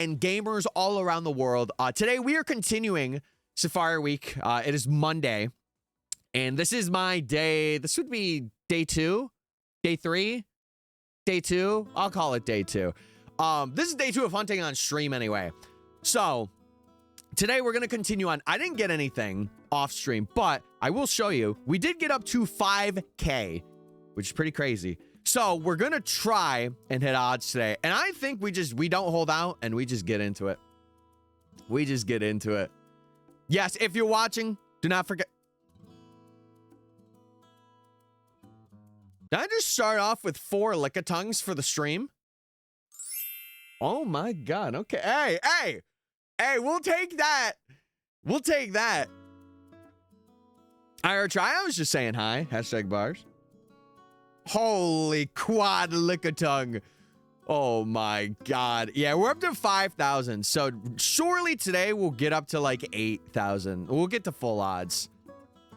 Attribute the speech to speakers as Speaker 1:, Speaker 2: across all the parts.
Speaker 1: and gamers all around the world. Today we are continuing Safari Week. It is Monday, and this is my day. This would be day 2, day 3, day 2. I'll call it day 2. This is day 2 of hunting on stream anyway. So today we're going to continue on. I didn't get anything off stream, but I will show you. We did get up to 5K, which is pretty crazy. So we're going to try and hit odds today. And I think we don't hold out and we just get into it. We just get into it. Yes, if you're watching, do not forget. Did I just start off with 4 lickitongues for the stream? Oh my God. Okay. Hey, we'll take that. We'll take that. I was just saying hi. Hashtag bars. Holy quad lickitongue. Oh my God. Yeah, we're up to 5,000. So surely today we'll get up to like 8,000. We'll get to full odds.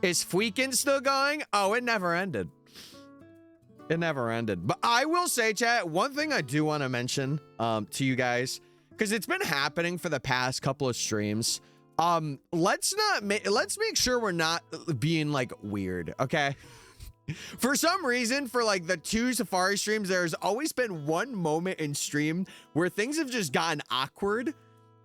Speaker 1: Is Fweekin still going? Oh, it never ended. It never ended. But I will say, chat, one thing I do want to mention to you guys, because it's been happening for the past couple of streams. Let's make sure we're not being like weird, okay? For some reason, for like the 2 Safari streams, there's always been one moment in stream where things have just gotten awkward.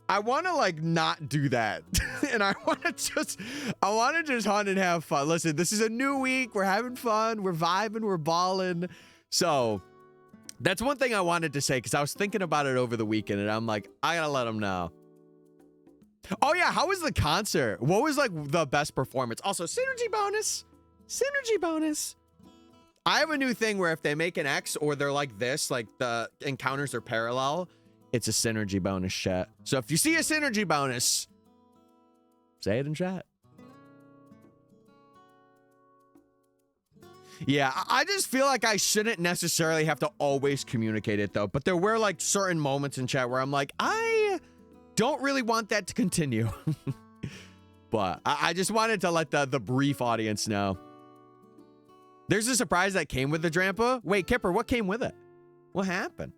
Speaker 1: I want to like not do that. And I want to just hunt and have fun. Listen, this is a new week. We're having fun. We're vibing. We're balling. So that's one thing I wanted to say, because I was thinking about it over the weekend and I'm like, I gotta let them know. Oh yeah, how was the concert? What was like the best performance? Also, synergy bonus. Synergy bonus. I have a new thing where if they make an X or they're like this, like the encounters are parallel, it's a synergy bonus, chat. So if you see a synergy bonus, say it in chat. Yeah, I just feel like I shouldn't necessarily have to always communicate it though, but there were like certain moments in chat where I'm like, I don't really want that to continue. But I just wanted to let the brief audience know. There's a surprise that came with the Drampa. Wait, Kipper, what came with it? What happened?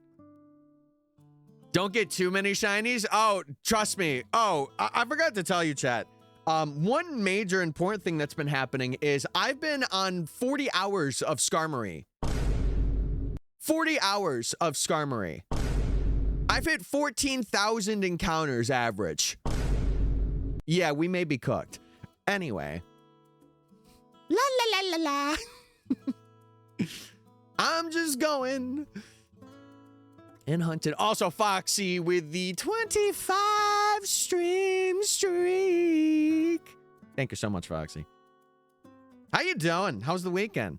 Speaker 1: Don't get too many shinies. Oh, trust me. Oh, I forgot to tell you, chat. One major important thing that's been happening is I've been on 40 hours of Skarmory. 40 hours of Skarmory. I've hit 14,000 encounters average. Yeah, we may be cooked. Anyway. La la la la la. I'm just going and hunted. Also, Foxy with the 25 stream streak. Thank you so much, Foxy. How you doing? How's the weekend?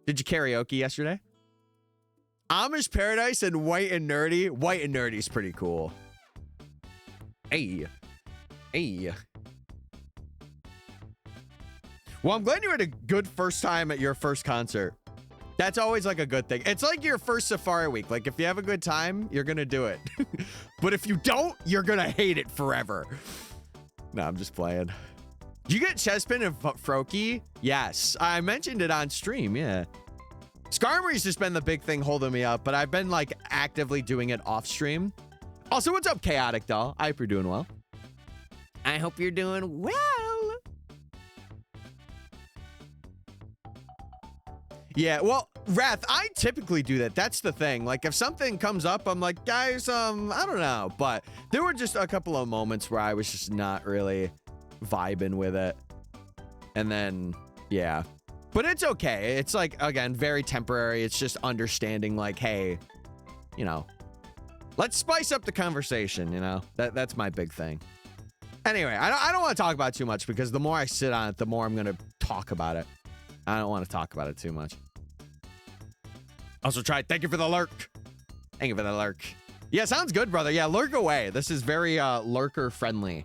Speaker 1: Did you karaoke yesterday? Amish Paradise and White and Nerdy. White and Nerdy is pretty cool. Hey. Hey. Well, I'm glad you had a good first time at your first concert. That's always like a good thing. It's like your first Safari Week. Like if you have a good time, you're gonna do it. But if you don't, you're gonna hate it forever. No, I'm just playing. Did you get Chespin and Froakie? Yes, I mentioned it on stream, yeah. Skarmory's just been the big thing holding me up, but I've been like actively doing it off stream. Also, what's up, Chaotic Doll? I hope you're doing well. I hope you're doing well. Yeah, well, Wrath, I typically do that. That's the thing. Like, if something comes up, I'm like, guys, I don't know. But there were just a couple of moments where I was just not really vibing with it. And then, yeah. But it's okay. It's like, again, very temporary. It's just understanding, like, hey, you know, let's spice up the conversation, you know? That's my big thing. Anyway, I don't want to talk about it too much because the more I sit on it, the more I'm going to talk about it. I don't want to talk about it too much. Also thank you for the lurk. Thank you for the lurk. Yeah, sounds good, brother. Yeah, lurk away. This is very lurker friendly.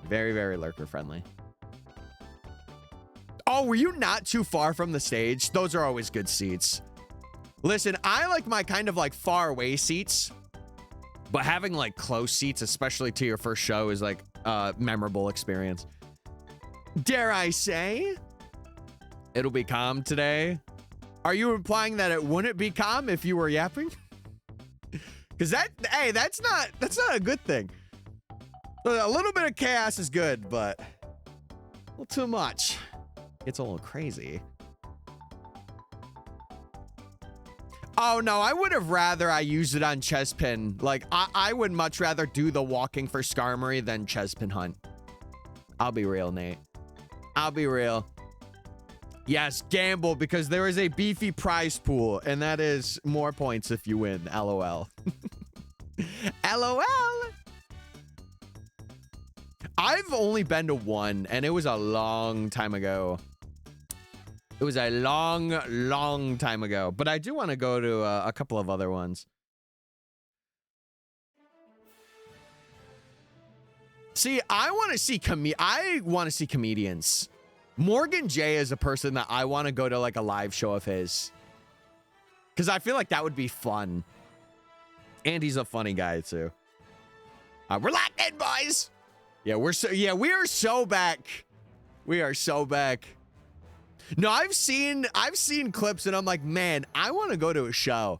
Speaker 1: Very, very lurker friendly. Oh, were you not too far from the stage? Those are always good seats. Listen, I like my kind of like far away seats, but having like close seats, especially to your first show, is like a memorable experience. Dare I say? It'll be calm today. Are you implying that it wouldn't be calm if you were yapping? Because hey, that's not a good thing. A little bit of chaos is good, but a little too much. It's a little crazy. Oh no, I would have rather I used it on Chespin. Like, I would much rather do the walking for Skarmory than Chespin hunt. I'll be real, Nate. I'll be real. Yes, gamble, because there is a beefy prize pool, and that is more points if you win. LOL. LOL. I've only been to one, and it was a long time ago. It was a long, long time ago. But I do want to go to a couple of other ones. See, I want to see comedians. Morgan J is a person that I want to go to like a live show of his. Because I feel like that would be fun. And he's a funny guy too. We're locked in, boys. Yeah, we are so back. We are so back. No, I've seen clips and I'm like, man, I want to go to a show.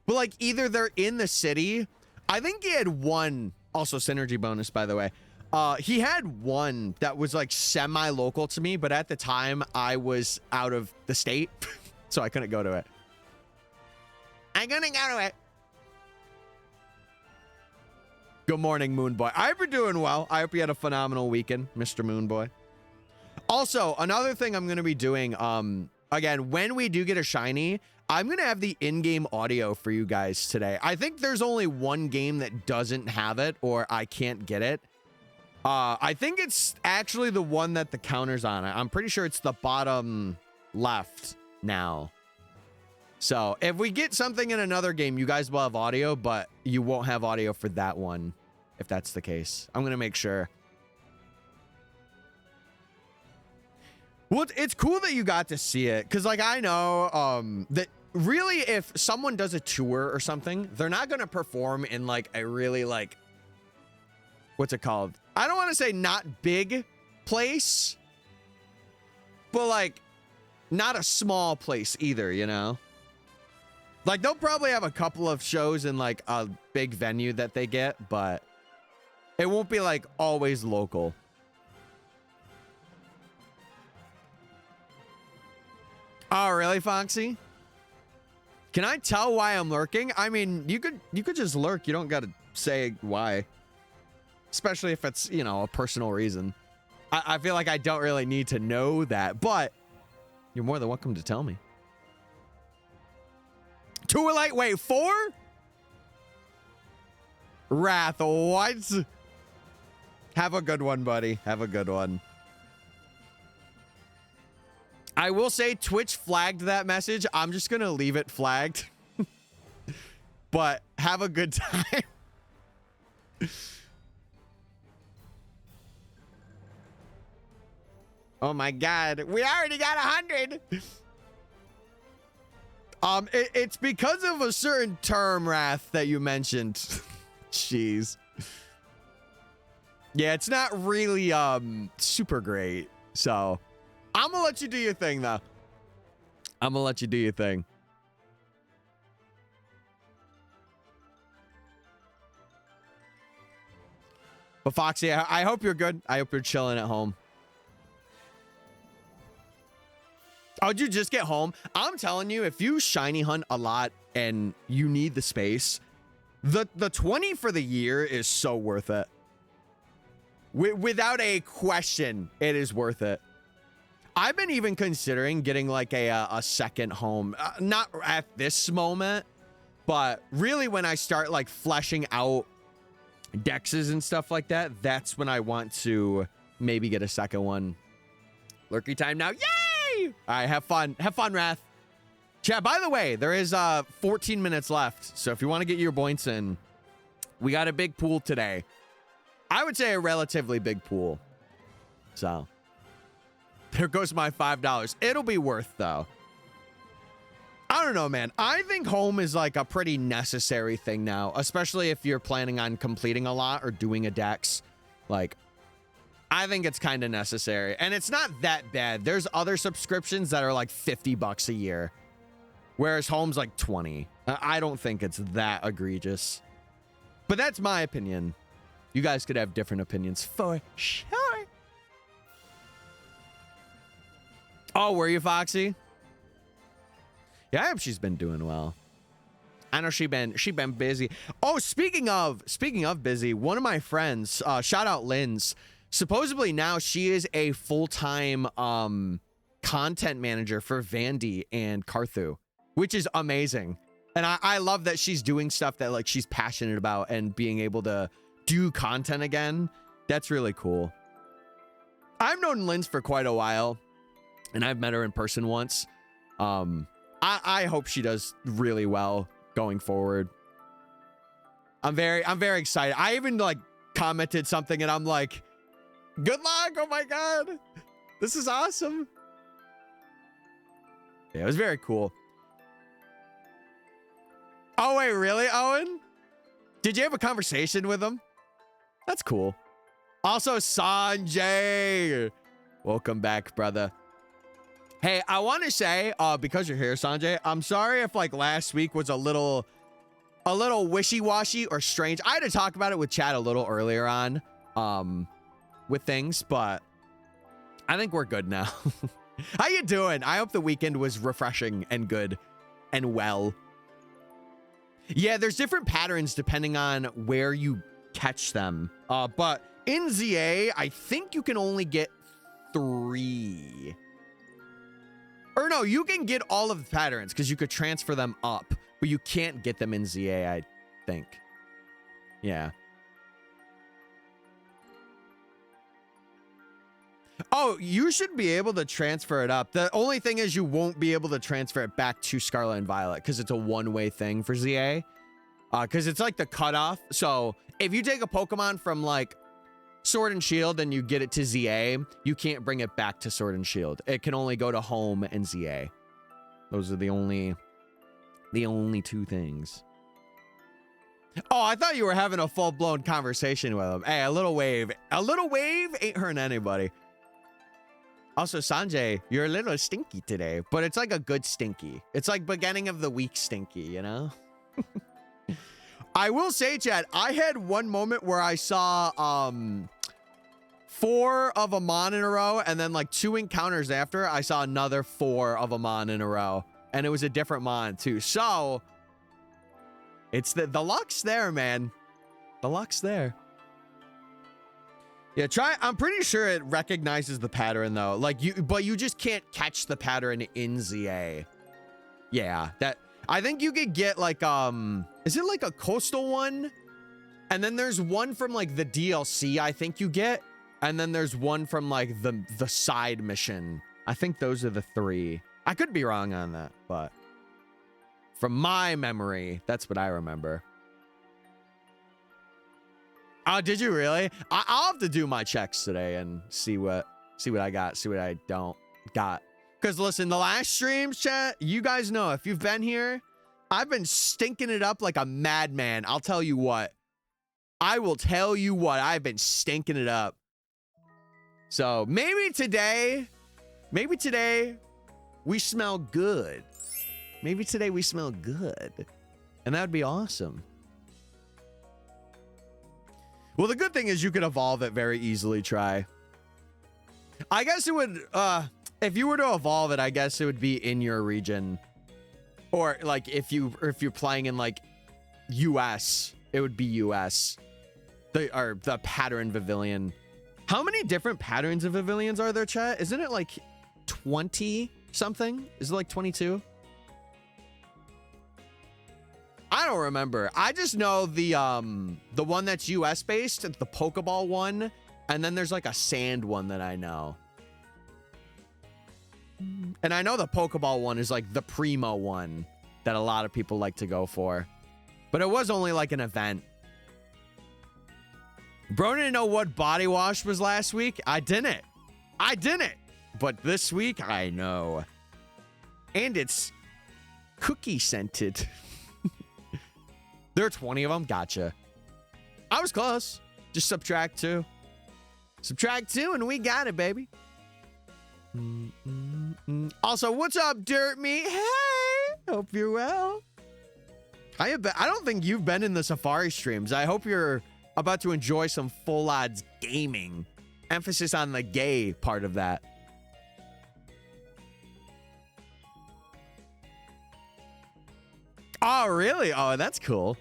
Speaker 1: But like either they're in the city. I think he had one, also synergy bonus, by the way. He had one that was like semi-local to me, but at the time I was out of the state, so I couldn't go to it. I couldn't go to it. Good morning, Moonboy. I hope you're doing well. I hope you had a phenomenal weekend, Mr. Moonboy. Also, another thing I'm going to be doing, again, when we do get a shiny, I'm going to have the in-game audio for you guys today. I think there's only one game that doesn't have it, or I can't get it. I think it's actually the one that the counter's on. I'm pretty sure it's the bottom left now. So if we get something in another game, you guys will have audio, but you won't have audio for that one, if that's the case. I'm going to make sure. Well, it's cool that you got to see it, because like I know that really if someone does a tour or something, they're not going to perform in like a really like, what's it called? I don't want to say not big place, but like not a small place either, you know? Like they'll probably have a couple of shows in like a big venue that they get, but it won't be like always local. Oh, really, Foxy? Can I tell why I'm lurking? I mean, you could just lurk. You don't got to say why. Especially if it's, you know, a personal reason. I feel like I don't really need to know that, but you're more than welcome to tell me. 2 light, wait, 4? Wrath, what? Have a good one, buddy. Have a good one. I will say Twitch flagged that message. I'm just going to leave it flagged. But have a good time. Oh my God. We already got 100. It's because of a certain term, Wrath, that you mentioned. Jeez. Yeah, it's not really super great. So I'm gonna let you do your thing, though. I'm gonna let you do your thing. But Foxy, I hope you're good. I hope you're chilling at home. Oh, did you just get home? I'm telling you, if you shiny hunt a lot and you need the space, the 20 for the year is so worth it. Without a question, it is worth it. I've been even considering getting like a second home. Not at this moment, but really when I start like fleshing out dexes and stuff like that, that's when I want to maybe get a second one. Lurky time now. Yay! All right, have fun. Have fun, Wrath. Chat, by the way, there is 14 minutes left. So if you want to get your points in, we got a big pool today. I would say a relatively big pool. So there goes my $5. It'll be worth, though. I don't know, man. I think home is like a pretty necessary thing now, especially if you're planning on completing a lot or doing a dex. Like, I think it's kind of necessary, and it's not that bad. There's other subscriptions that are like $50 a year, whereas home's like 20. I don't think it's that egregious. But that's my opinion. You guys could have different opinions for sure. Oh, were you, Foxy? Yeah, I hope she's been doing well. I know she been busy. Oh, speaking of busy, one of my friends, shout out Lynn's, supposedly now she is a full-time content manager for Vandy and Carthu, which is amazing. And I love that she's doing stuff that like she's passionate about and being able to do content again. That's really cool. I've known Lynn's for quite a while, and I've met her in person once. I hope she does really well going forward. I'm very excited. I even like commented something and I'm like, good luck. Oh my God. This is awesome. Yeah, it was very cool. Oh wait, really, Owen? Did you have a conversation with him? That's cool. Also, Sanjay. Welcome back, brother. Hey, I want to say, because you're here, Sanjay, I'm sorry if like last week was a little wishy-washy or strange. I had to talk about it with Chad a little earlier on, with things, but I think we're good now. How you doing? I hope the weekend was refreshing and good and well. Yeah, there's different patterns depending on where you catch them. But in ZA, I think you can only get 3. Or no, you can get all of the patterns because you could transfer them up, but you can't get them in ZA, I think. Yeah. Oh, you should be able to transfer it up. The only thing is you won't be able to transfer it back to Scarlet and Violet because it's a one-way thing for ZA. Because it's like the cutoff. So if you take a Pokemon from like Sword and Shield and you get it to ZA, you can't bring it back to Sword and Shield. It can only go to Home and ZA. Those are the only 2 things. Oh, I thought you were having a full-blown conversation with him. Hey, a little wave ain't hurting anybody. Also, Sanjay, you're a little stinky today, but it's like a good stinky. It's like beginning of the week stinky, you know? I will say, Chad, I had one moment where I saw 4 of Amon in a row, and then like 2 encounters after, I saw another 4 of Amon in a row, and it was a different Mon too. So it's the luck's there, man. The luck's there. Yeah, I'm pretty sure it recognizes the pattern though. Like but you just can't catch the pattern in ZA. Yeah, I think you could get like is it like a coastal one? And then there's one from like the DLC I think you get, and then there's one from like the side mission. I think those are the 3. I could be wrong on that, but from my memory, that's what I remember. Oh, did you really? I'll have to do my checks today and see what I got, see what I don't got. Because listen, the last streams, chat, you guys know, if you've been here, I've been stinking it up like a madman. I'll tell you what. I will tell you what. I've been stinking it up. So maybe today we smell good. Maybe today we smell good. And that would be awesome. Well, the good thing is you can evolve it very easily, Try. I guess it would, if you were to evolve it, I guess it would be in your region. Or like if you're playing in like US, it would be US. The pattern pavilion. How many different patterns of pavilions are there, chat? Isn't it like 20 something? Is it like 22? I don't remember. I just know the one that's US based, the Pokeball one, and then there's like a sand one that I know. And I know the Pokeball one is like the primo one that a lot of people like to go for. But it was only like an event. Bro didn't know what body wash was last week. I didn't. But this week, I know. And it's cookie scented. There are 20 of them. Gotcha. I was close. Just subtract 2. Subtract 2 and we got it, baby. Also, what's up, Dirt Me? Hey, hope you're well. I don't think you've been in the Safari streams. I hope you're about to enjoy some full odds gaming. Emphasis on the gay part of that. Oh, really? Oh, that's cool.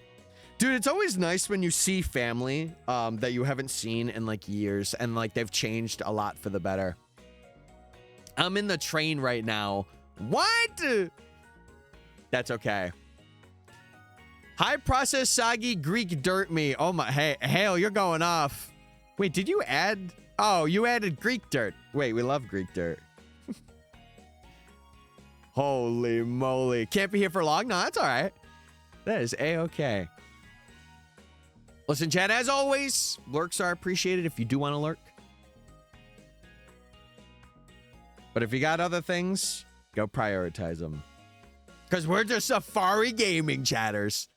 Speaker 1: Dude, it's always nice when you see family that you haven't seen in like years and like they've changed a lot for the better. I'm in the train right now. What? That's okay. High process soggy Greek dirt me. Oh my, hey, Hale, you're going off. Wait, did you add? Oh, you added Greek dirt. Wait, we love Greek dirt. Holy moly. Can't be here for long? No, that's all right. That is a-okay. Listen, chat, as always, lurks are appreciated if you do want to lurk. But if you got other things, go prioritize them. Because we're just Safari Gaming, chatters.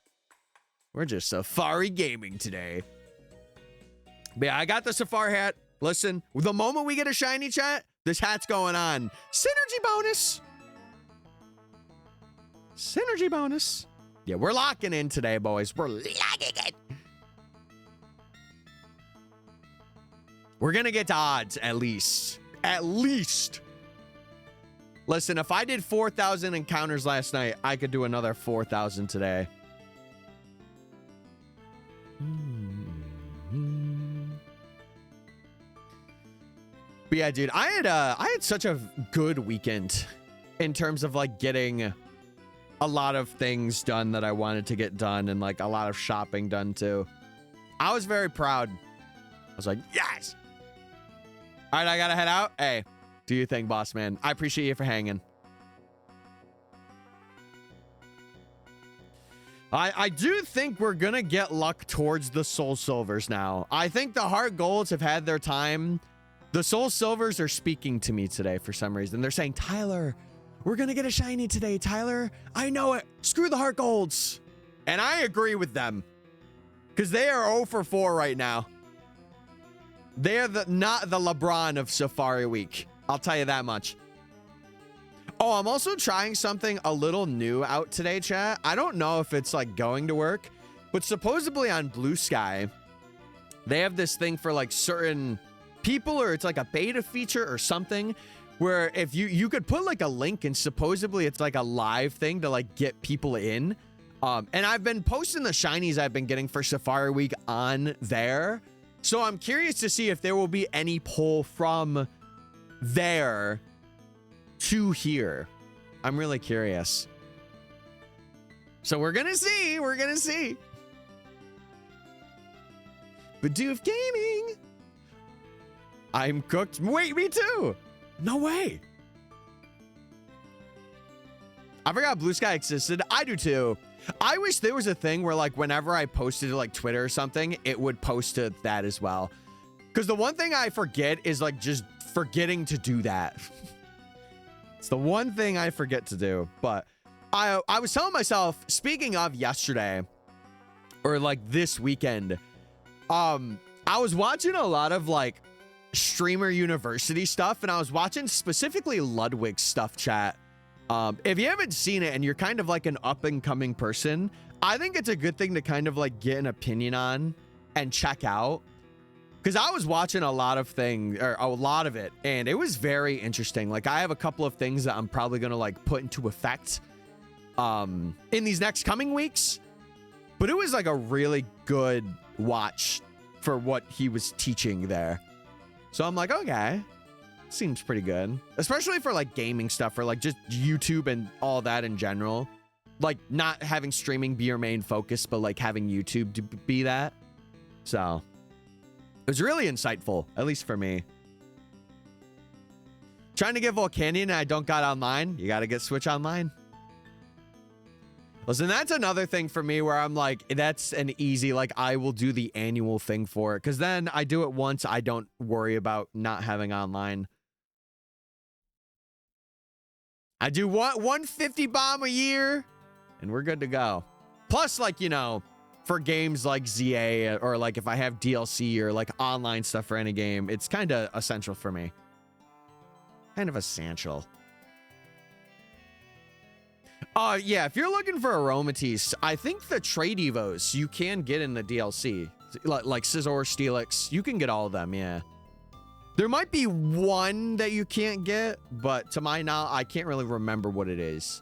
Speaker 1: We're just Safari Gaming today. But yeah, I got the Safari hat. Listen, the moment we get a shiny chat, this hat's going on. Synergy bonus. Synergy bonus. Yeah, we're locking in today, boys. We're locking it. We're going to get to odds, at least. At least. Listen, if I did 4,000 encounters last night, I could do another 4,000 today. But yeah, dude, I had such a good weekend in terms of like getting a lot of things done that I wanted to get done and like a lot of shopping done too. I was very proud. I was like, yes. All right, I gotta head out. Hey, do your thing, boss man. I appreciate you for hanging. I do think we're gonna get luck towards the Soul Silvers now. I think the Heart Golds have had their time. The Soul Silvers are speaking to me today for some reason. They're saying, Tyler, we're gonna get a shiny today, Tyler. I know it. Screw the Heart Golds. And I agree with them. Because they are 0 for 4 right now. They're not the LeBron of Safari Week. I'll tell you that much. Oh, I'm also trying something a little new out today, chat. I don't know if it's like going to work, but supposedly on Blue Sky, they have this thing for like certain people, or it's like a beta feature or something, where if you could put like a link and supposedly it's like a live thing to like get people in. And I've been posting the shinies I've been getting for Safari Week on there. So I'm curious to see if there will be any pull from there to here. I'm really curious. So we're gonna see. We're gonna see. Badoof Gaming. I'm cooked. Wait, me too. No way. I forgot Blue Sky existed. I do too. I wish there was a thing where like whenever I posted to like Twitter or something, it would post to that as well. Because the one thing I forget is like just forgetting to do that. It's the one thing I forget to do. But I was telling myself, speaking of yesterday or like this weekend, I was watching a lot of like Streamer University stuff, and I was watching specifically Ludwig's stuff, chat. If you haven't seen it and you're kind of like an up and coming person, I think it's a good thing to kind of like get an opinion on and check out. Because I was watching a lot of things, or a lot of it, and it was very interesting. Like I have a couple of things that I'm probably going to like put into effect in these next coming weeks. But it was like a really good watch for what he was teaching there. So I'm like, okay, seems pretty good. Especially for like gaming stuff or like just YouTube and all that in general. Like not having streaming be your main focus, but like having YouTube to be that. So it was really insightful, at least for me. Trying to get Volcanion and I don't got online. You got to get Switch Online. Listen, that's another thing for me where I'm like, that's an easy, like I will do the annual thing for it. Because then I do it once. I don't worry about not having online. I do 150 bomb a year and we're good to go. Plus, like, you know, for games like ZA or like if I have DLC or like online stuff for any game, it's kind of essential for me. Kind of essential. Yeah, if you're looking for Aromatisse, I think the trade evos you can get in the DLC. Like Scizor, Steelix, you can get all of them, yeah. There might be one that you can't get, but to my knowledge, I can't really remember what it is.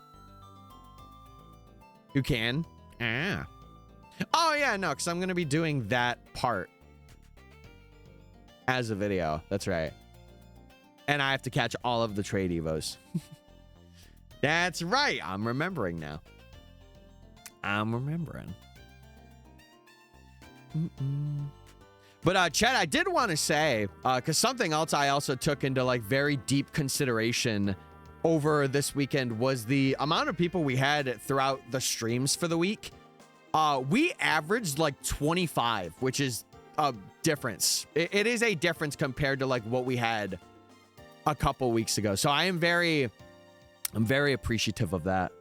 Speaker 1: You can? Ah. Oh, yeah, no, because I'm going to be doing that part as a video. That's right. And I have to catch all of the trade evos. That's right. I'm remembering now. I'm remembering. But Chad, I did want to say, because something else I also took into like very deep consideration over this weekend was the amount of people we had throughout the streams for the week. We averaged like 25, which is a difference. It is a difference compared to like what we had a couple weeks ago. So I'm very appreciative of that.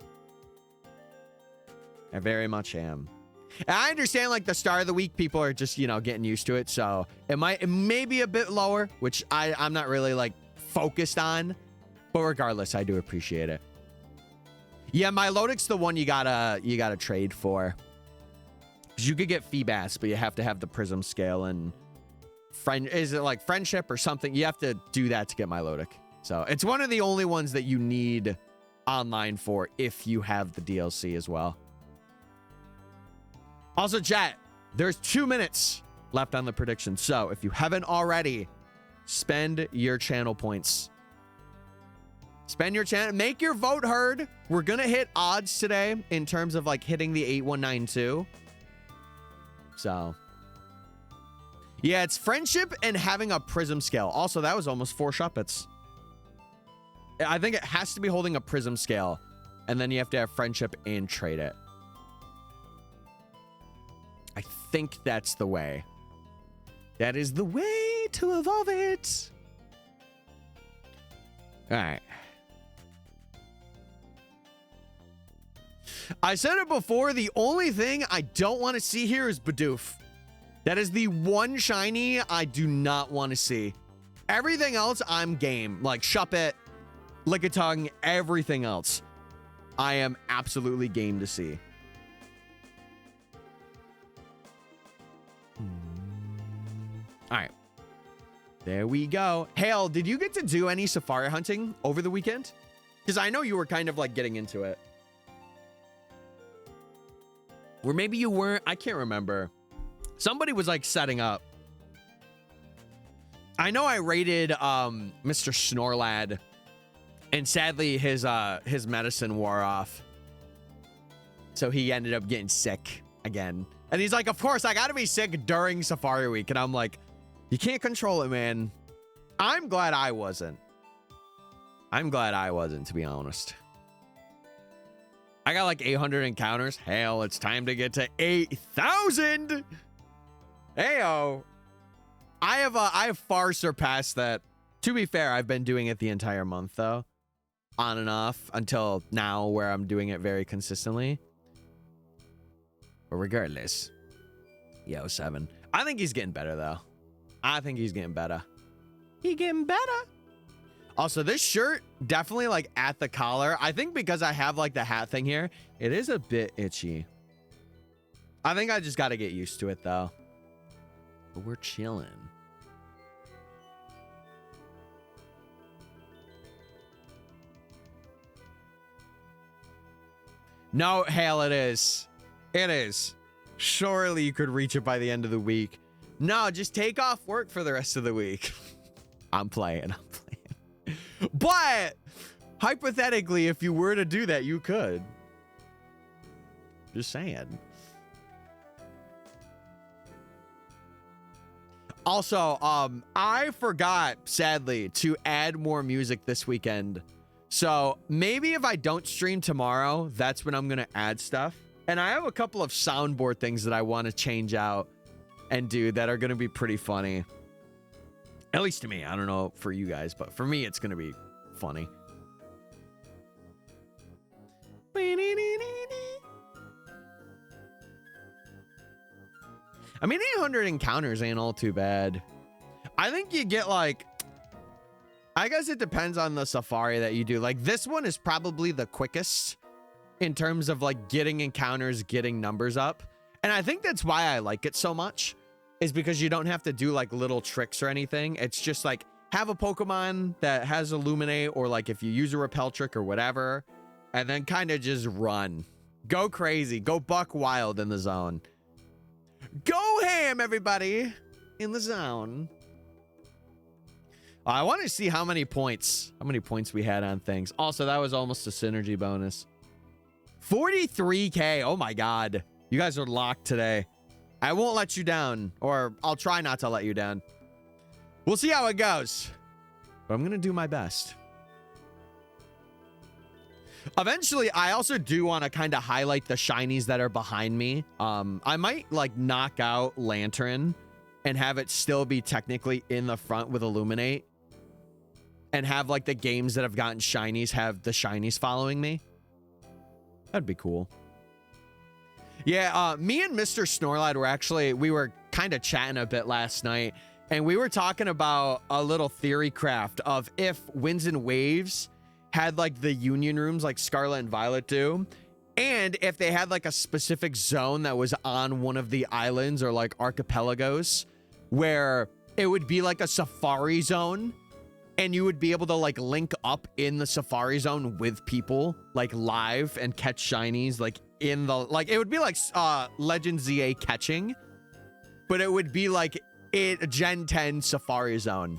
Speaker 1: I very much am. And I understand like the start of the week, people are just, you know, getting used to it. So it may be a bit lower, which I'm not really like focused on, but regardless, I do appreciate it. Yeah, Milotic's the one you gotta trade for. Cause you could get Feebas, but you have to have the Prism Scale and is it like Friendship or something? You have to do that to get Milotic. So it's one of the only ones that you need online for if you have the DLC as well. Also, chat, there's 2 minutes left on the prediction. So if you haven't already, spend your channel points. Spend your channel. Make your vote heard. We're going to hit odds today in terms of like hitting the 8192. So, yeah, it's Friendship and having a Prism Scale. Also, that was almost 4 Shuppets. I think it has to be holding a Prism Scale. And then you have to have Friendship and trade it. I think that's the way. That is the way to evolve it. All right. I said it before, the only thing I don't want to see here is Bidoof. That is the one shiny I do not want to see. Everything else, I'm game. Like Shuppet, Lickitung, everything else. I am absolutely game to see. All right. There we go. Hale, did you get to do any safari hunting over the weekend? Because I know you were kind of like getting into it. Or maybe you weren't. I can't remember. Somebody was like setting up. I know I raided Mr. Snorlad, and sadly his medicine wore off. So he ended up getting sick again. And he's like, of course, I gotta be sick during Safari Week. And I'm like, you can't control it, man. I'm glad I wasn't. I'm glad I wasn't, to be honest. I got like 800 encounters. Hell, it's time to get to 8,000. Heyo. I have far surpassed that. To be fair, I've been doing it the entire month, though. On and off until now, where I'm doing it very consistently. But regardless, yo, 7. I think he's getting better, though. I think he's getting better. He getting better. Also, this shirt, definitely like at the collar. I think because I have like the hat thing here, it is a bit itchy. I think I just got to get used to it, though. But we're chilling. No, Hale, it is. It is. Surely you could reach it by the end of the week. No, just take off work for the rest of the week. I'm playing. But hypothetically, if you were to do that, you could. Just saying. Also, I forgot, sadly, to add more music this weekend. So maybe if I don't stream tomorrow, that's when I'm going to add stuff. And I have a couple of soundboard things that I want to change out and do that are going to be pretty funny. At least to me. I don't know for you guys, but for me, it's going to be funny. I mean, 800 encounters ain't all too bad. I think you get like... I guess it depends on the safari that you do. Like, this one is probably the quickest in terms of like getting encounters, getting numbers up. And I think that's why I like it so much, is because you don't have to do like little tricks or anything. It's just like have a Pokemon that has Illuminate, or like if you use a repel trick or whatever, and then kind of just run. Go crazy. Go buck wild in the zone. Go ham, everybody, in the zone. I want to see how many points we had on things. Also, that was almost a synergy bonus. 43K. Oh my God. You guys are locked today. I won't let you down, or I'll try not to let you down. We'll see how it goes, but I'm going to do my best. Eventually, I also do want to kind of highlight the shinies that are behind me. I might like knock out Lantern and have it still be technically in the front with Illuminate, and have like the games that have gotten shinies have the shinies following me. That'd be cool. Yeah, me and Mr. Snorlad we were kind of chatting a bit last night, and we were talking about a little theory craft of if Winds and Waves had like the union rooms like Scarlet and Violet do, and if they had like a specific zone that was on one of the islands or like archipelagos where it would be like a safari zone, and you would be able to like link up in the safari zone with people like live and catch shinies like in the, like it would be like Legend ZA catching, but it would be like a Gen 10 safari zone.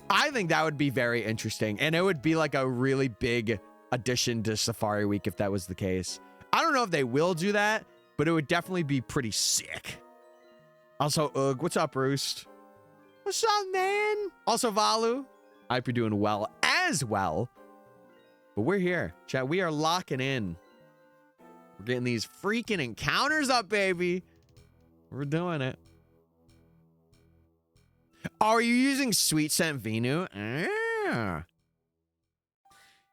Speaker 1: I think that would be very interesting, and it would be like a really big addition to Safari Week if that was the case. I don't know if they will do that, but it would definitely be pretty sick. Also, what's up, Roost? What's up, man? Also, Valu. I hope you're doing well as well. But we're here, chat. We are locking in. We're getting these freaking encounters up, baby. We're doing it. Are you using Sweet Scent Venu? Ah.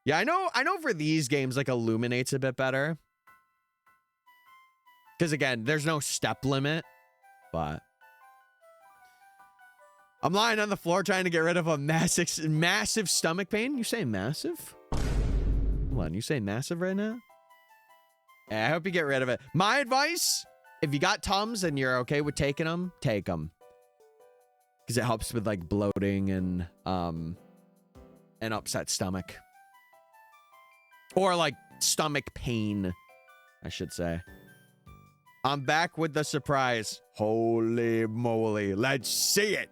Speaker 1: Yeah, I know for these games, like, Illuminate's a bit better. Because, again, there's no step limit. But I'm lying on the floor trying to get rid of a massive stomach pain. You say massive? Hold on, you say massive right now? Yeah, I hope you get rid of it. My advice, if you got Tums and you're okay with taking them, take them. Because it helps with like bloating and an upset stomach. Or like stomach pain, I should say. I'm back with the surprise. Holy moly. Let's see it.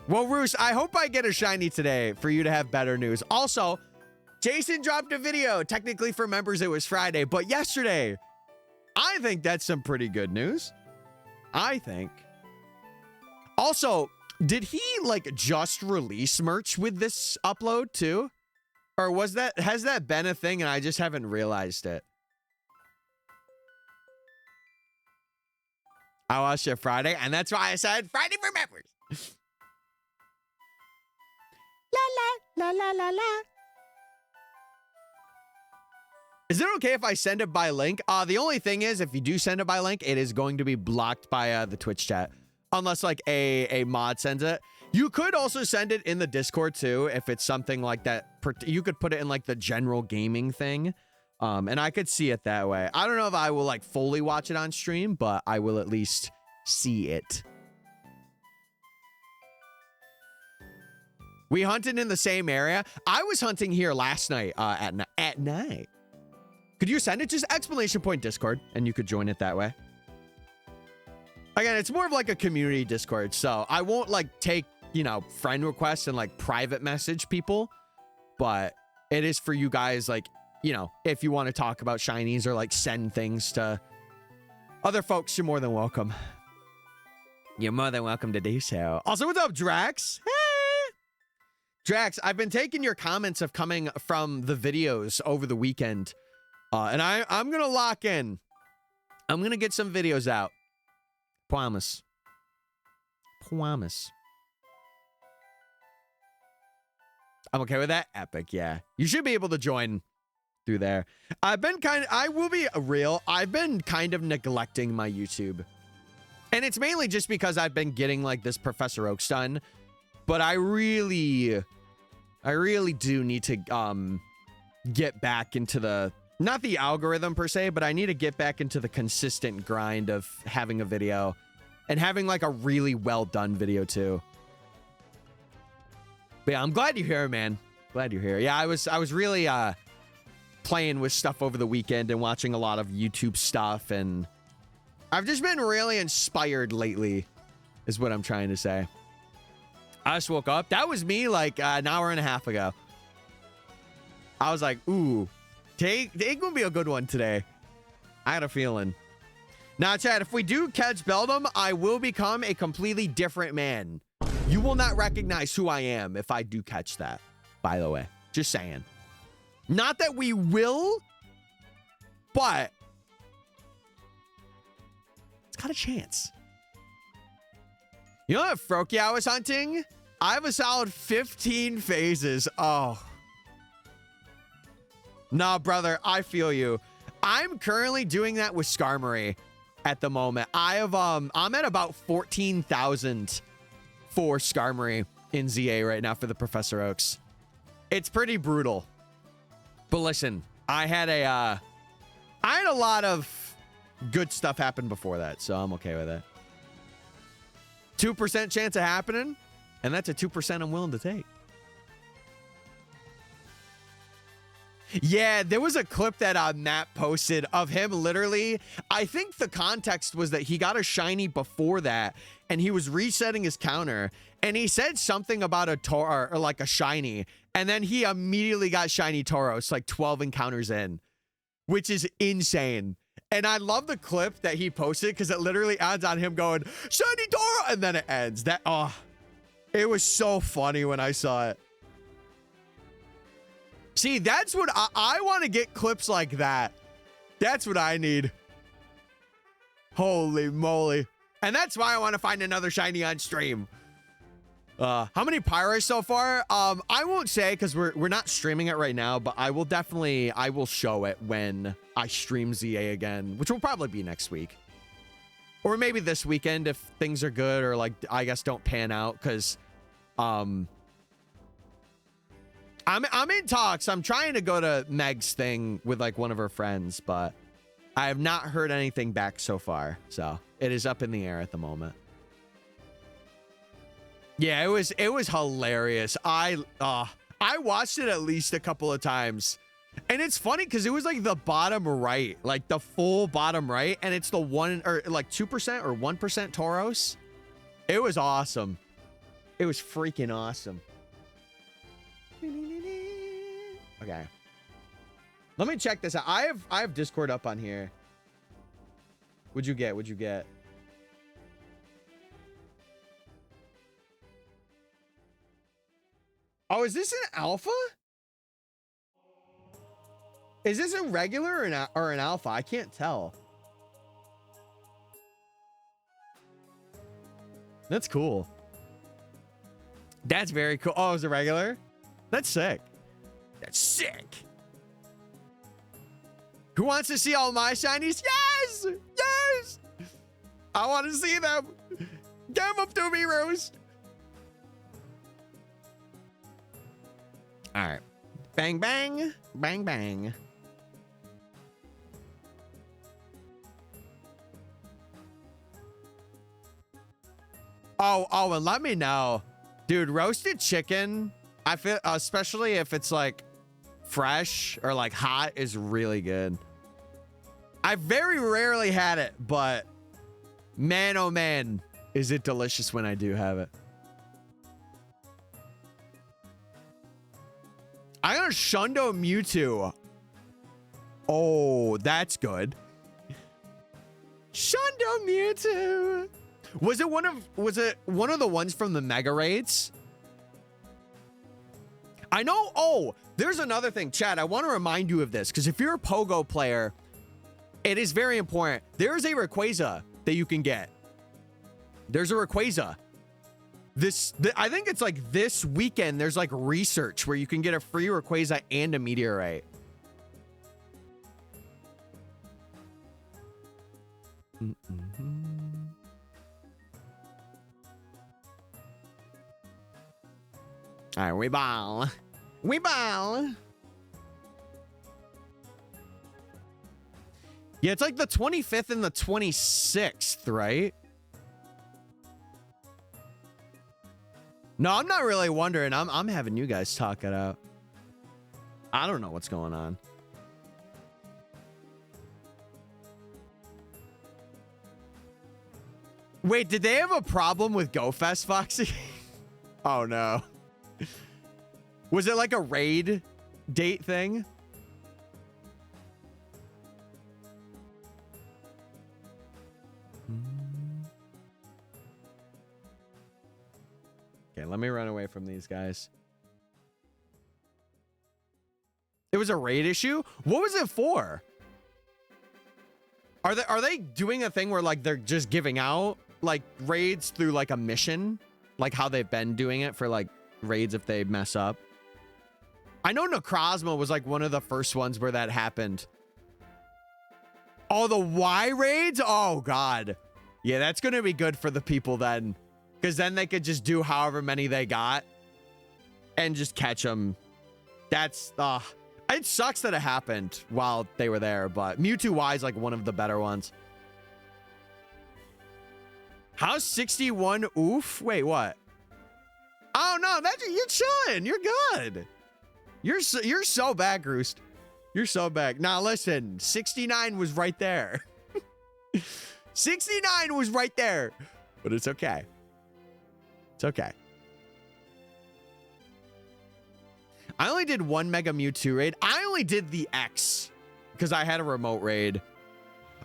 Speaker 1: Well, Roos, I hope I get a shiny today for you to have better news. Also, Jason dropped a video. Technically for members, it was Friday, but yesterday. I think that's some pretty good news. I think. Also, did he like just release merch with this upload too? Or has that been a thing and I just haven't realized it? I watched it Friday, and that's why I said Friday for members. La la la la la la. Is it okay if I send it by link? The only thing is, if you do send it by link, it is going to be blocked by the Twitch chat. Unless, like, a mod sends it. You could also send it in the Discord, too, if it's something like that. You could put it in, like, the general gaming thing. And I could see it that way. I don't know if I will, like, fully watch it on stream, but I will at least see it. We hunted in the same area. I was hunting here last night at night. Could you send it? Just exclamation point Discord, and you could join it that way. Again, it's more of like a community Discord, so I won't like take, you know, friend requests and like private message people, but it is for you guys, like, you know, if you want to talk about shinies or like send things to other folks, you're more than welcome. You're more than welcome to do so. Also, what's up, Drax? Hey! Drax, I've been taking your comments of coming from the videos over the weekend. And I'm going to lock in. I'm going to get some videos out. Promise. Promise. I'm okay with that? Epic, yeah. You should be able to join through there. I will be real. I've been kind of neglecting my YouTube. And it's mainly just because I've been getting like this Professor Oaks done. But I really do need to get back into the, not the algorithm per se, but I need to get back into the consistent grind of having a video and having like a really well done video too. But yeah, I'm glad you're here, man. Glad you're here. Yeah, I was really playing with stuff over the weekend and watching a lot of YouTube stuff, and I've just been really inspired lately, is what I'm trying to say. I just woke up. That was me like an hour and a half ago. I was like, ooh, they gonna be a good one today. I had a feeling. Now, Chad, if we do catch Beldum, I will become a completely different man. You will not recognize who I am if I do catch that, by the way. Just saying. Not that we will, but it's got a chance. You know what Froakie I was hunting? I have a solid 15 phases. Oh. Nah, brother, I feel you. I'm currently doing that with Skarmory at the moment. I'm at about 14,000 for Skarmory in ZA right now for the Professor Oaks. It's pretty brutal. But listen, I had a lot of good stuff happen before that, so I'm okay with it. 2% chance of happening, and that's a 2% I'm willing to take. Yeah, there was a clip that Matt posted of him literally. I think the context was that he got a shiny before that, and he was resetting his counter, and he said something about a Tauros or like a shiny, and then he immediately got shiny Tauros like 12 encounters in, which is insane. And I love the clip that he posted because it literally adds on him going shiny Tauros, and then it ends. That it was so funny when I saw it. See, that's what I want to get clips like that. That's what I need. Holy moly. And that's why I want to find another shiny on stream. How many Pyros so far? I won't say because we're not streaming it right now, but I will show it when I stream ZA again, which will probably be next week. Or maybe this weekend if things are good or like I guess don't pan out, because I'm in talks. I'm trying to go to Meg's thing with like one of her friends, but I have not heard anything back so far. So it is up in the air at the moment. Yeah, it was hilarious. I watched it at least a couple of times. And it's funny because it was like the bottom right, like the full bottom right, and it's the 1 or like 2% or 1% Tauros. It was awesome. It was freaking awesome. Okay. Let me check this out. I have Discord up on here. What'd you get? What'd you get? Oh, is this an alpha? Is this a regular or an alpha? I can't tell. That's cool. That's very cool. Oh, it's a regular? That's sick. That's sick. Who wants to see all my shinies? Yes! Yes! I want to see them. Give them up to me, Rose. All right. Bang, bang. Bang, bang. Oh, and let me know. Dude, roasted chicken, I feel, especially if it's like fresh or like hot, is really good. I very rarely had it, but man, oh man, is it delicious when I do have it. I got a Shundo Mewtwo. Oh, that's good. Shundo Mewtwo. Was it one of the ones from the Mega Raids? I know. Oh, there's another thing, Chad. I want to remind you of this because if you're a Pogo player, it is very important. There is a Rayquaza that you can get. There's a Rayquaza. I think it's like this weekend. There's like research where you can get a free Rayquaza and a Meteorite. All right, we ball. We ball. Yeah, it's like the 25th and the 26th, right? No, I'm not really wondering. I'm having you guys talk it out. I don't know what's going on. Wait, did they have a problem with GoFest, Foxy? Oh, no. Was it like a raid date thing? Okay, let me run away from these guys. It was a raid issue? What was it for? Are they doing a thing where like they're just giving out like raids through like a mission? Like how they've been doing it for like raids if they mess up? I know Necrozma was like one of the first ones where that happened. Oh, the Y raids? Oh, God. Yeah, that's going to be good for the people then. Because then they could just do however many they got and just catch them. That's, it sucks that it happened while they were there, but Mewtwo Y is like one of the better ones. How's 61? Oof. Wait, what? Oh, no, you're chilling. You're good. You're so bad, Roost. You're so bad. Now, listen, 69 was right there. 69 was right there. But it's okay. It's okay. I only did one Mega Mewtwo raid. I only did the X because I had a remote raid.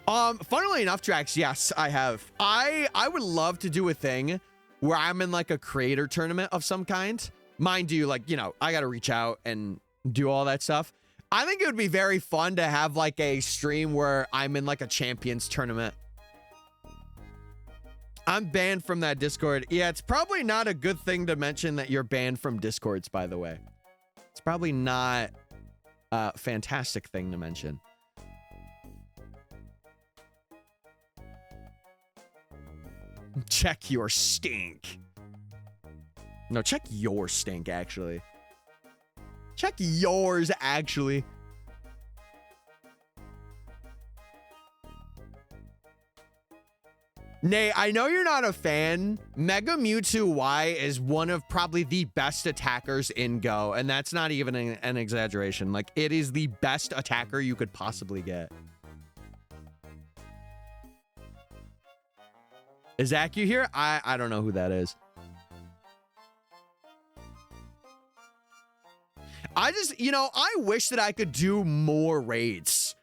Speaker 1: Funnily enough, Drax, yes, I have. I would love to do a thing where I'm in like a creator tournament of some kind. Mind you, like, you know, I got to reach out and do all that stuff. I think it would be very fun to have like a stream where I'm in like a champions tournament. I'm banned from that Discord. Yeah, it's probably not a good thing to mention that you're banned from Discords, by the way. It's probably not a fantastic thing to mention. Check your stink. No, check your stink, actually. Check yours, actually. Nay, I know you're not a fan. Mega Mewtwo Y is one of probably the best attackers in Go, and that's not even an exaggeration. Like, it is the best attacker you could possibly get. Is Aku here? I don't know who that is. I just, you know, I wish that I could do more raids,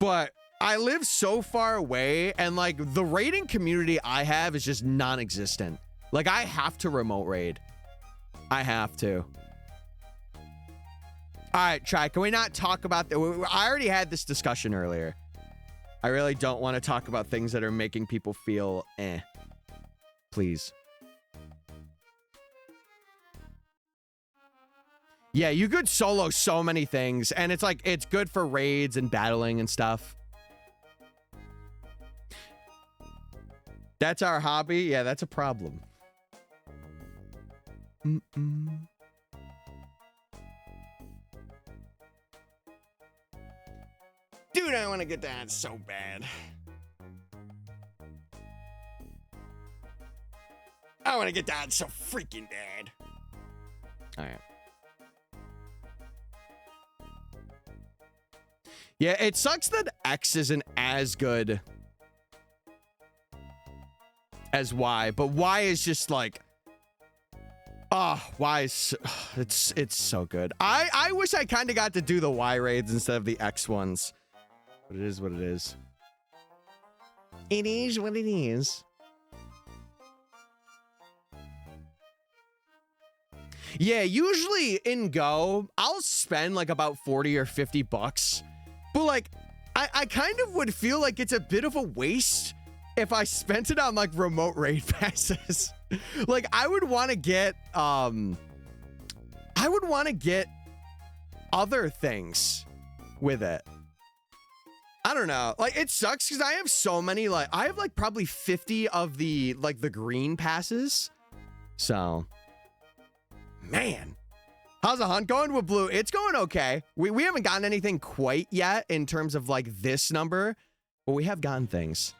Speaker 1: but I live so far away and like the raiding community I have is just non-existent. Like I have to remote raid. I have to. All right, Try, can we not talk about that? I already had this discussion earlier. I really don't want to talk about things that are making people feel Please. Yeah, you could solo so many things, and it's like, it's good for raids and battling and stuff. That's our hobby? Yeah, that's a problem. Dude, I want to get that so bad. I want to get that so freaking bad. All right. Yeah, it sucks that X isn't as good as Y, but Y is just like, Y is, it's so good. I wish I kind of got to do the Y raids instead of the X ones, but it is what it is. It is what it is. Yeah, usually in Go, I'll spend like about 40 or 50 bucks. But like, I kind of would feel like it's a bit of a waste if I spent it on like remote raid passes. Like I would want to get, other things with it. I don't know. Like it sucks because I have so many, like I have like probably 50 of the, like the green passes. So, man. How's the hunt going with Blue? It's going okay. We haven't gotten anything quite yet in terms of like this number, but we have gotten things.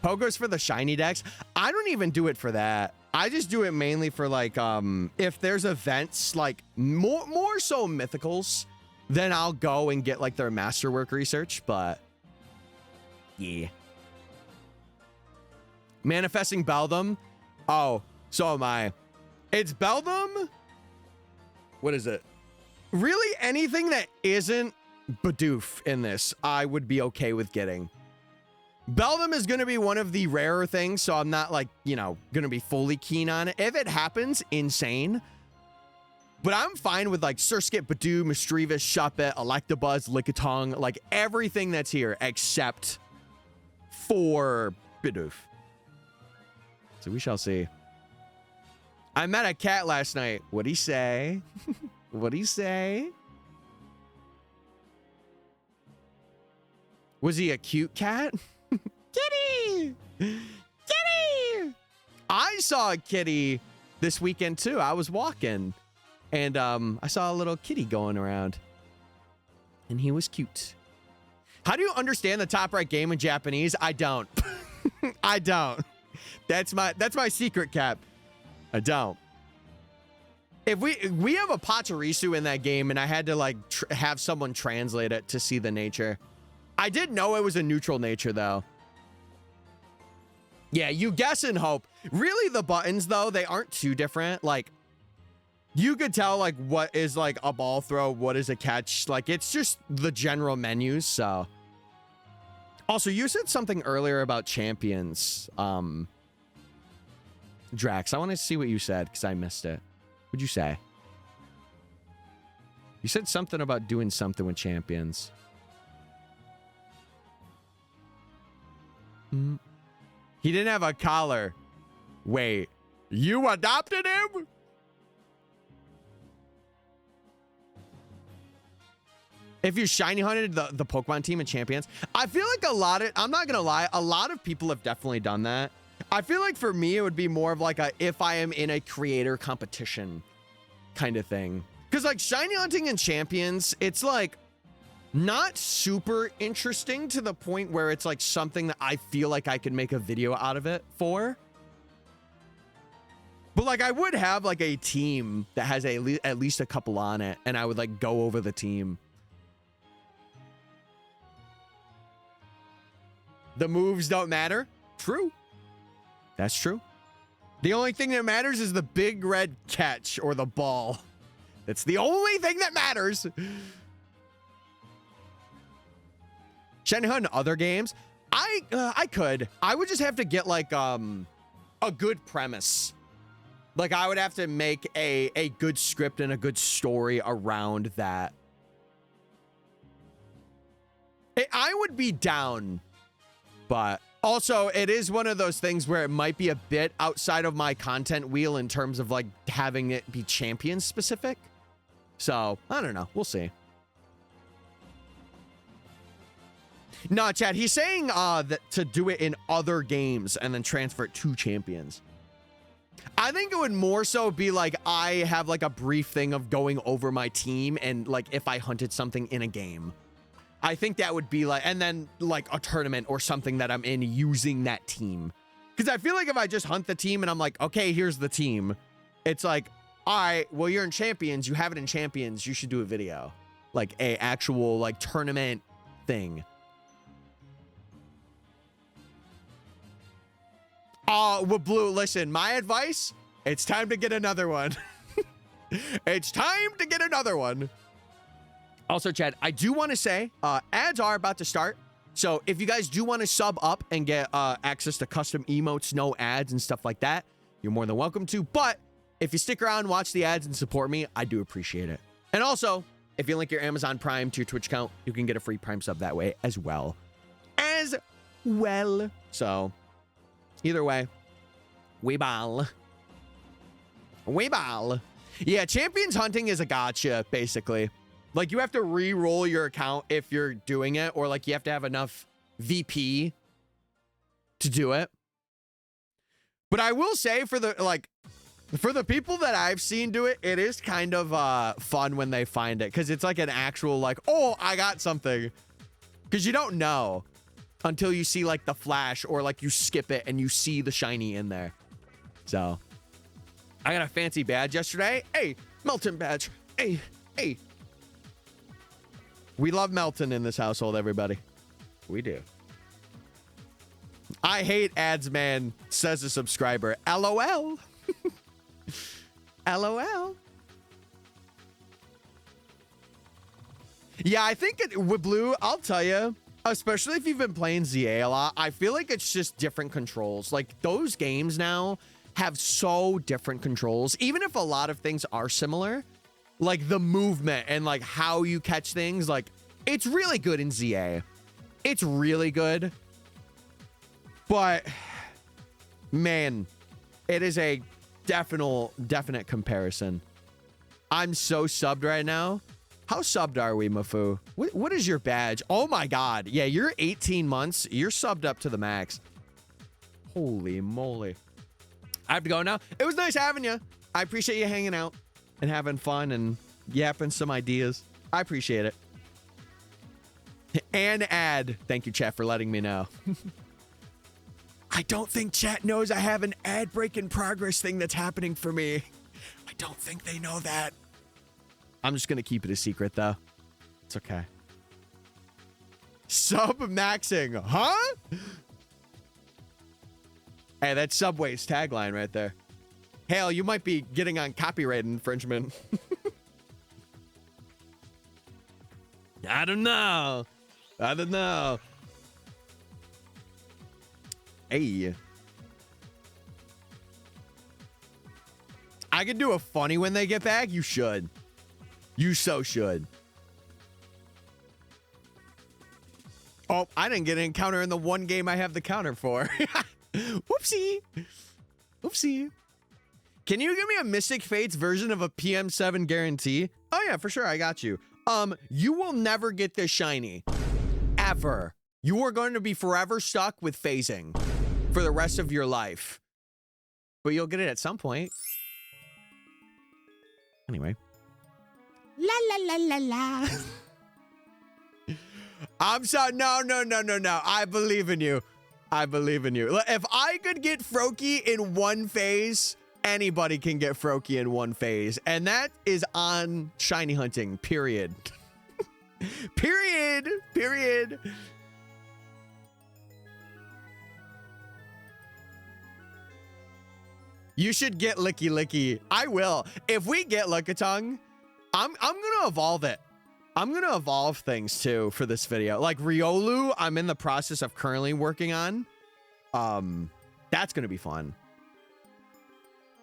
Speaker 1: Pogo's for the shiny decks. I don't even do it for that. I just do it mainly for like if there's events like more so mythicals, then I'll go and get like their masterwork research, but yeah. Manifesting Beldum. Oh, so am I. It's Beldum. What is it? Really, anything that isn't Bidoof in this, I would be okay with getting. Beldum is going to be one of the rarer things, so I'm not like, you know, going to be fully keen on it. If it happens, insane. But I'm fine with like Surskit, Bidoof, Mischievous, Shuppet, Electabuzz, Lickitung, like everything that's here except for Bidoof. So we shall see. I met a cat last night. What'd he say? What'd he say? Was he a cute cat? Kitty! Kitty! I saw a kitty this weekend too. I was walking and I saw a little kitty going around and he was cute. How do you understand the top right game in Japanese? I don't. I don't. That's my secret, Cap. I don't. If we have a Pachirisu in that game and I had to like have someone translate it to see the nature. I did know it was a neutral nature though. Yeah, you guess and hope. Really, the buttons though, they aren't too different. Like you could tell like what is like a ball throw, what is a catch. Like it's just the general menus. So also you said something earlier about champions. Drax, I want to see what you said because I missed it. What'd you say? You said something about doing something with champions. He didn't have a collar. Wait, you adopted him? If you shiny hunted the Pokemon team and champions, I feel like I'm not gonna lie, a lot of people have definitely done that. I feel like for me, it would be more of like a, if I am in a creator competition kind of thing. Cause like shiny hunting and champions, it's like not super interesting to the point where it's like something that I feel like I could make a video out of it for. But like I would have like a team that has at least a couple on it and I would like go over the team. The moves don't matter. True. That's true. The only thing that matters is the big red catch or the ball. That's the only thing that matters. Shiny Hunt in other games, I could. I would just have to get like a good premise. Like I would have to make a good script and a good story around that. I would be down, but also it is one of those things where it might be a bit outside of my content wheel in terms of like having it be champion specific. So I don't know. We'll see. No, Chad, he's saying that to do it in other games and then transfer it to champions. I think it would more so be like I have like a brief thing of going over my team and like if I hunted something in a game. I think that would be like, and then like a tournament or something that I'm in using that team. Because I feel like if I just hunt the team and I'm like, okay, here's the team. It's like, all right, well, you're in champions. You have it in champions. You should do a video. Like a actual like tournament thing. Well, Blue, listen, my advice, it's time to get another one. It's time to get another one. Also, Chad, I do want to say ads are about to start. So if you guys do want to sub up and get access to custom emotes, no ads and stuff like that, you're more than welcome to. But if you stick around, watch the ads and support me, I do appreciate it. And also, if you link your Amazon Prime to your Twitch account, you can get a free Prime sub that way as well. So either way, we ball. We ball. Yeah, champions hunting is a gotcha, basically. Like, you have to re-roll your account if you're doing it, or, like, you have to have enough VP to do it. But I will say for the people that I've seen do it, it is kind of fun when they find it, because it's like an actual like, oh, I got something. Because you don't know until you see like the flash, or like you skip it and you see the shiny in there. So I got a fancy badge yesterday. Hey, Melton badge. Hey, hey. We love Melton in this household, everybody. We do. I hate ads, man, says a subscriber. LOL. LOL. Yeah, I think with Blue, I'll tell you, especially if you've been playing ZA a lot, I feel like it's just different controls. Like, those games now have so different controls. Even if a lot of things are similar, like the movement and like how you catch things, like it's really good in ZA. It's really good. But man, it is a definite comparison. I'm so subbed right now. How subbed are we, Mafu? What is your badge? Oh my God. Yeah, you're 18 months. You're subbed up to the max. Holy moly. I have to go now. It was nice having you. I appreciate you hanging out and having fun and yapping some ideas. I appreciate it. And ad. Thank you, chat, for letting me know. I don't think chat knows I have an ad break in progress thing that's happening for me. I don't think they know that. I'm just going to keep it a secret, though. It's okay. Sub-maxing, huh? Hey, that's Subway's tagline right there. Hell, you might be getting on copyright infringement. I don't know. I don't know. Hey. I could do a funny when they get back. You should. You so should. Oh, I didn't get an encounter in the one game I have the counter for. Whoopsie. Whoopsie. Can you give me a MysticFates version of a PM7 guarantee? Oh yeah, for sure. I got you. You will never get this shiny. Ever. You are going to be forever stuck with phasing for the rest of your life. But you'll get it at some point. Anyway. La la la la la. I'm sorry. No. I believe in you. I believe in you. If I could get Froakie in one phase, anybody can get Froakie in one phase. And that is on shiny hunting, period. Period. You should get Licky Licky. I will. If we get Lickitung, I'm gonna evolve it. I'm gonna evolve things too for this video. Like Riolu, I'm in the process of currently working on. That's gonna be fun.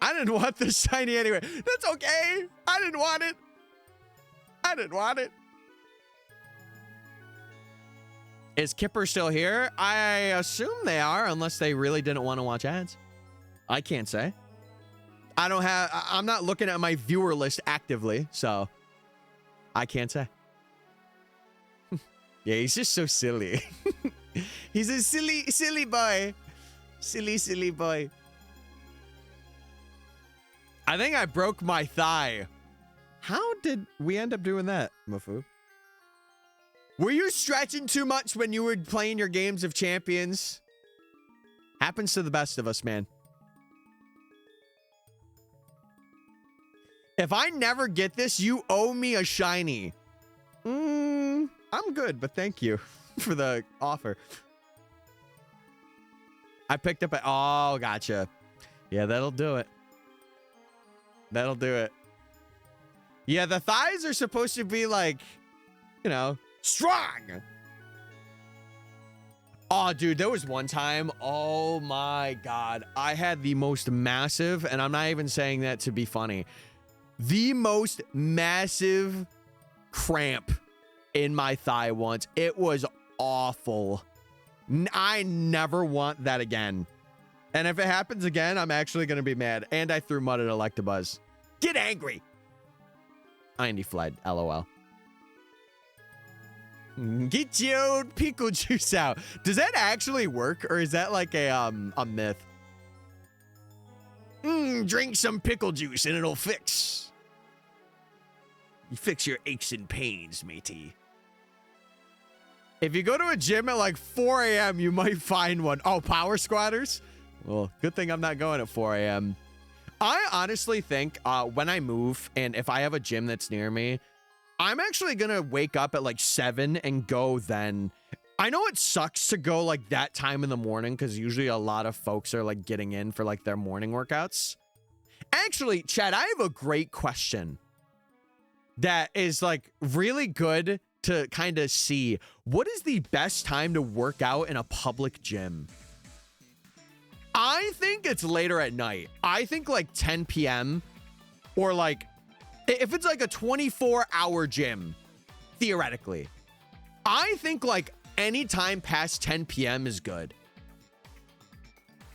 Speaker 1: I didn't want this shiny anyway. That's okay. I didn't want it. I didn't want it. Is Kipper still here? I assume they are, unless they really didn't want to watch ads. I can't say. I'm not looking at my viewer list actively, so I can't say. Yeah, he's just so silly. He's a silly boy. Silly boy. I think I broke my thigh. How did we end up doing that, Mafu? Were you stretching too much when you were playing your games of champions? Happens to the best of us, man. If I never get this, you owe me a shiny. I'm good, but thank you for the offer. I picked up a... Oh, gotcha. Yeah, that'll do it. That'll do it. Yeah, the thighs are supposed to be like, you know, strong. Oh, dude, there was one time. Oh, my God. I had the most massive, and I'm not even saying that to be funny, the most massive cramp in my thigh once. It was awful. I never want that again. And if it happens again, I'm actually going to be mad. And I threw mud at Electabuzz. Get angry. Andy fled. LOL. Get your pickle juice out. Does that actually work? Or is that like a myth? Drink some pickle juice and it'll fix. You fix your aches and pains, matey. If you go to a gym at like 4 a.m., you might find one. Oh, power squatters? Well, good thing I'm not going at 4 a.m. I honestly think when I move and if I have a gym that's near me, I'm actually going to wake up at like 7 and go then. I know it sucks to go like that time in the morning because usually a lot of folks are like getting in for like their morning workouts. Actually, Chad, I have a great question that is like really good to kind of see. What is the best time to work out in a public gym? I think it's later at night. I think like 10 p.m. or like if it's like a 24-hour gym, theoretically. I think like any time past 10 p.m. is good.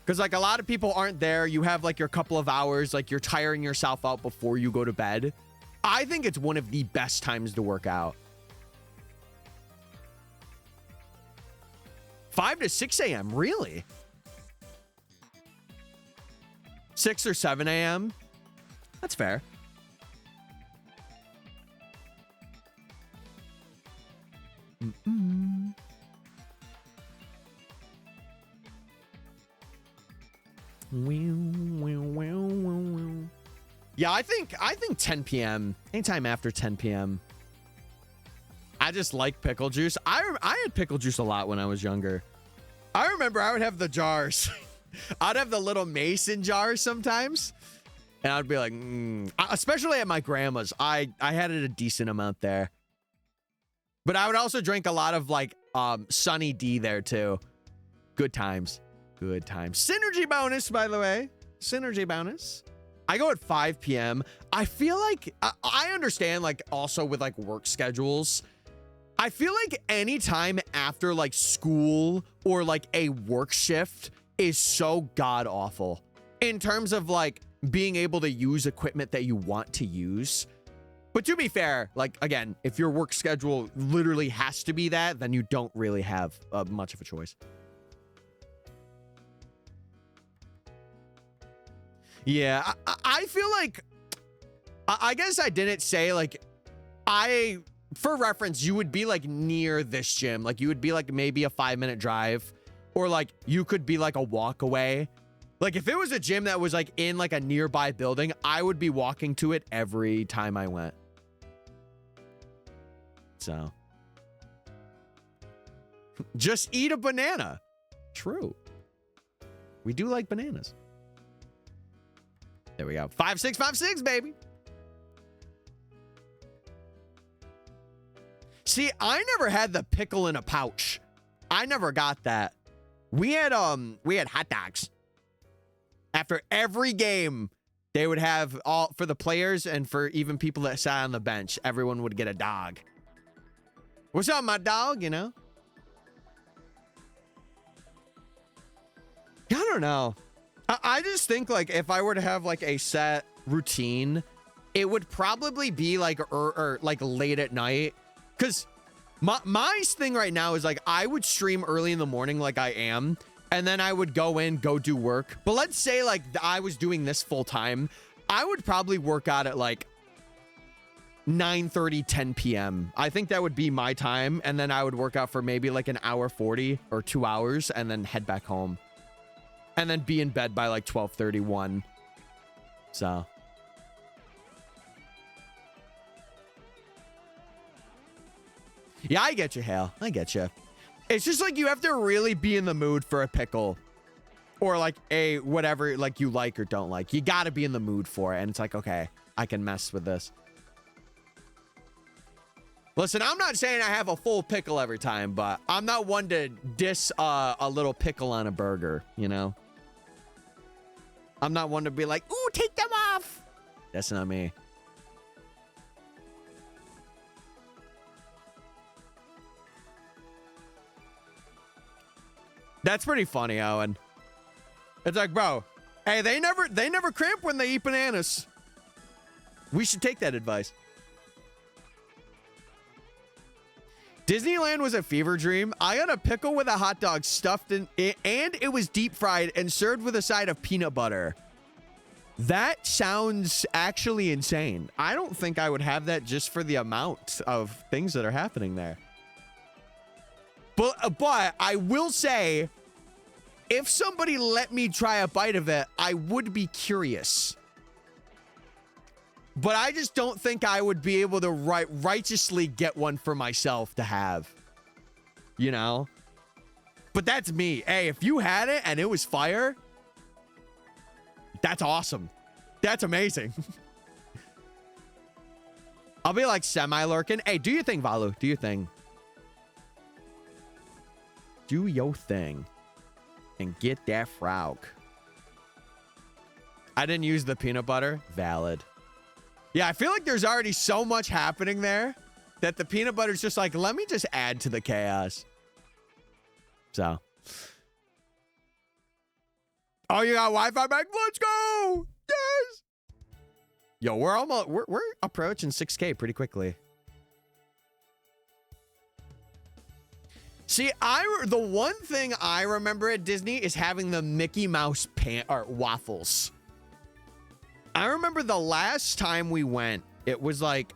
Speaker 1: Because like a lot of people aren't there. You have like your couple of hours, like you're tiring yourself out before you go to bed. I think it's one of the best times to work out. 5 to 6 a.m. Really? 6 or 7 a.m. That's fair. Yeah, I think 10 p.m. Anytime after 10 p.m. I just like pickle juice. I had pickle juice a lot when I was younger. I remember I would have the jars. I'd have the little mason jars sometimes. And I'd be like, especially at my grandma's. I had it a decent amount there. But I would also drink a lot of like Sunny D there too. Good times. Good times. Synergy bonus, by the way. Synergy bonus. I go at 5 p.m. I feel like I understand like also with like work schedules. I feel like any time after like school or like a work shift is so god awful in terms of like being able to use equipment that you want to use. But to be fair, like again, if your work schedule literally has to be that, then you don't really have much of a choice. Yeah, I feel like, I guess I didn't say like, for reference, you would be like near this gym. Like you would be like maybe a 5-minute drive or like you could be like a walk away. Like if it was a gym that was like in like a nearby building, I would be walking to it every time I went. So. Just eat a banana. True. We do like bananas. There we go. 5656, baby. See, I never had the pickle in a pouch. I never got that. We had hot dogs. After every game, they would have all for the players and for even people that sat on the bench, everyone would get a dog. What's up, my dog, you know? I don't know. I just think like if I were to have like a set routine, it would probably be like or like late at night. Cause my thing right now is like I would stream early in the morning like I am, and then I would go do work. But let's say like I was doing this full time, I would probably work out at like 9:30, 10 p.m. I think that would be my time, and then I would work out for maybe like an hour 40 or 2 hours and then head back home. And then be in bed by like 12:31. So. Yeah, I get you, Hale. I get you. It's just like you have to really be in the mood for a pickle. Or like a whatever like you like or don't like. You got to be in the mood for it. And it's like, okay, I can mess with this. Listen, I'm not saying I have a full pickle every time, but I'm not one to diss a little pickle on a burger, you know? I'm not one to be like, ooh, take them off. That's not me. That's pretty funny, Owen. It's like, bro, hey, they never cramp when they eat bananas. We should take that advice. Disneyland was a fever dream. I got a pickle with a hot dog stuffed in it, and it was deep fried and served with a side of peanut butter. That sounds actually insane. I don't think I would have that just for the amount of things that are happening there. But I will say, if somebody let me try a bite of it, I would be curious. But I just don't think I would be able to righteously get one for myself to have. You know? But that's me. Hey, if you had it and it was fire, that's awesome. That's amazing. I'll be like semi-lurking. Hey, do your thing, Valu. Do your thing. Do your thing. And get that frog. I didn't use the peanut butter. Valid. Yeah, I feel like there's already so much happening there that the peanut butter's just like, let me just add to the chaos. So. Oh, you got Wi-Fi back? Let's go! Yes! Yo, we're approaching 6K pretty quickly. See, the one thing I remember at Disney is having the Mickey Mouse waffles. I remember the last time we went, it was like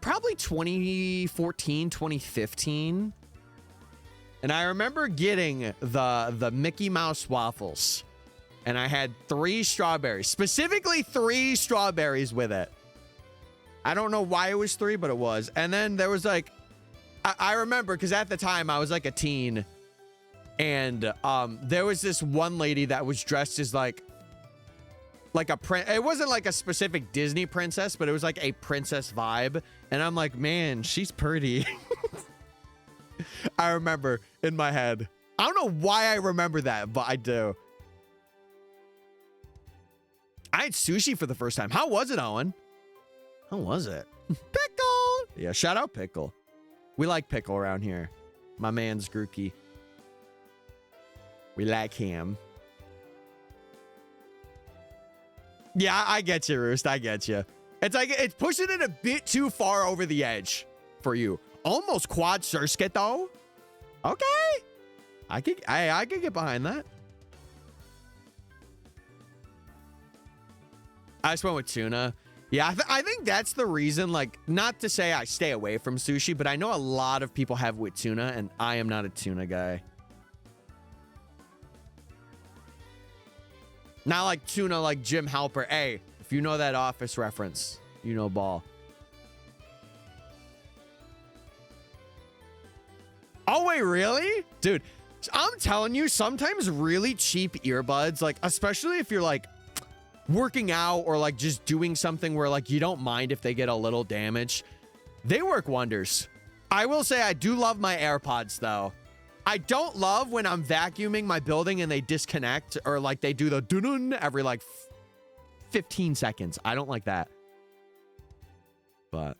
Speaker 1: probably 2014, 2015. And I remember getting the Mickey Mouse waffles. And I had 3 strawberries, specifically 3 strawberries with it. I don't know why it was 3, but it was. And then there was like, I remember because at the time I was like a teen. And there was this one lady that was dressed as like a it wasn't like a specific Disney princess, but it was like a princess vibe. And I'm like, man, she's pretty. I remember in my head. I don't know why I remember that, but I do. I had sushi for the first time. How was it, Owen? How was it? Pickle! Yeah, shout out Pickle. We like Pickle around here. My man's Grookey. We like him. Yeah, I get you, Roost. I get you. It's like, it's pushing it a bit too far over the edge for you. Almost quad Surskit, though. Okay. I could get behind that. I just went with tuna. Yeah, I think that's the reason, like, not to say I stay away from sushi, but I know a lot of people have with tuna, and I am not a tuna guy. Not like tuna like Jim Halper. Hey, if you know that Office reference, you know ball. Oh, wait, really? Dude, I'm telling you, sometimes really cheap earbuds, like, especially if you're, like, working out or, like, just doing something where, like, you don't mind if they get a little damage, they work wonders. I will say I do love my AirPods, though. I don't love when I'm vacuuming my building and they disconnect or, like, they do the dun-dun every, like, 15 seconds. I don't like that. But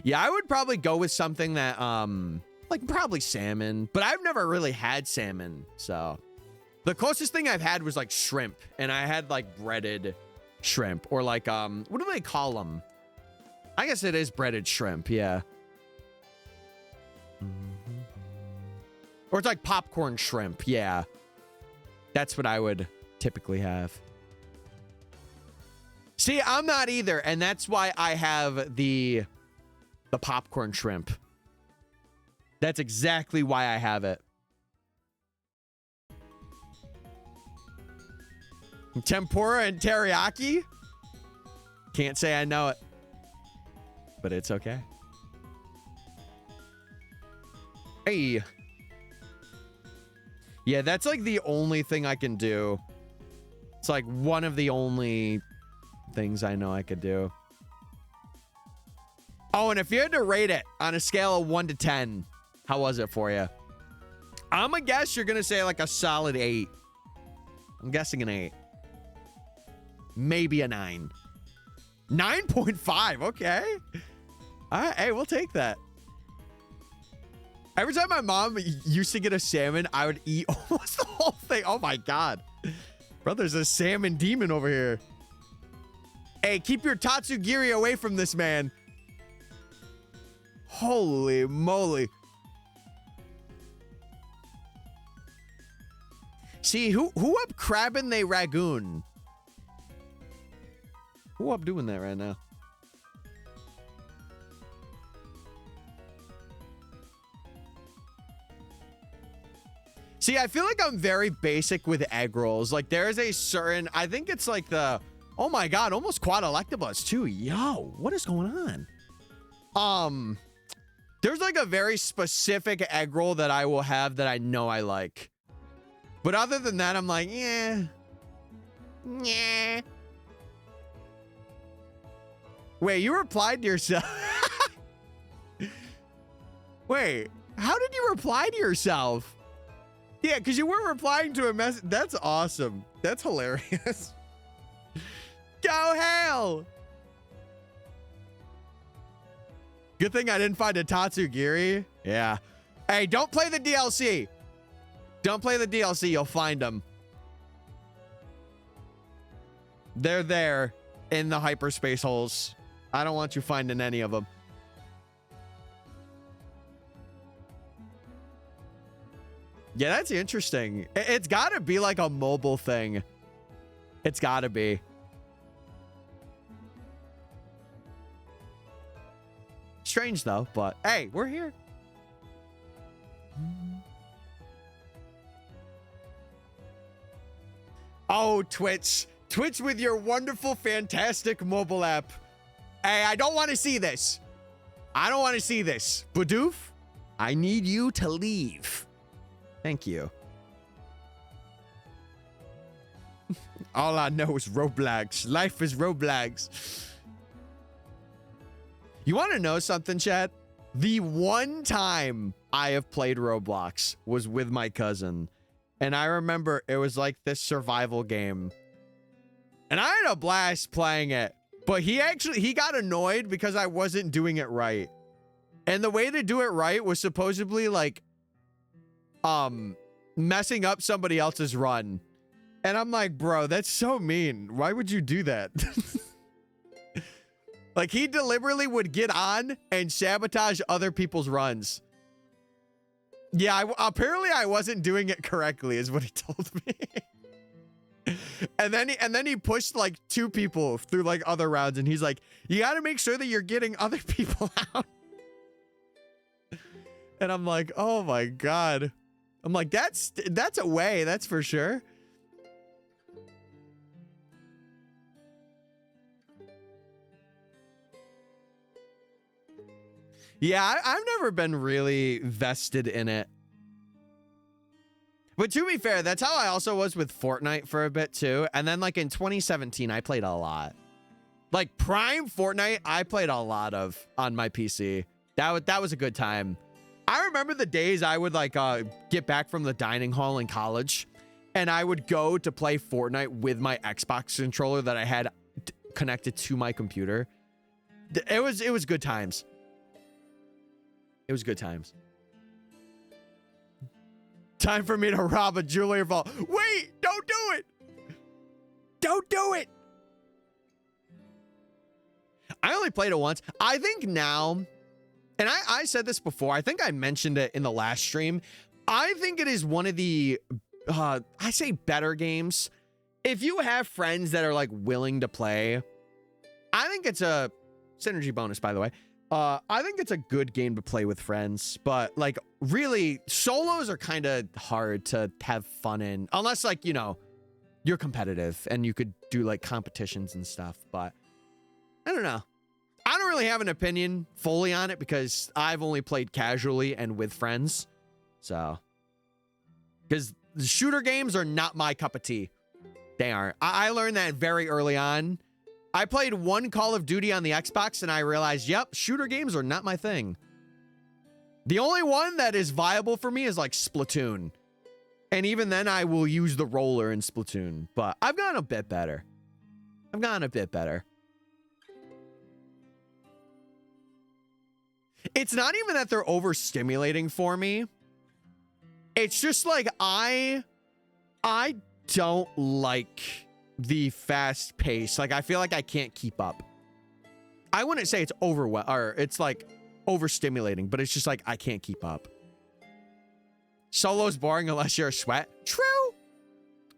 Speaker 1: yeah, I would probably go with something that, like, probably salmon, but I've never really had salmon. So the closest thing I've had was like shrimp, and I had like breaded shrimp or like, what do they call them? I guess it is breaded shrimp. Yeah. Or it's like popcorn shrimp. Yeah. That's what I would typically have. See, I'm not either. And that's why I have the popcorn shrimp. That's exactly why I have it. Tempura and teriyaki? Can't say I know it. But it's okay. Hey. Yeah, that's like the only thing I can do. It's like one of the only things I know I could do. Oh, and if you had to rate it on a scale of 1 to 10, how was it for you? I'm gonna guess you're gonna say like a solid 8. I'm guessing an 8. Maybe a 9. 9.5, okay. All right, hey, we'll take that. Every time my mom used to get a salmon, I would eat almost the whole thing. Oh my God. Bro, there's a salmon demon over here. Hey, keep your Tatsugiri away from this man. Holy moly. See, who up crabbing they ragoon? Who I'm doing that right now? See, I feel like I'm very basic with egg rolls. Like, there's a certain, I think it's like the, oh my God, almost quad electabuzz too. Yo, what is going on? There's like a very specific egg roll that I will have that I know I like. But other than that, I'm like, yeah. Yeah. Wait, you replied to yourself? Wait, how did you reply to yourself? Yeah, because you were replying to a message. That's awesome. That's hilarious. Go Hale! Good thing I didn't find a Tatsugiri. Yeah. Hey, don't play the DLC. Don't play the DLC. You'll find them. They're there in the hyperspace holes. I don't want you finding any of them. Yeah, that's interesting. It's got to be like a mobile thing. It's got to be. Strange, though, but hey, we're here. Oh, Twitch. Twitch with your wonderful, fantastic mobile app. Hey, I don't want to see this. I don't want to see this. Badoof, I need you to leave. Thank you. All I know is Roblox. Life is Roblox. You want to know something, chat? The one time I have played Roblox was with my cousin. And I remember it was like this survival game. And I had a blast playing it. But he got annoyed because I wasn't doing it right. And the way to do it right was supposedly like messing up somebody else's run. And I'm like, bro, that's so mean. Why would you do that? Like, he deliberately would get on and sabotage other people's runs. Yeah, apparently I wasn't doing it correctly is what he told me. And then he pushed like 2 people through like other rounds, and he's like, you got to make sure that you're getting other people out. And I'm like, oh my God. I'm like, that's a way, that's for sure. Yeah, I've never been really vested in it. But to be fair, that's how I also was with Fortnite for a bit too. And then like in 2017, I played a lot. Like Prime Fortnite, I played a lot of on my PC. That was a good time. I remember the days I would like get back from the dining hall in college, and I would go to play Fortnite with my Xbox controller that I had connected to my computer. It was good times. It was good times. Time for me to rob a jewelry vault. Wait, don't do it. Don't do it. I only played it once. I think now, and I said this before, I think I mentioned it in the last stream. I think it is one of the, I say better games. If you have friends that are like willing to play, I think it's a synergy bonus, by the way. I think it's a good game to play with friends, but like really solos are kind of hard to have fun in unless like, you know, you're competitive and you could do like competitions and stuff, but I don't know. I don't really have an opinion fully on it because I've only played casually and with friends. So, because the shooter games are not my cup of tea. They aren't. I learned that very early on. I played one Call of Duty on the Xbox and I realized, yep, shooter games are not my thing. The only one that is viable for me is like Splatoon. And even then I will use the roller in Splatoon, but I've gotten a bit better. I've gotten a bit better. It's not even that they're overstimulating for me. It's just like I don't like the fast pace. Like I feel like I can't keep up. I wouldn't say it's or it's like overstimulating, but it's just like I can't keep up. Solo's boring unless you're a sweat. True.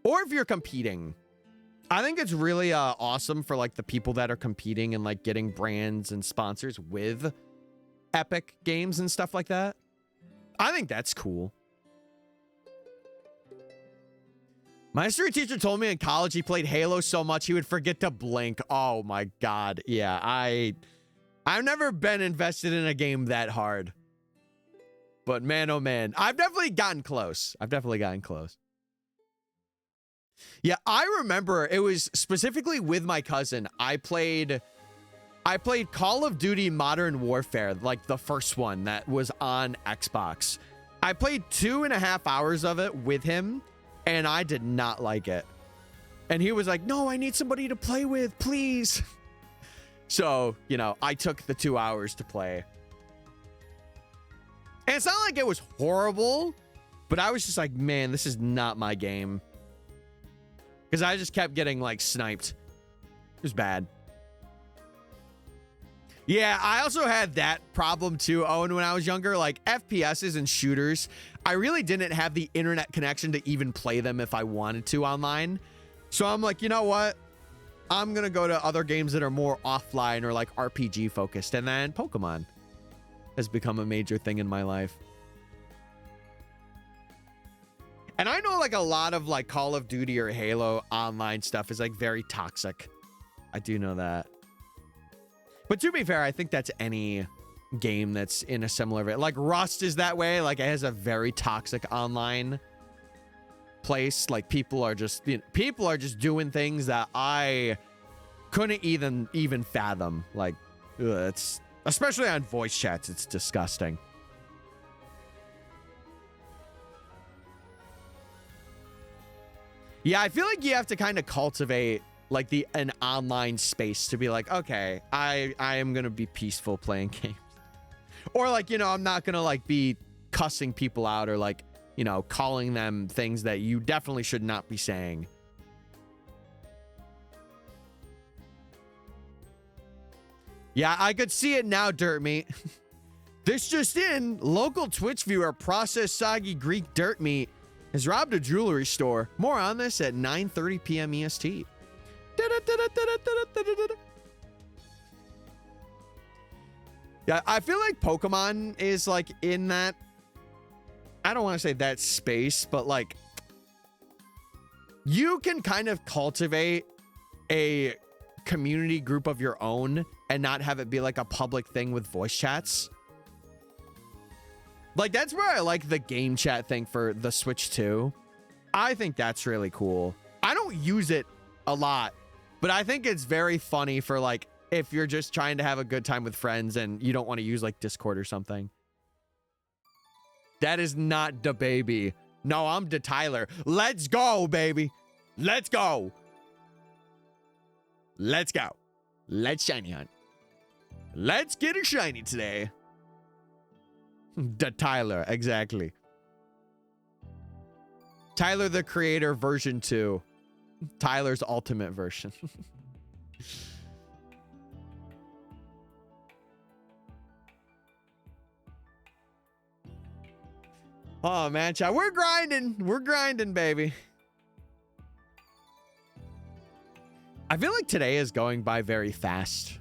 Speaker 1: Or if you're competing. I think it's really awesome for like the people that are competing and like getting brands and sponsors with Epic Games and stuff like that. I think that's cool. My history teacher told me in college he played Halo so much he would forget to blink. Oh my God. Yeah, I've never been invested in a game that hard. But man, oh man, I've definitely gotten close. Yeah, I remember it was specifically with my cousin. I played Call of Duty Modern Warfare, like the first one that was on Xbox. I played 2.5 hours of it with him, and I did not like it. And he was like, no, I need somebody to play with, please. So, you know, I took the 2 hours to play. And it's not like it was horrible, but I was just like, man, this is not my game. Because I just kept getting, like, sniped. It was bad. Yeah, I also had that problem too, Owen, when I was younger. Like, FPSs and shooters, I really didn't have the internet connection to even play them if I wanted to online. So I'm like, you know what? I'm going to go to other games that are more offline or, like, RPG focused. And then Pokemon has become a major thing in my life. And I know like a lot of like Call of Duty or Halo online stuff is like very toxic. I do know that. But to be fair, I think that's any game that's in a similar way. Like Rust is that way. Like it has a very toxic online place. Like people are just doing things that I couldn't even fathom. Like it's especially on voice chats, it's disgusting. Yeah, I feel like you have to kind of cultivate like an online space to be like, okay, I am gonna be peaceful playing games, or like, you know, I'm not gonna like be cussing people out or like, you know, calling them things that you definitely should not be saying. Yeah, I could see it now, Dirt Meat. This just in, local Twitch viewer processed soggy Greek dirt meat has robbed a jewelry store. More on this at 9:30 PM EST. Yeah, I feel like Pokemon is like in that, I don't want to say that space, but like you can kind of cultivate a community group of your own and not have it be like a public thing with voice chats. Like that's where I like the game chat thing for the Switch 2. I think that's really cool. I don't use it a lot, but I think it's very funny for like if you're just trying to have a good time with friends and you don't want to use like Discord or something. That is not the baby. No, I'm the Tyler. Let's go, baby. Let's go. Let's go. Let's shiny hunt. Let's get a shiny today. The Tyler, exactly. Tyler the Creator version 2. Tyler's ultimate version. Oh man, chat, we're grinding. We're grinding, baby. I feel like today is going by very fast.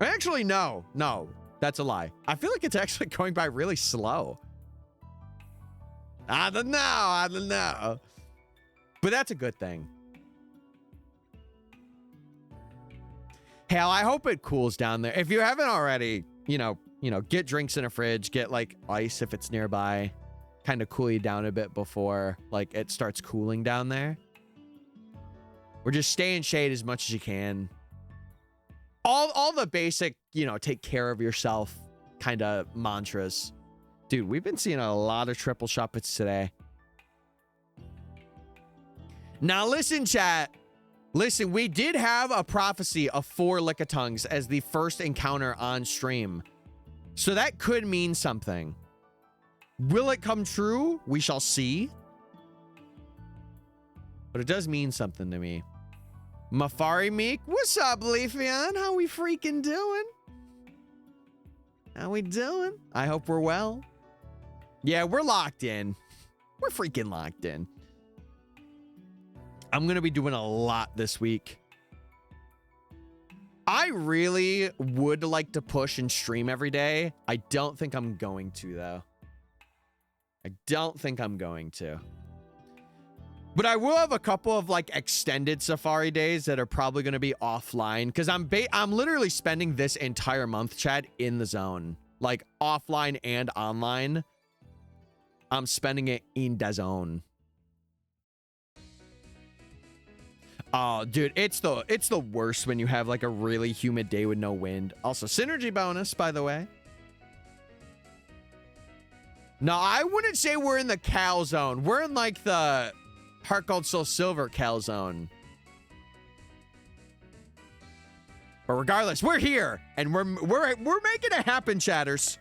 Speaker 1: Actually, no, that's a lie. I feel like it's actually going by really slow. I don't know. But that's a good thing. Hell, I hope it cools down there. If you haven't already, you know, get drinks in a fridge, get like ice if it's nearby, kind of cool you down a bit before like it starts cooling down there. Or just stay in shade as much as you can. All the basic, you know, take care of yourself kind of mantras. Dude, we've been seeing a lot of triple shuppets today. Now listen, chat. Listen, we did have a prophecy of 4 Lickitungs as the first encounter on stream. So that could mean something. Will it come true? We shall see. But it does mean something to me. Mafari Meek, what's up, Leafeon? How we freaking doing? How we doing? I hope we're well. Yeah, we're locked in. We're freaking locked in. I'm going to be doing a lot this week. I really would like to push and stream every day. I don't think I'm going to, though. I don't think I'm going to. But I will have a couple of like extended Safari days that are probably going to be offline because I'm literally spending this entire month, Chad, in the zone. Like offline and online. I'm spending it in the zone. Oh, dude, it's the worst when you have like a really humid day with no wind. Also, synergy bonus, by the way. No, I wouldn't say we're in the Cal zone. We're in like the Heart Gold Soul Silver Cal zone. But regardless, we're here and we're making it happen, chatters.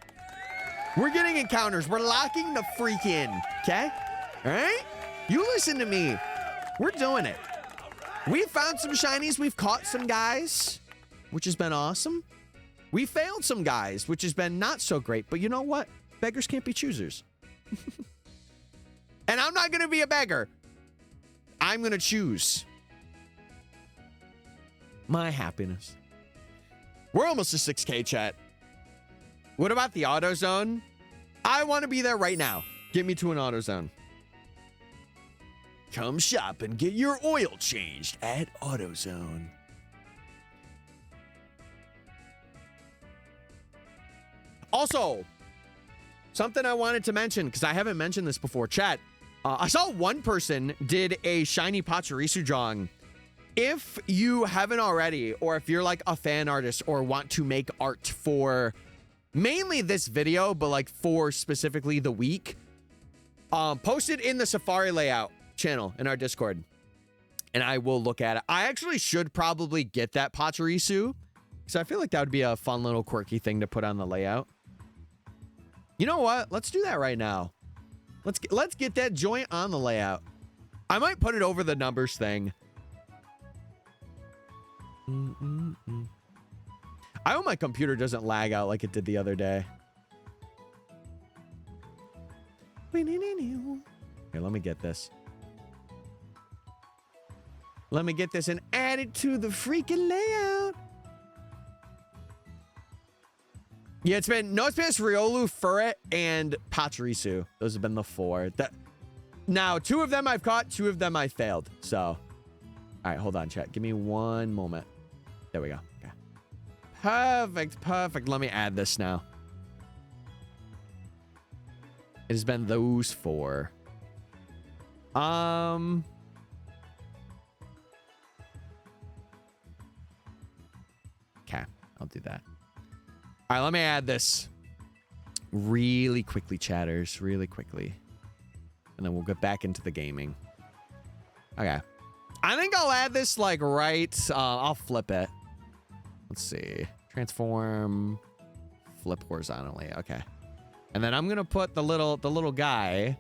Speaker 1: We're getting encounters. We're locking the freak in. Okay? All right? You listen to me. We're doing it. We found some shinies. We've caught some guys, which has been awesome. We failed some guys, which has been not so great. But you know what? Beggars can't be choosers. And I'm not going to be a beggar. I'm going to choose my happiness. We're almost to 6K, chat. What about the auto zone? I want to be there right now. Get me to an auto zone. Come shop and get your oil changed at AutoZone. Also, something I wanted to mention, because I haven't mentioned this before, chat. I saw one person did a shiny Pachirisu drawing. If you haven't already, or if you're like a fan artist or want to make art for mainly this video, but like for specifically the week, post it in the Safari layout channel in our Discord and I will look at it. I actually should probably get that Pachirisu because I feel like that would be a fun little quirky thing to put on the layout. You know what? Let's do that right now. Let's get that joint on the layout. I might put it over the numbers thing. I hope my computer doesn't lag out like it did the other day. Here, let me get this. Let me get this and add it to the freaking layout. Yeah, it's been Nosepass, Riolu, Furret, and Pachirisu. Those have been the four. Now, 2 of them I've caught, 2 of them I failed. So, all right, hold on, chat. Give me one moment. There we go. Okay. Perfect, perfect. Let me add this now. It has been those 4. Okay, I'll do that. All right, let me add this really quickly, chatters, really quickly. And then we'll get back into the gaming. Okay. I think I'll add this like right. I'll flip it. Let's see. Transform. Flip horizontally. Okay. And then I'm going to put the little guy.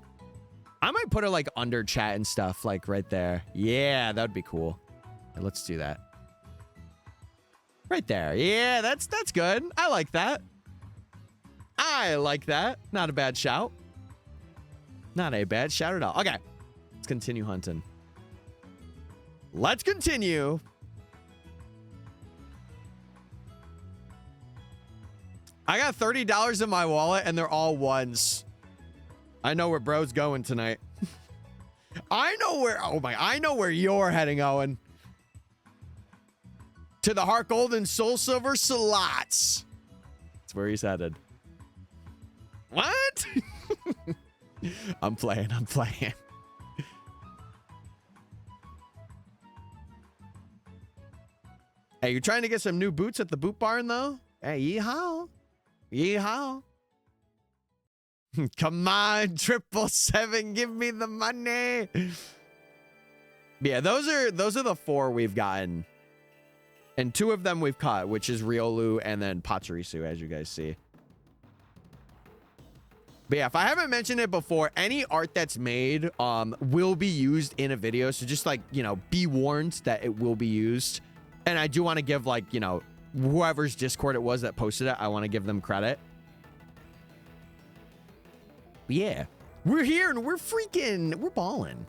Speaker 1: I might put it like under chat and stuff like right there. Yeah, that would be cool. Right, let's do that. Right there. Yeah, that's good. I like that. I like that. Not a bad shout. Not a bad shout at all. Okay. Let's continue hunting. Let's continue. I got $30 in my wallet and they're all ones. I know where bro's going tonight. I know where you're heading, Owen. To the Heart Gold and Soul Silver slots. That's where he's headed. What? I'm playing. Hey, you're trying to get some new boots at the boot barn, though? Hey, yeehaw. Yeehaw. Come on, 777, give me the money. Yeah, those are the 4 we've gotten. And 2 of them we've caught, which is Riolu and then Pachirisu, as you guys see. But yeah, if I haven't mentioned it before, any art that's made will be used in a video. So just like, you know, be warned that it will be used. And I do want to give like, you know, whoever's Discord it was that posted it, I want to give them credit. But yeah, we're here and we're balling.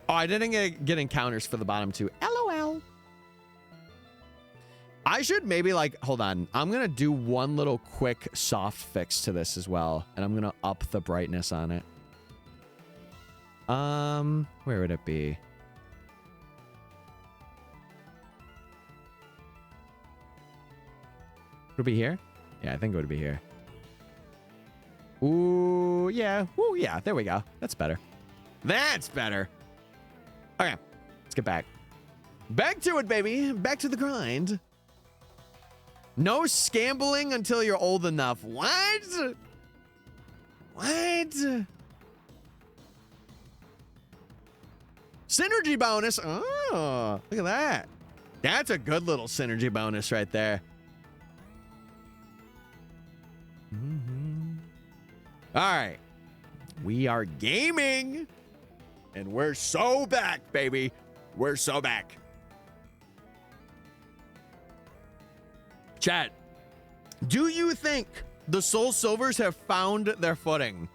Speaker 1: Oh, I didn't get encounters for the bottom two. LOL. I should maybe like, hold on. I'm going to do one little quick soft fix to this as well. And I'm going to up the brightness on it. Where would it be? Would it be here? Yeah, I think it would be here. Ooh, yeah. Ooh, yeah. There we go. That's better. That's better. Okay, let's get back. Back to it, baby. Back to the grind. No scambling until you're old enough. What? What? Synergy bonus. Oh, look at that. That's a good little synergy bonus right there. All right. We are gaming. And we're so back, baby. We're so back. Chat, do you think the Soul Silvers have found their footing?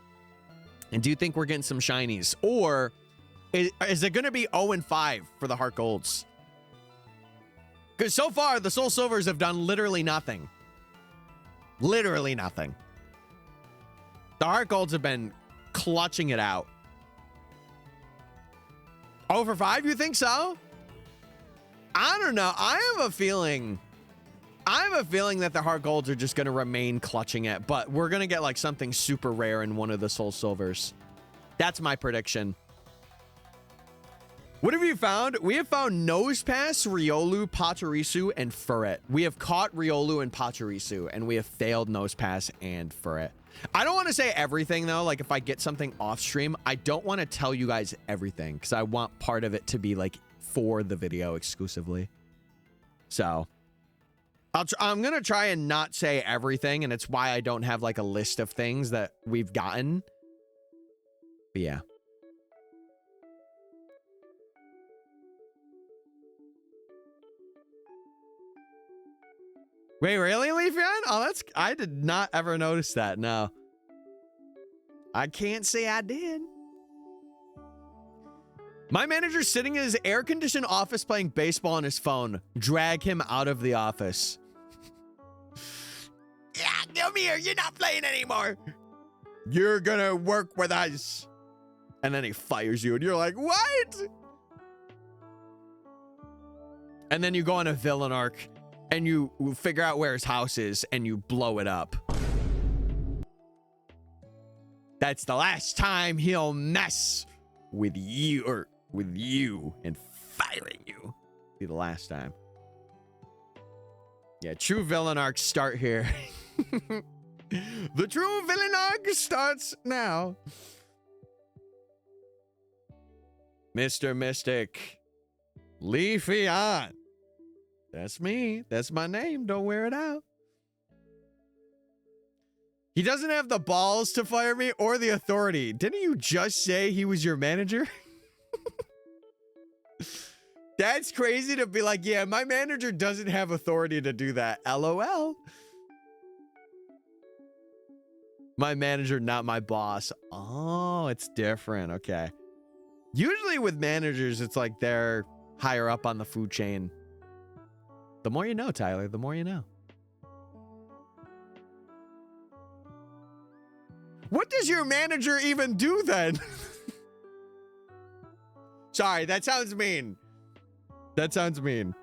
Speaker 1: And do you think we're getting some shinies? Or is it going to be 0-5 for the Heart Golds? Because so far, the Soul Silvers have done literally nothing. Literally nothing. The Heart Golds have been clutching it out. 0-5, you think so? I don't know. I have a feeling that the Heart Golds are just going to remain clutching it, but we're going to get like something super rare in one of the Soul Silvers. That's my prediction. What have you found? We have found Nosepass, Riolu, Pachirisu, and Furret. We have caught Riolu and Pachirisu, and we have failed Nosepass and Furret. I don't want to say everything, though. Like, if I get something off stream, I don't want to tell you guys everything, because I want part of it to be, like, for the video exclusively. So, I'm going to try and not say everything, and it's why I don't have, like, a list of things that we've gotten. But, yeah. Wait, really, Leafeon? Oh, that's... I did not ever notice that, no. I can't say I did. My manager's sitting in his air-conditioned office playing baseball on his phone. Drag him out of the office. Yeah, come here. You're not playing anymore. You're gonna work with us. And then he fires you, and you're like, what? And then you go on a villain arc. And you figure out where his house is, and you blow it up. That's the last time he'll mess with you, or with you, and firing you. Be the last time. Yeah, true villain arcs start here. The true villain arc starts now. Mr. Mystic. Leafeon. That's me. That's my name. Don't wear it out. He doesn't have the balls to fire me or the authority. Didn't you just say he was your manager? That's crazy to be like, yeah, my manager doesn't have authority to do that. LOL. My manager, not my boss. Oh, it's different. Okay. Usually with managers, it's like they're higher up on the food chain. The more you know, Tyler, the more you know. What does your manager even do then? Sorry, that sounds mean. That sounds mean.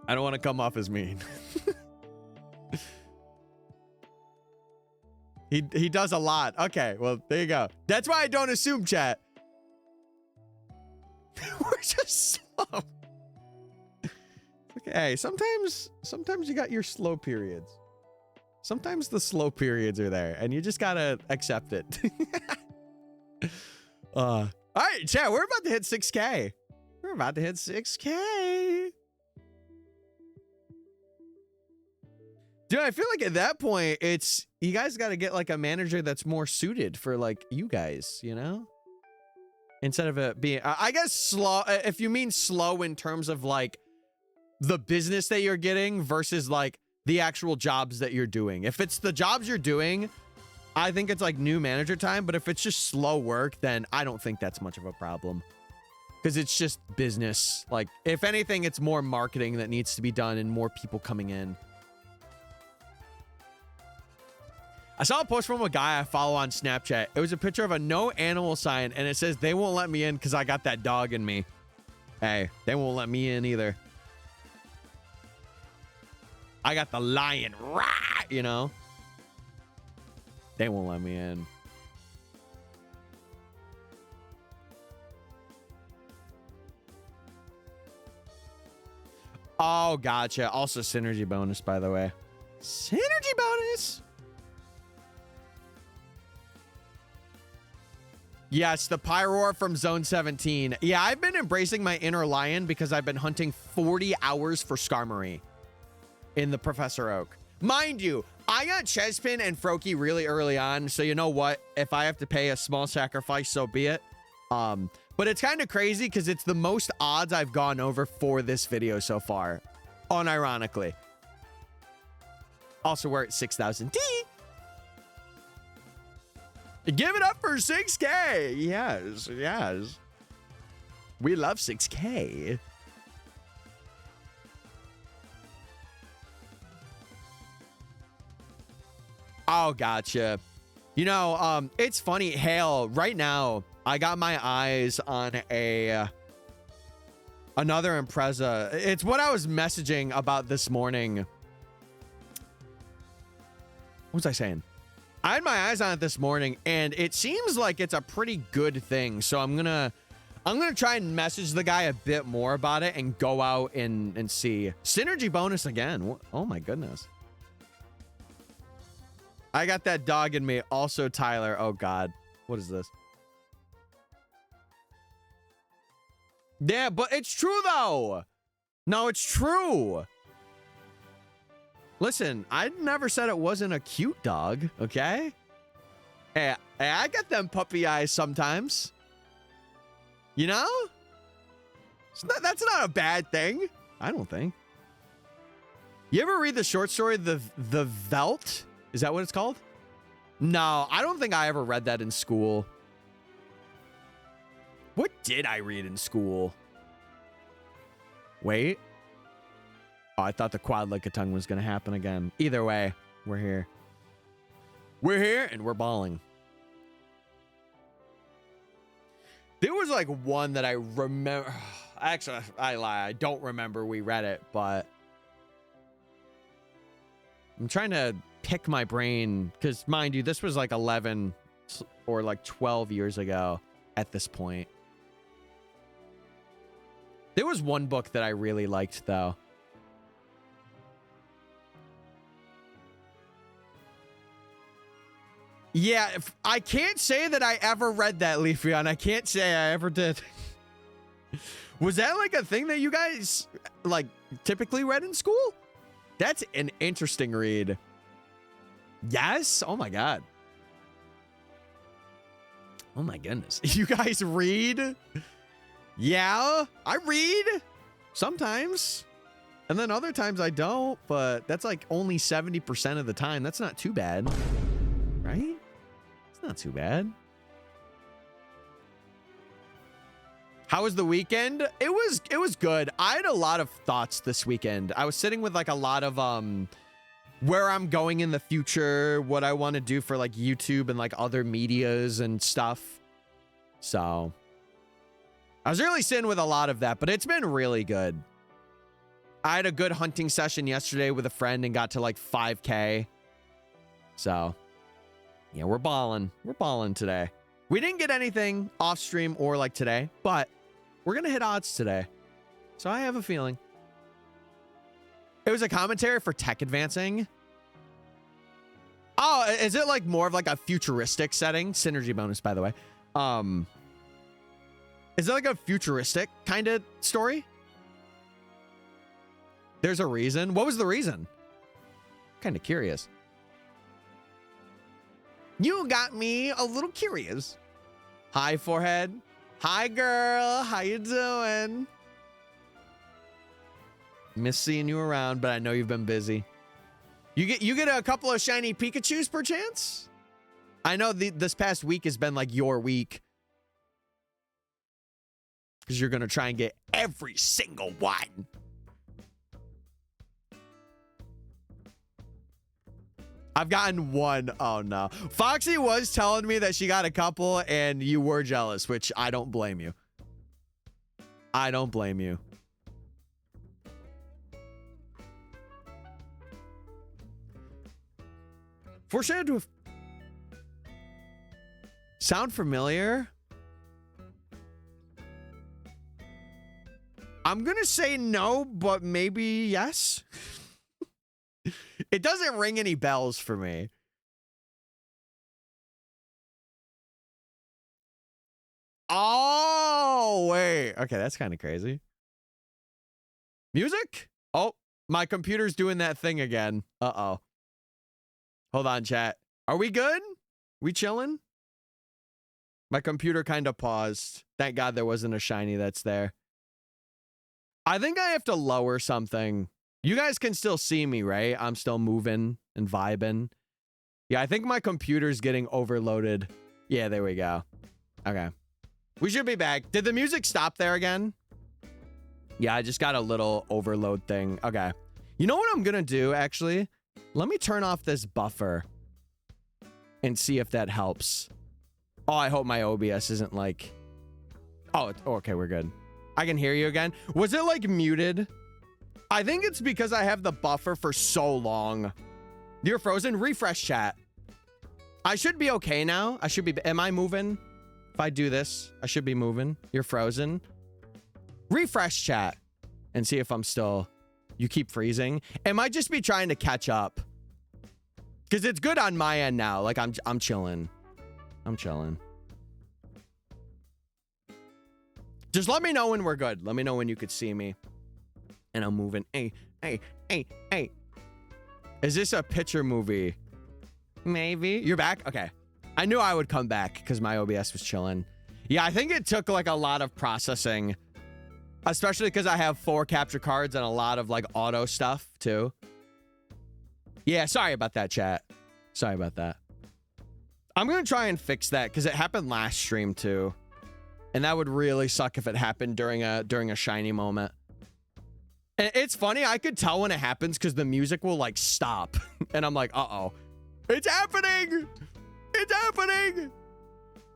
Speaker 1: I don't want to come off as mean. He does a lot. Okay, well, there you go. That's why I don't assume, chat. We're just slow. Okay, sometimes you got your slow periods. Sometimes the slow periods are there, and you just gotta accept it. All right, chat, we're about to hit 6K. We're about to hit 6K. Dude, I feel like at that point, it's you guys got to get like a manager that's more suited for like you guys, you know? Instead of it being, I guess slow, if you mean slow in terms of like the business that you're getting versus like the actual jobs that you're doing. If it's the jobs you're doing, I think it's like new manager time, but if it's just slow work, then I don't think that's much of a problem. Because it's just business. Like, if anything, it's more marketing that needs to be done and more people coming in. I saw a post from a guy I follow on Snapchat. It was a picture of a no animal sign, and it says, they won't let me in because I got that dog in me. Hey, they won't let me in either. I got the lion, rah, you know? They won't let me in. Oh, gotcha. Also, synergy bonus, by the way. Synergy bonus! Yes, the Pyroar from Zone 17. Yeah, I've been embracing my inner lion because I've been hunting 40 hours for Skarmory in the Professor Oak. Mind you, I got Chespin and Froakie really early on, so you know what? If I have to pay a small sacrifice, so be it. But it's kind of crazy because it's the most odds I've gone over for this video so far, unironically. Also, we're at 6,000 T. Give it up for 6K. Yes, yes. We love 6K. Oh, gotcha. You know, it's funny, Hale, right now, I got my eyes on another Impreza. It's what I was messaging about this morning. What was I saying? I had my eyes on it this morning, and it seems like it's a pretty good thing. So I'm gonna try and message the guy a bit more about it and go out and see. Synergy bonus again. Oh my goodness. I got that dog in me. Also, Tyler. Oh God. What is this? Yeah, but it's true though. No, it's true. Listen, I never said it wasn't a cute dog, okay? Hey, I got them puppy eyes sometimes. You know? That's not a bad thing. I don't think. You ever read the short story, The Veldt? Is that what it's called? No, I don't think I ever read that in school. What did I read in school? Wait. Oh, I thought the quad lickitung was going to happen again. Either way, we're here. We're here and we're balling. There was like one that I remember. Actually, I lie. I don't remember we read it, but I'm trying to pick my brain because, mind you, this was like 11 or like 12 years ago at this point. There was one book that I really liked, though. Yeah, I can't say that I ever read that, Leafeon. I can't say I ever did. Was that like a thing that you guys like typically read in school? That's an interesting read. Yes? Oh my God. Oh my goodness. You guys read? Yeah, I read sometimes. And then other times I don't, but that's like only 70% of the time. That's not too bad. Right? It's not too bad. How was the weekend? It was good. I had a lot of thoughts this weekend. I was sitting with like a lot of where I'm going in the future, what I want to do for like YouTube and like other medias and stuff. So I was really sitting with a lot of that, but it's been really good. I had a good hunting session yesterday with a friend and got to like 5K. So yeah, we're balling. We're balling today. We didn't get anything off stream or like today, but we're going to hit odds today. So I have a feeling. It was a commentary for tech advancing. Oh, is it like more of like a futuristic setting? Synergy bonus, by the way. Is it like a futuristic kind of story? There's a reason. What was the reason? Kind of curious. You got me a little curious. Hi, forehead. Hi, girl. How you doing? Miss seeing you around, but I know you've been busy. You get a couple of shiny Pikachus, perchance? I know this past week has been like your week. Because you're going to try and get every single one. I've gotten one. Oh, no. Foxy was telling me that she got a couple and you were jealous, which I don't blame you. I don't blame you. Foreshadowed. Sound familiar? I'm going to say no, but maybe yes. It doesn't ring any bells for me. Oh, wait. Okay, that's kind of crazy. Music? Oh, my computer's doing that thing again. Uh-oh. Hold on, chat. Are we good? We chilling? My computer kind of paused. Thank God there wasn't a shiny that's there. I think I have to lower something. You guys can still see me, right? I'm still moving and vibing. Yeah, I think my computer's getting overloaded. Yeah, there we go. Okay. We should be back. Did the music stop there again? Yeah, I just got a little overload thing. Okay. You know what I'm gonna do, actually? Let me turn off this buffer and see if that helps. Oh, I hope my OBS isn't like... Oh, okay, we're good. I can hear you again. Was it like muted? I think it's because I have the buffer for so long. You're frozen. Refresh chat. I should be okay now. I should be... Am I moving? If I do this, I should be moving. You're frozen. Refresh chat and see if I'm still... You keep freezing. It might just be trying to catch up. Because it's good on my end now. Like, I'm chilling. I'm chilling. Just let me know when we're good. Let me know when you could see me. And I'm moving. Hey, hey, hey, hey. Is this a picture movie? Maybe. You're back? Okay. I knew I would come back because my OBS was chilling. Yeah, I think it took like a lot of processing. Especially because I have 4 capture cards and a lot of like auto stuff too. Yeah, sorry about that, chat. Sorry about that. I'm going to try and fix that because it happened last stream too. And that would really suck if it happened during a shiny moment. And it's funny, I could tell when it happens because the music will like stop. And I'm like, uh-oh. It's happening! It's happening!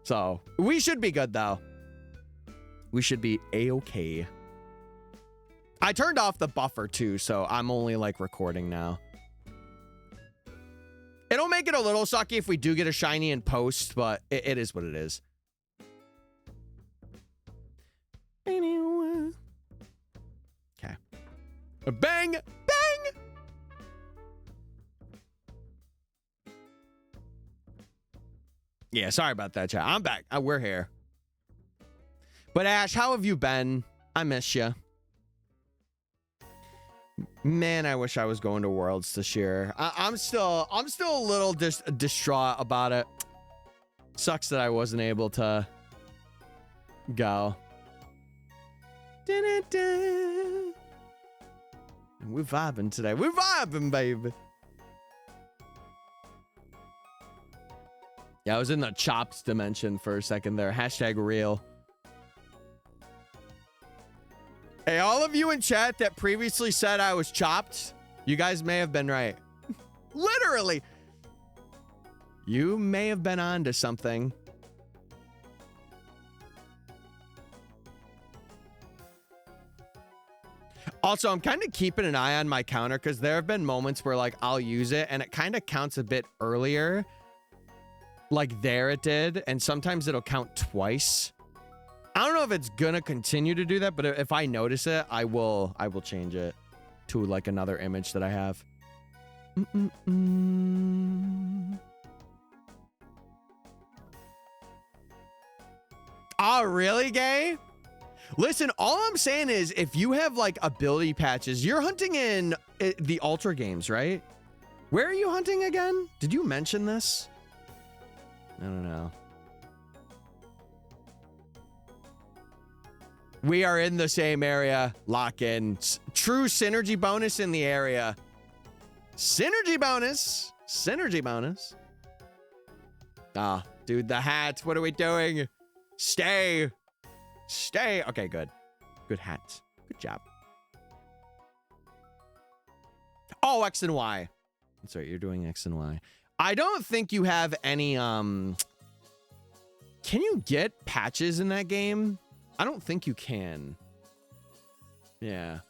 Speaker 1: So, we should be good though. We should be a-okay. I turned off the buffer too, so I'm only like recording now. It'll make it a little sucky if we do get a shiny in post, but it is what it is. Anyway. Okay. Bang! Bang! Yeah, sorry about that, chat. I'm back. We're here. But Ash, how have you been? I miss you. Man, I wish I was going to Worlds this year. I'm still a little distraught about it. Sucks that I wasn't able to go. We're vibing today. We're vibing, baby. Yeah, I was in the chopped dimension for a second there. Hashtag real. Hey, all of you in chat that previously said I was chopped, you guys may have been right. Literally. You may have been onto something. Also, I'm kind of keeping an eye on my counter because there have been moments where like I'll use it and it kind of counts a bit earlier. Like there it did, and sometimes it'll count twice. I don't know if it's gonna continue to do that, but if I notice it, I will change it to like another image that I have. Oh, really, gay? Listen, all I'm saying is if you have like ability patches, you're hunting in the Ultra games, right? Where are you hunting again? Did you mention this? I don't know. We are in the same area. Lock in. True synergy bonus in the area. Synergy bonus. Synergy bonus. Ah, dude, the hat. What are we doing? Stay. Stay. Okay, good. Good hat. Good job. Oh, X and Y. That's right. You're doing X and Y. I don't think you have any, Can you get patches in that game? I don't think you can. Yeah.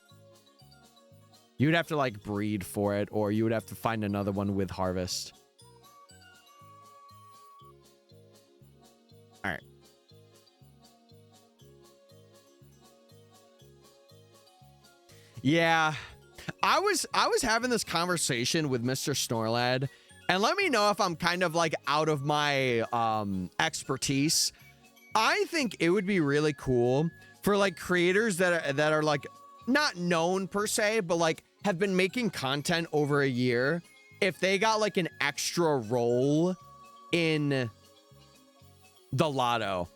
Speaker 1: You'd have to, like, breed for it, or you would have to find another one with harvest. All right. Yeah. I was having this conversation with Mr. Snorlad, and let me know if I'm kind of like out of my expertise. I think it would be really cool for like creators that are like not known per se, but like have been making content over a year, if they got like an extra role in the lotto.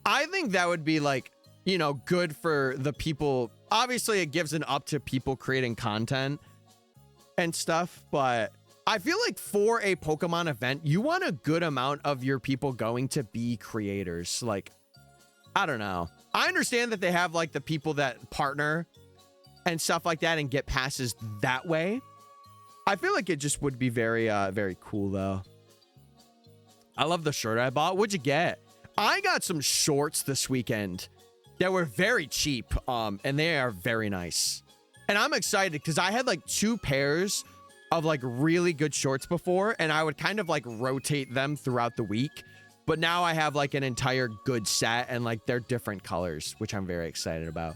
Speaker 1: I think that would be like, you know, good for the people. Obviously, it gives an up to people creating content and stuff, but I feel like for a Pokemon event, you want a good amount of your people going to be creators. Like, I don't know. I understand that they have like the people that partner and stuff like that and get passes that way. I feel like it just would be very, very cool though. I love the shirt I bought. What'd you get? I got some shorts this weekend that were very cheap, and they are very nice. And I'm excited because I had like 2 pairs of like really good shorts before, and I would kind of like rotate them throughout the week. But now I have like an entire good set, and like they're different colors, which I'm very excited about.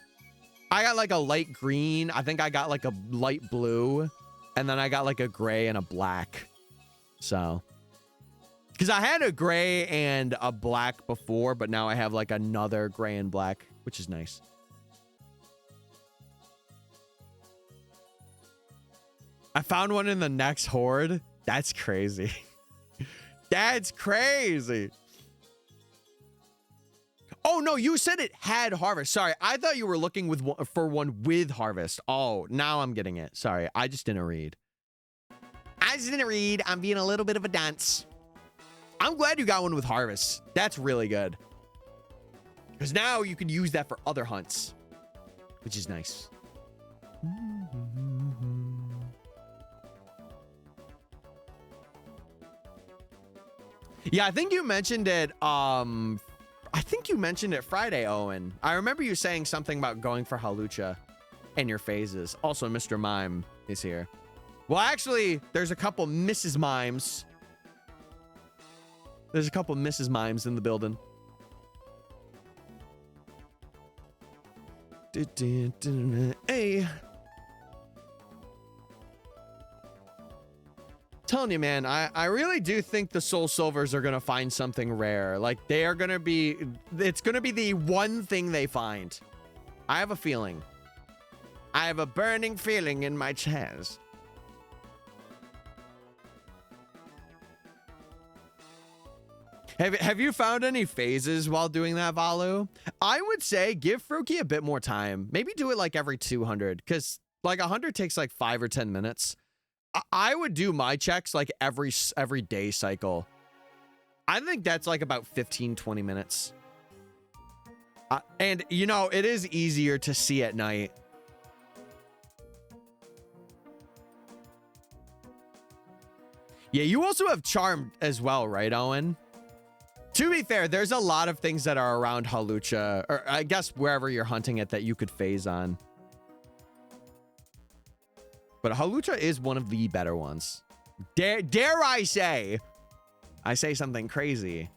Speaker 1: I got like a light green. I think I got like a light blue, and then I got like a gray and a black. So, because I had a gray and a black before, but now I have like another gray and black, which is nice. I found one in the next horde. That's crazy. That's crazy. Oh, no, you said it had harvest. Sorry, I thought you were looking for one with harvest. Oh, now I'm getting it. Sorry, I just didn't read. I'm being a little bit of a dunce. I'm glad you got one with harvest. That's really good. Because now you can use that for other hunts, which is nice. Yeah, I think you mentioned it. I think you mentioned it Friday, Owen. I remember you saying something about going for Halucha and your phases. Also, Mr. Mime is here. Well, actually, there's a couple Mrs. Mimes. There's a couple Mrs. Mimes in the building. Hey. Telling you, man, I really do think the Soul Silvers are gonna find something rare. Like, they are gonna be, it's gonna be the one thing they find. I have a feeling. I have a burning feeling in my chest. Have you found any phases while doing that, Valu? I would say give Froakie a bit more time. Maybe do it like every 200, because like 100 takes like 5 or 10 minutes. I would do my checks like every day cycle. I think that's like about 15-20 minutes. And you know, it is easier to see at night. Yeah, you also have Charmed as well, right, Owen? To be fair, there's a lot of things that are around Halucha, or I guess wherever you're hunting it, that you could phase on. But Halucha is one of the better ones. Dare I say something crazy.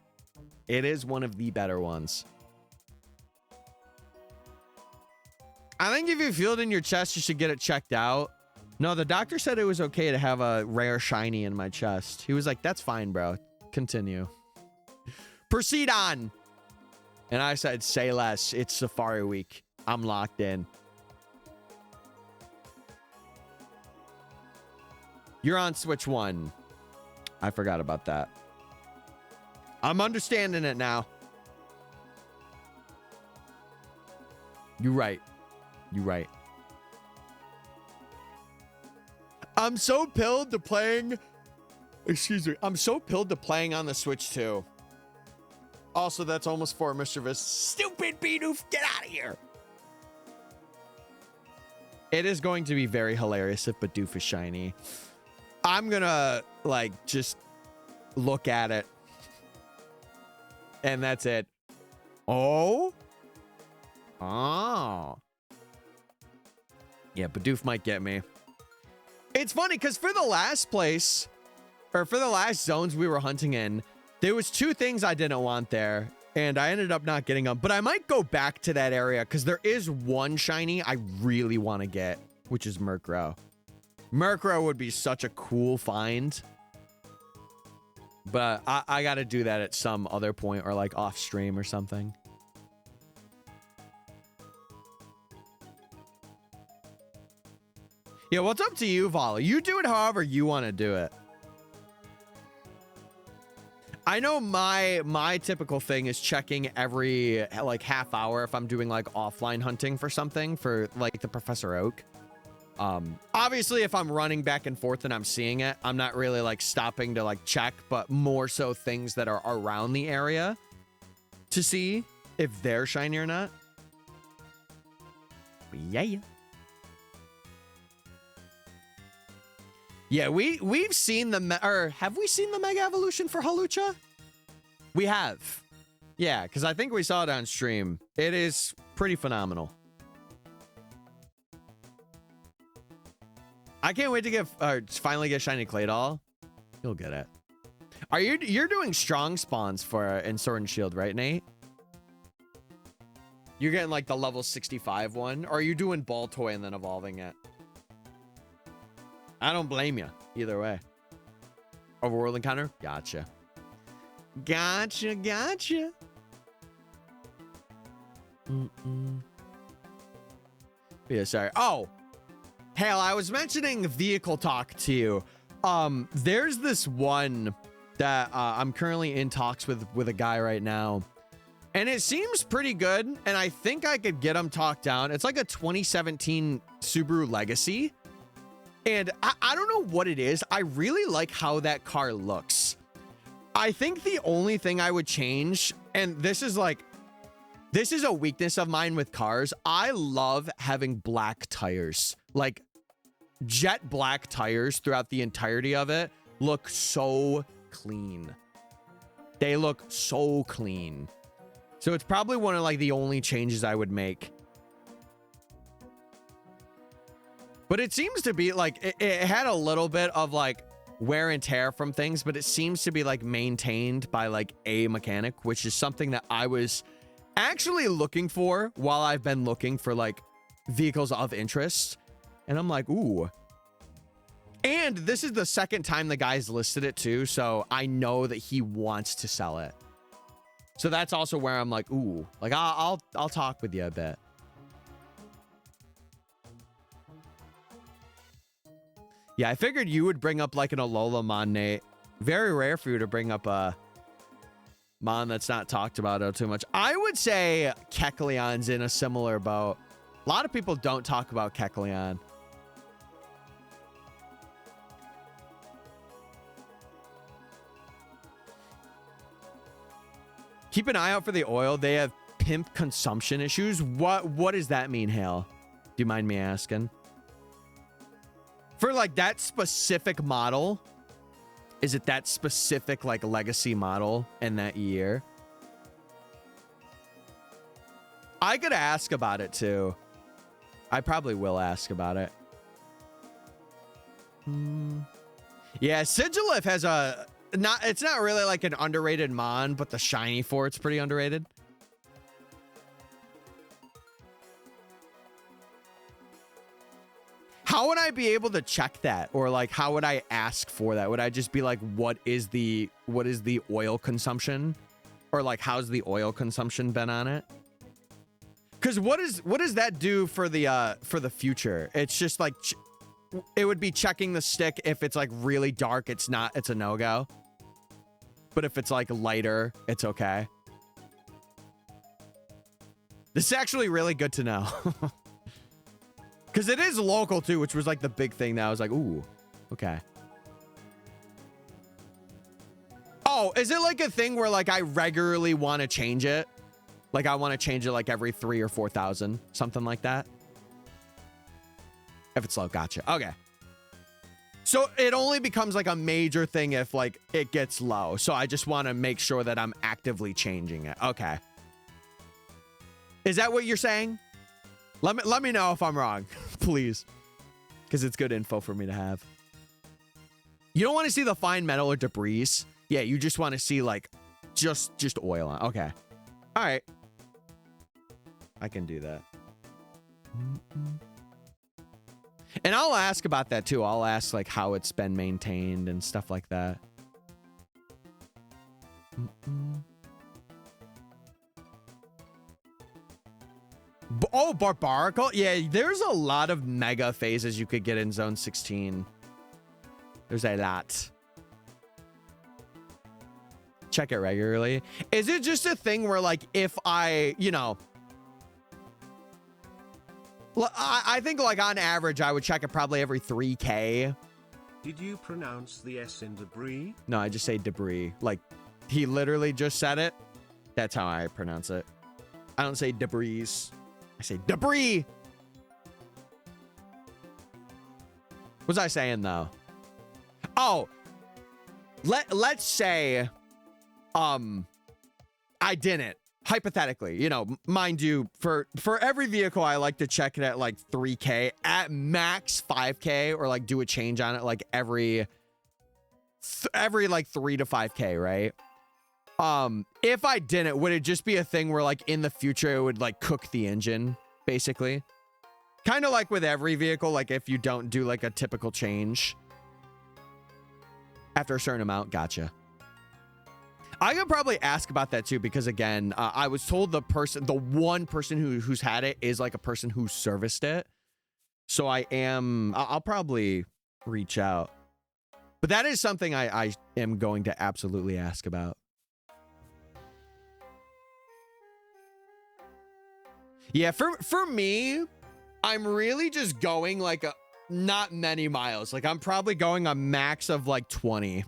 Speaker 1: It is one of the better ones. I think if you feel it in your chest, you should get it checked out. No, the doctor said it was okay to have a rare shiny in my chest. He was like, that's fine, bro. Continue. Proceed on. And I said, say less. It's Safari Week. I'm locked in. You're on Switch 1. I forgot about that. I'm understanding it now. You're right. You're right. I'm so pilled to playing Excuse me. I'm so pilled to playing on the Switch too. Also, that's almost 4 mischievous. Stupid Bidoof, get out of here. It is going to be very hilarious if Bidoof is shiny. I'm gonna like just look at it. And that's it. Oh. Oh. Yeah, Bidoof might get me. It's funny because for the last place, or for the last zones we were hunting in, there was 2 things I didn't want there, and I ended up not getting them. But I might go back to that area because there is one shiny I really want to get, which is Murkrow. Murkrow would be such a cool find. But I got to do that at some other point or like off stream or something. Yeah, what's up to you, Volley? You do it however you want to do it. I know my typical thing is checking every like half hour if I'm doing like offline hunting for something for like the Professor Oak. Obviously if I'm running back and forth and I'm seeing it, I'm not really like stopping to like check, but more so things that are around the area to see if they're shiny or not. Yeah. Yeah, we've seen the have we seen the Mega Evolution for Hawlucha? We have. Yeah, because I think we saw it on stream. It is pretty phenomenal. I can't wait to get finally get shiny Claydol. You'll get it. Are you're doing strong spawns for in Sword and Shield, right, Nate? You're getting like the level 65 one, or are you doing Ball Toy and then evolving it? I don't blame you either way. Overworld encounter? Gotcha. Gotcha. Yeah, sorry. Oh, Hale, I was mentioning vehicle talk to you. There's this one that I'm currently in talks with a guy right now. And it seems pretty good. And I think I could get him talked down. It's like a 2017 Subaru Legacy. And I don't know what it is. I really like how that car looks. I think the only thing I would change, and this is a weakness of mine with cars. I love having black tires. Like jet black tires throughout the entirety of it look so clean. They look so clean. So it's probably one of like the only changes I would make. But it seems to be like it had a little bit of like wear and tear from things, but it seems to be like maintained by like a mechanic, which is something that I was actually looking for while I've been looking for like vehicles of interest. And I'm like, ooh. And this is the second time the guy's listed it too, so I know that he wants to sell it. So that's also where I'm like, ooh, like I'll talk with you a bit. Yeah, I figured you would bring up like an Alola Mon, Nate. Very rare for you to bring up a Mon that's not talked about too much. I would say Kecleon's in a similar boat. A lot of people don't talk about Kecleon. Keep an eye out for the oil. They have pimp consumption issues. What does that mean, Hale? Do you mind me asking? For like that specific model, is it that specific like legacy model in that year? I could ask about it too. I probably will ask about it. Yeah, Sigilif has a it's not really like an underrated mon, but the shiny for it's pretty underrated. How would I be able to check that? Or like, how would I ask for that? Would I just be like, what is the oil consumption? Or like, how's the oil consumption been on it? Because what does that do for the future? It's just like, it would be checking the stick. If it's like really dark, it's a no-go. But if it's like lighter, it's okay. This is actually really good to know. Because it is local too, which was like the big thing that I was like, ooh, okay. Oh, is it like a thing where like I regularly want to change it? Like I want to change it like every 3,000 or 4,000, something like that. If it's low, gotcha. Okay. So it only becomes like a major thing if like it gets low. So I just want to make sure that I'm actively changing it. Okay. Is that what you're saying? Let me know if I'm wrong, please. Because it's good info for me to have. You don't want to see the fine metal or debris. Yeah, you just want to see like just oil on. Okay. All right. I can do that. And I'll ask about that too. I'll ask like how it's been maintained and stuff like that. Oh, Barbarical? Yeah, there's a lot of mega phases you could get in Zone 16. There's a lot. Check it regularly. Is it just a thing where like if I, you know, I think like on average I would check it probably every 3K.
Speaker 2: Did you pronounce the S in debris?
Speaker 1: No, I just say debris. Like he literally just said it. That's how I pronounce it. I don't say debris. I say debris. What was I saying though? Oh, let's say I didn't. Hypothetically, you know, mind you, for every vehicle, I like to check it at like 3K, at max 5K, or like do a change on it like every like 3 to 5K, right? If I didn't, would it just be a thing where like in the future it would like cook the engine, basically? Kind of like with every vehicle, like if you don't do like a typical change after a certain amount. Gotcha. I could probably ask about that too, because again, I was told the one person who's had it is like a person who serviced it. So I'll probably reach out. But that is something I am going to absolutely ask about. Yeah, for me, I'm really just going like not many miles. Like I'm probably going a max of like 20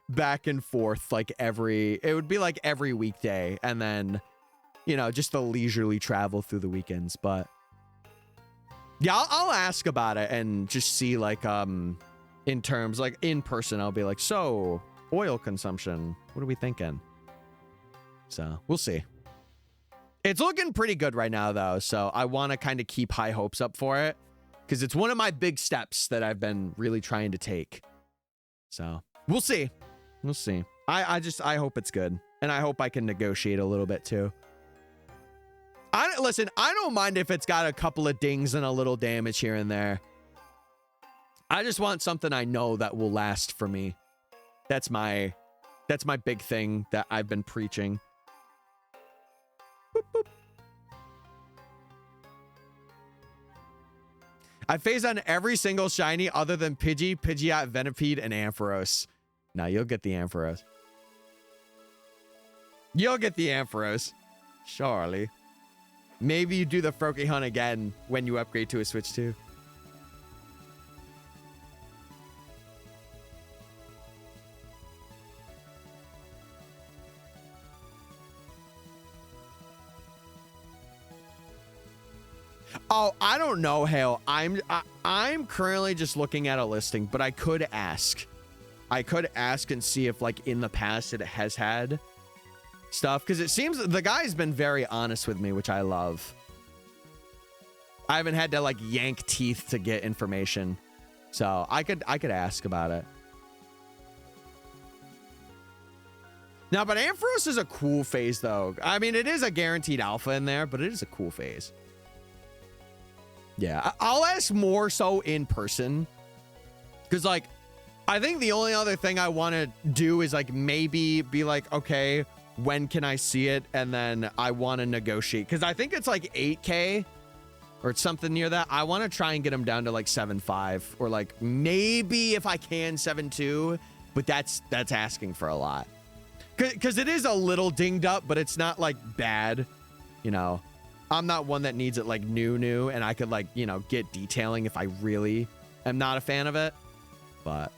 Speaker 1: back and forth, like it would be like every weekday, and then, you know, just the leisurely travel through the weekends. But yeah, I'll ask about it and just see like in terms like in person, I'll be like, so oil consumption, what are we thinking? So we'll see. It's looking pretty good right now though, so I want to kind of keep high hopes up for it, because it's one of my big steps that I've been really trying to take. So we'll see. We'll see. I hope it's good, and I hope I can negotiate a little bit too. Listen, I don't mind if it's got a couple of dings and a little damage here and there. I just want something I know that will last for me. That's my big thing that I've been preaching. Boop, boop. I phase on every single shiny other than Pidgey, Pidgeot, Venipede, and Ampharos. Now you'll get the Ampharos. You'll get the Ampharos. Surely. Maybe you do the Froakie hunt again when you upgrade to a Switch 2. Oh, I don't know, Hale. I'm currently just looking at a listing, but I could ask. I could ask and see if, like, in the past it has had stuff, because it seems the guy's been very honest with me, which I love. I haven't had to, like, yank teeth to get information, so I could ask about it. Now, but Ampharos is a cool phase, though. I mean, it is a guaranteed alpha in there, but it is a cool phase. Yeah, I'll ask more so in person, because, like, I think the only other thing I want to do is, like, maybe be like, okay, when can I see it? And then I want to negotiate, because I think it's like 8K or it's something near that. I want to try and get them down to like 7.5, or like maybe if I can 7.2, but that's asking for a lot, because it is a little dinged up, but it's not like bad, you know. I'm not one that needs it like new, and I could, like, you know, get detailing if I really am not a fan of it. But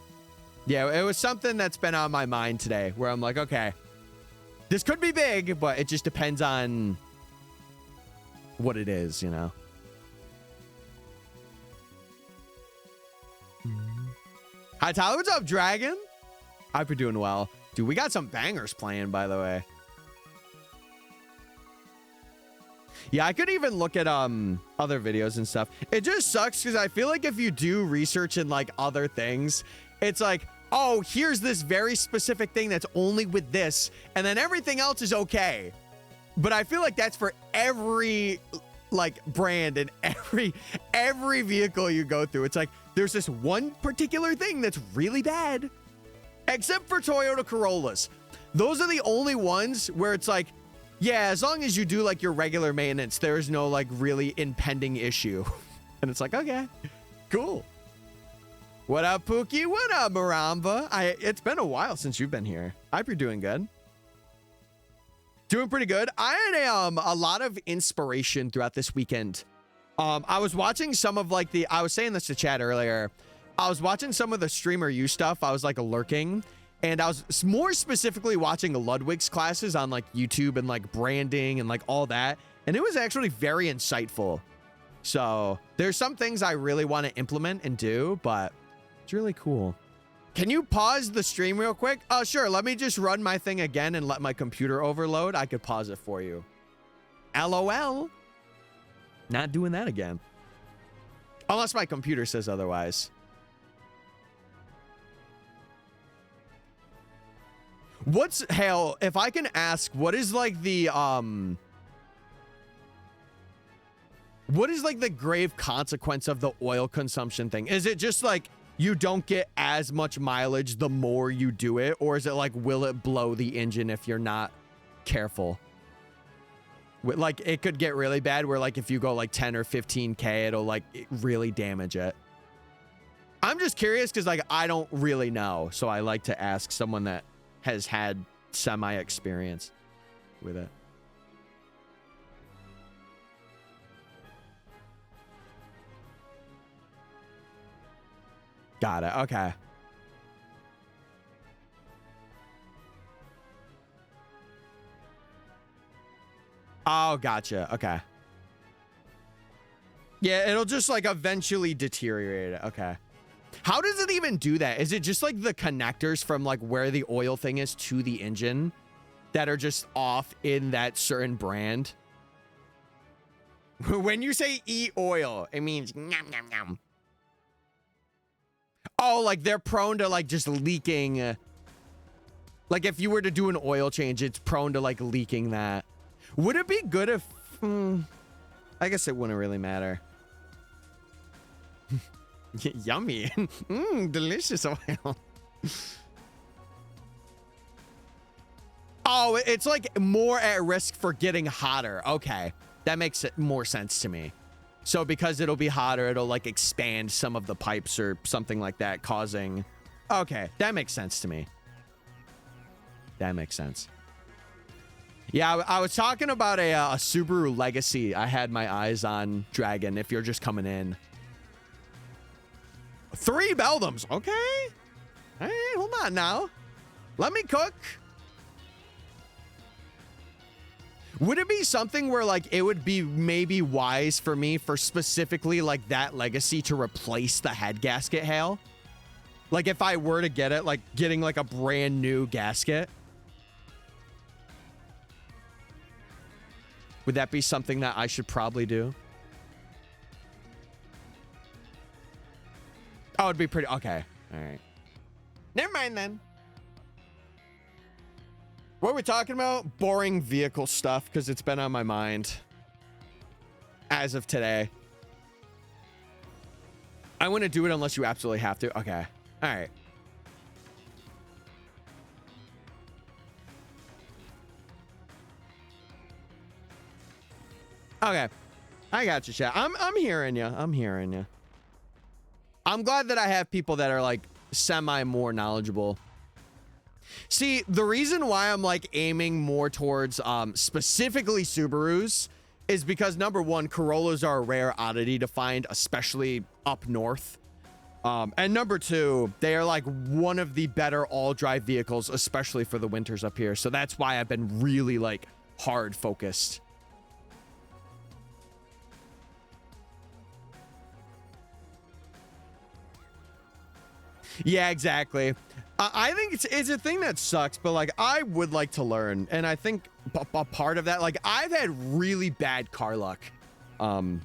Speaker 1: Yeah, it was something that's been on my mind today where I'm like, okay, this could be big, but it just depends on what it is, you know? Hi, Tyler. What's up, Dragon? I hope you're doing well. Dude, we got some bangers playing, by the way. Yeah, I could even look at other videos and stuff. It just sucks because I feel like if you do research in like other things, it's like, oh, here's this very specific thing that's only with this, and then everything else is okay. But I feel like that's for every like brand and every vehicle you go through. It's like there's this one particular thing that's really bad, except for Toyota Corollas. Those are the only ones where it's like, yeah, as long as you do like your regular maintenance, there's no like really impending issue. And it's like, okay, cool. What up, Pookie? What up, Maramba? It's been a while since you've been here. I hope you're doing good. Doing pretty good. I had a lot of inspiration throughout this weekend. I was watching some of like I was saying this to chat earlier. I was watching some of the Streamer U stuff. I was like lurking. And I was more specifically watching Ludwig's classes on like YouTube and like branding and like all that. And it was actually very insightful. So there's some things I really want to implement and do, but it's really cool. Can you pause the stream real quick? Sure. Let me just run my thing again and let my computer overload. I could pause it for you. LOL. Not doing that again. Unless my computer says otherwise. What's hell, if I can ask, what is like the grave consequence of the oil consumption thing? Is it just like you don't get as much mileage the more you do it, or is it like will it blow the engine if you're not careful? Like it could get really bad where like if you go like 10 or 15k it'll like really damage it. I'm just curious because like I don't really know, so I like to ask someone that has had semi experience with it. Got it. Okay. Oh, gotcha. Okay. Yeah, it'll just like eventually deteriorate it. Okay. How does it even do that? Is it just like the connectors from like where the oil thing is to the engine that are just off in that certain brand? When you say eat oil, it means nom nom nom. Oh, like they're prone to like just leaking. Like if you were to do an oil change, it's prone to like leaking that. Would it be good if... I guess it wouldn't really matter. Yummy. Delicious oil. Oh, it's like more at risk for getting hotter. Okay. That makes it more sense to me. So because it'll be hotter, it'll like expand some of the pipes or something like that, causing... Okay, that makes sense to me. That makes sense. Yeah, I was talking about a Subaru Legacy I had my eyes on, Dragon, if you're just coming in. 3 Beldams. Okay. All right, hold on now. Let me cook. Would it be something where like it would be maybe wise for me for specifically like that Legacy to replace the head gasket, Hale? Like if I were to get it, like getting like a brand new gasket. Would that be something that I should probably do? Oh, it'd be pretty... Okay. All right. Never mind then. What are we talking about? Boring vehicle stuff, because it's been on my mind. As of today. I want to do it unless you absolutely have to. Okay. All right. Okay. I got you, chat. I'm hearing you. I'm hearing you. I'm glad that I have people that are like semi more knowledgeable. See, the reason why I'm like aiming more towards specifically Subarus is because number one, Corollas are a rare oddity to find, especially up north. And number two, they are like one of the better all-drive vehicles, especially for the winters up here. So that's why I've been really like hard focused. Yeah, exactly. I think it's a thing that sucks, but like I would like to learn, and I think a part of that, like I've had really bad car luck, and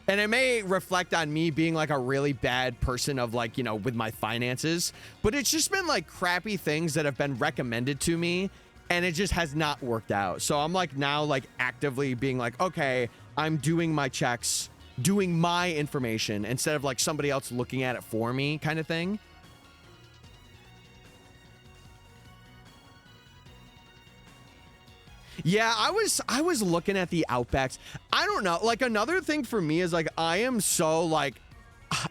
Speaker 1: it may reflect on me being like a really bad person of like, you know, with my finances, but it's just been like crappy things that have been recommended to me, and it just has not worked out. So I'm like now like actively being like, okay, I'm doing my checks, doing my information instead of like somebody else looking at it for me kind of thing. Yeah, I was looking at the Outbacks. I don't know. Like another thing for me is like I am so like,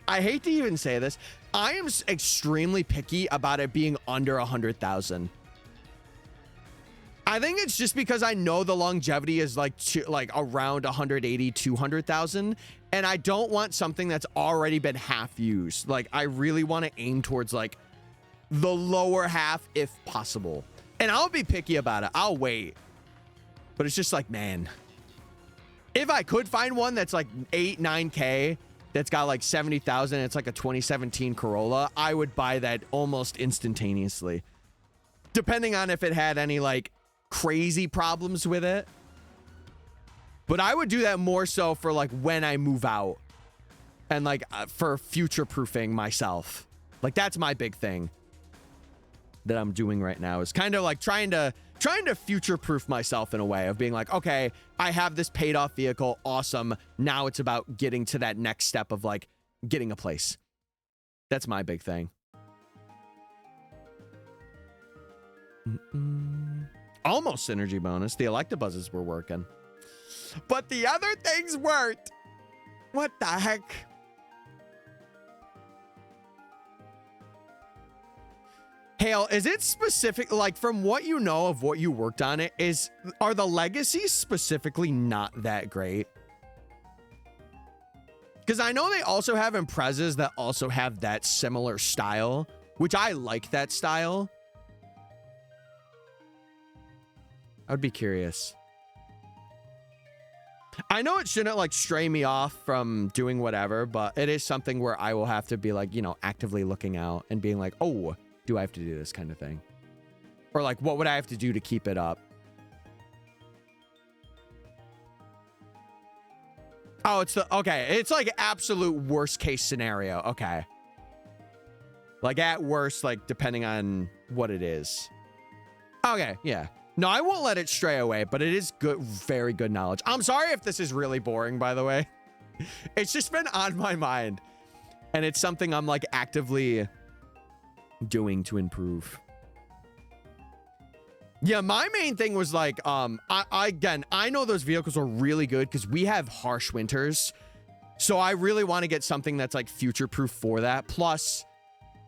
Speaker 1: I hate to even say this, I am extremely picky about it being under 100,000. I think it's just because I know the longevity is like around 180, 200,000, and I don't want something that's already been half used. Like I really want to aim towards like the lower half if possible. And I'll be picky about it. I'll wait. But it's just like, man, if I could find one that's like 8, 9K, that's got like 70,000, it's like a 2017 Corolla, I would buy that almost instantaneously. Depending on if it had any like crazy problems with it. But I would do that more so for like when I move out and like for future proofing myself. Like that's my big thing that I'm doing right now, is kind of like trying to future-proof myself in a way of being like, okay, I have this paid-off vehicle, awesome. Now it's about getting to that next step of like getting a place. That's my big thing. Almost synergy bonus. The Electabuzzes were working, but the other things weren't. What the heck? Hale, is it specific, like from what you know of what you worked on it, are the legacies specifically not that great? Because I know they also have Imprezas that also have that similar style, which I like that style. I would be curious. I know it shouldn't like stray me off from doing whatever, but it is something where I will have to be like, you know, actively looking out and being like, oh, do I have to do this kind of thing? Or like, what would I have to do to keep it up? Oh, okay. It's like absolute worst case scenario. Okay. Like at worst, like depending on what it is. Okay. Yeah. No, I won't let it stray away, but it is good. Very good knowledge. I'm sorry if this is really boring, by the way. It's just been on my mind, and it's something I'm like actively doing to improve. Yeah, my main thing was like, I know those vehicles are really good because we have harsh winters. So I really want to get something that's like future-proof for that. Plus,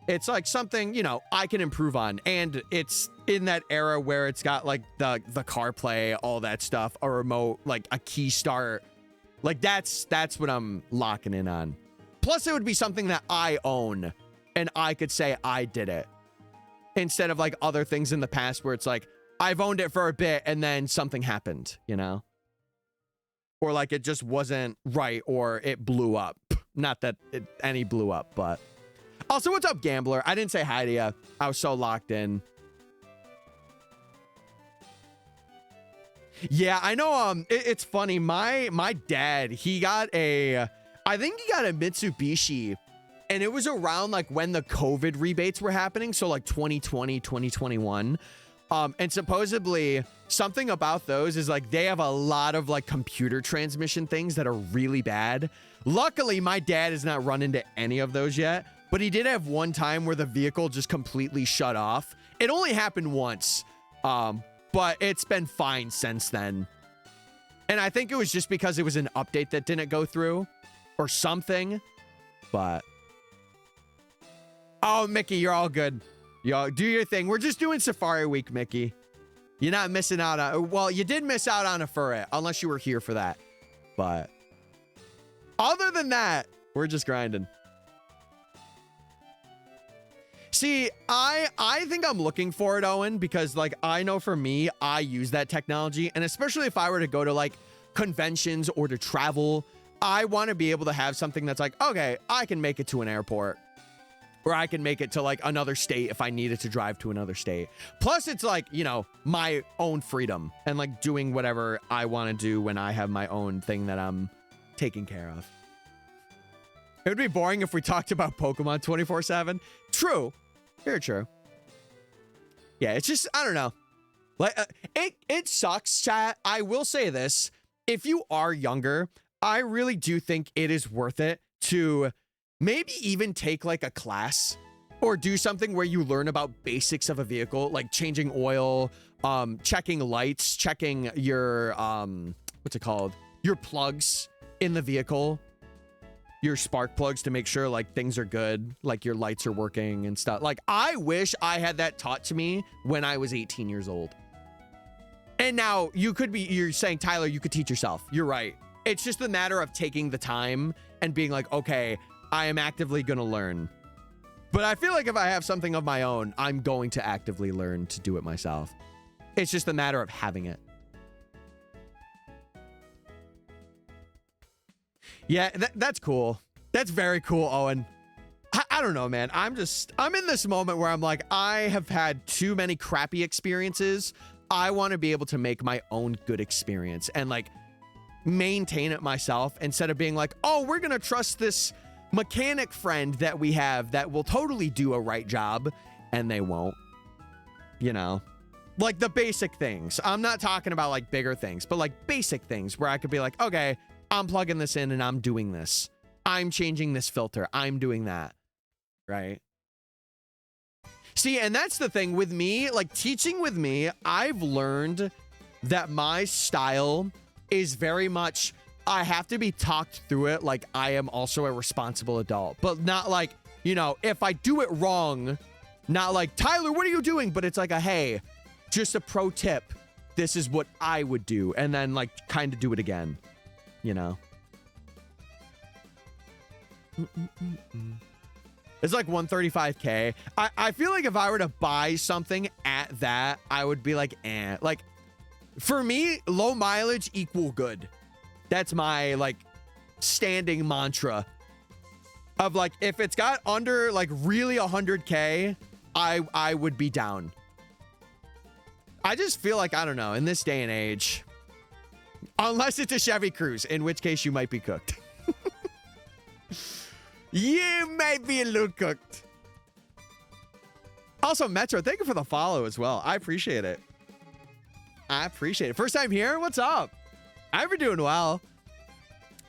Speaker 1: it's like something, you know, I can improve on. And it's in that era where it's got like the CarPlay, all that stuff, a remote, like a key start. Like that's what I'm locking in on. Plus, it would be something that I own and I could say I did it, instead of like other things in the past where it's like, I've owned it for a bit and then something happened, you know? Or like it just wasn't right, or it blew up. Not that any blew up, but... Also, what's up, Gambler? I didn't say hi to you. I was so locked in. Yeah, I know. It's funny. My dad, he got I think he got a Mitsubishi, and it was around like when the COVID rebates were happening. So like 2020, 2021. And supposedly something about those is like they have a lot of like computer transmission things that are really bad. Luckily, my dad has not run into any of those yet, but he did have one time where the vehicle just completely shut off. It only happened once, but it's been fine since then. And I think it was just because it was an update that didn't go through or something, but... Oh, Mickey, you're all good. Yo, do your thing. We're just doing Safari Week, Mickey. You're not missing out on... Well, you did miss out on a Furret, unless you were here for that. But other than that, we're just grinding. See, I think I'm looking for it, Owen, because like I know for me, I use that technology, and especially if I were to go to like conventions or to travel, I want to be able to have something that's like, okay, I can make it to an airport, or I can make it to like another state if I needed to drive to another state. Plus, it's like, you know, my own freedom and like doing whatever I want to do when I have my own thing that I'm taking care of. It would be boring if we talked about Pokemon 24/7. True. Very true. Yeah, it's just, I don't know. Like, it sucks, chat. I will say this. If you are younger, I really do think it is worth it to maybe even take like a class or do something where you learn about basics of a vehicle, like changing oil, checking lights, checking your, what's it called? Your plugs in the vehicle. Your spark plugs to make sure like things are good, like your lights are working and stuff. Like I wish I had that taught to me when I was 18 years old. And now you're saying, Tyler, you could teach yourself. You're right. It's just a matter of taking the time and being like, okay, I am actively going to learn. But I feel like if I have something of my own, I'm going to actively learn to do it myself. It's just a matter of having it. Yeah, that's cool. That's very cool, Owen. I don't know, man. I'm in this moment where I'm like, I have had too many crappy experiences. I want to be able to make my own good experience and like maintain it myself instead of being like, oh, we're going to trust this mechanic friend that we have that will totally do a right job, and they won't. You know? Like the basic things. I'm not talking about like bigger things, but like basic things where I could be like, okay, I'm plugging this in and I'm doing this. I'm changing this filter. I'm doing that. Right? See, and that's the thing with me, like teaching with me, I've learned that my style is very much, I have to be talked through it like I am also a responsible adult, but not like, you know, if I do it wrong, not like, Tyler, what are you doing? But it's like a, hey, just a pro tip. This is what I would do. And then like kind of do it again. You know, it's like 135K. I feel like if I were to buy something at that, I would be like, eh. Like, for me, low mileage equal good. That's my like standing mantra of like, if it's got under like really 100K, I would be down. I just feel like, I don't know, in this day and age, unless it's a Chevy Cruze, in which case you might be cooked. You might be a little cooked. Also, Metro, thank you for the follow as well. I appreciate it. I appreciate it. First time here? What's up? I've been doing well.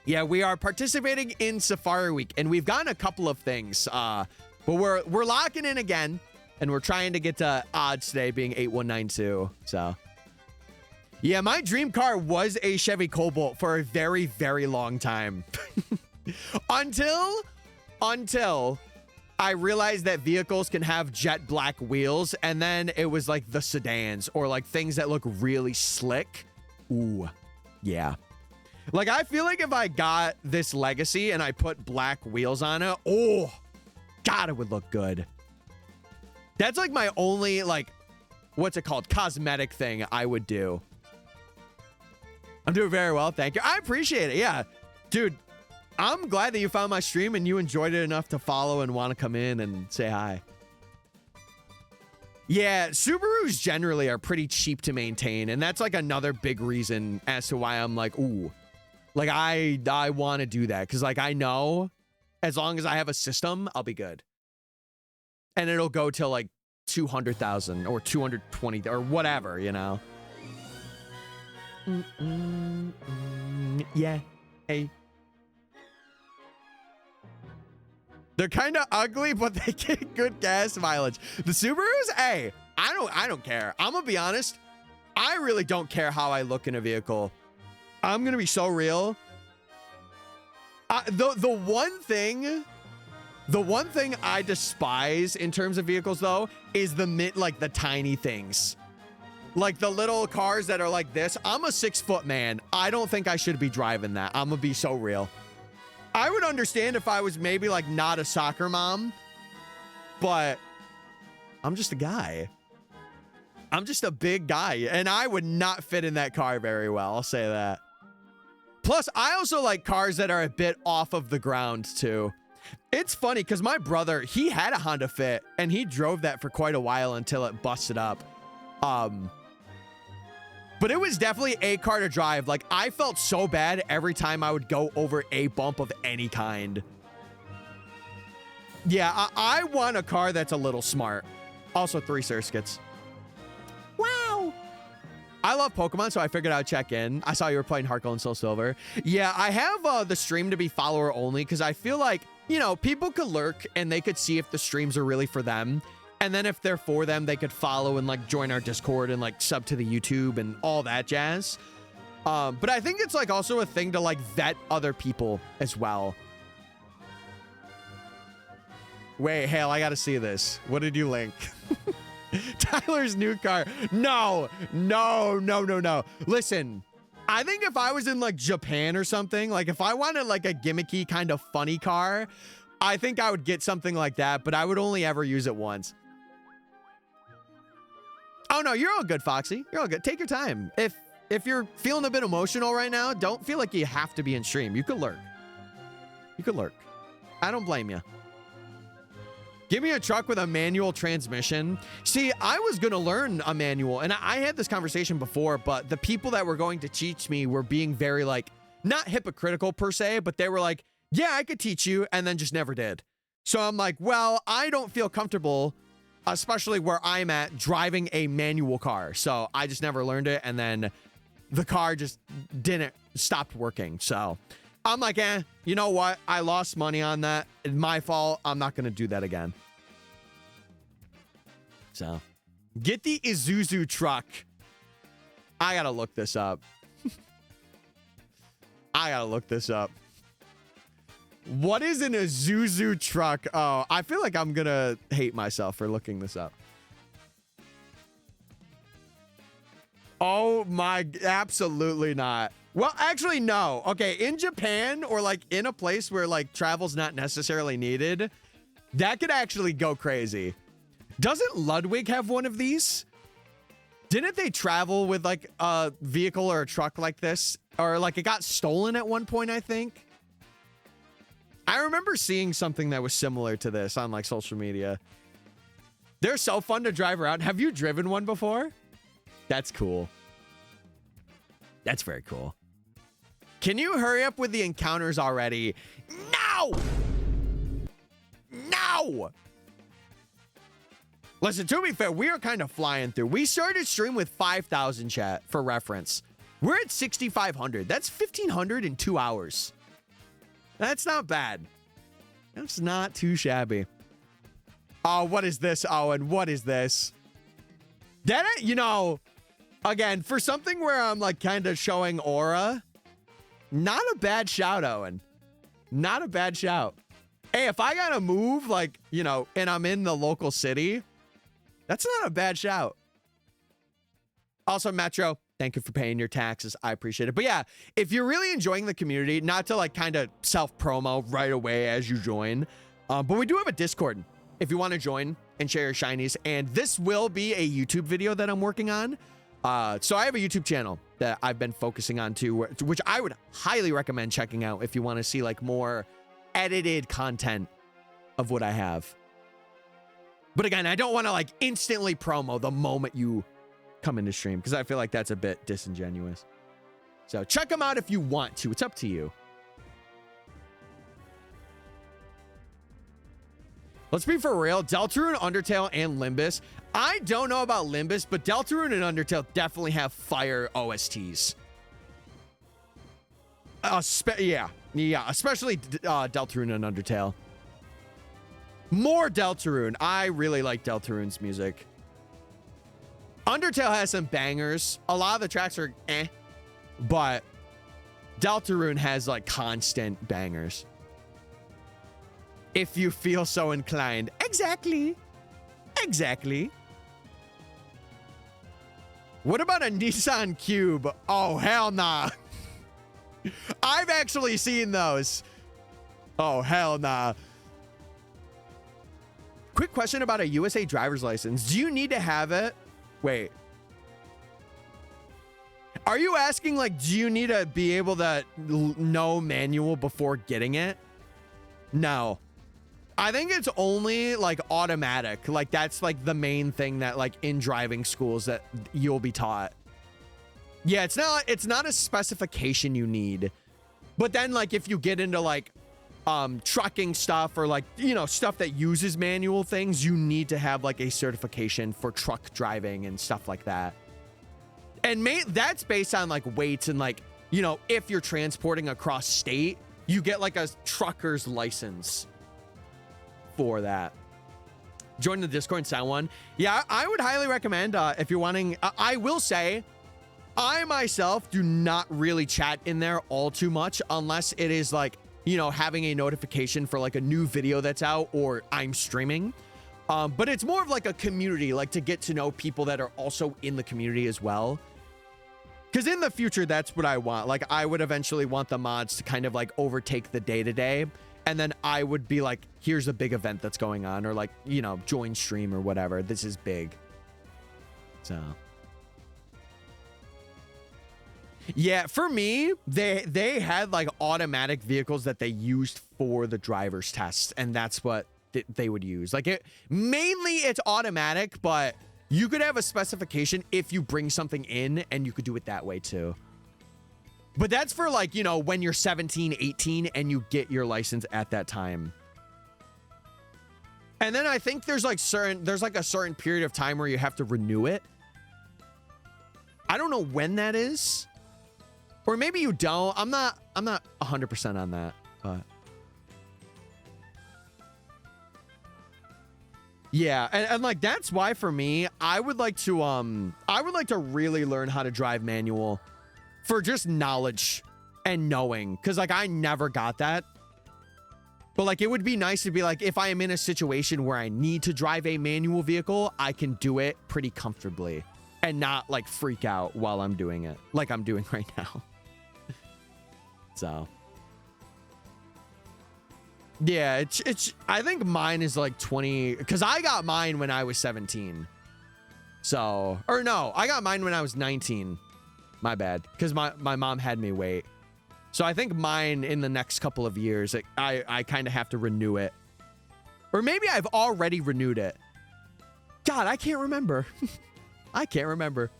Speaker 1: Yeah, we are participating in Safari Week, and we've gotten a couple of things. But we're locking in again, and we're trying to get to odds today being 8192. So... yeah, my dream car was a Chevy Cobalt for a very, very long time. Until I realized that vehicles can have jet black wheels, and then it was like the sedans or like things that look really slick. Ooh, yeah. Like, I feel like if I got this Legacy and I put black wheels on it, oh, God, it would look good. That's like my only, like, what's it called? Cosmetic thing I would do. I'm doing very well, thank you. I appreciate it, yeah. Dude, I'm glad that you found my stream and you enjoyed it enough to follow and want to come in and say hi. Yeah, Subarus generally are pretty cheap to maintain, and that's like another big reason as to why I'm like, ooh. Like, I want to do that, because like I know as long as I have a system, I'll be good. And it'll go till like 200,000 or 220 or whatever, you know? Yeah. Hey. They're kind of ugly, but they get good gas mileage. The Subarus, hey, I don't care. I'm gonna be honest. I really don't care how I look in a vehicle. I'm gonna be so real. The one thing I despise in terms of vehicles though is the tiny things. Like the little cars that are like this. I'm a 6-foot man. I don't think I should be driving that. I'm gonna be so real. I would understand if I was maybe like not a soccer mom, but I'm just a guy. I'm just a big guy, and I would not fit in that car very well. I'll say that. Plus, I also like cars that are a bit off of the ground, too. It's funny, because my brother, he had a Honda Fit, and he drove that for quite a while until it busted up. But it was definitely a car to drive. Like, I felt so bad every time I would go over a bump of any kind. Yeah, I want a car that's a little smart. Also, 3 Surskits. Wow. I love Pokemon, so I figured I'd check in. I saw you were playing Heart Gold and Soul Silver. Yeah, I have the stream to be follower only because I feel like, you know, people could lurk and they could see if the streams are really for them. And then if they're for them, they could follow and like join our Discord and like sub to the YouTube and all that jazz. But I think it's like also a thing to like vet other people as well. Wait, Hale, I gotta see this. What did you link? Tyler's new car. No. Listen, I think if I was in like Japan or something, like if I wanted like a gimmicky kind of funny car, I think I would get something like that, but I would only ever use it once. Oh no, you're all good, Foxy. You're all good. Take your time. If you're feeling a bit emotional right now, don't feel like you have to be in stream. You could lurk. You could lurk. I don't blame you. Give me a truck with a manual transmission. See, I was going to learn a manual, and I had this conversation before, but the people that were going to teach me were being very, like, not hypocritical per se, but they were like, yeah, I could teach you, and then just never did. So I'm like, well, I don't feel comfortable, especially where I'm at, driving a manual car. So I just never learned it, and then the car just stopped working. So I'm like, you know what? I lost money on that. It's my fault. I'm not going to do that again. So get the Isuzu truck. I got to look this up. What is an Isuzu truck? Oh, I feel like I'm going to hate myself for looking this up. Oh my, absolutely not. Well, actually, no. Okay, in Japan or like in a place where like travel's not necessarily needed, that could actually go crazy. Doesn't Ludwig have one of these? Didn't they travel with like a vehicle or a truck like this? Or like it got stolen at one point, I think. I remember seeing something that was similar to this on like social media. They're so fun to drive around. Have you driven one before? That's cool. That's very cool. Can you hurry up with the encounters already? No! No! Listen, to be fair, we are kind of flying through. We started stream with 5,000 chat for reference. We're at 6,500. That's 1,500 in 2 hours. That's not bad. That's not too shabby. Oh, what is this? Oh, and what is this? That, you know, again, for something where I'm like kind of showing aura, not a bad shout, Owen. Not a bad shout. Hey, if I gotta move, like, you know, and I'm in the local city, that's not a bad shout. Also, Metro, thank you for paying your taxes. I appreciate it. But yeah, if you're really enjoying the community, not to like kind of self-promo right away as you join, but we do have a Discord if you want to join and share your shinies. And this will be a YouTube video that I'm working on. So I have a YouTube channel that I've been focusing on too, which I would highly recommend checking out if you want to see like more edited content of what I have. But again, I don't want to like instantly promo the moment you come into stream because I feel like that's a bit disingenuous. So check them out if you want to. It's up to you. Let's be for real. Deltarune, Undertale, and Limbus. I don't know about Limbus, but Deltarune and Undertale definitely have fire OSTs. Yeah, especially Deltarune and Undertale. More Deltarune. I really like Deltarune's music. Undertale has some bangers. A lot of the tracks are but Deltarune has like constant bangers. If you feel so inclined. Exactly. Exactly. What about a Nissan Cube? Oh, hell nah. I've actually seen those. Oh, hell nah. Quick question about a USA driver's license. Do you need to have it? Wait. Are you asking, like, do you need to be able to know manual before getting it? No. I think it's only, like, automatic. Like, that's, like, the main thing that, like, in driving schools that you'll be taught. Yeah, it's not a specification you need. But then, like, if you get into, like, trucking stuff or, like, you know, stuff that uses manual things, you need to have, like, a certification for truck driving and stuff like that. And that's based on, like, weights and, like, you know, if you're transporting across state, you get, like, a trucker's license for that. Join the Discord and sound one. Yeah, I would highly recommend if you're wanting. I will say, I myself do not really chat in there all too much unless it is, like, you know, having a notification for, like, a new video that's out or I'm streaming. But it's more of like a community, like to get to know people that are also in the community as well. Because in the future, that's what I want. Like, I would eventually want the mods to kind of like overtake the day-to-day. And then I would be like, here's a big event that's going on, or like, you know, join stream or whatever. This is big. So. Yeah, for me, they had like automatic vehicles that they used for the driver's tests. And that's what they would use. Like, mainly it's automatic, but you could have a specification if you bring something in, and you could do it that way too. But that's for, like, you know, when you're 17, 18 and you get your license at that time. And then I think there's like a certain period of time where you have to renew it. I don't know when that is. Or maybe you don't. I'm not 100% on that, but yeah, and like that's why for me, I would like to really learn how to drive manual for just knowledge and knowing, because like I never got that. But like it would be nice to be like, if I am in a situation where I need to drive a manual vehicle, I can do it pretty comfortably and not like freak out while I'm doing it like I'm doing right now. So yeah, it's I think mine is like 20, because I got mine when I was 17. So, or no, I got mine when I was 19. My bad, because my mom had me wait. So I think mine in the next couple of years, I kind of have to renew it. Or maybe I've already renewed it. God, I can't remember. I can't remember.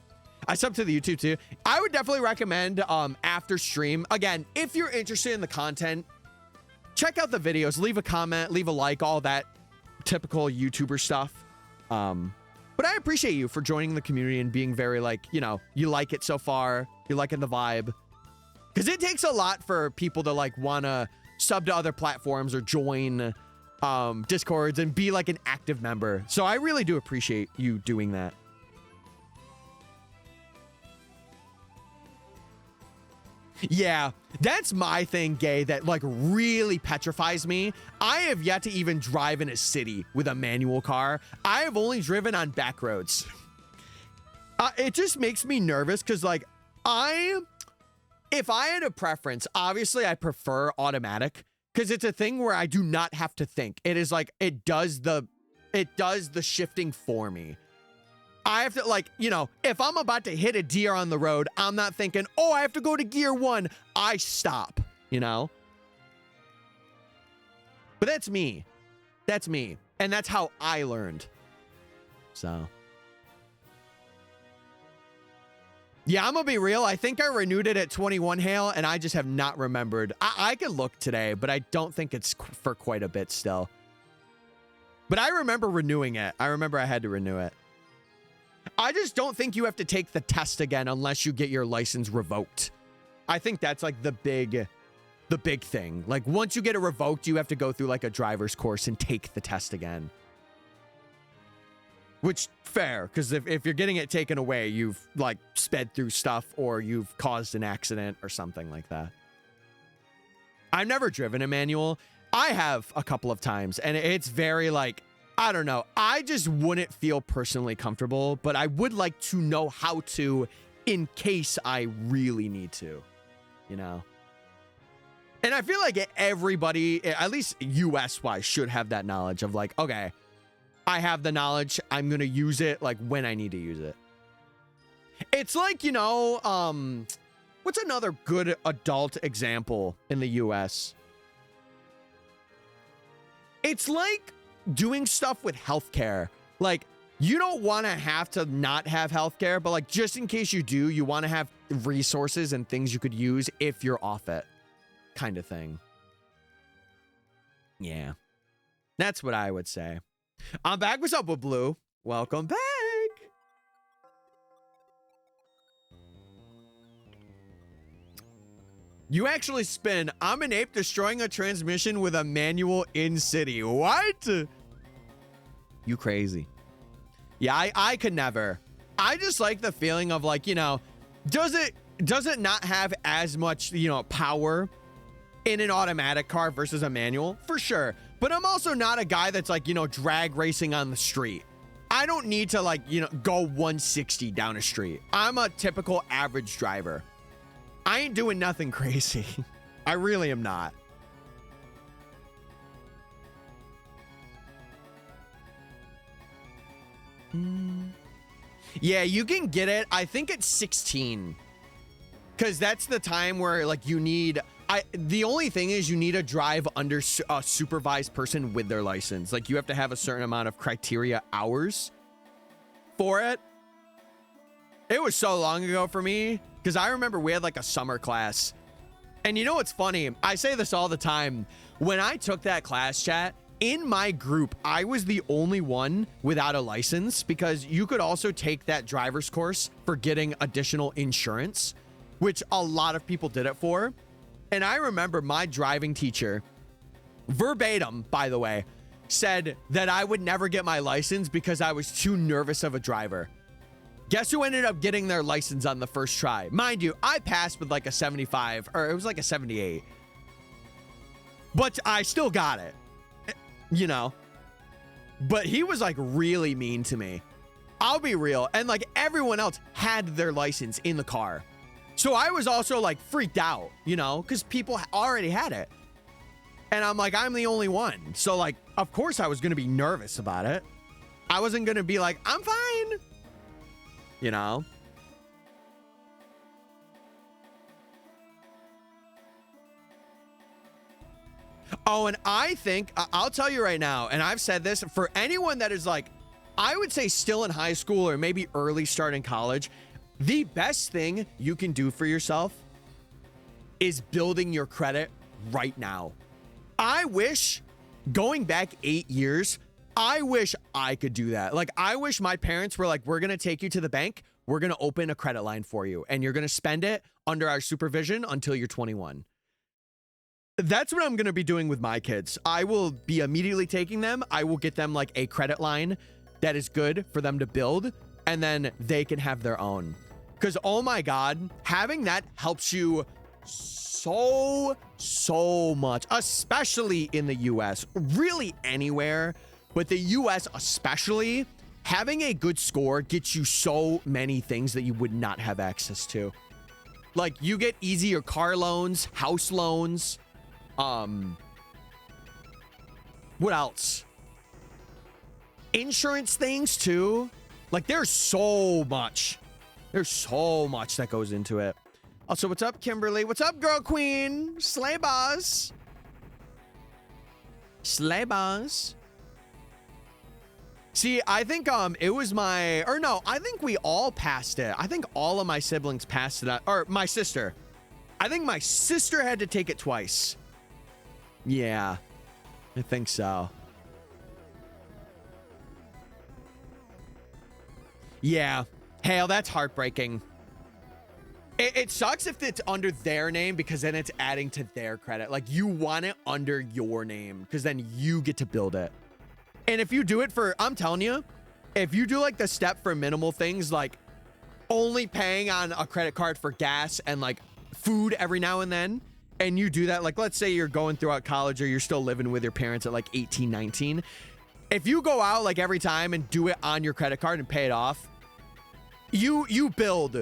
Speaker 1: I subbed to the YouTube too. I would definitely recommend after stream. Again, if you're interested in the content, check out the videos, leave a comment, leave a like, all that typical YouTuber stuff. But I appreciate you for joining the community and being very like, you know, you like it so far. You're liking the vibe. Because it takes a lot for people to like want to sub to other platforms or join Discords and be like an active member. So I really do appreciate you doing that. Yeah, that's my thing, Gay, that like really petrifies me. I have yet to even drive in a city with a manual car. I have only driven on back roads. It just makes me nervous because like if I had a preference, obviously I prefer automatic because it's a thing where I do not have to think. It is like it does the shifting for me. I have to, like, you know, if I'm about to hit a deer on the road, I'm not thinking, oh, I have to go to gear 1. I stop, you know? But that's me. That's me. And that's how I learned. So. Yeah, I'm gonna be real. I think I renewed it at 21 Hale, and I just have not remembered. I could look today, but I don't think it's for quite a bit still. But I remember renewing it. I remember I had to renew it. I just don't think you have to take the test again unless you get your license revoked. I think that's like the big thing. Like once you get it revoked, you have to go through like a driver's course and take the test again. Which fair, because if you're getting it taken away, you've like sped through stuff or you've caused an accident or something like that. I've never driven a manual. I have a couple of times, and it's very like, I don't know. I just wouldn't feel personally comfortable, but I would like to know how to in case I really need to, you know? And I feel like everybody, at least US-wise, should have that knowledge of like, okay, I have the knowledge. I'm going to use it like when I need to use it. It's like, you know, what's another good adult example in the US? It's like doing stuff with healthcare. Like, you don't want to have to not have healthcare, but like just in case you do, you want to have resources and things you could use if you're off it, kind of thing. Yeah, that's what I would say. I'm back. What's up with Blue? Welcome back. You actually spin. I'm an ape destroying a transmission with a manual in city. What? You crazy. Yeah, I could never. I just like the feeling of like, you know, does it not have as much, you know, power in an automatic car versus a manual? For sure. But I'm also not a guy that's like, you know, drag racing on the street. I don't need to like, you know, go 160 down a street. I'm a typical average driver. I ain't doing nothing crazy. I really am not. Yeah, you can get it. I think it's 16. Because that's the time where like you need... the only thing is you need to drive under a supervised person with their license. Like you have to have a certain amount of criteria hours for it. It was so long ago for me. Because I remember we had like a summer class. And you know what's funny? I say this all the time. When I took that class, chat, in my group, I was the only one without a license because you could also take that driver's course for getting additional insurance, which a lot of people did it for. And I remember my driving teacher, verbatim, by the way, said that I would never get my license because I was too nervous of a driver. Guess who ended up getting their license on the first try? Mind you, I passed with like a 75, or it was like a 78. But I still got it, you know. But he was like really mean to me. I'll be real. And like everyone else had their license in the car. So I was also like freaked out, you know, because people already had it. And I'm like, I'm the only one. So like, of course I was going to be nervous about it. I wasn't going to be like, I'm fine. You know? Oh, and I think, I'll tell you right now, and I've said this, for anyone that is like, I would say still in high school or maybe early start in college, the best thing you can do for yourself is building your credit right now. I wish, going back 8 years, I wish I could do that. Like, I wish my parents were like, we're going to take you to the bank. We're going to open a credit line for you. And you're going to spend it under our supervision until you're 21. That's what I'm going to be doing with my kids. I will be immediately taking them. I will get them like a credit line that is good for them to build. And then they can have their own. Because, oh my God, having that helps you so much, especially in the US, really anywhere. But the US especially, having a good score gets you so many things that you would not have access to. Like, you get easier car loans, house loans. What else? Insurance things too. Like, there's so much. There's so much that goes into it. Also, what's up, Kimberly? What's up, girl queen? Slay boss. Slay boss. See, I think it was my, or no, I think we all passed it. I think all of my siblings passed it, or my sister. I think my sister had to take it twice. Yeah, I think so. Yeah, Hale, that's heartbreaking. It sucks if it's under their name because then it's adding to their credit. Like, you want it under your name because then you get to build it. And if you do it for, I'm telling you, if you do like the step for minimal things, like only paying on a credit card for gas and like food every now and then, and you do that, like, let's say you're going throughout college or you're still living with your parents at like 18, 19. If you go out like every time and do it on your credit card and pay it off, you build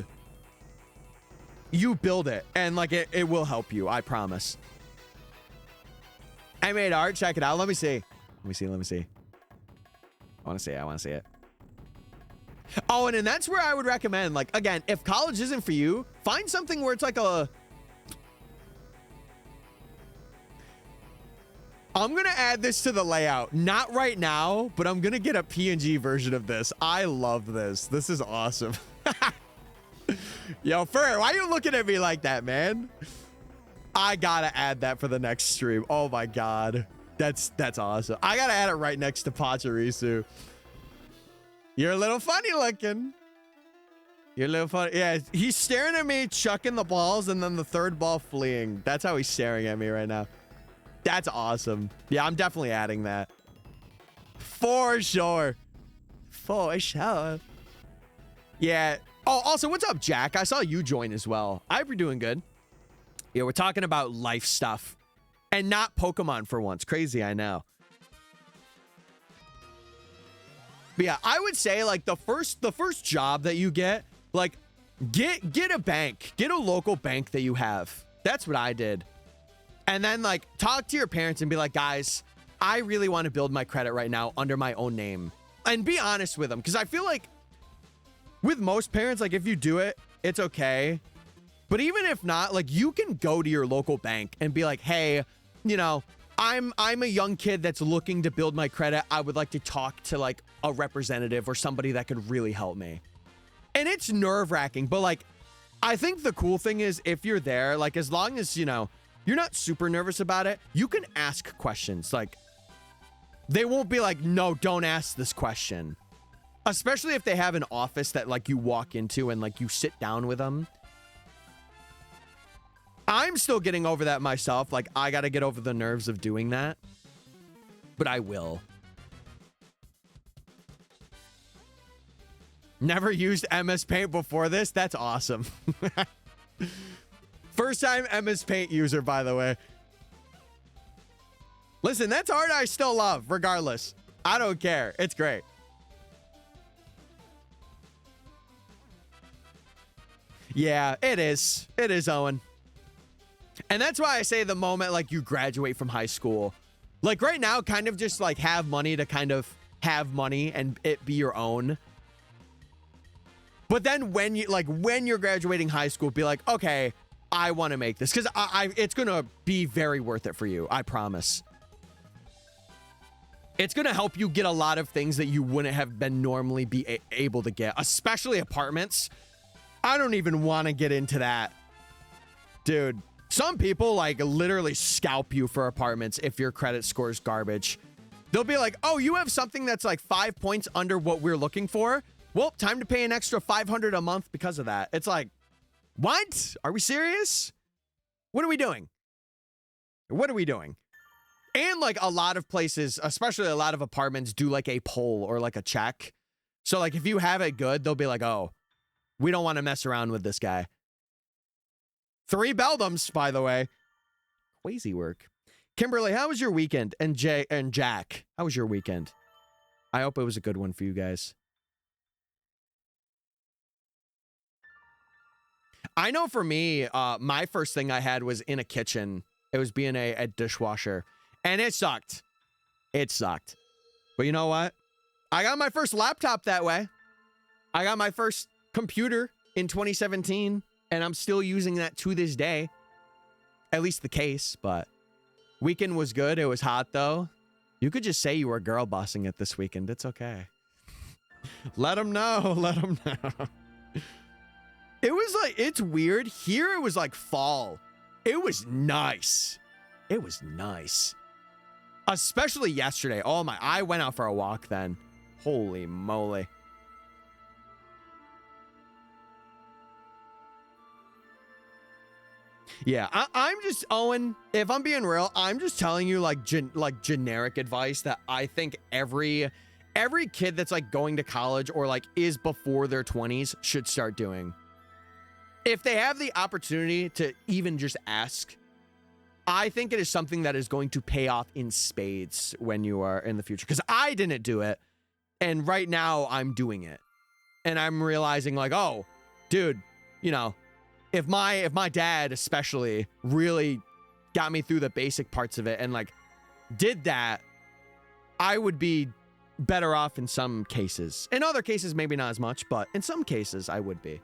Speaker 1: it, and like it will help you, I promise. I made art, check it out. Let me see. I want to see it. I want to see it. Oh, and that's where I would recommend, like, again, if college isn't for you, find something where it's like a... I'm going to add this to the layout. Not right now, but I'm going to get a PNG version of this. I love this. This is awesome. Yo, Fur, why are you looking at me like that, man? I got to add that for the next stream. Oh, my God. That's awesome. I got to add it right next to Pachirisu. You're a little funny looking. You're a little funny. Yeah, he's staring at me, chucking the balls, and then the third ball fleeing. That's how he's staring at me right now. That's awesome. Yeah, I'm definitely adding that. For sure. For sure. Yeah. Oh, also, what's up, Jack? I saw you join as well. I hope you're doing good. Yeah, we're talking about life stuff. And not Pokemon for once. Crazy, I know. But yeah, I would say like the first job that you get, like get a bank, get a local bank that you have. That's what I did. And then like talk to your parents and be like, guys, I really want to build my credit right now under my own name. And be honest with them. Because I feel like with most parents, like if you do it, it's okay. But even if not, like you can go to your local bank and be like, hey, you know, I'm a young kid that's looking to build my credit. I would like to talk to like a representative or somebody that could really help me. And it's nerve-wracking, but like, I think the cool thing is if you're there, like as long as, you know, you're not super nervous about it, you can ask questions. Like they won't be like, no, don't ask this question. Especially if they have an office that like you walk into and like you sit down with them. I'm still getting over that myself. Like, I got to get over the nerves of doing that. But I will. Never used MS Paint before this? That's awesome. First time MS Paint user, by the way. Listen, that's art I still love, regardless. I don't care. It's great. Yeah, it is. It is, Owen. And that's why I say the moment like you graduate from high school, like right now, kind of just like have money to kind of have money and it be your own. But then when you're graduating high school, be like, okay, I want to make this because it's going to be very worth it for you. I promise. It's going to help you get a lot of things that you wouldn't have been normally be able to get, especially apartments. I don't even want to get into that. Dude. Some people like literally scalp you for apartments if your credit score is garbage. They'll be like, oh, you have something that's like 5 points under what we're looking for. Well, time to pay an extra $500 a month because of that. It's like, what? Are we serious? What are we doing? What are we doing? And like a lot of places, especially a lot of apartments do like a poll or like a check. So like if you have it good, they'll be like, oh, we don't want to mess around with this guy. 3 Beldums, by the way. Crazy work. Kimberly, how was your weekend? And Jack, how was your weekend? I hope it was a good one for you guys. I know for me, my first thing I had was in a kitchen. It was being a dishwasher. And it sucked. It sucked. But you know what? I got my first laptop that way. I got my first computer in 2017. And I'm still using that to this day. At least the case, but weekend was good. It was hot though. You could just say you were girl bossing it this weekend. It's okay. Let them know. Let them know. It was like, it's weird. Here it was like fall. It was nice. It was nice. Especially yesterday. Oh my, I went out for a walk then. Holy moly. Yeah, I'm just, Owen, if I'm being real, I'm just telling you like generic advice that I think every kid that's like going to college or like is before their 20s should start doing. If they have the opportunity to even just ask, I think it is something that is going to pay off in spades when you are in the future. Because I didn't do it, and right now I'm doing it. And I'm realizing like, oh, dude, you know, if my dad especially really got me through the basic parts of it and like did that, I would be better off in some cases. In other cases, maybe not as much, but in some cases, I would be.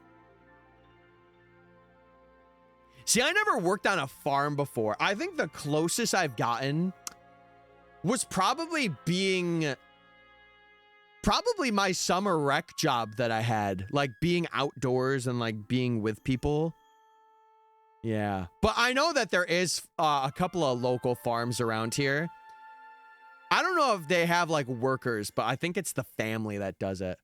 Speaker 1: See, I never worked on a farm before. I think the closest I've gotten was probably my summer rec job that I had, like being outdoors and like being with people. Yeah, but I know that there is a couple of local farms around here. I don't know if they have like workers, but I think it's the family that does it.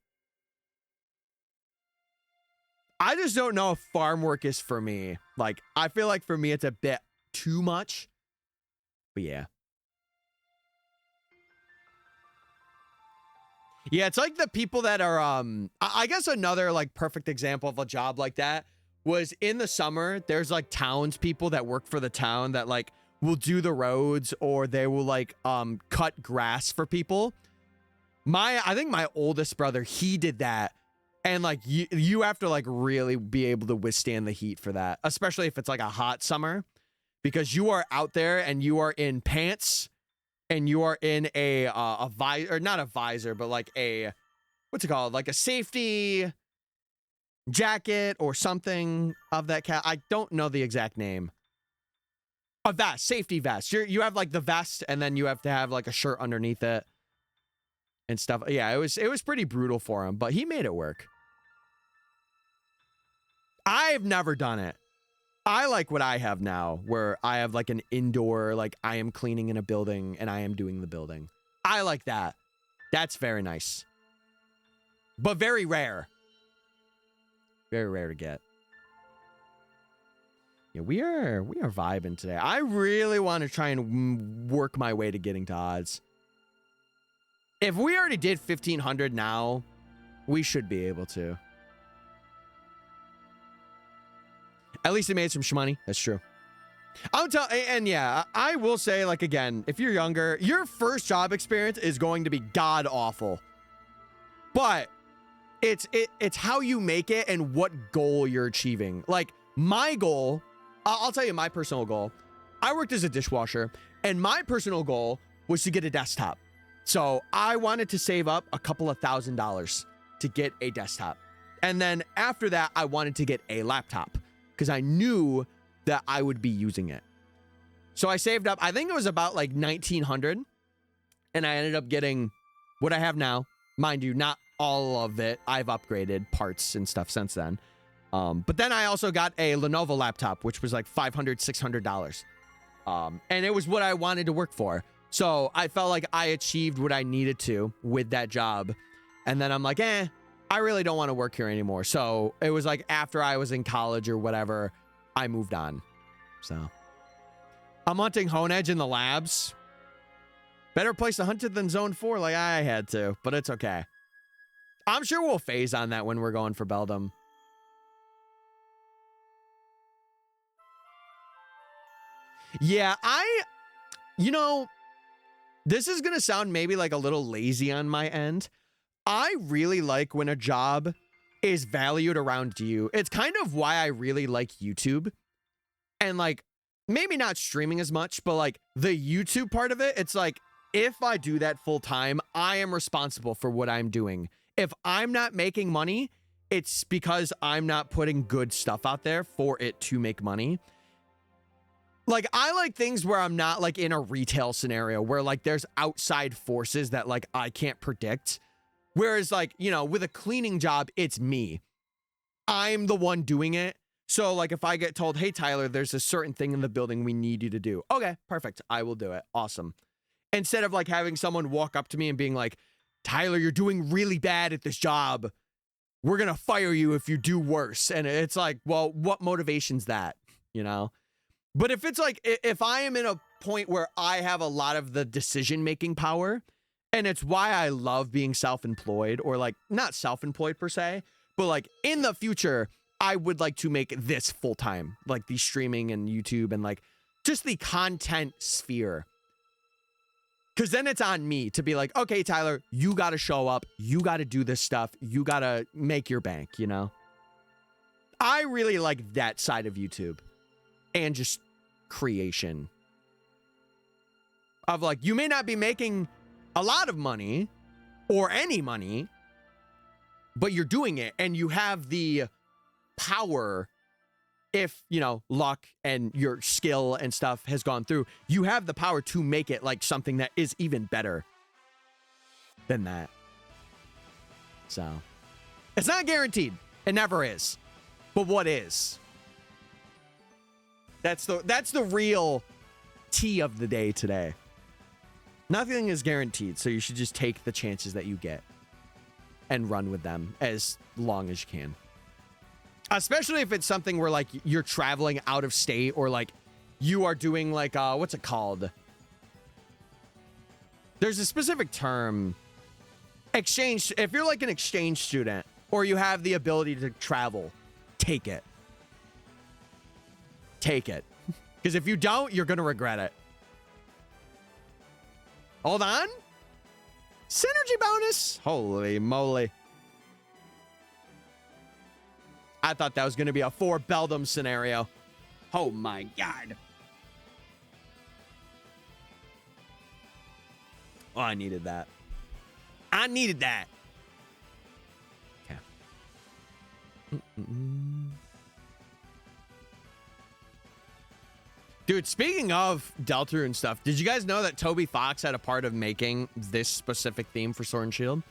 Speaker 1: I just don't know if farm work is for me. Like, I feel like for me, it's a bit too much. But yeah. Yeah, it's like the people that are, I guess another like perfect example of a job like that was in the summer, there's like townspeople that work for the town that like will do the roads, or they will like cut grass for people. I think my oldest brother, he did that. And like you have to like really be able to withstand the heat for that, especially if it's like a hot summer, because you are out there and you are in pants and you are in a visor, or not a visor, but like a, what's it called? Like a safety jacket or something of that cat. I don't know the exact name. A vest, safety vest. You have like the vest, and then you have to have like a shirt underneath it and stuff. Yeah, it was pretty brutal for him, but he made it work. I've never done it. I like what I have now, where I have like an indoor, like I am cleaning in a building and I am doing the building. I like that. That's very nice. But very rare. Very rare to get. Yeah, we are vibing today. I really want to try and work my way to getting to odds. If we already did 1,500 now, we should be able to. At least it made some shmoney. That's true. And yeah, I will say, like, again, if you're younger, your first job experience is going to be god awful. But it's how you make it and what goal you're achieving. Like, my goal, I'll tell you my personal goal. I worked as a dishwasher, and my personal goal was to get a desktop. So I wanted to save up a couple of $1,000s to get a desktop. And then after that, I wanted to get a laptop, because I knew that I would be using it. So I saved up, I think it was about like 1,900, and I ended up getting what I have now. Mind you, not all of it. I've upgraded parts and stuff since then. But then I also got a Lenovo laptop, which was like $500, $600. And it was what I wanted to work for. So I felt like I achieved what I needed to with that job. And then I'm like, I really don't want to work here anymore. So it was like after I was in college or whatever, I moved on. So I'm hunting Honedge in the labs. Better place to hunt it than Zone 4 like I had to, but it's okay. I'm sure we'll phase on that when we're going for Beldum. Yeah, you know, this is going to sound maybe like a little lazy on my end. I really like when a job is valued around you. It's kind of why I really like YouTube. And like, maybe not streaming as much, but like the YouTube part of it, it's like, if I do that full time, I am responsible for what I'm doing. If I'm not making money, it's because I'm not putting good stuff out there for it to make money. Like, I like things where I'm not like in a retail scenario where like there's outside forces that like I can't predict. Whereas like, you know, with a cleaning job, it's me. I'm the one doing it. So like if I get told, hey, Tyler, there's a certain thing in the building we need you to do. Okay, perfect. I will do it. Awesome. Instead of like having someone walk up to me and being like, Tyler, you're doing really bad at this job. We're going to fire you if you do worse. And it's like, well, what motivation's that? You know? But if it's like, if I am in a point where I have a lot of the decision-making power, and it's why I love being self-employed, or like not self-employed per se, but like in the future, I would like to make this full-time, like the streaming and YouTube and like just the content sphere. Because then it's on me to be like, okay, Tyler, you got to show up. You got to do this stuff. You got to make your bank, you know? I really like that side of YouTube and just creation. Of like, you may not be making a lot of money, or any money, but you're doing it and you have the power. If, you know, luck and your skill and stuff has gone through, you have the power to make it like something that is even better than that. So it's not guaranteed. It never is. But what is? That's the real tea of the day today. Nothing is guaranteed, so you should just take the chances that you get and run with them as long as you can. Especially if it's something where like you're traveling out of state, or like you are doing like what's it called? There's a specific term. Exchange. If you're like an exchange student or you have the ability to travel, take it. Take it. Because if you don't, you're going to regret it. Hold on. Synergy bonus. Holy moly. I thought that was going to be a 4 Beldum scenario. Oh my God. Oh, I needed that. I needed that. Okay. Dude, speaking of Deltarune and stuff, did you guys know that Toby Fox had a part of making this specific theme for Sword and Shield?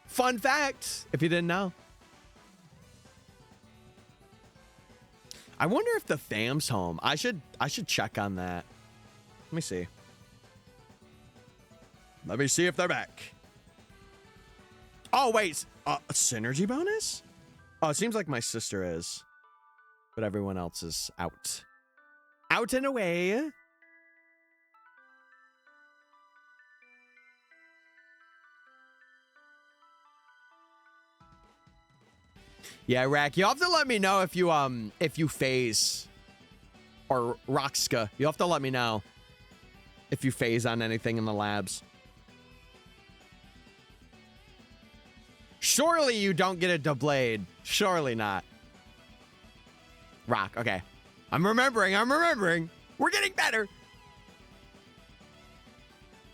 Speaker 1: Fun fact, if you didn't know. I wonder if the fam's home. I should check on that. Let me see. Let me see if they're back. Oh, wait. A synergy bonus? Oh, it seems like my sister is. But everyone else is out. Out and away. Yeah, Rack, you'll have to let me know if you phase. Or Roxka, you'll have to let me know if you phase on anything in the labs. Surely you don't get a Doublade. Surely not. Rock, okay. I'm remembering. We're getting better.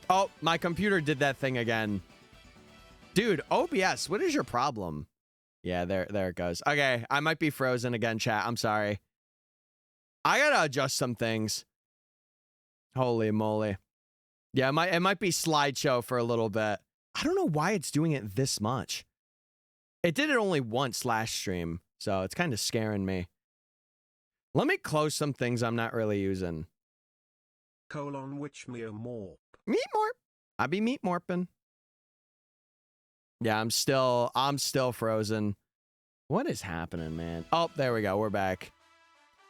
Speaker 1: Oh, my computer did that thing again. Dude, OBS, what is your problem? Yeah, there it goes. Okay, I might be frozen again, chat. I'm sorry. I gotta adjust some things. Holy moly. Yeah, it might be slideshow for a little bit. I don't know why it's doing it this much. It did it only once last stream, so it's kind of scaring me. Let me close some things I'm not really using.
Speaker 2: Which Meow Morp?
Speaker 1: Meat Morp. I be meat morping. Yeah, I'm still frozen. What is happening, man? Oh, there we go. We're back.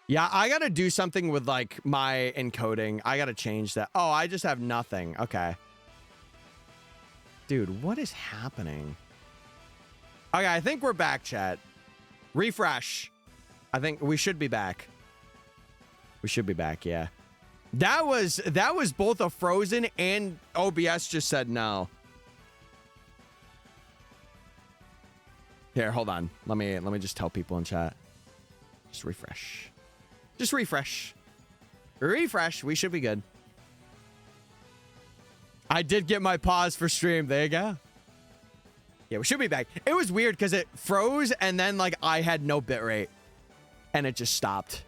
Speaker 1: Yeah, I gotta do something with like my encoding. I gotta change that. Oh, I just have nothing. Okay. Dude, what is happening? Okay, I think we're back, chat. Refresh. I think we should be back. We should be back, yeah. That was both a frozen and OBS just said no. Here, hold on. Let me just tell people in chat. Just refresh. Just refresh. Refresh. We should be good. I did get my pause for stream. There you go. Yeah, we should be back. It was weird because it froze and then like I had no bitrate and it just stopped.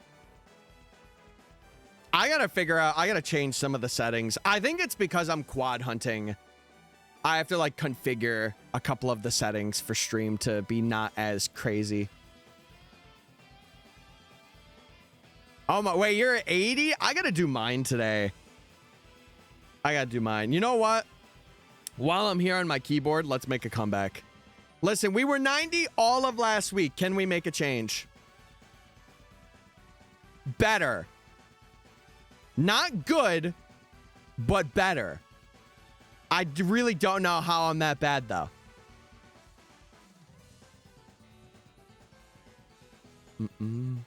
Speaker 1: I gotta change some of the settings. I think it's because I'm quad hunting. I have to like configure a couple of the settings for stream to be not as crazy. Oh my, wait, you're at 80? I gotta do mine today. I gotta do mine. You know what? While I'm here on my keyboard, let's make a comeback. Listen, we were 90 all of last week. Can we make a change? Better. Not good, but better. I really don't know how I'm that bad, though. Boop.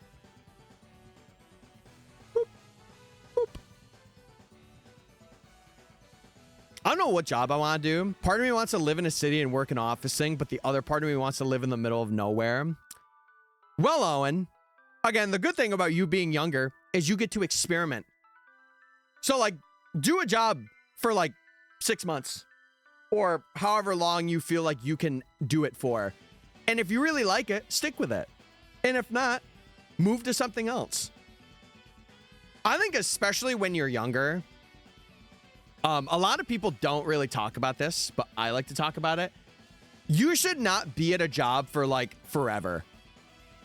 Speaker 1: Boop. I don't know what job I want to do. Part of me wants to live in a city and work in officing, but the other part of me wants to live in the middle of nowhere. Well, Owen, again, the good thing about you being younger is you get to experiment. So, like, do a job for, like, 6 months. or however long you feel like you can do it for. And if you really like it, stick with it. And if not, move to something else. I think especially when you're younger, a lot of people don't really talk about this, but I like to talk about it. You should not be at a job for like forever.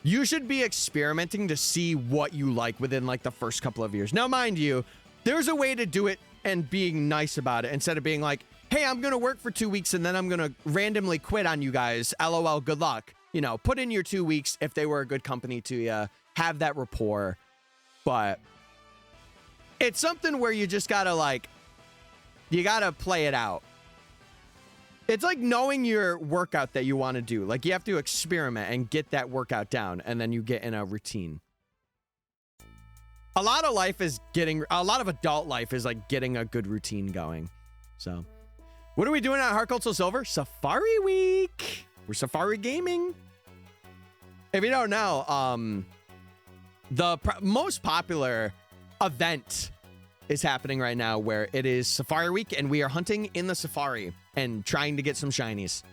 Speaker 1: You should be experimenting to see what you like within like the first couple of years. Now, mind you, there's a way to do it and being nice about it instead of being like, hey, I'm going to work for 2 weeks and then I'm going to randomly quit on you guys. LOL, good luck. You know, put in your 2 weeks if they were a good company to you, have that rapport. But it's something where you just got to like, you got to play it out. It's like knowing your workout that you want to do. Like you have to experiment and get that workout down and then you get in a routine. A lot of adult life is like getting a good routine going. So what are we doing at Heart Gold Soul Silver? Safari Week. We're Safari Gaming. If you don't know, the most popular event is happening right now where it is Safari Week and we are hunting in the Safari and trying to get some shinies.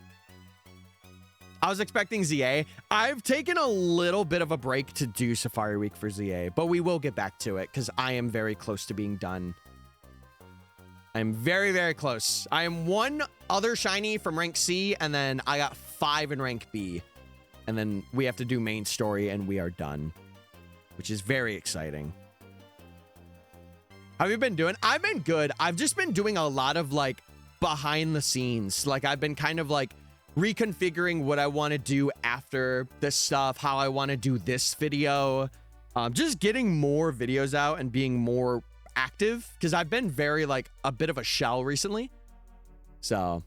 Speaker 1: I was expecting ZA. I've taken a little bit of a break to do Safari Week for ZA, but we will get back to it because I am very close to being done. I'm very, very close. I am one other shiny from rank C, and then I got 5 in rank B. And then we have to do main story, and we are done, which is very exciting. How have you been doing? I've been good. I've just been doing a lot of like behind the scenes. Like I've been kind of like reconfiguring what I want to do after this stuff, how I want to do this video, just getting more videos out and being more active because I've been very like a bit of a shell recently. So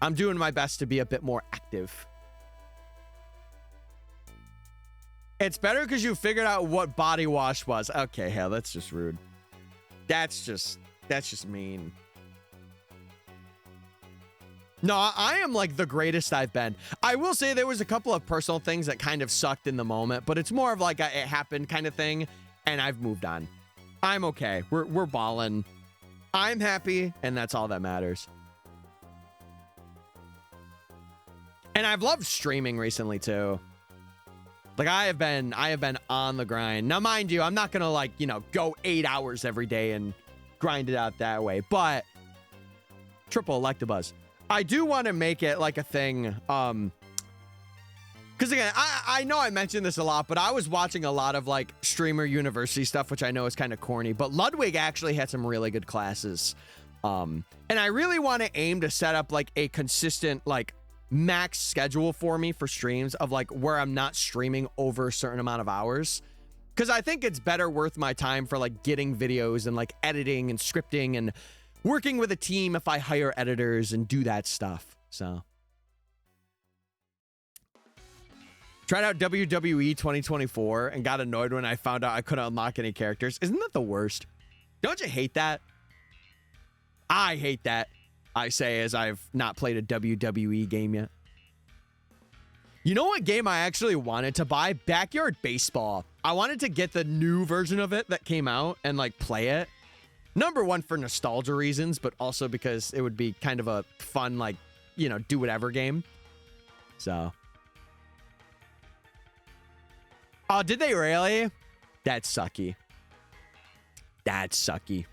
Speaker 1: I'm doing my best to be a bit more active. It's better because you figured out what body wash was. Okay, hell, that's just rude. That's just mean. No, I am like the greatest I've been. I will say there was a couple of personal things that kind of sucked in the moment, but it's more of like a it happened kind of thing, and I've moved on. I'm okay. We're balling. I'm happy, and that's all that matters. And I've loved streaming recently too. Like I have been on the grind. Now, mind you, I'm not gonna like, you know, go 8 hours every day and grind it out that way, but triple Electabuzz. I do want to make it like a thing. Because again, I know I mentioned this a lot, but I was watching a lot of like streamer university stuff, which I know is kind of corny, but Ludwig actually had some really good classes. And I really want to aim to set up like a consistent, like max schedule for me for streams of like where I'm not streaming over a certain amount of hours. Because I think it's better worth my time for like getting videos and like editing and scripting and working with a team if I hire editors and do that stuff. So tried out WWE 2024 and got annoyed when I found out I couldn't unlock any characters. Isn't that the worst? Don't you hate that? I hate that. I say as I've not played a WWE game yet. You know what game I actually wanted to buy? Backyard Baseball. I wanted to get the new version of it that came out and like play it. Number one for nostalgia reasons, but also because it would be kind of a fun, like, you know, do whatever game. So. Oh, did they really? That's sucky. That's sucky.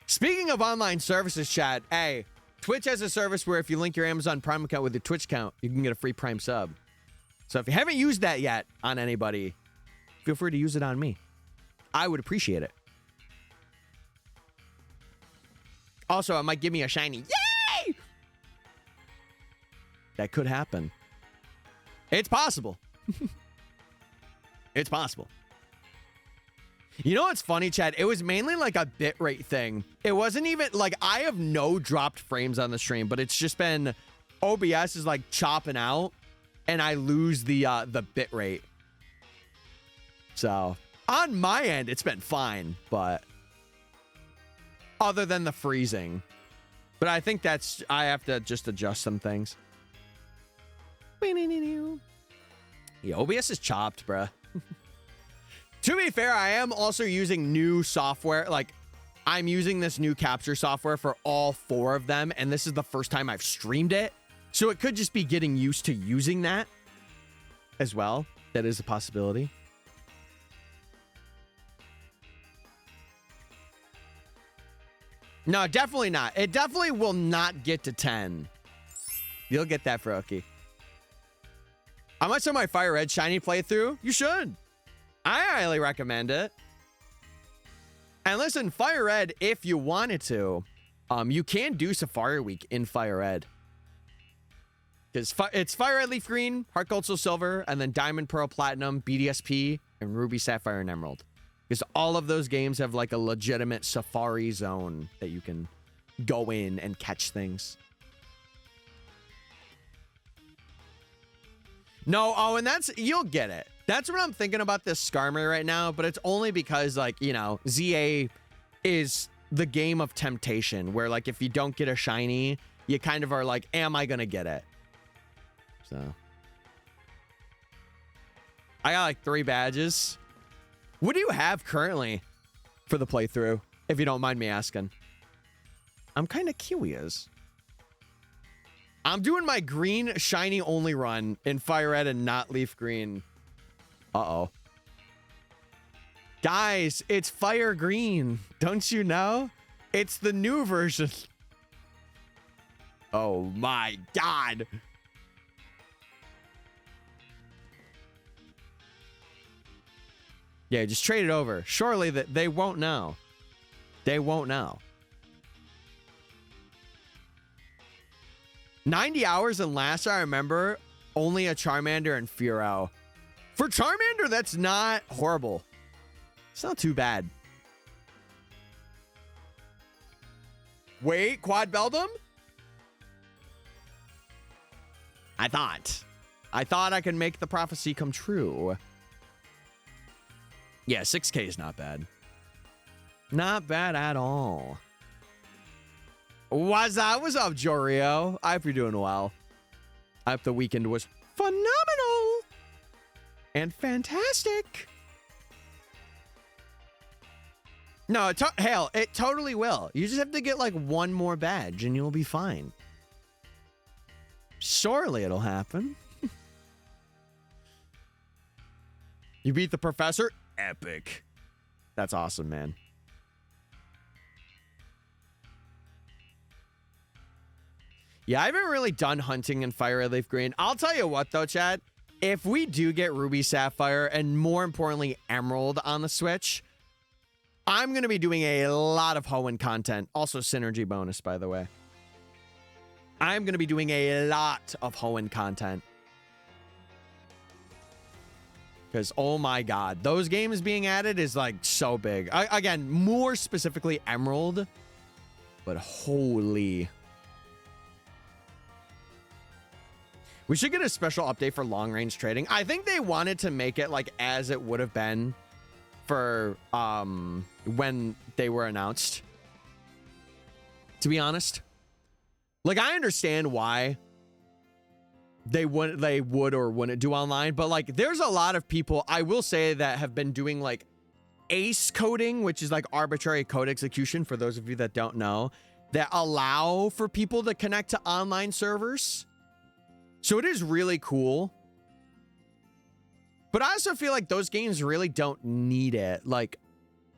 Speaker 1: Speaking of online services, chat, hey, Twitch has a service where if you link your Amazon Prime account with your Twitch account, you can get a free Prime sub. So if you haven't used that yet on anybody, feel free to use it on me. I would appreciate it. Also, it might give me a shiny. Yay! That could happen. It's possible. It's possible. You know what's funny, Chad? It was mainly like a bitrate thing. It wasn't even like I have no dropped frames on the stream, but it's just been OBS is like chopping out and I lose the bitrate. So on my end, it's been fine, but other than the freezing. But I think I have to just adjust some things. Yeah, OBS is chopped, bruh. To be fair, I am also using new software, like I'm using this new capture software for all 4 of them, and this is the first time I've streamed it. So it could just be getting used to using that as well. That is a possibility. No, definitely not. It definitely will not get to 10. You'll get that, Froki. How much of my Fire Red Shiny playthrough? You should. I highly recommend it. And listen, Fire Red, if you wanted to, you can do Safari Week in Fire Red. Because it's Fire Red Leaf Green, Heart Gold Soul Silver, and then Diamond Pearl Platinum, BDSP, and Ruby Sapphire and Emerald. Because all of those games have like a legitimate Safari zone that you can go in and catch things. No, oh, and that's, you'll get it. That's what I'm thinking about this Skarmory right now, but it's only because, like, you know, ZA is the game of temptation, where, like, if you don't get a shiny, you kind of are like, am I gonna get it? So. I got, like, 3 badges. What do you have currently for the playthrough, if you don't mind me asking? I'm kind of curious. I'm doing my green shiny only run in Fire Red and not Leaf Green. Uh-oh. Guys, it's Fire Green. Don't you know? It's the new version. Oh my God. Yeah, just trade it over. Surely that they won't know. They won't know. 90 hours and last I remember, only a Charmander and Fearow. For Charmander, that's not horrible. It's not too bad. Wait, Quad Beldum? I thought I could make the prophecy come true. Yeah, 6K is not bad. Not bad at all. What's up, Jorio? I hope you're doing well. I hope the weekend was phenomenal and fantastic. No, hell, it totally will. You just have to get like 1 more badge and you'll be fine. Surely it'll happen. You beat the professor? Epic. That's awesome, man. Yeah, I haven't really done hunting in Fire Red Leaf Green. I'll tell you what, though, chat. If we do get Ruby Sapphire and, more importantly, Emerald on the Switch, I'm going to be doing a lot of Hoenn content. Also, synergy bonus, by the way. I'm going to be doing a lot of Hoenn content. Because, oh my God, those games being added is, like, so big. Again, more specifically Emerald. But holy... We should get a special update for long-range trading. I think they wanted to make it like as it would have been for when they were announced. To be honest. Like, I understand why they would or wouldn't do online, but like there's a lot of people, I will say, that have been doing like ACE coding, which is like arbitrary code execution for those of you that don't know, that allow for people to connect to online servers. So it is really cool. But I also feel like those games really don't need it. Like,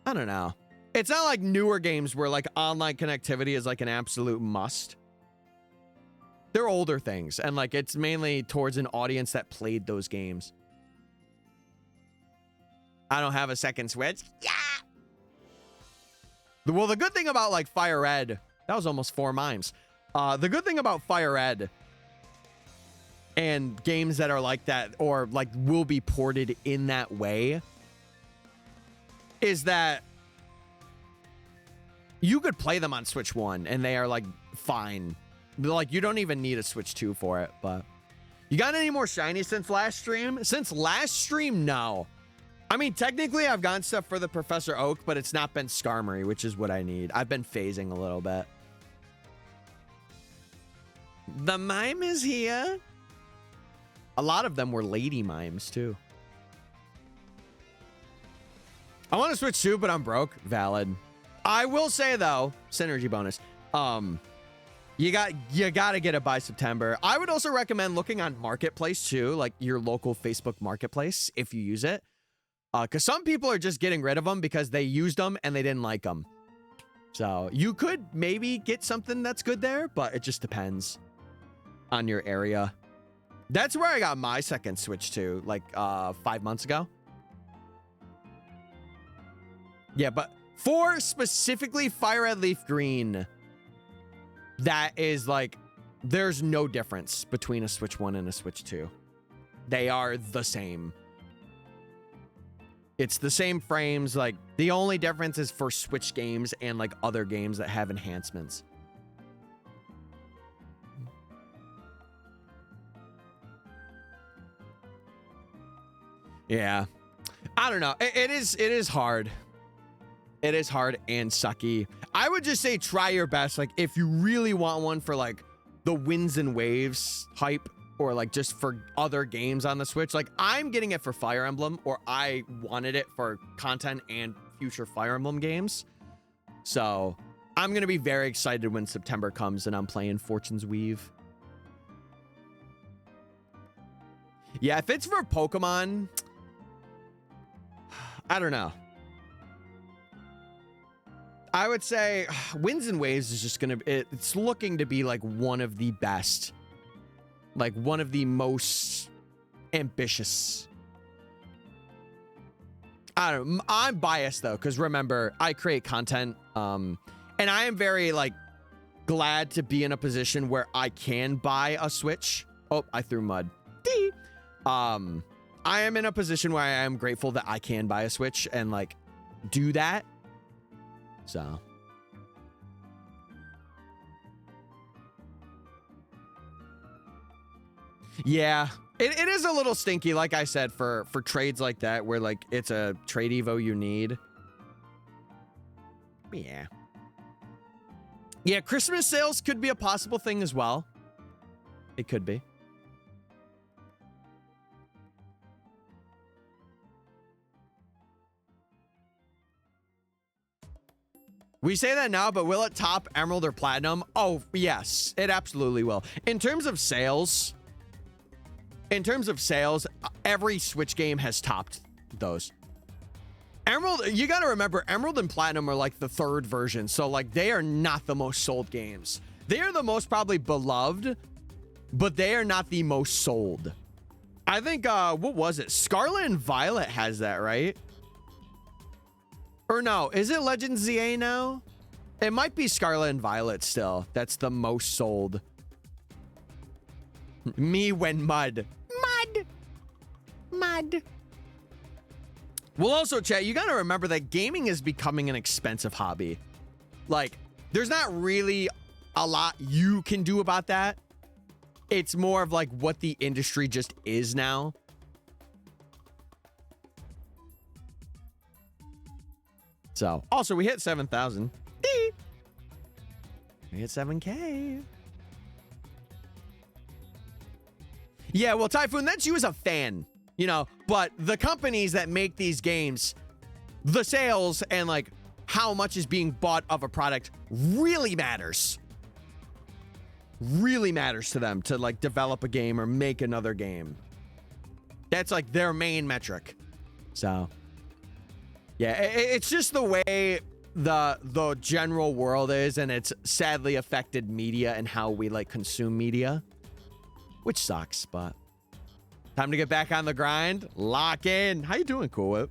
Speaker 1: I don't know. It's not like newer games where like online connectivity is like an absolute must. They're older things. And like it's mainly towards an audience that played those games. I don't have a second Switch. Yeah. Well, the good thing about like Fire Red, that was almost 4 mimes. The good thing about Fire Red and games that are like that, or like will be ported in that way, is that you could play them on Switch 1 and they are like fine. Like you don't even need a Switch 2 for it. But you got any more shinies since last stream? Since last stream, no. I mean, technically I've gotten stuff for the Professor Oak, but it's not been Skarmory, which is what I need. I've been phasing a little bit. The mime is here. A lot of them were lady mimes, too. I want to switch too, but I'm broke. Valid. I will say though, synergy bonus. You gotta get it by September. I would also recommend looking on Marketplace too, like your local Facebook Marketplace if you use it. Because some people are just getting rid of them because they used them and they didn't like them. So you could maybe get something that's good there, but it just depends on your area. That's where I got my second Switch to, like 5 months ago. Yeah, but for specifically Fire Red Leaf Green, that is like, there's no difference between a Switch 1 and a Switch 2. They are the same. It's the same frames. Like, the only difference is for Switch games and like other games that have enhancements. Yeah. I don't know. It is hard. It is hard and sucky. I would just say try your best. Like, if you really want one for like the Winds and Waves hype, or like just for other games on the Switch, like I'm getting it for Fire Emblem, or I wanted it for content and future Fire Emblem games. So I'm going to be very excited when September comes and I'm playing Fortune's Weave. Yeah, if it's for Pokemon, I don't know. I would say Winds and Waves is just going to, it's looking to be like one of the best, like one of the most ambitious. I don't know. I'm biased though, because remember, I create content, and I am very like glad to be in a position where I can buy a Switch. Oh, I threw mud. I am in a position where I am grateful that I can buy a Switch and like do that. So. Yeah, it is a little stinky, like I said, for trades like that, where like it's a trade Evo you need. Yeah. Yeah, Christmas sales could be a possible thing as well. It could be. We say that now, but will it top Emerald or Platinum? Oh, yes, it absolutely will. In terms of sales, every Switch game has topped those. Emerald, you got to remember, Emerald and Platinum are like the third version. So like they are not the most sold games. They are the most probably beloved, but they are not the most sold. I think, what was it? Scarlet and Violet has that, right? Or no, is it Legends ZA now? It might be Scarlet and Violet still. That's the most sold. Me when mud. Mud. We'll also, chat, you gotta remember that gaming is becoming an expensive hobby. Like, there's not really a lot you can do about that. It's more of like what the industry just is now. So, also, we hit 7,000. We hit 7K. Yeah, well, Typhoon, that's you as a fan, you know, but the companies that make these games, the sales and like how much is being bought of a product really matters. Really matters to them to like develop a game or make another game. That's like their main metric. So, yeah, it's just the way the general world is, and it's sadly affected media and how we like consume media, which sucks, but time to get back on the grind. Lock in. How you doing, Cool Whip?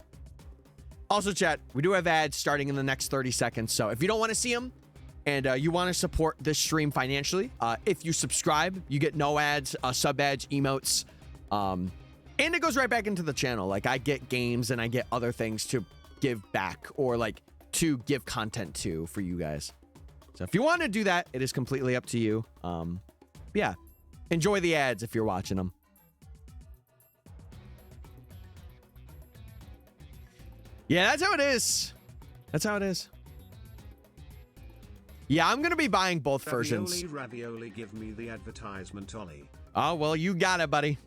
Speaker 1: Also, chat, we do have ads starting in the next 30 seconds, so if you don't want to see them and you want to support this stream financially, if you subscribe, you get no ads, sub ads, emotes, and it goes right back into the channel. Like, I get games and I get other things to give back or like to give content to for you guys. So if you want to do that, it is completely up to you. Yeah, enjoy the ads if you're watching them. Yeah, that's how it is. That's how it is. Yeah, I'm gonna be buying both versions.
Speaker 2: Ravioli, give me the advertisement, Ollie.
Speaker 1: Oh, well, you got it, buddy.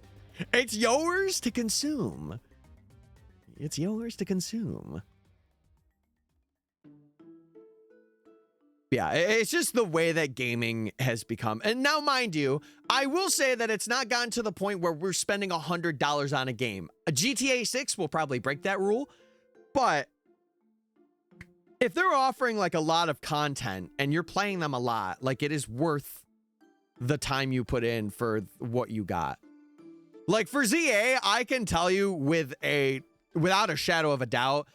Speaker 1: It's yours to consume. It's yours to consume. Yeah, it's just the way that gaming has become. And now, mind you, I will say that it's not gotten to the point where we're spending $100 on a game. A GTA 6 will probably break that rule, but if they're offering like a lot of content and you're playing them a lot, like it is worth the time you put in for what you got. Like for ZA, I can tell you without a shadow of a doubt,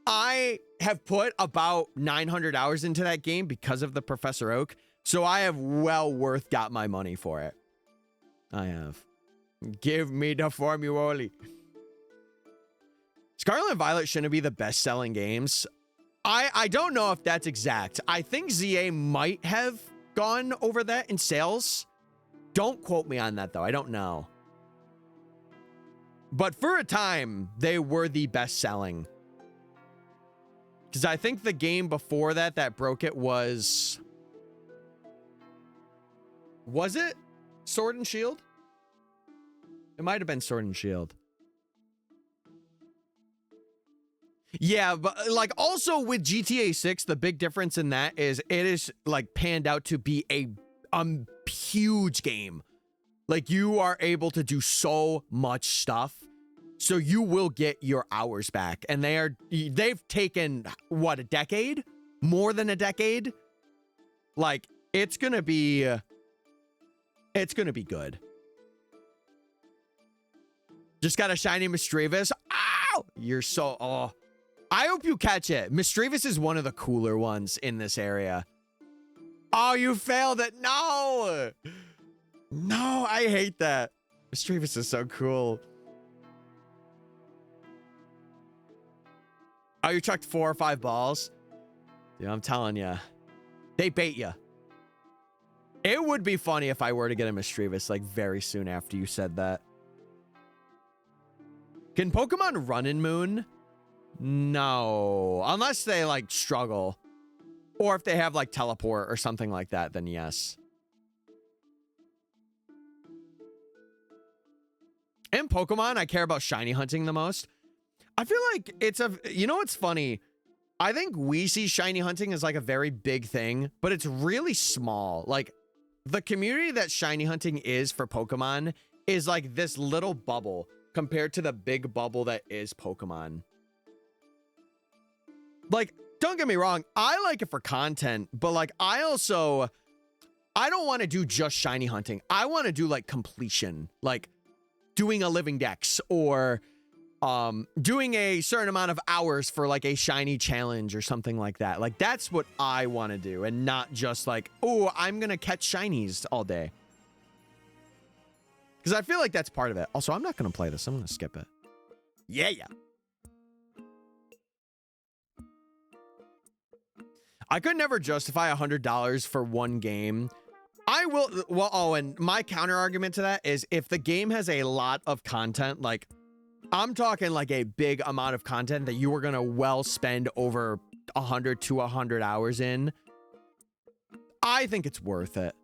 Speaker 1: I have put about 900 hours into that game because of the Professor Oak. So I have well worth got my money for it. I have. Give me the Formuoli. Scarlet and Violet shouldn't be the best-selling games. I don't know if that's exact. I think ZA might have gone over that in sales. Don't quote me on that, though. I don't know. But for a time, they were the best-selling. Because I think the game before that broke it was it Sword and Shield? It might have been Sword and Shield. Yeah, but like also with GTA 6, the big difference in that is it is like panned out to be a huge game. Like you are able to do so much stuff. So you will get your hours back. And they've taken what, a decade? More than a decade? Like it's going to be good. Just got a shiny Misdreavus. Ow! You're so I hope you catch it. Misdreavus is one of the cooler ones in this area. Oh, you failed it. No. No, I hate that. Misdreavus is so cool. Oh, you chucked 4 or 5 balls? Dude, I'm telling you. They bait you. It would be funny if I were to get a Misdreavus like very soon after you said that. Can Pokemon run in Moon? No. Unless they like struggle. Or if they have like teleport or something like that, then yes. In Pokemon, I care about shiny hunting the most. I feel like it's you know what's funny? I think we see shiny hunting as like a very big thing, but it's really small. Like the community that shiny hunting is for Pokemon is like this little bubble compared to the big bubble that is Pokemon. Like, don't get me wrong, I like it for content, but like I don't want to do just shiny hunting. I want to do like completion, like doing a living dex or doing a certain amount of hours for like a shiny challenge or something like that. Like that's what I want to do and not just like, oh, I'm going to catch shinies all day. Because I feel like that's part of it. Also, I'm not going to play this. I'm going to skip it. Yeah. I could never justify $100 for one game. I will. Well, and my counter argument to that is if the game has a lot of content, like I'm talking like a big amount of content that you are going to well spend over 100 to 100 hours in, I think it's worth it.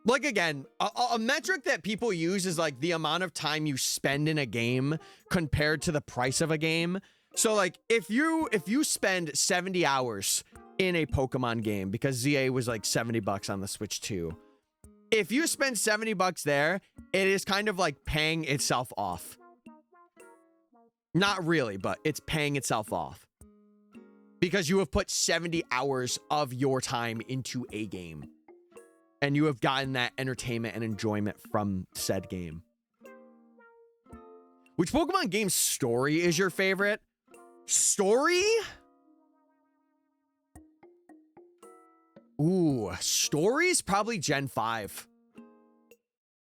Speaker 1: Like, again, a metric that people use is like the amount of time you spend in a game compared to the price of a game. So like if you spend 70 hours in a Pokemon game, because ZA was like $70 on the Switch too. If you spend $70 there, it is kind of like paying itself off. Not really, but it's paying itself off. Because you have put 70 hours of your time into a game. And you have gotten that entertainment and enjoyment from said game. Which Pokemon game story is your favorite? Story? Ooh, story's probably Gen 5.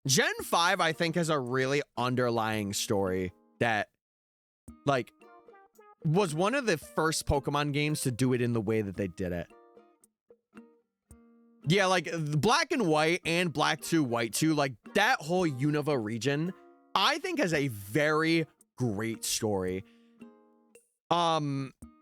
Speaker 1: Gen 5, I think, has a really underlying story that, like, was one of the first Pokemon games to do it in the way that they did it. Yeah, like, Black and White and Black 2, White 2, like, that whole Unova region, I think has a very great story.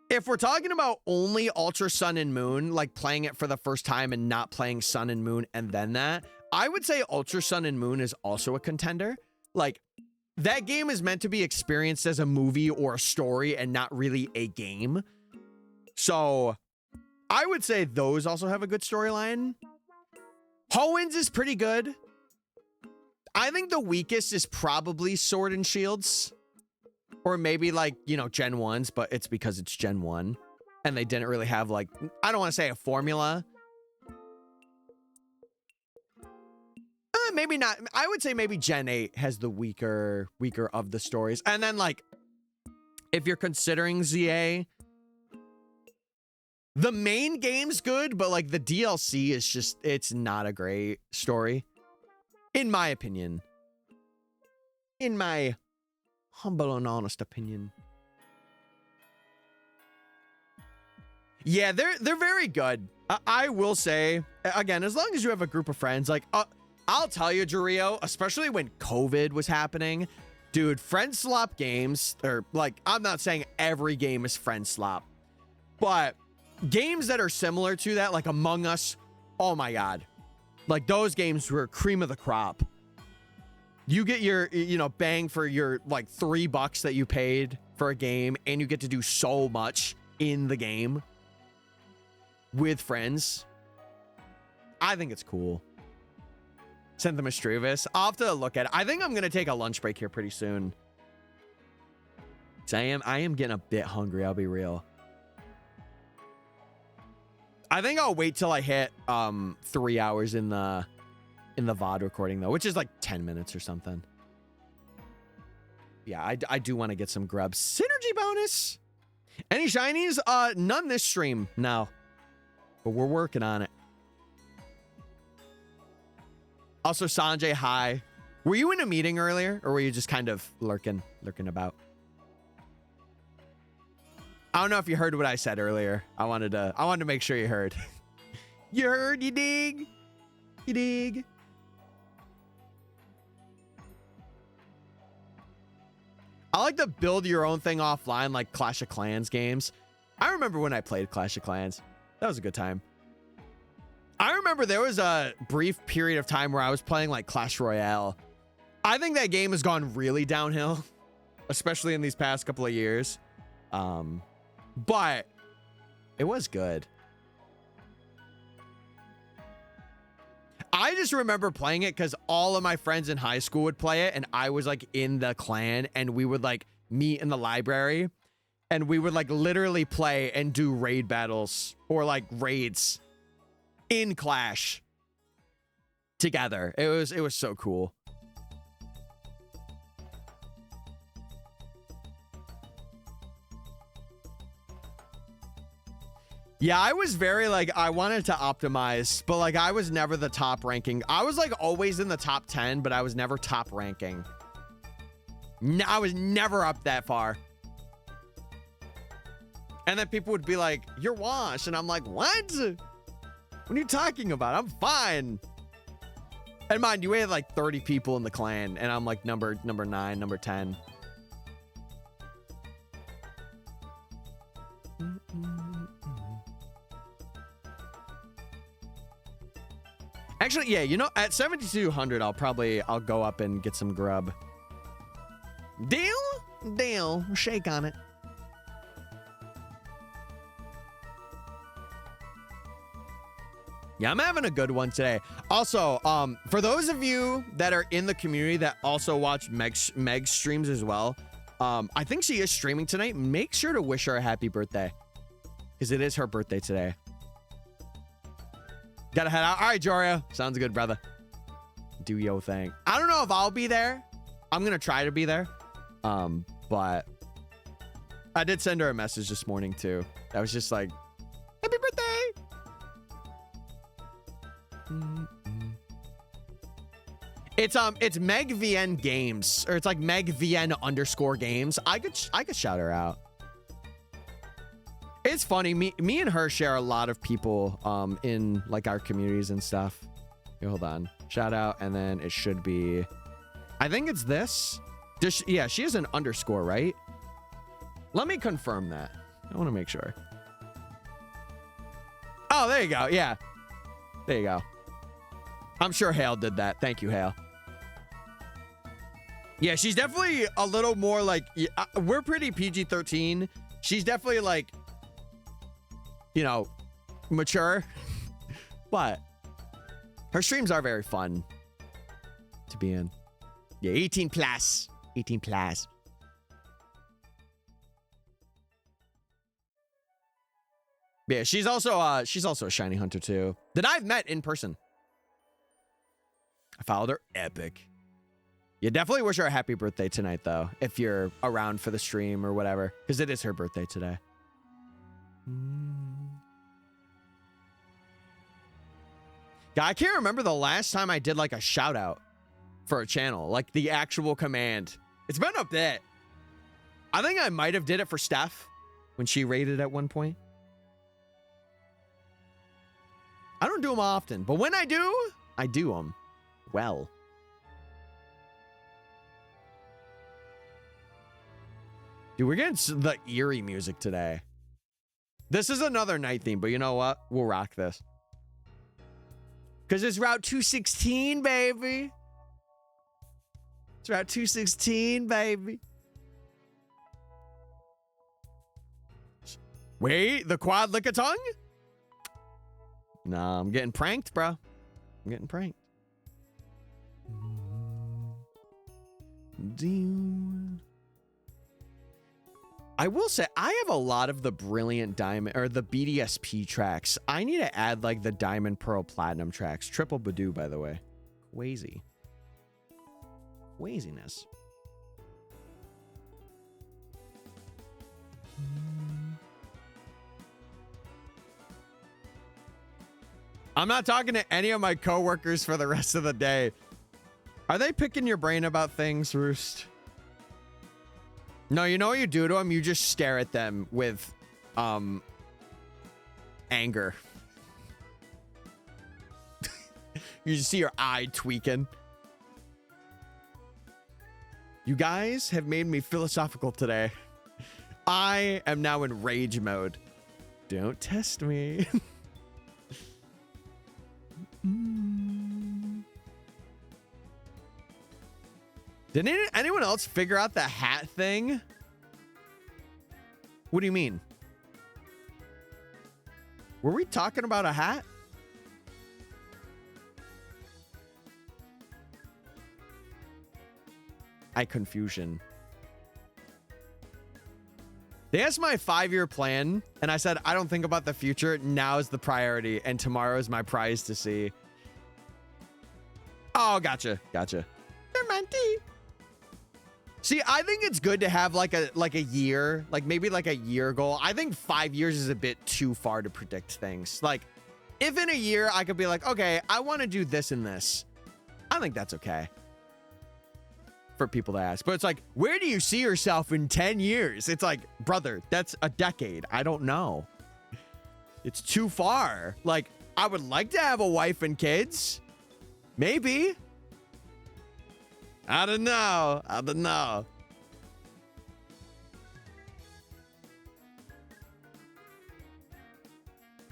Speaker 1: If we're talking about only Ultra Sun and Moon, like playing it for the first time and not playing Sun and Moon and then that, I would say Ultra Sun and Moon is also a contender. Like, that game is meant to be experienced as a movie or a story and not really a game. So, I would say those also have a good storyline. Hoenns is pretty good. I think the weakest is probably Sword and Shields. Or maybe like, you know, Gen 1s, but it's because it's Gen 1. And they didn't really have like, I don't want to say a formula. Maybe not. I would say maybe Gen 8 has the weaker of the stories. And then like, if you're considering ZA, the main game's good, but like the DLC is just, it's not a great story. In my opinion. In my humble and honest opinion. Yeah, they're very good. I will say, again, as long as you have a group of friends, like, I'll tell you, Jurio, especially when COVID was happening, dude, friend slop games, or like, I'm not saying every game is friend slop, but games that are similar to that, like Among Us, oh my God. Like those games were cream of the crop. You get your, you know, bang for your like $3 that you paid for a game, and you get to do so much in the game with friends. I think it's cool. Sent them a Struvis. I'll have to look at it. I think I'm going to take a lunch break here pretty soon. I am getting a bit hungry, I'll be real. I think I'll wait till I hit 3 hours in the VOD recording though, which is like 10 minutes or something. Yeah, I do want to get some grubs. Synergy bonus. Any shinies? None this stream. No. But we're working on it. Also, Sanjay, hi. Were you in a meeting earlier, or were you just kind of lurking about? I don't know if you heard what I said earlier. I wanted to make sure you heard. You heard, you dig? You dig? I like to build your own thing offline, like Clash of Clans games. I remember when I played Clash of Clans. That was a good time. I remember there was a brief period of time where I was playing like Clash Royale. I think that game has gone really downhill, especially in these past couple of years. But it was good. I just remember playing it because all of my friends in high school would play it, and I was like in the clan, and we would like meet in the library, and we would like literally play and do raid battles or like raids in Clash together. It was so cool. Yeah, I was very like, I wanted to optimize, but like I was never the top ranking. I was like always in the top 10, but I was never top ranking. No, I was never up that far. And then people would be like, you're washed. And I'm like, what? What are you talking about? I'm fine. And mind you, we had like 30 people in the clan, and I'm like number 9, number 10. Actually, yeah, you know, at 7,200, I'll go up and get some grub. Deal? Deal. Shake on it. Yeah, I'm having a good one today. Also, for those of you that are in the community that also watch Meg's streams as well, I think she is streaming tonight. Make sure to wish her a happy birthday, because it is her birthday today. Gotta head out. All right, Jorio. Sounds good, brother. Do yo thing. I don't know if I'll be there. I'm gonna try to be there. But I did send her a message this morning too. I was just like, happy birthday. It's Meg VN Games, or it's like Meg VN _ games. I could shout her out. It's funny. Me and her share a lot of people in like our communities and stuff. Here, hold on. Shout out, and then it should be, I think it's this. Yeah, she has an _, right? Let me confirm that. I want to make sure. Oh, there you go. Yeah. There you go. I'm sure Hale did that. Thank you, Hale. Yeah, she's definitely a little more like, we're pretty PG-13. She's definitely like, you know, mature. But her streams are very fun to be in. Yeah, 18 plus. 18 plus. Yeah, she's also a shiny hunter too. That I've met in person. I followed her. Epic. You definitely wish her a happy birthday tonight though, if you're around for the stream or whatever, because it is her birthday today. Yeah, I can't remember the last time I did like a shout out for a channel, like the actual command. It's been a bit. I think I might have did it for Steph when she raided at one point. I don't do them often, but when I do them well. Dude, we're getting the eerie music today. This is another night theme, but you know what? We'll rock this. Because it's Route 216, baby. It's Route 216, baby. Wait, the quad lick a tongue? Nah, I'm getting pranked, bro. I'm getting pranked. I will say, I have a lot of the Brilliant Diamond, or the BDSP tracks. I need to add, like, the Diamond, Pearl, Platinum tracks. Triple Badoo, by the way. Crazy. Craziness. I'm not talking to any of my coworkers for the rest of the day. Are they picking your brain about things, Roost? No, you know what you do to them? You just stare at them with, anger. You just see your eye tweaking. You guys have made me philosophical today. I am now in rage mode. Don't test me. Did anyone else figure out the hat thing? What do you mean? Were we talking about a hat? Confusion. They asked my 5-year plan, and I said, I don't think about the future. Now is the priority, and tomorrow is my prize to see. Oh, gotcha. Gotcha. See, I think it's good to have like a year, like maybe like a year goal. I think 5 years is a bit too far to predict things. Like, if in a year I could be like, okay, I want to do this and this, I think that's okay for people to ask. But it's like, where do you see yourself in 10 years? It's like, brother, that's a decade. I don't know. It's too far. Like, I would like to have a wife and kids. Maybe. I don't know. I don't know.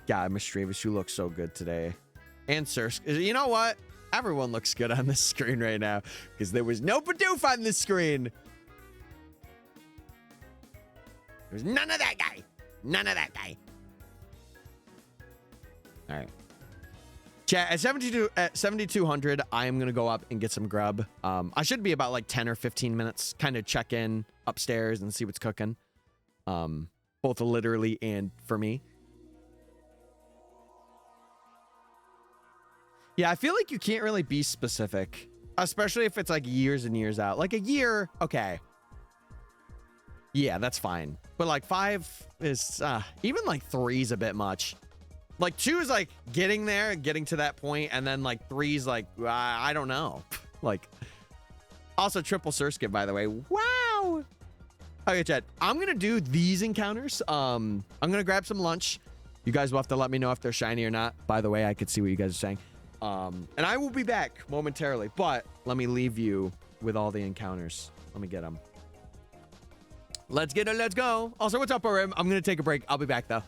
Speaker 1: God, Mistrevis, you look so good today. And Sirsk, you know what? Everyone looks good on this screen right now because there was no Bidoof on this screen. There's none of that guy. None of that guy. All right. Chat, at 7,200, I am going to go up and get some grub. I should be about like 10 or 15 minutes, kind of check in upstairs and see what's cooking. Both literally and for me. Yeah, I feel like you can't really be specific, especially if it's like years and years out. Like a year, okay. Yeah, that's fine. But like 5 is, even like 3 is a bit much. Like 2 is like getting there, getting to that point, and then like 3 is like, I don't know. Like, also triple Surskit, by the way. Wow. Okay, chat, I'm going to do these encounters. I'm going to grab some lunch. You guys will have to let me know if they're shiny or not. By the way, I could see what you guys are saying. And I will be back momentarily, but let me leave you with all the encounters. Let me get them. Let's get it. Let's go. Also, what's up, Orim? I'm going to take a break. I'll be back, though.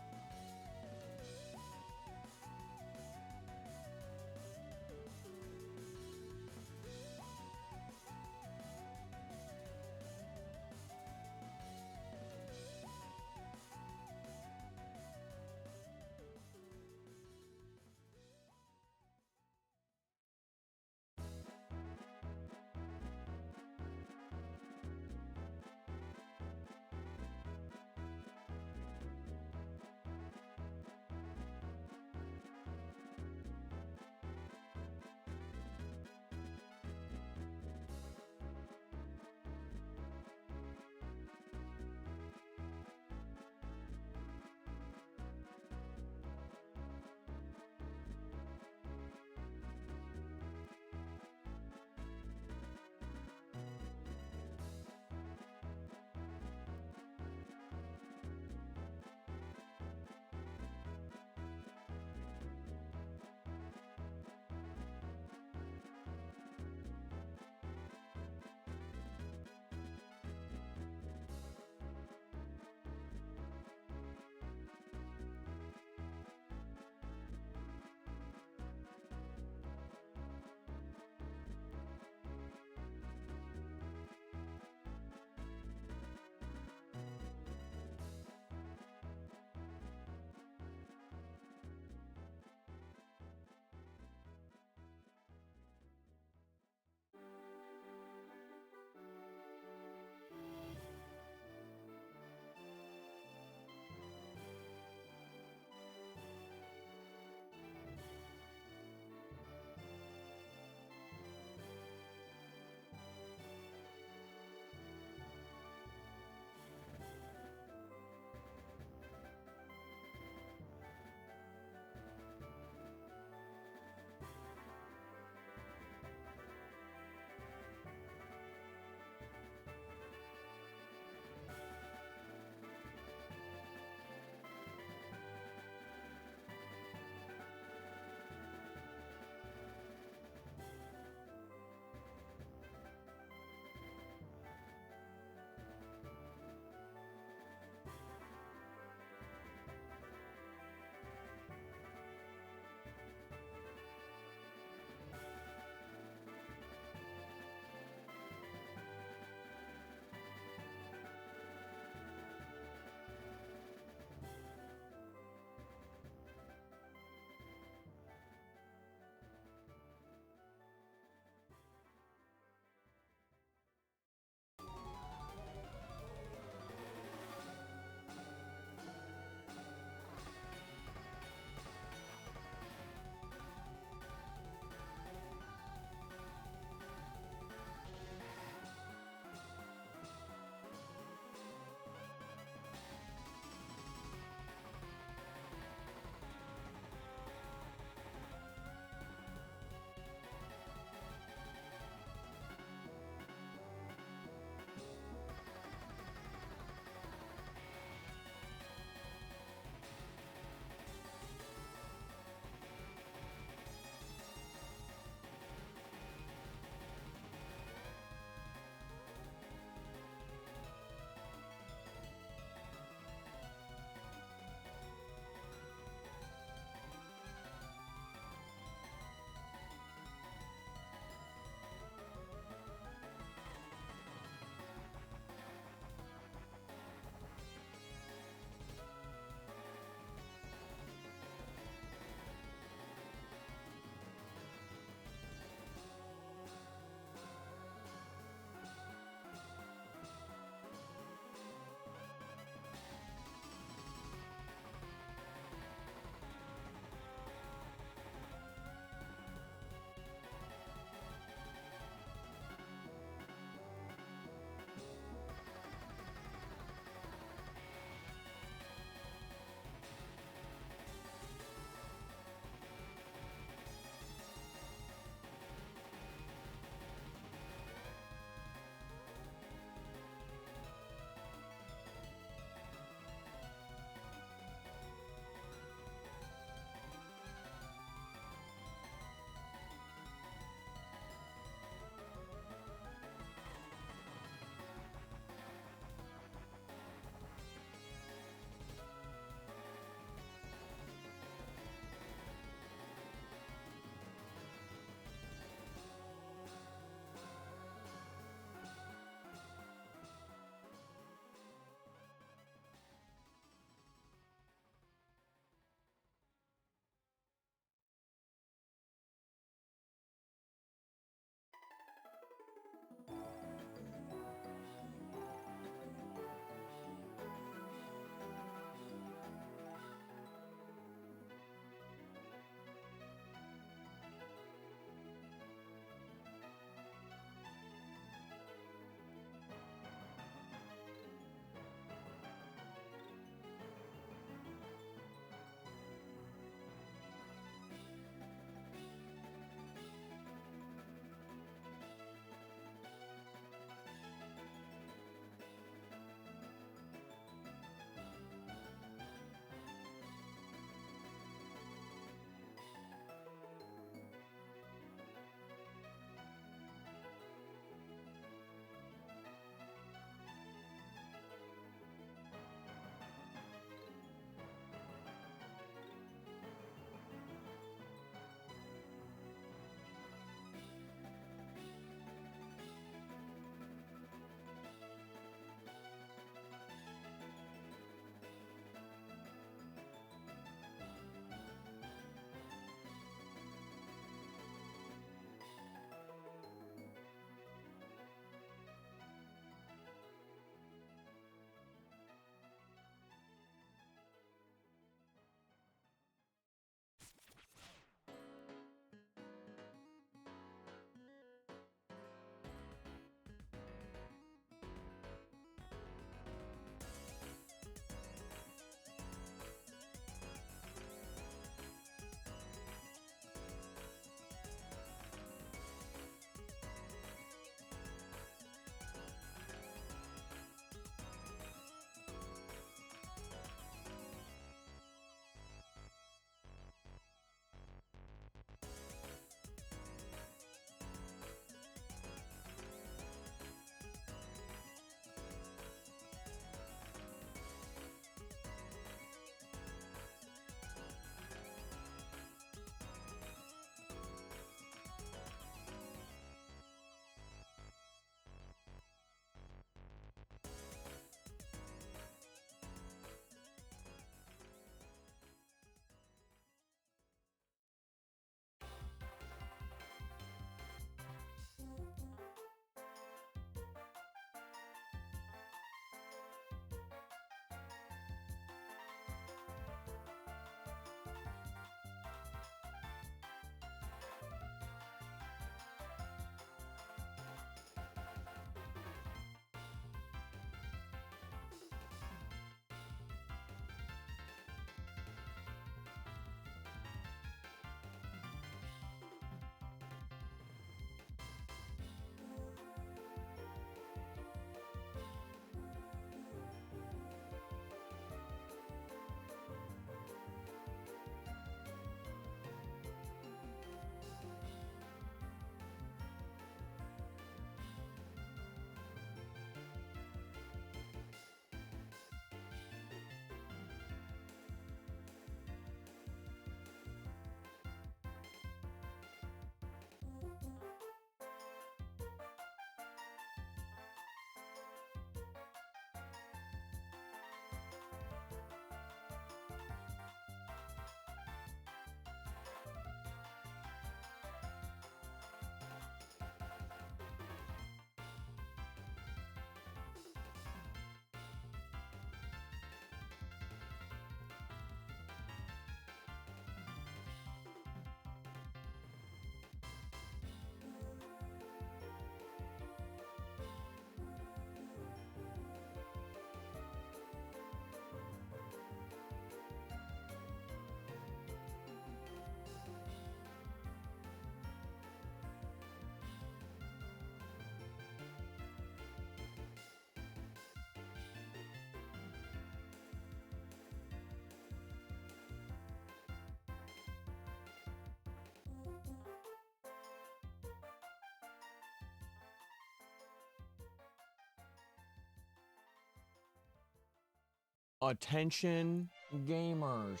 Speaker 1: Attention gamers.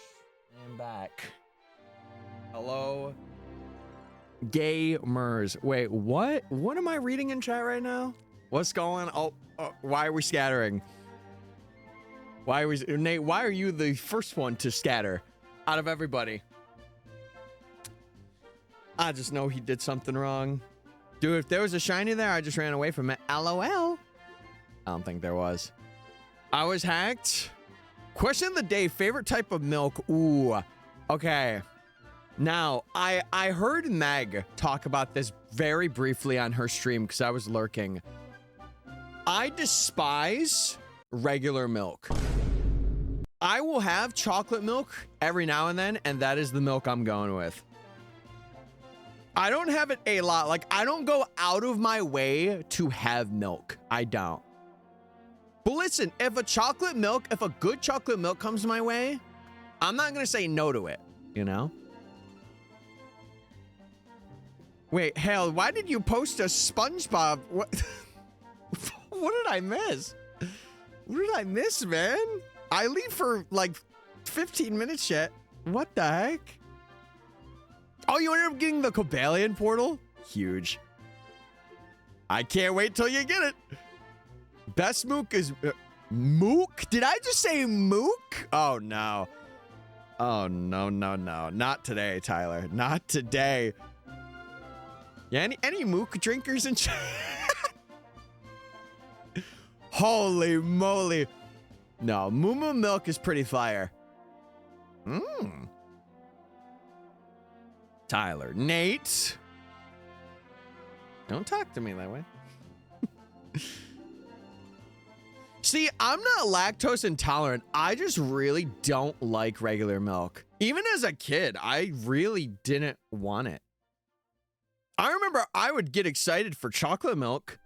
Speaker 1: I'm back. Hello gamers. Wait, what? What am I reading in chat right now? What's going on? Oh, why are we scattering? Why are we, Nate, why are you the first one to scatter out of everybody? I just know he did something wrong. Dude, if there was a shiny there, I just ran away from it. LOL. I don't think there was. I was hacked. Question of the day, favorite type of milk. Ooh, okay. Now, I heard Meg talk about this very briefly on her stream because I was lurking. I despise regular milk. I will have chocolate milk every now and then, and that is the milk I'm going with. I don't have it a lot. Like, I don't go out of my way to have milk. I don't. But listen, if a good chocolate milk comes my way, I'm not going to say no to it, you know? Wait, Hale, why did you post a SpongeBob? What? What did I miss? What did I miss, man? I leave for like 15 minutes yet. What the heck? Oh, you ended up getting the Cobalion portal? Huge. I can't wait till you get it. Best mook is... mook? Did I just say mook? Oh, no. Oh, no, no, no. Not today, Tyler. Not today. Yeah, any mook drinkers in chat? Holy moly. No, Moo Moo milk is pretty fire. Mmm. Tyler. Nate. Don't talk to me that way. See, I'm not lactose intolerant. I just really don't like regular milk. Even as a kid, I really didn't want it. I remember I would get excited for chocolate milk,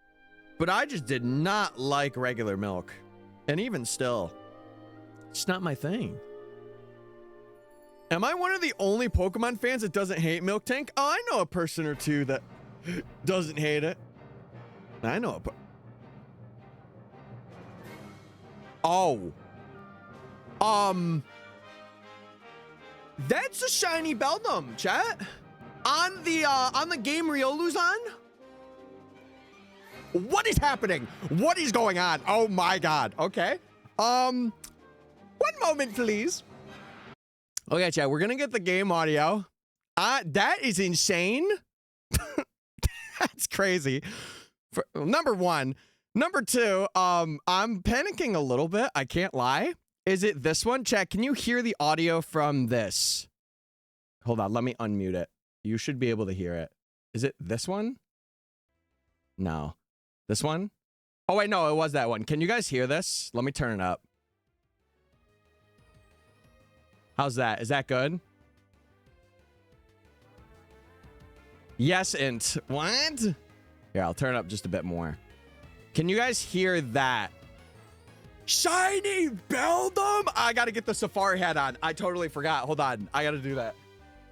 Speaker 1: but I just did not like regular milk. And even still, it's not my thing. Am I one of the only Pokemon fans that doesn't hate Milk Tank? Oh, I know a person or two that doesn't hate it. I know a... Oh. That's a shiny Beldum, chat. On the game Riolu's on? What is happening? What is going on? Oh my god. Okay. One moment, please. Okay, chat, we're gonna get the game audio. That is insane. That's crazy. Number one. Number two, I'm panicking a little bit. I can't lie. Is it this one? Chat, can you hear the audio from this? Hold on, let me unmute it. You should be able to hear it. Is it this one? No. This one? Oh, wait, no, it was that one. Can you guys hear this? Let me turn it up. How's that? Is that good? Yes, int. What? Here, I'll turn it up just a bit more. Can you guys hear that? Shiny Beldum! I gotta get the safari hat on. I totally forgot. Hold on. I gotta do that.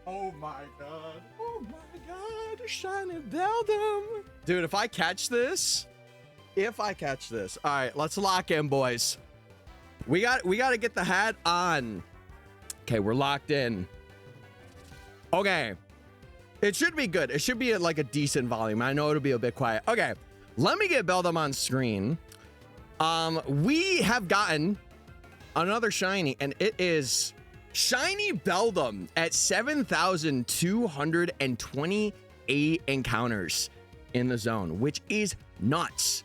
Speaker 1: Oh my god. Oh my god. Shiny Beldum. Dude, if I catch this. All right, let's lock in, boys. We gotta get the hat on. Okay, we're locked in. Okay. It should be good. It should be at like a decent volume. I know it'll be a bit quiet. Okay. Let me get Beldum on screen. We have gotten another shiny, and it is Shiny Beldum at 7,228 encounters in the zone, which is nuts.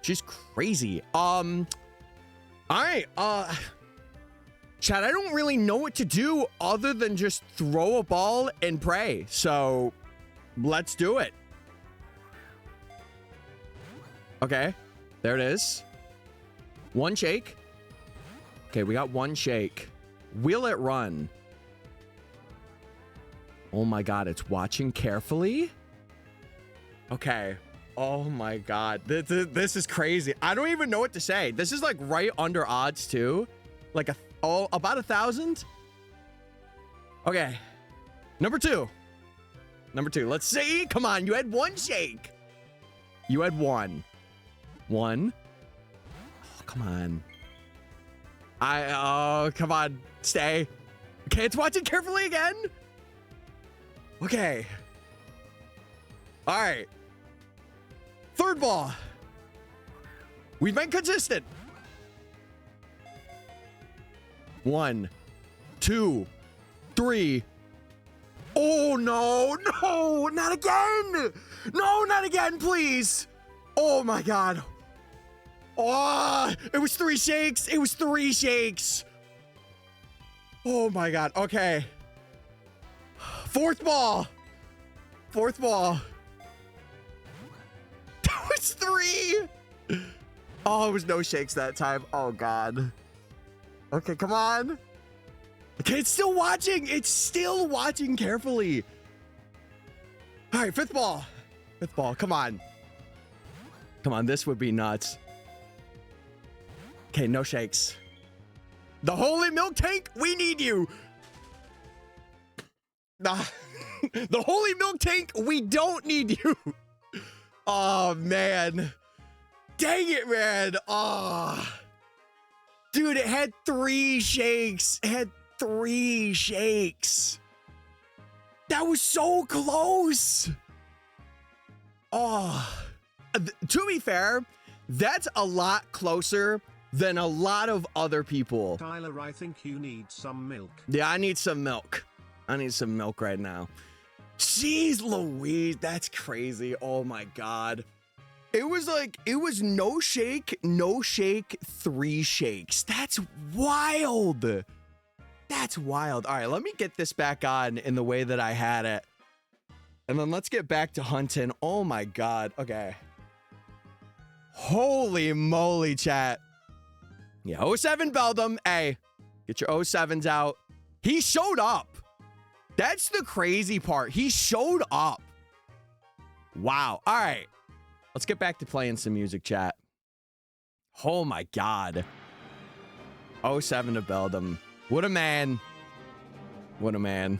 Speaker 1: Just crazy. All right. Chat, I don't really know what to do other than just throw a ball and pray. So let's do it. Okay, there it is. One shake. Okay, we got one shake. Will it run? Oh my god, it's watching carefully. Okay. Oh my god, this is crazy. I don't even know what to say. This is like right under odds too. Like about 1,000. Okay. Number two. Let's see. Come on, you had one shake. You had one. Oh, come on. Oh, come on. Stay. Okay, it's watching carefully again. Okay. All right. Third ball. We've been consistent. 1, 2, 3. Oh, no, no, not again. No, not again, please. Oh, my God. Oh, it was 3 shakes. It was 3 shakes. Oh, my God. Okay. Fourth ball. Fourth ball. That was 3. Oh, it was no shakes that time. Oh, God. Okay, come on. Okay, it's still watching. It's still watching carefully. All right, fifth ball. Fifth ball. Come on. Come on, this would be nuts. Okay, no shakes. The holy milk tank, we need you. The holy milk tank, we don't need you. Oh, man. Dang it, man. Oh. Dude, it had 3 shakes. It had 3 shakes. That was so close. Oh. To be fair, that's a lot closer than a lot of other people.
Speaker 2: Tyler, I think you need some milk.
Speaker 1: Yeah, I need some milk. I need some milk right now. Jeez Louise, that's crazy. Oh my God. It was like, it was no shake, 3 shakes. That's wild. That's wild. All right, let me get this back on in the way that I had it. And then let's get back to hunting. Oh my God. Okay. Holy moly, chat. Yeah, 07 Beldum. Hey, get your 07s out. He showed up. That's the crazy part. He showed up. Wow. All right. Let's get back to playing some music, chat. Oh my God. 07 to Beldum. What a man. What a man.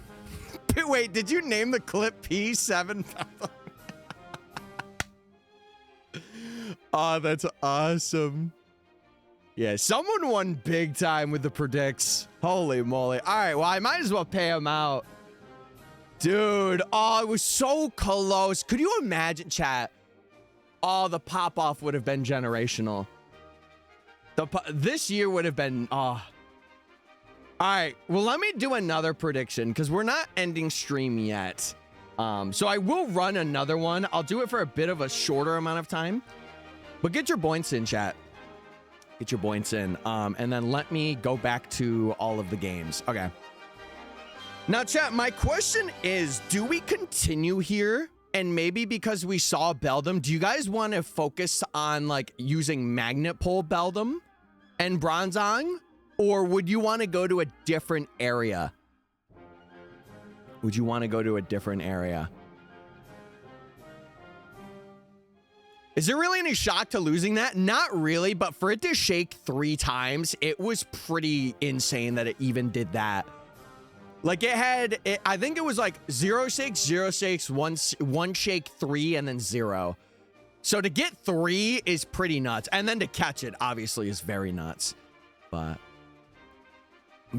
Speaker 1: Wait, did you name the clip P7 Beldum? Oh, that's awesome. Yeah, someone won big time with the predicts. Holy moly. All right, well, I might as well pay him out. Dude, oh, it was so close. Could you imagine, chat? Oh, the pop-off would have been generational. This year would have been, oh. All right, well, let me do another prediction because we're not ending stream yet. So I will run another one. I'll do it for a bit of a shorter amount of time. But get your points in, chat. Get your points in. And then let me go back to all of the games. Okay. Now, chat, my question is, do we continue here? And maybe because we saw Beldum, do you guys want to focus on like using Magnet Pole Beldum and Bronzong? Or would you want to go to a different area? Would you want to go to a different area? Is there really any shock to losing that? Not really, but for it to shake 3 times, it was pretty insane that it even did that. Like it had, I think it was like 0 shakes, 0 shakes, one shake, 3, and then 0. So to get 3 is pretty nuts. And then to catch it, obviously, is very nuts. But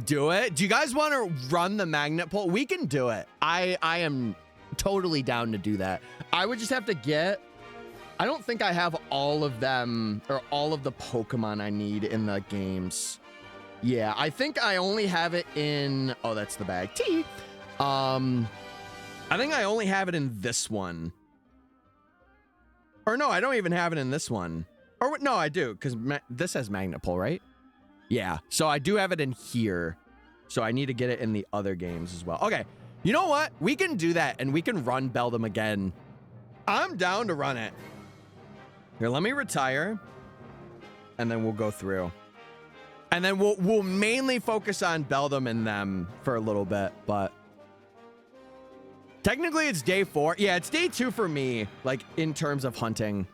Speaker 1: do it. Do you guys want to run the magnet pole? We can do it. I am totally down to do that. I would just have to get, I don't think I have all of them or all of the Pokemon I need in the games. Yeah, I think I only have it in, oh, that's the bag. T. I think I only have it in this one. Or no, I don't even have it in this one. Or no, I do, because this has Magnet Pole, right? Yeah, so I do have it in here. So I need to get it in the other games as well. Okay, you know what? We can do that, and we can run Beldum again. I'm down to run it. Here, let me retire, and then we'll go through. And then we'll mainly focus on Beldum and them for a little bit, but technically it's day 4. Yeah, it's day 2 for me, like in terms of hunting.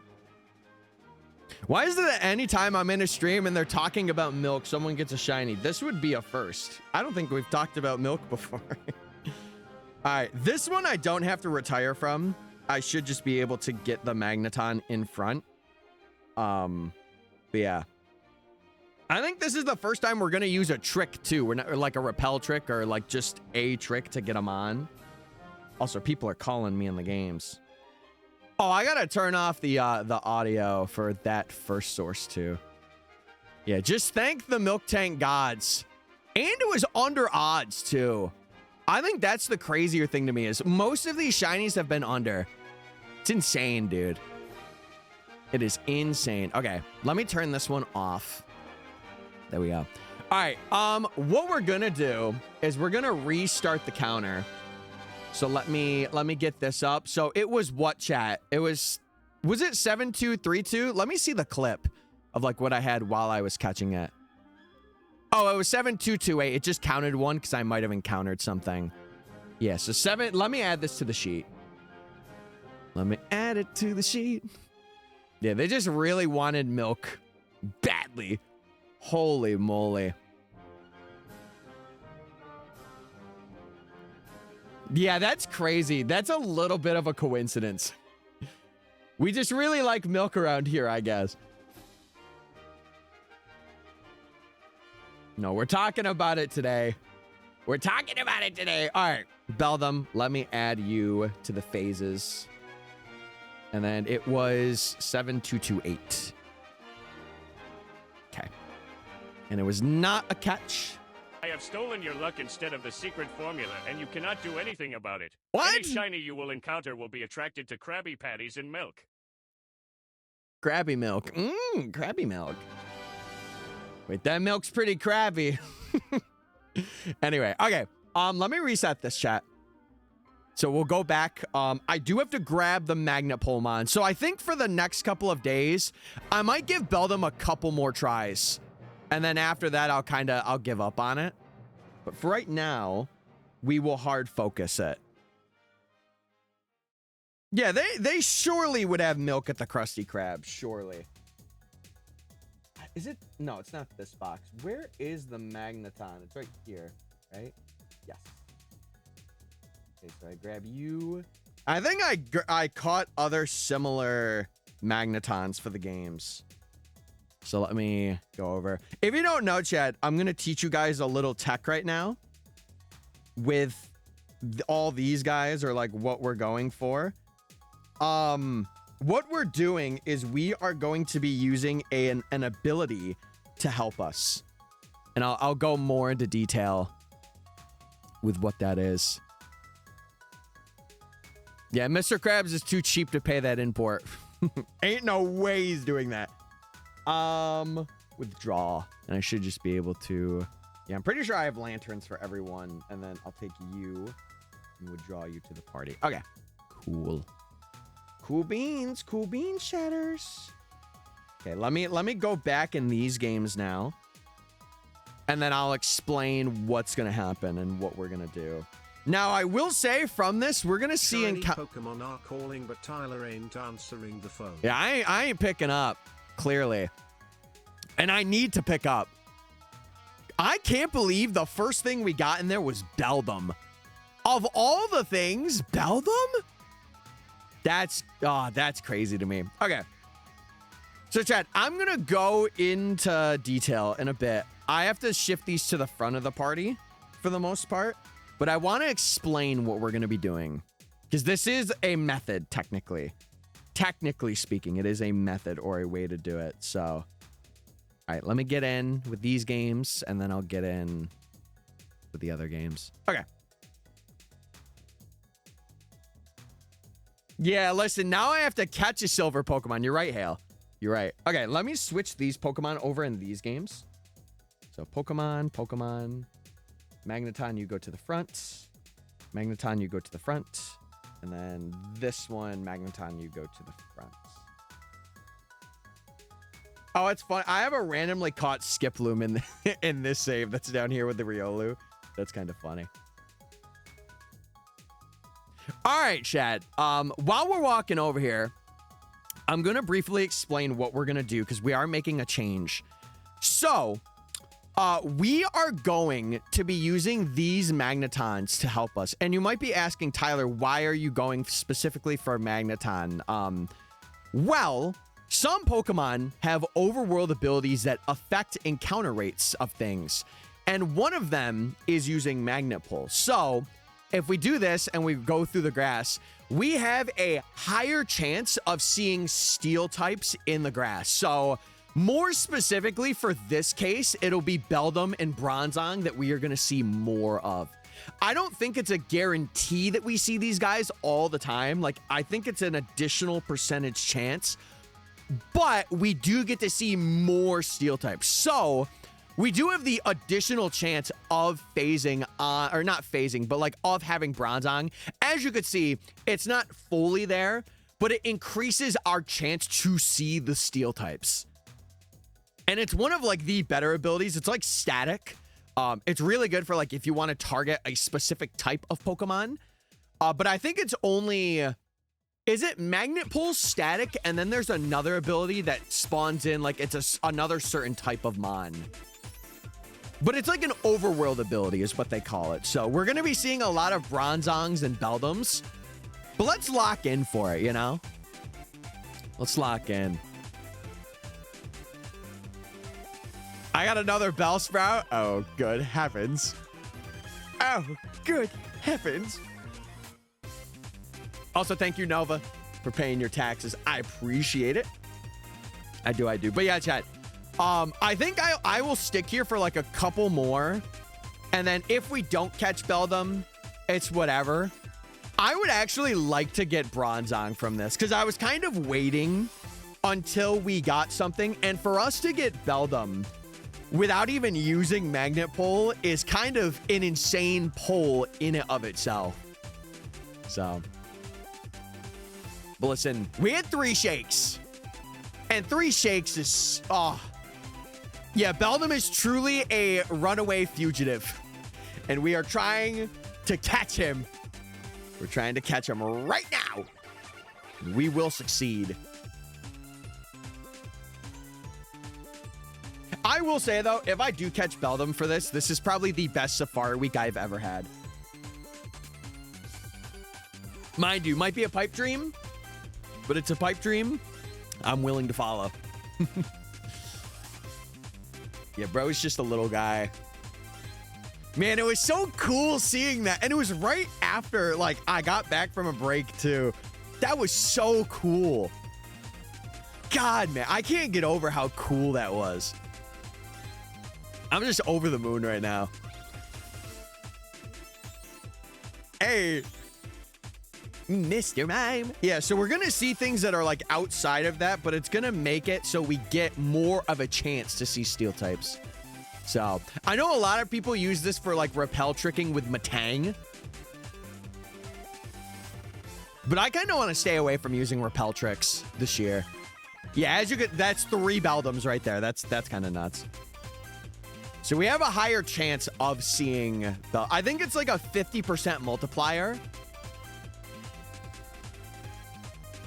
Speaker 1: Why is it that anytime I'm in a stream and they're talking about milk, someone gets a shiny? This would be a first. I don't think we've talked about milk before. All right, this one I don't have to retire from. I should just be able to get the Magneton in front. But yeah. I think this is the first time we're gonna use a trick too. We're not, or like a repel trick or like just a trick to get them on. Also, people are calling me in the games. Oh, I gotta turn off the audio for that first source too. Yeah, just thank the milk tank gods. And it was under odds too. I think that's the crazier thing to me is most of these shinies have been under. It's insane, dude. It is insane. Okay, let me turn this one off. There we go. All right, what we're gonna do is we're gonna restart the counter. So let me get this up. So it was what, chat? It was it 7232? Let me see the clip of like what I had while I was catching it. Oh, it was 7228. It just counted one because I might have encountered something. Yeah, so 7. Let me add this to the sheet. Let me add it to the sheet. Yeah, they just really wanted milk badly. Holy moly. Yeah, that's crazy. That's a little bit of a coincidence. We just really like milk around here, I guess. No, we're talking about it today. We're talking about it today. All right, Beldum, let me add you to the phases. And then it was 7228. Okay. And it was not a catch.
Speaker 3: I have stolen your luck instead of the secret formula, and you cannot do anything about it.
Speaker 1: What?
Speaker 3: Any shiny you will encounter will be attracted to Krabby Patties and milk.
Speaker 1: Krabby milk. Krabby milk. Wait, that milk's pretty crabby. Anyway, okay. Let me reset this, chat. So we'll go back. I do have to grab the Magnet Polmon. So I think for the next couple of days, I might give Beldum a couple more tries. And then after that, I'll give up on it. But for right now, we will hard focus it. Yeah, they surely would have milk at the Krusty Krab, surely. Is it? No, it's not this box. Where is the Magneton? It's right here, right? Yes. Okay, so I grab you. I think I caught other similar Magnetons for the games. So let me go over. If you don't know, chat, I'm going to teach you guys a little tech right now with all these guys, or like what we're going for. What we're doing is we are going to be using an ability to help us. And I'll go more into detail with what that is. Yeah, Mr. Krabs is too cheap to pay that import. Ain't no way he's doing that. Withdraw. And I should just be able to... Yeah, I'm pretty sure I have lanterns for everyone. And then I'll take you and withdraw you to the party. Okay. Cool. Cool beans. Cool beans, shatters. Okay, let me go back in these games now. And then I'll explain what's going to happen and what we're going to do. Now, I will say from this, we're going to see...
Speaker 2: Pokemon are calling, but Tyler ain't answering the phone.
Speaker 1: Yeah, I ain't picking up, clearly. And I need to pick up. I can't believe the first thing we got in there was Beldum. Of all the things, Beldum? That's crazy to me. Okay. So, chat, I'm going to go into detail in a bit. I have to shift these to the front of the party for the most part. But I want to explain what we're going to be doing. Because this is a method, technically. Technically speaking, it is a method or a way to do it. So, all right, let me get in with these games. And then I'll get in with the other games. Okay. Yeah, listen, now I have to catch a silver Pokemon. You're right, Hale. You're right. Okay, let me switch these Pokemon over in these games. So, Pokemon. Magneton, you go to the front. Magneton, you go to the front. And then this one, Magneton, you go to the front. Oh, it's fun. I have a randomly caught Skiploom in this save that's down here with the Riolu. That's kind of funny. All right, chat. While we're walking over here, I'm going to briefly explain what we're going to do because we are making a change. So... we are going to be using these Magnetons to help us. And you might be asking, Tyler, why are you going specifically for Magneton? Well, some Pokemon have overworld abilities that affect encounter rates of things. And one of them is using Magnet Pull. So if we do this and we go through the grass, we have a higher chance of seeing steel types in the grass. So more specifically for this case, it'll be Beldum and Bronzong that we are going to see more of. I don't think it's a guarantee that we see these guys all the time. Like, I think it's an additional percentage chance, but we do get to see more steel types. So we do have the additional chance of phasing on, or not phasing, but like of having Bronzong. As you could see, it's not fully there, but it increases our chance to see the steel types. And it's one of like the better abilities. It's like static. It's really good for like if you want to target a specific type of Pokemon. But I think it's only, is it Magnet Pull, static, and then there's another ability that spawns in like it's another certain type of Mon. But it's like an overworld ability is what they call it. So we're going to be seeing a lot of Bronzongs and Beldums. But let's lock in for it, you know? Let's lock in. I got another Bellsprout. Oh, good heavens. Oh, good heavens. Also, thank you, Nova, for paying your taxes. I appreciate it. I do. But yeah, chat. I think I will stick here for like a couple more. And then if we don't catch Beldum, it's whatever. I would actually like to get Bronzong from this because I was kind of waiting until we got something. And for us to get Beldum without even using Magnet Pull is kind of an insane pull in and of itself. So, but listen, we had 3 shakes. And 3 shakes is, oh. Yeah, Beldum is truly a runaway fugitive. And we are trying to catch him. We're trying to catch him right now. We will succeed. I will say, though, if I do catch Beldum for this, this is probably the best Safari Week I've ever had. Mind you, might be a pipe dream, but it's a pipe dream I'm willing to follow. Yeah, bro's just a little guy. Man, it was so cool seeing that. And it was right after, like, I got back from a break, too. That was so cool. God, man, I can't get over how cool that was. I'm just over the moon right now. Hey, Mr. Mime. Yeah, so we're going to see things that are like outside of that, but it's going to make it so we get more of a chance to see steel types. So I know a lot of people use this for like repel tricking with Matang, but I kind of want to stay away from using repel tricks this year. Yeah, as you get, that's 3 Beldums right there. That's kind of nuts. So we have a higher chance of seeing the, I think it's like a 50% multiplier,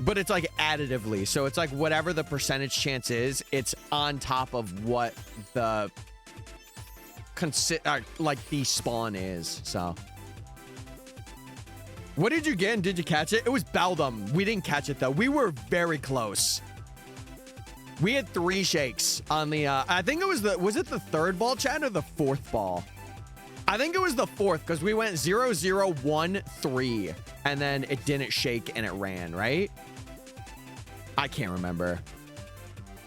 Speaker 1: but it's like additively. So it's like whatever the percentage chance is, it's on top of what the like the spawn is. So what did you get and did you catch it? It was Beldum. We didn't catch it though. We were very close. We had 3 shakes on the, I think it was the, was it the 3rd ball, chat, or the 4th ball? I think it was the 4th because we went 0, 0, 1, 3, and then it didn't shake and it ran, right? I can't remember.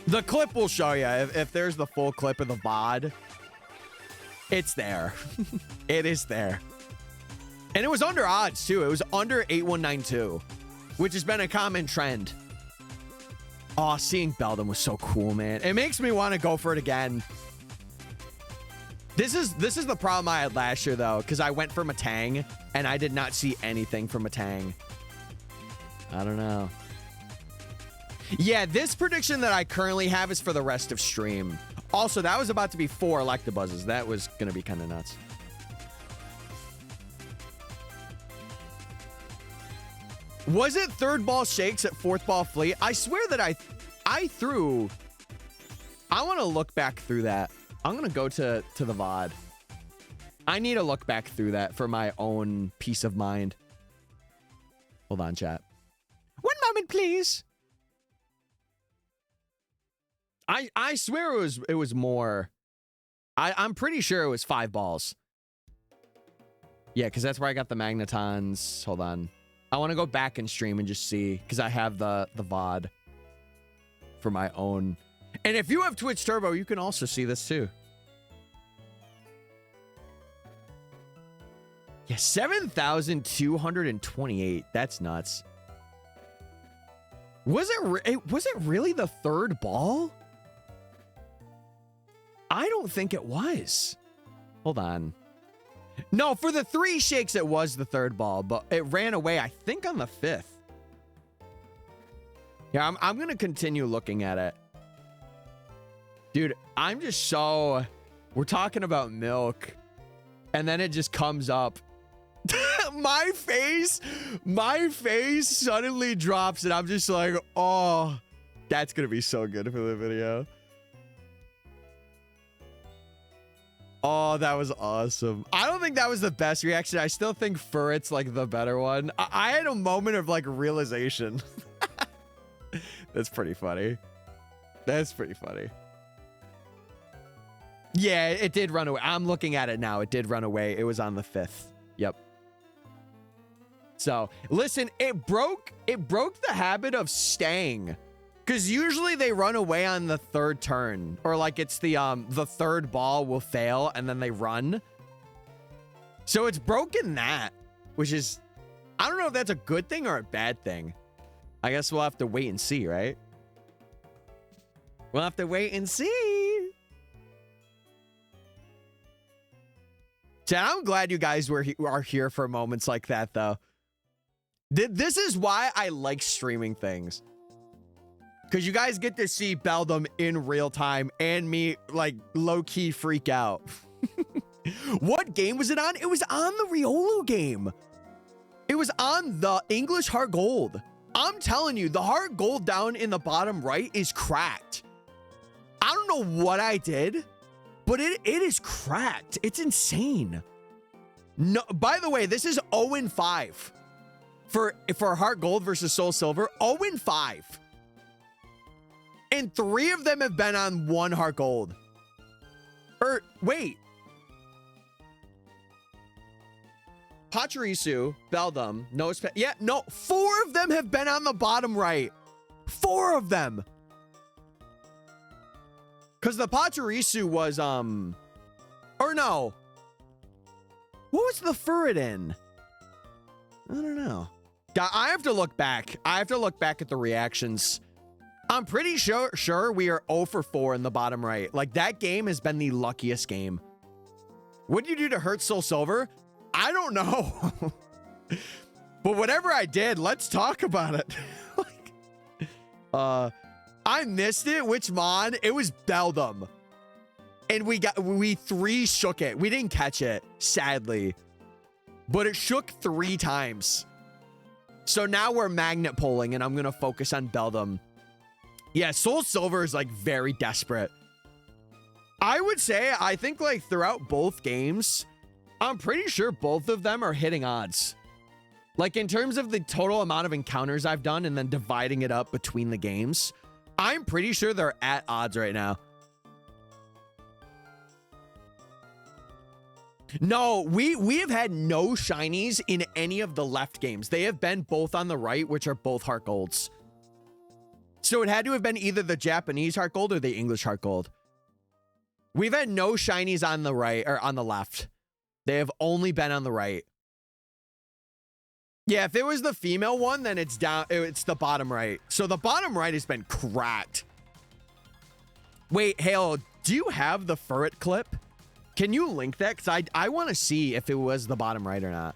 Speaker 1: The clip will show you if there's the full clip of the VOD. It's there. It is there. And it was under odds too. It was under 8192, which has been a common trend. Oh, seeing Beldum was so cool, man. It makes me want to go for it again. This is the problem I had last year, though, because I went for Matang, and I did not see anything from Matang. I don't know. Yeah, this prediction that I currently have is for the rest of stream. Also, that was about to be 4 Electabuzzes. That was going to be kind of nuts. Was it 3rd ball shakes at 4th ball fleet? I swear that I threw. I want to look back through that. I'm going to go to the VOD. I need to look back through that for my own peace of mind. Hold on, chat. One moment, please. I swear it was more. I'm pretty sure it was 5 balls. Yeah, because that's where I got the magnetons. Hold on. I want to go back and stream and just see, because I have the VOD for my own. And if you have Twitch Turbo, you can also see this too. Yeah, 7,228. That's nuts. Was it really the 3rd ball? I don't think it was. Hold on. No, for the 3 shakes, it was the 3rd ball, but it ran away, I think, on the 5th. Yeah, I'm going to continue looking at it. Dude, I'm just so... We're talking about milk, and then it just comes up. my face suddenly drops, and I'm just like, oh, that's going to be so good for the video. Oh, that was awesome. I don't think that was the best reaction. I still think Furret's like the better one. I had a moment of like realization. That's pretty funny. That's pretty funny. Yeah, it did run away. I'm looking at it now. It did run away. It was on the 5th. Yep. So listen, it broke the habit of staying. Because usually they run away on the 3rd turn, or like it's the 3rd ball will fail and then they run. So it's broken that, which is, I don't know if that's a good thing or a bad thing. I guess we'll have to wait and see, right? We'll have to wait and see. So I'm glad you guys are here for moments like that, though. This is why I like streaming things. Because you guys get to see Beldum in real time and me, like, low-key freak out. What game was it on? It was on the Riolo game. It was on the English Heart Gold. I'm telling you, the Heart Gold down in the bottom right is cracked. I don't know what I did, but it is cracked. It's insane. No, by the way, this is 0-5 for Heart Gold versus Soul Silver. 0-5. And 3 of them have been on 1 Heart Gold. Or, wait. Pachirisu, Beldum, yeah, no, 4 of them have been on the bottom right. 4 of them. Because the Pachirisu was, or no. What was the Furret in? I don't know. I have to look back. I have to look back at the reactions. I'm pretty sure we are 0 for 4 in the bottom right. Like, that game has been the luckiest game. What did you do to hurt Soul Silver? I don't know. But whatever I did, let's talk about it. I missed it. Which mon? It was Beldum. And we 3 shook it. We didn't catch it, sadly. But it shook 3 times. So now we're magnet pulling, and I'm going to focus on Beldum. Yeah, Soul Silver is, like, very desperate. I would say, I think, like, throughout both games, I'm pretty sure both of them are hitting odds. Like, in terms of the total amount of encounters I've done and then dividing it up between the games, I'm pretty sure they're at odds right now. No, we have had no shinies in any of the left games. They have been both on the right, which are both Heart Golds. So it had to have been either the Japanese Heart Gold or the English Heart Gold. We've had no shinies on the right or on the left. They have only been on the right. Yeah, if it was the female one, then it's down. It's the bottom right. So the bottom right has been cracked. Wait, Halo, do you have the Furret clip? Can you link that? Because I want to see if it was the bottom right or not.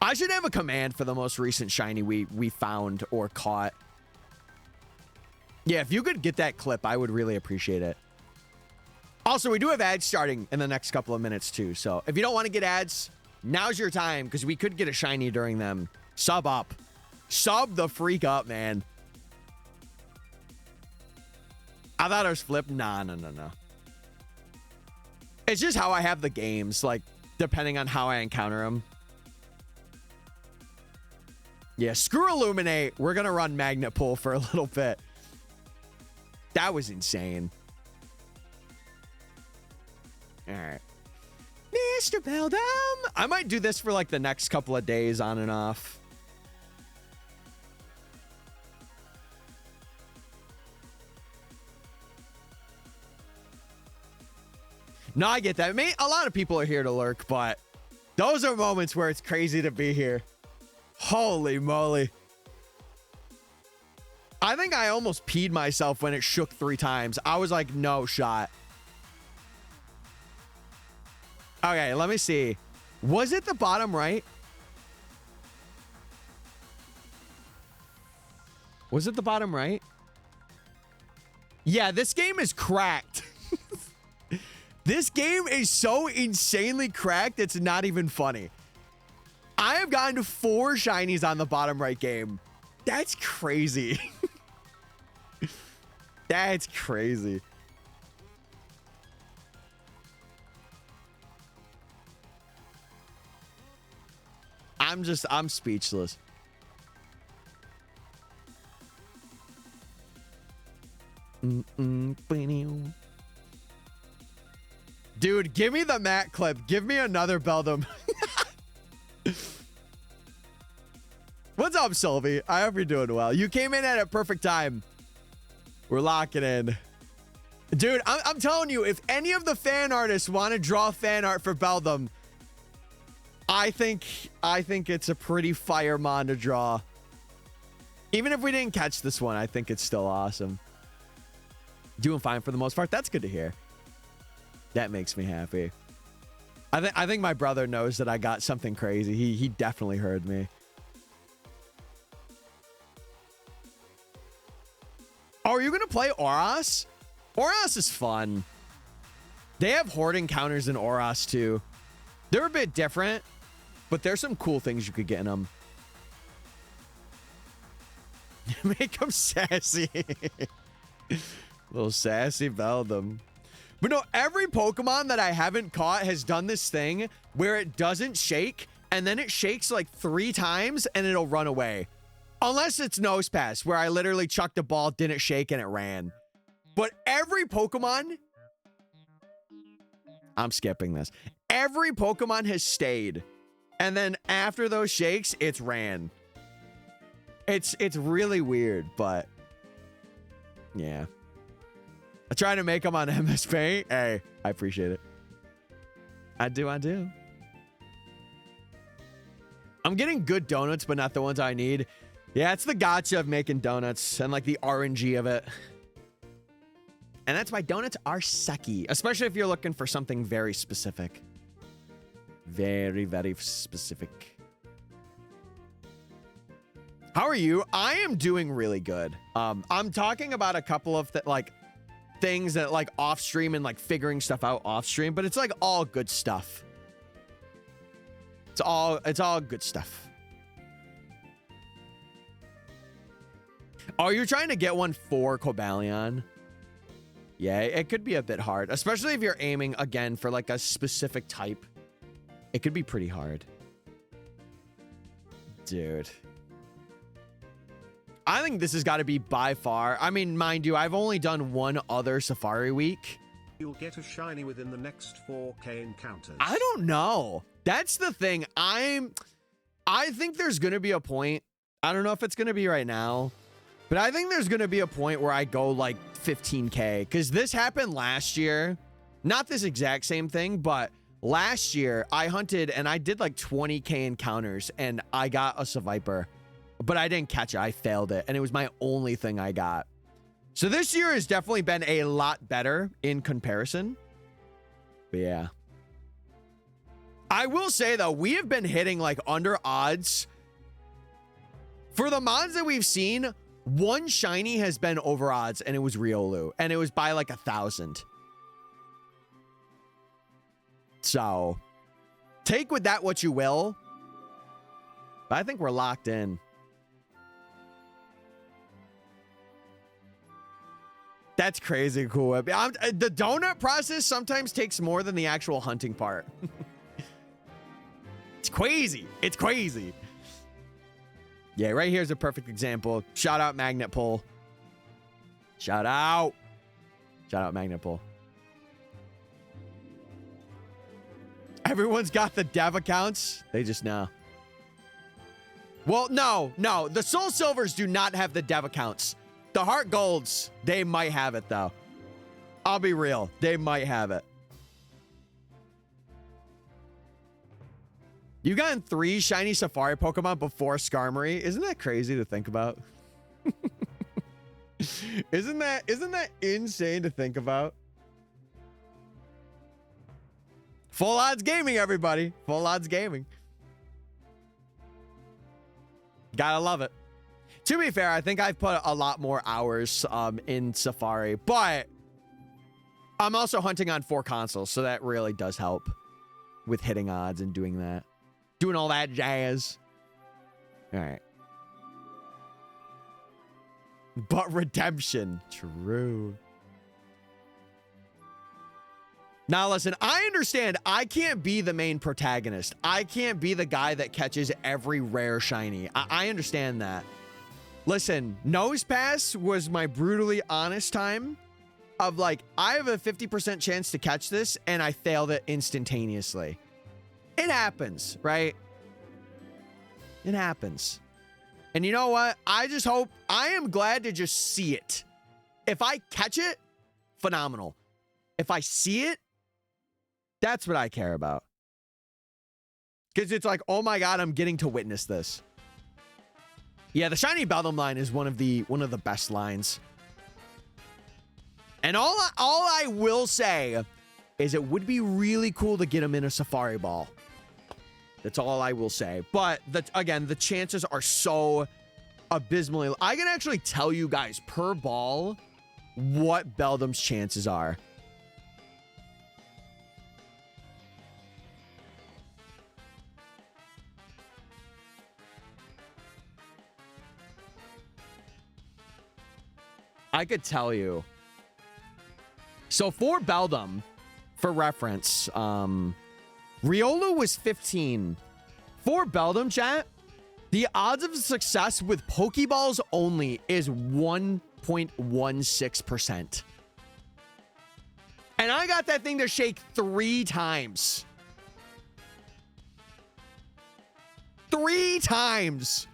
Speaker 1: I should have a command for the most recent shiny we found or caught. Yeah, if you could get that clip, I would really appreciate it. Also, we do have ads starting in the next couple of minutes too. So if you don't want to get ads, now's your time, because we could get a shiny during them. Sub up. Sub the freak up, man. I thought it was flipped. Nah, no. It's just how I have the games, like, depending on how I encounter them. Yeah, screw Illuminate. We're going to run Magnet Pull for a little bit. That was insane. All right. Mr. Beldum. I might do this for like the next couple of days on and off. No, I get that. I mean, a lot of people are here to lurk, but those are moments where it's crazy to be here. Holy moly. I think I almost peed myself when it shook 3 times. I was like, no shot. Okay, let me see. Was it the bottom right? Was it the bottom right? Yeah, this game is cracked. This game is so insanely cracked, it's not even funny. I have gotten to 4 shinies on the bottom right game. That's crazy. That's crazy. I'm speechless. Dude, give me the Matt clip. Give me another Beldum. What's up, Sylvie? I hope you're doing well. You came in at a perfect time. We're locking in. Dude, I'm telling you, if any of the fan artists want to draw fan art for Beldum, I think it's a pretty fire mon to draw. Even if we didn't catch this one, I think it's still awesome. Doing fine for the most part. That's good to hear. That makes me happy. I think my brother knows that I got something crazy. He definitely heard me. Oh, are you going to play Oros? Oros is fun. They have horde encounters in Oros too. They're a bit different, but there's some cool things you could get in them. Make them sassy. Little sassy Beldum. But no, every Pokemon that I haven't caught has done this thing where it doesn't shake, and then it shakes like 3 times and it'll run away. Unless it's Nose Pass, where I literally chucked a ball, didn't shake, and it ran. But every Pokemon... I'm skipping this. Every Pokemon has stayed. And then after those shakes, it's ran. It's really weird, but... yeah. I try to make them on MS Paint. Hey, I appreciate it. I do. I'm getting good donuts, but not the ones I need. Yeah, it's the gotcha of making donuts and like the RNG of it. And that's why donuts are sucky, especially if you're looking for something very specific. Very, very specific. How are you? I am doing really good. I'm talking about a couple of things that like off stream and like figuring stuff out off stream, but it's like all good stuff. It's all good stuff. Oh, you're trying to get one for Cobalion? Yeah, it could be a bit hard, especially if you're aiming again for like a specific type. It could be pretty hard. Dude. I think this has got to be by far. I mean, mind you, I've only done one other Safari Week.
Speaker 2: You'll get a shiny within the next 4K encounters.
Speaker 1: I don't know. That's the thing. I think there's going to be a point. I don't know if it's going to be right now, but I think there's going to be a point where I go like 15K, because this happened last year. Not this exact same thing, but last year I hunted and I did like 20K encounters and I got a Seviper. But I didn't catch it. I failed it. And it was my only thing I got. So this year has definitely been a lot better in comparison. But yeah. I will say, though, we have been hitting like under odds. For the mods that we've seen, one shiny has been over odds, and it was Riolu. And it was by like 1,000. So take with that what you will. But I think we're locked in. That's crazy cool. The donut process sometimes takes more than the actual hunting part. It's crazy. It's crazy. Yeah, right here's a perfect example. Shout out Magnet Pull. Shout out. Shout out Magnetpool. Everyone's got the dev accounts. They just know. Well, no. The Soul Silvers do not have the dev accounts. The Heart Golds, they might have it, though. I'll be real. They might have it. You gotten 3 shiny Safari Pokemon before Skarmory. Isn't that crazy to think about? Isn't that insane to think about? Full Odds Gaming, everybody. Full Odds Gaming. Gotta love it. To be fair, I think I've put a lot more hours in Safari, but I'm also hunting on 4 consoles, so that really does help with hitting odds and doing that. Doing all that jazz. All right. But redemption. True. Now, listen, I understand I can't be the main protagonist. I can't be the guy that catches every rare shiny. I understand that. Listen, Nose Pass was my brutally honest time of like, I have a 50% chance to catch this, and I failed it instantaneously. It happens, right? It happens. And you know what? I just hope, I am glad to just see it. If I catch it, phenomenal. If I see it, that's what I care about. Because it's like, oh my God, I'm getting to witness this. Yeah, the Shiny Beldum line is one of the best lines. And all I will say is it would be really cool to get him in a Safari Ball. That's all I will say. But again, the chances are so abysmally. I can actually tell you guys per ball what Beldum's chances are. I could tell you. So for Beldum, for reference, Riolu was 15. For Beldum, chat, the odds of success with Pokeballs only is 1.16%. And I got that thing to shake 3 times. 3 times.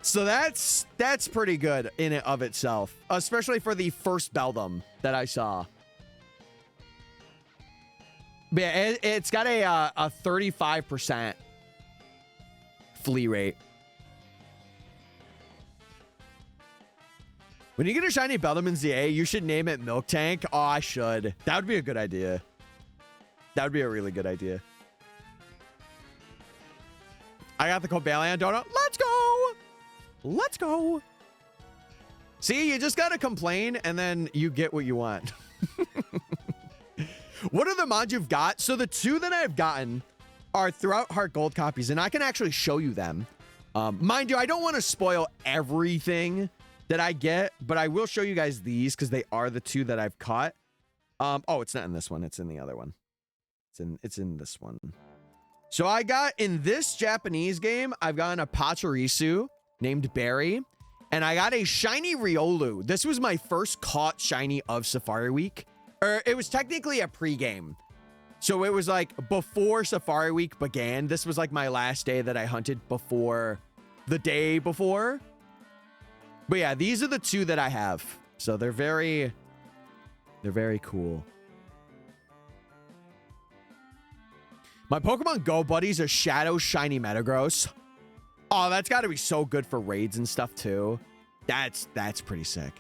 Speaker 1: So that's pretty good in and of itself, especially for the first Beldum that I saw. But yeah, it's got a 35% flea rate. When you get a shiny Beldum in ZA, you should name it Milk Tank. Oh, I should. That would be a good idea. That would be a really good idea. I got the Cobalion donut. Let's go. Let's go. See, you just got to complain and then you get what you want. What are the mods you've got? So the 2 that I've gotten are throughout Heart Gold copies, and I can actually show you them. Mind you, I don't want to spoil everything that I get, but I will show you guys these because they are the 2 that I've caught. Oh, it's not in this one. It's in the other one. It's in this one. So I got in this Japanese game, I've gotten a Pachirisu named Barry, and I got a shiny Riolu. This was my first caught shiny of Safari Week. Or it was technically a pregame. So it was like before Safari Week began. This was like my last day that I hunted before the day before. But yeah, these are the 2 that I have. So they're very cool. My Pokemon Go buddies are Shadow Shiny Metagross. Oh, that's got to be so good for raids and stuff too. That's pretty sick.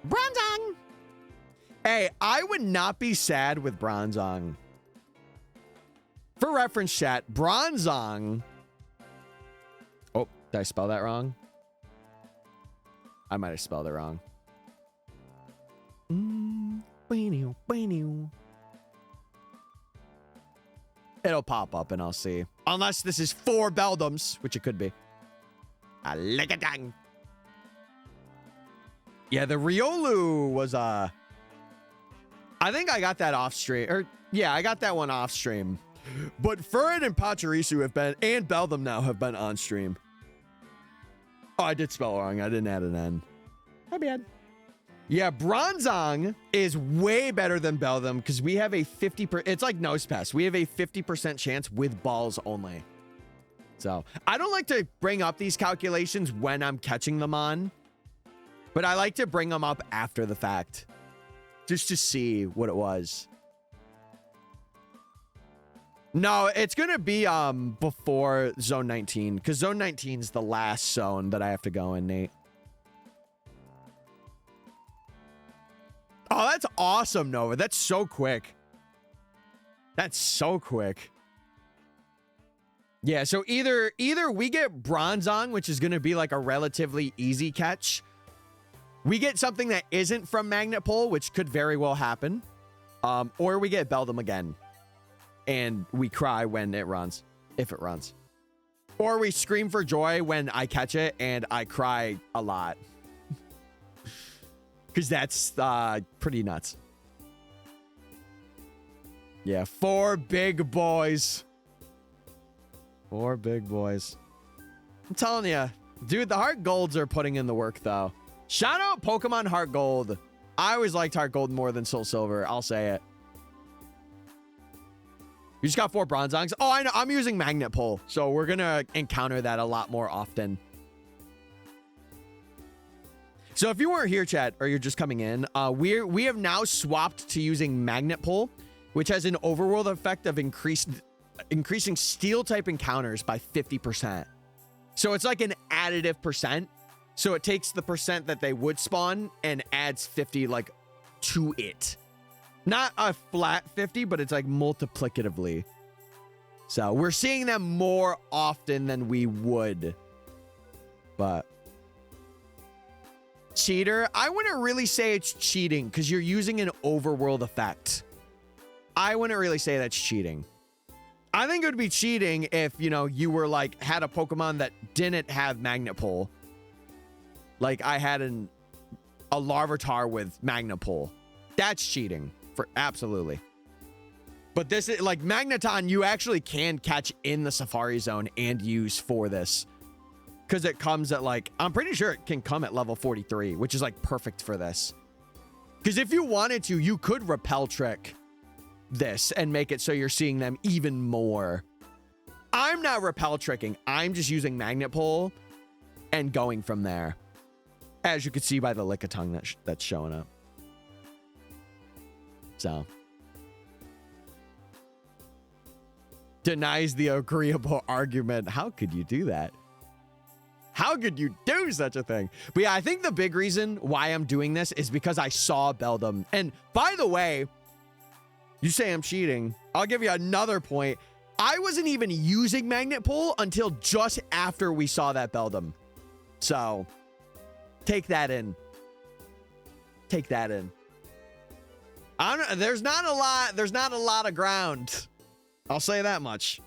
Speaker 1: Bronzong. Hey, I would not be sad with Bronzong. For reference, chat, Bronzong. Oh, did I spell that wrong? I might have spelled it wrong. It'll pop up and I'll see. Unless this is 4 Beldums, which it could be. A lick-a-dang. Yeah, the Riolu was, I think I got that off stream. Or, yeah, I got that one off stream. But Furret and Pachirisu have been, and Beldum now have been on stream. Oh, I did spell wrong. I didn't add an N. My bad. Yeah, Bronzong is way better than Beldum because we have a 50%. It's like Nose Pass. We have a 50% chance with balls only. So I don't like to bring up these calculations when I'm catching them on, but I like to bring them up after the fact just to see what it was. No, it's going to be before Zone 19 because Zone 19 is the last zone that I have to go in, Nate. Oh, that's awesome, Nova. That's so quick. That's so quick. Yeah, so either we get Bronzong, which is going to be like a relatively easy catch. We get something that isn't from Magnet Pull, which could very well happen. Or we get Beldum again. And we cry when it runs, if it runs. Or we scream for joy when I catch it and I cry a lot. Because that's pretty nuts. Yeah, 4 big boys. 4 big boys. I'm telling you, dude, the Heart Golds are putting in the work, though. Shout out Pokemon Heart Gold. I always liked Heart Gold more than Soul Silver. I'll say it. You just got 4 Bronzongs. Oh, I know. I'm using Magnet Pull, so we're going to encounter that a lot more often. So if you weren't here, chat, or you're just coming in, we have now swapped to using Magnet Pull, which has an overworld effect of increasing steel type encounters by 50%. So it's like an additive percent. So it takes the percent that they would spawn and adds 50 like to it. Not a flat 50, but it's like multiplicatively. So we're seeing them more often than we would. But cheater, I wouldn't really say it's cheating because you're using an overworld effect. I wouldn't really say that's cheating. I think it would be cheating if, you know, you were like had a Pokemon that didn't have Magnet Pull. Like I had a Larvitar with Magnet Pull. That's cheating for absolutely. But this is like Magneton, you actually can catch in the Safari Zone and use for this. Because it comes at like, I'm pretty sure it can come at level 43, which is like perfect for this. Because if you wanted to, you could Repel Trick this and make it so you're seeing them even more. I'm not Repel Tricking. I'm just using Magnet Pull and going from there. As you can see by the Lickitung that's showing up. So. Denies the agreeable argument. How could you do that? How could you do such a thing? But yeah, I think the big reason why I'm doing this is because I saw Beldum. And by the way, you say I'm cheating. I'll give you another point. I wasn't even using Magnet Pull until just after we saw that Beldum. So take that in. Take that in. I don't know, there's not a lot of ground. I'll say that much.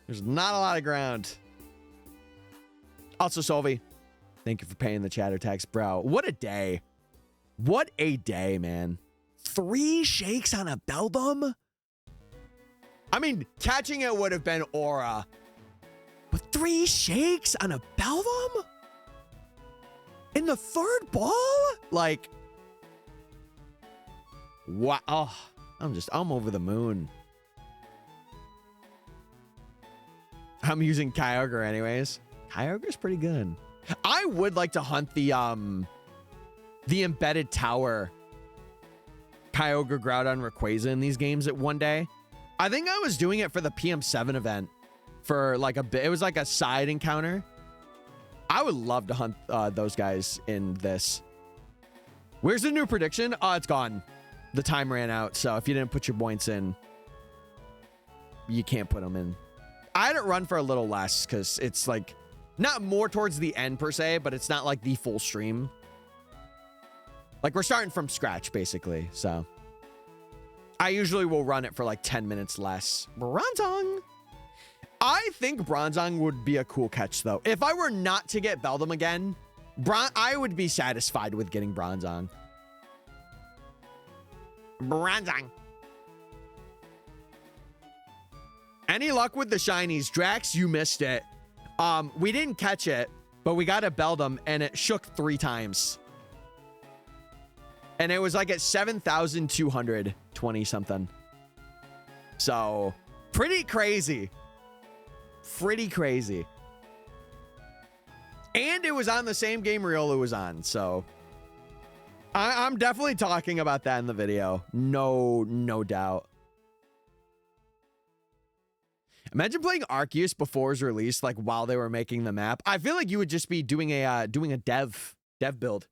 Speaker 1: There's not a lot of ground. Also, Solvi, thank you for paying the chatter tax, bro. What a day. What a day, man. 3 shakes on a Beldum? I mean, catching it would have been Aura. But 3 shakes on a Beldum? In the 3rd ball? Like, wow. Oh, I'm over the moon. I'm using Kyogre anyways. Kyogre's pretty good. I would like to hunt the embedded tower Kyogre, Groudon, Rayquaza in these games at one day. I think I was doing it for the PM7 event for like a bit. It was like a side encounter. I would love to hunt those guys in this. Where's the new prediction? Oh, it's gone. The time ran out. So if you didn't put your points in, you can't put them in. I had it run for a little less because it's like not more towards the end per se, but it's not like the full stream. Like we're starting from scratch basically. So I usually will run it for like 10 minutes less. Bronzong. I think Bronzong would be a cool catch though. If I were not to get Beldum again, I would be satisfied with getting Bronzong. Bronzong. Any luck with the shinies? Drax, you missed it. We didn't catch it, but we got to Beldum and it shook 3 times. And it was like at 7,220 something. So pretty crazy. Pretty crazy. And it was on the same game Riolu was on. So I'm definitely talking about that in the video. No doubt. Imagine playing Arceus before its release, like while they were making the map. I feel like you would just be doing a dev build.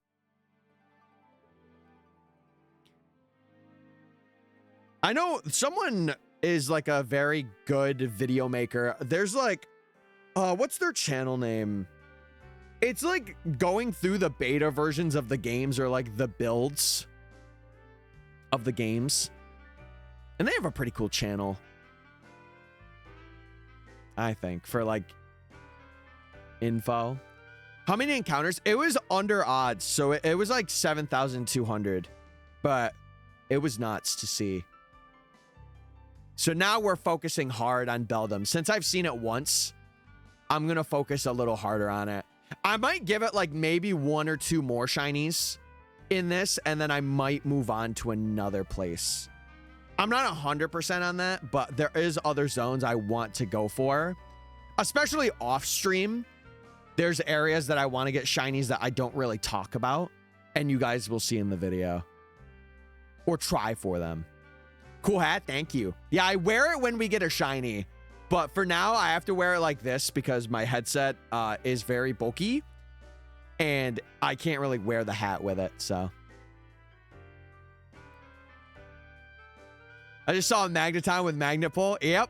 Speaker 1: I know someone is like a very good video maker. There's like, what's their channel name? It's like going through the beta versions of the games or like the builds of the games. And they have a pretty cool channel, I think, for like info. How many encounters? It was under odds. So it was like 7,200, but it was nuts to see. So now we're focusing hard on Beldum. Since I've seen it once, I'm going to focus a little harder on it. I might give it like maybe 1 or 2 more shinies in this, and then I might move on to another place. I'm not 100% on that, but there is other zones I want to go for, especially off stream. There's areas that I want to get shinies that I don't really talk about, and you guys will see in the video or try for them. Cool hat. Thank you. Yeah, I wear it when we get a shiny, but for now I have to wear it like this because my headset is very bulky and I can't really wear the hat with it. So I just saw a Magneton with Magnet Pull. Yep.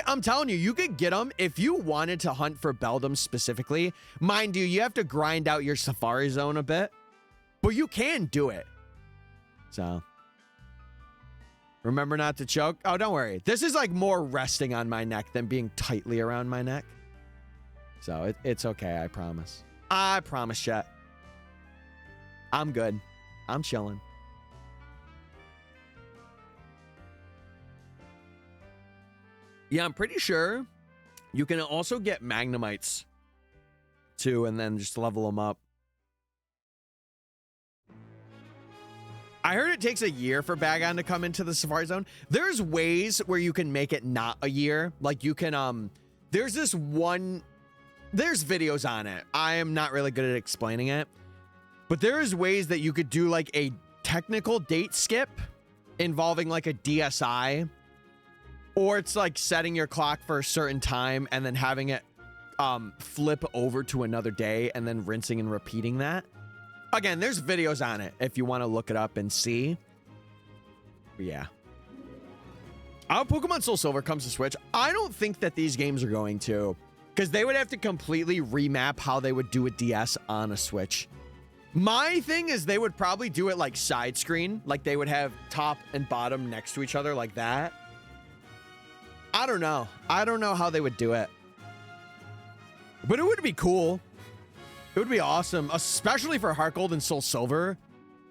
Speaker 1: I'm telling you, you could get them if you wanted to hunt for Beldum specifically. Mind you, you have to grind out your Safari Zone a bit, but you can do it. So remember not to choke. Oh, don't worry. This is like more resting on my neck than being tightly around my neck. So it's okay. I promise. I promise, chat. I'm good. I'm chilling. Yeah, I'm pretty sure you can also get Magnemites too, and then just level them up. I heard it takes a year for Bagon to come into the Safari Zone. There's ways where you can make it not a year. Like you can, there's videos on it. I am not really good at explaining it, but there's ways that you could do like a technical date skip involving like a DSI, or it's like setting your clock for a certain time and then having it flip over to another day and then rinsing and repeating that. Again, there's videos on it if you want to look it up and see. But yeah. Pokemon Soul Silver comes to Switch. I don't think that these games are going to, because they would have to completely remap how they would do a DS on a Switch. My thing is they would probably do it like side screen, like they would have top and bottom next to each other like that. I don't know. I don't know how they would do it. But it would be cool. It would be awesome, especially for Heart Gold and Soul Silver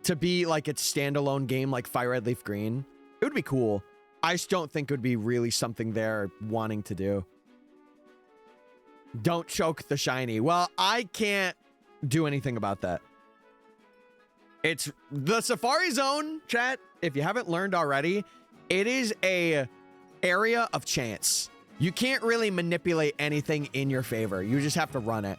Speaker 1: to be like its standalone game like Fire Red Leaf Green. It would be cool. I just don't think it would be really something they're wanting to do. Don't choke the shiny. Well, I can't do anything about that. It's the Safari Zone, chat. If you haven't learned already, it is a area of chance. You can't really manipulate anything in your favor. You just have to run it.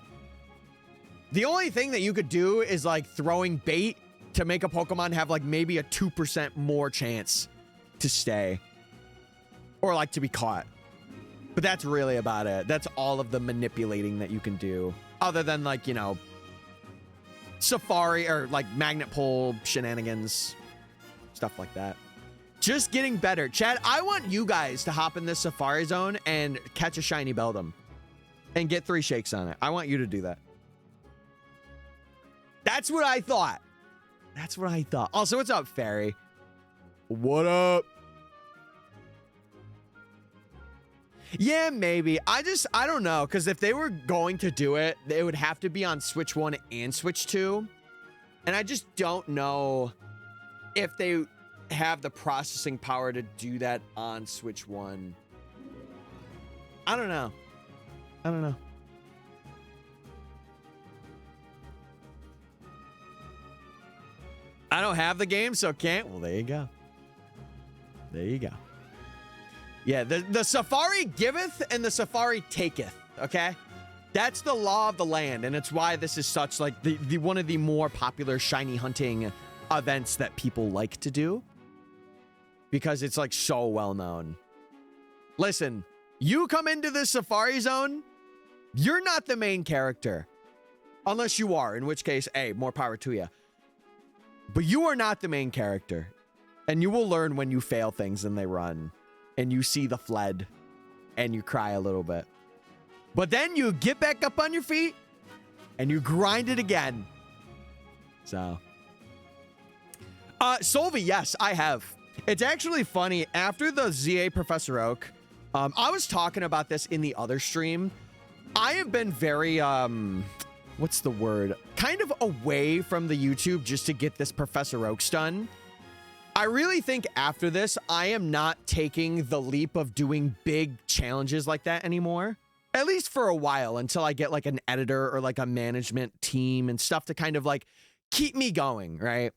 Speaker 1: The only thing that you could do is like throwing bait to make a Pokemon have like maybe a 2% more chance to stay or like to be caught. But that's really about it. That's all of the manipulating that you can do, other than like, you know, Safari or like Magnet Pull shenanigans, stuff like that. Just getting better. Chad, I want you guys to hop in this Safari Zone and catch a shiny Beldum and get 3 shakes on it. I want you to do that. That's what I thought. That's what I thought. Also, what's up, Fairy? What up? Yeah, maybe. I don't know. Because if they were going to do it, it would have to be on Switch 1 and Switch 2. And I just don't know if they have the processing power to do that on Switch 1. I don't know. I don't know. I don't have the game, so can't. Well, there you go. There you go. Yeah, the Safari giveth and the Safari taketh, okay? That's the law of the land, and it's why this is such like the one of the more popular shiny hunting events that people like to do. Because it's like so well known. Listen, you come into this Safari zone, you're not the main character. Unless you are, in which case, hey, more power to you. But you are not the main character. And you will learn when you fail things and they run. And you see the fled. And you cry a little bit. But then you get back up on your feet. And you grind it again. So. Solvi, yes, I have. It's actually funny. After the ZA Professor Oak, I was talking about this in the other stream. I have been very, what's the word? Kind of away from the YouTube just to get this Professor Oaks done. I really think after this, I am not taking the leap of doing big challenges like that anymore. At least for a while, until I get like an editor or like a management team and stuff to kind of like keep me going, right?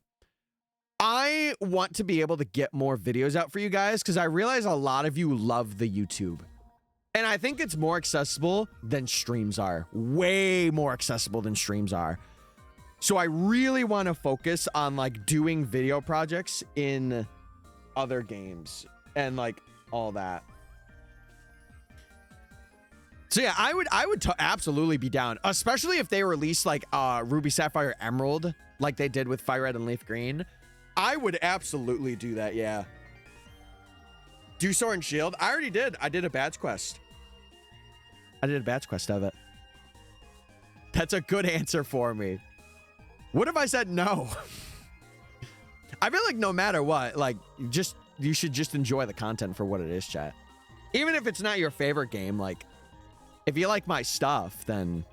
Speaker 1: I want to be able to get more videos out for you guys because I realize a lot of you love the YouTube. And I think it's more accessible than streams are. Way more accessible than streams are. So I really want to focus on like doing video projects in other games and like all that. So yeah, I would absolutely be down, especially if they release like Ruby Sapphire Emerald like they did with Fire Red and Leaf Green. I would absolutely do that, yeah. Do Sword and Shield? I already did. I did a badge quest. I did a badge quest of it. That's a good answer for me. What if I said no? I feel like no matter what, like, you should just enjoy the content for what it is, chat. Even if it's not your favorite game, like, if you like my stuff, then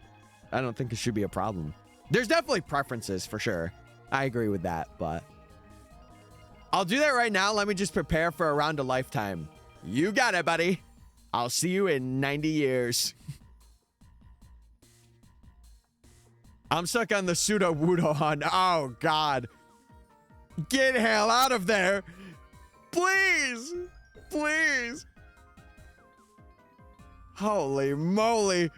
Speaker 1: I don't think it should be a problem. There's definitely preferences, for sure. I agree with that, but... I'll do that right now. Let me just prepare for Around a Lifetime. You got it, buddy. I'll see you in 90 years. I'm stuck on the pseudo Wudo hunt. Oh, God. Get hell out of there. Please. Please. Holy moly.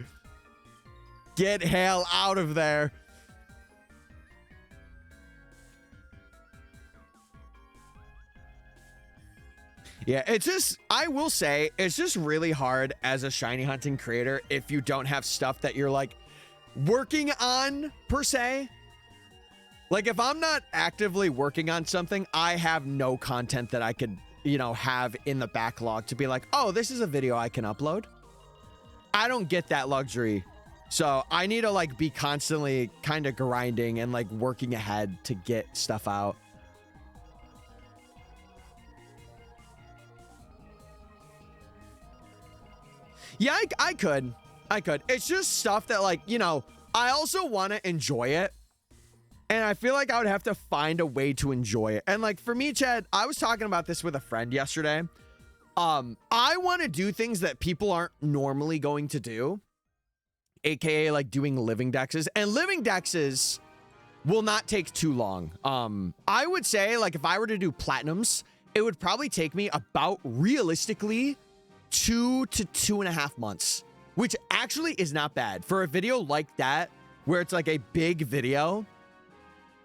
Speaker 1: Get hell out of there. Yeah, it's just, I will say, it's just really hard as a shiny hunting creator if you don't have stuff that you're like working on per se. Like if I'm not actively working on something, I have no content that I could, you know, have in the backlog to be like, oh, this is a video I can upload. I don't get that luxury. So I need to like be constantly kind of grinding and like working ahead to get stuff out. Yeah, I could. It's just stuff that, like, you know, I also want to enjoy it. And I feel like I would have to find a way to enjoy it. And, like, for me, Chad, I was talking about this with a friend yesterday. I want to do things that people aren't normally going to do. AKA, like, doing living dexes. And living dexes will not take too long. I would say, like, if I were to do platinums, it would probably take me about, realistically, 2 to 2.5 months, which actually is not bad for a video like that, where it's like a big video.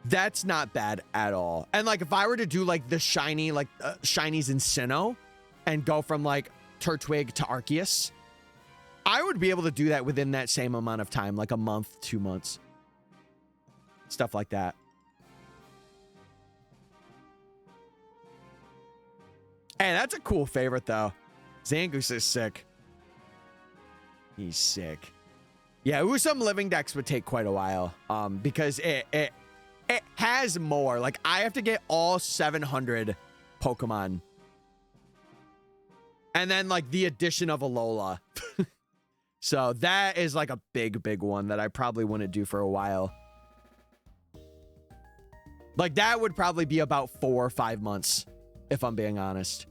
Speaker 1: That's not bad at all. And like, if I were to do like the shiny, like shinies in Sinnoh and go from like Turtwig to Arceus, I would be able to do that within that same amount of time, like a month, 2 months, stuff like that. Hey, that's a cool favorite though. Zangoose is sick. He's sick. Yeah, some living decks would take quite a while. Because it has more. Like I have to get all 700 Pokemon. And then like the addition of Alola. So that is like a big one that I probably want to do for a while. Like that would probably be about 4 or 5 months, if I'm being honest.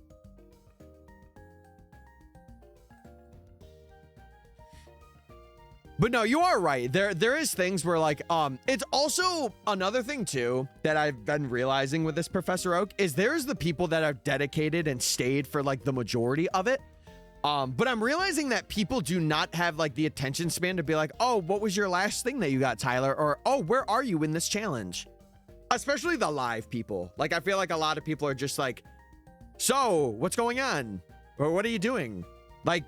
Speaker 1: But no, you are right. There is things where like it's also another thing too that I've been realizing with this Professor Oak is there's the people that are dedicated and stayed for like the majority of it. But I'm realizing that people do not have like the attention span to be like, oh, what was your last thing that you got, Tyler? Or, oh, where are you in this challenge? Especially the live people. Like, I feel like a lot of people are just like, so what's going on? Or what are you doing? Like,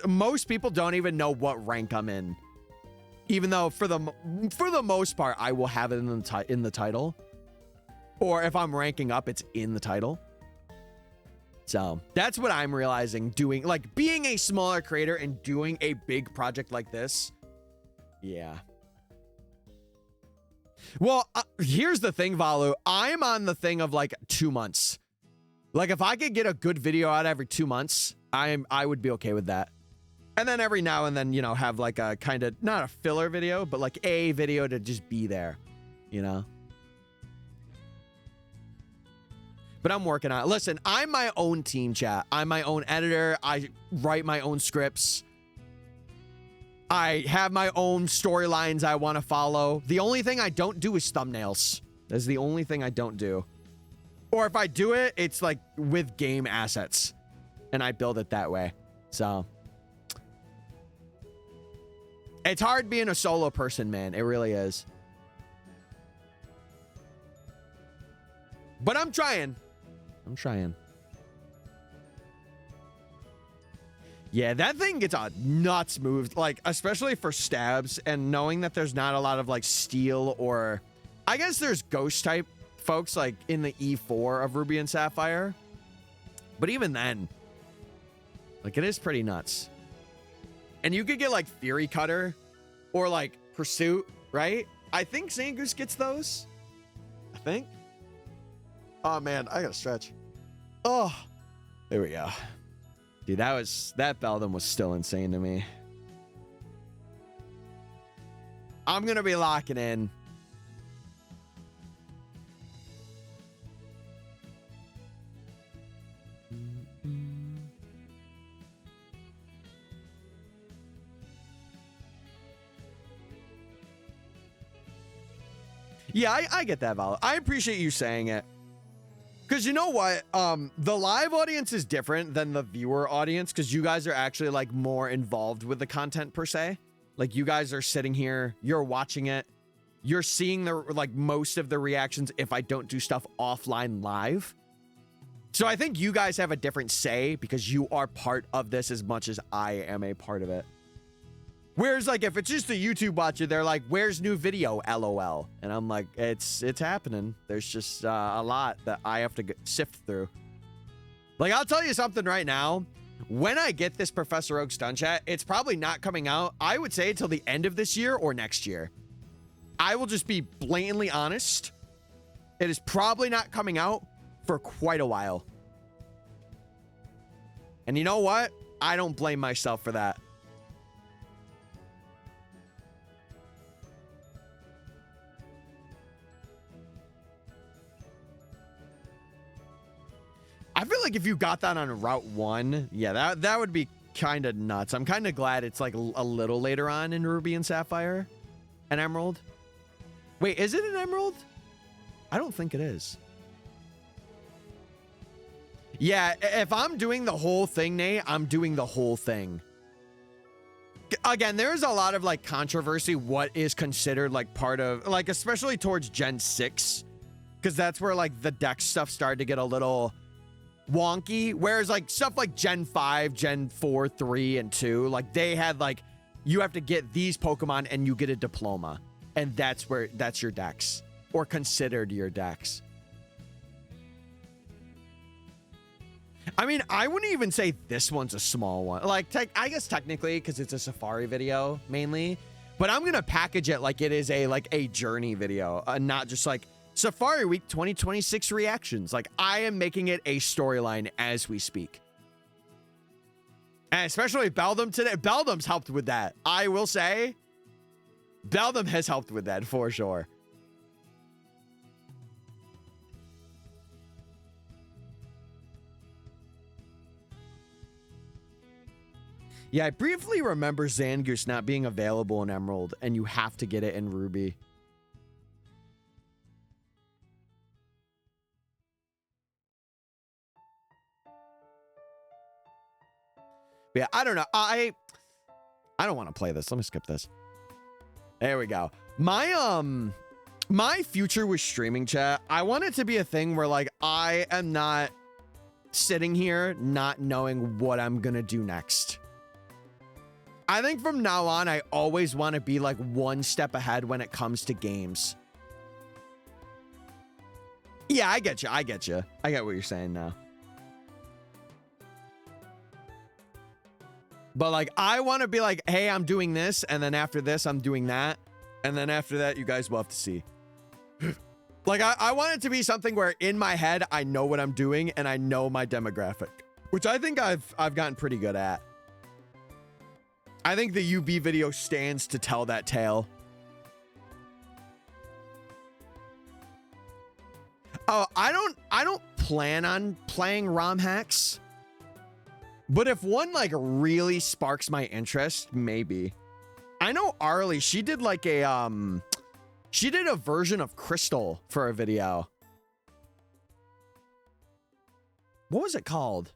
Speaker 1: most people don't even know what rank I'm in. Even though for the most part, I will have it in the title. Or if I'm ranking up, it's in the title. So that's what I'm realizing doing, like being a smaller creator and doing a big project like this. Yeah. Well, here's the thing, Valu. I'm on the thing of like 2 months. Like if I could get a good video out every 2 months, I would be okay with that. And then every now and then, you know, have like a kind of not a filler video, but like a video to just be there, you know? But I'm working on it. Listen, I'm my own team, chat. I'm my own editor. I write my own scripts. I have my own storylines I want to follow. The only thing I don't do is thumbnails. That's the only thing I don't do. Or if I do it, it's like with game assets. And I build it that way. So it's hard being a solo person, man. It really is. But I'm trying. I'm trying. Yeah, that thing gets a nuts move, like especially for stabs and knowing that there's not a lot of like steel or I guess there's ghost type folks like in the E4 of Ruby and Sapphire. But even then, like it is pretty nuts. And you could get like Fury Cutter or like Pursuit, right? I think Zangoose gets those. I think. Oh man, I gotta stretch. Oh, there we go. Dude, that Beldam was still insane to me. I'm gonna be locking in. Yeah, I get that, Val. I appreciate you saying it. Because you know what? The live audience is different than the viewer audience because you guys are actually like more involved with the content per se. Like you guys are sitting here, you're watching it, you're seeing the like most of the reactions if I don't do stuff offline live. So I think you guys have a different say because you are part of this as much as I am a part of it. Whereas like if it's just a YouTube watcher, they're like, where's new video, LOL? And I'm like, it's happening. There's just a lot that I have to sift through. Like I'll tell you something right now. When I get this Professor Oak stun chat, it's probably not coming out, I would say, till the end of this year or next year. I will just be blatantly honest. It is probably not coming out for quite a while. And you know what? I don't blame myself for that. I feel like if you got that on Route 1, yeah, that would be kind of nuts. I'm kind of glad it's like a little later on in Ruby and Sapphire and Emerald. Wait, is it an Emerald? I don't think it is. Yeah, if I'm doing the whole thing, Nate, I'm doing the whole thing. Again, there's a lot of like controversy what is considered like part of, like especially towards Gen 6, because that's where like the dex stuff started to get a little wonky, whereas like stuff like Gen 5, Gen 4, 3, and 2, like they had like, you have to get these Pokemon and you get a diploma. And that's your dex, or considered your dex. I mean, I wouldn't even say this one's a small one. Like, I guess technically, because it's a Safari video mainly, but I'm going to package it like it is a journey video, not just like Safari Week 2026 reactions. Like I am making it a storyline as we speak. And especially Beldam today. Beldam's helped with that. I will say Beldam has helped with that for sure. Yeah, I briefly remember Zangoose not being available in Emerald, and you have to get it in Ruby. But yeah, I don't know. I don't want to play this. Let me skip this. There we go. My future with streaming, chat, I want it to be a thing where like I am not sitting here not knowing what I'm gonna do next. I think from now on, I always want to be like one step ahead when it comes to games. Yeah, I get you. I get you. I get what you're saying now. But like, I want to be like, hey, I'm doing this. And then after this, I'm doing that. And then after that, you guys will have to see. Like, I want it to be something where in my head, I know what I'm doing and I know my demographic, which I think I've gotten pretty good at. I think the UB video stands to tell that tale. Oh, I don't plan on playing ROM hacks. But if one like really sparks my interest, maybe. I know Arlie, she did like a she did a version of Crystal for a video. What was it called?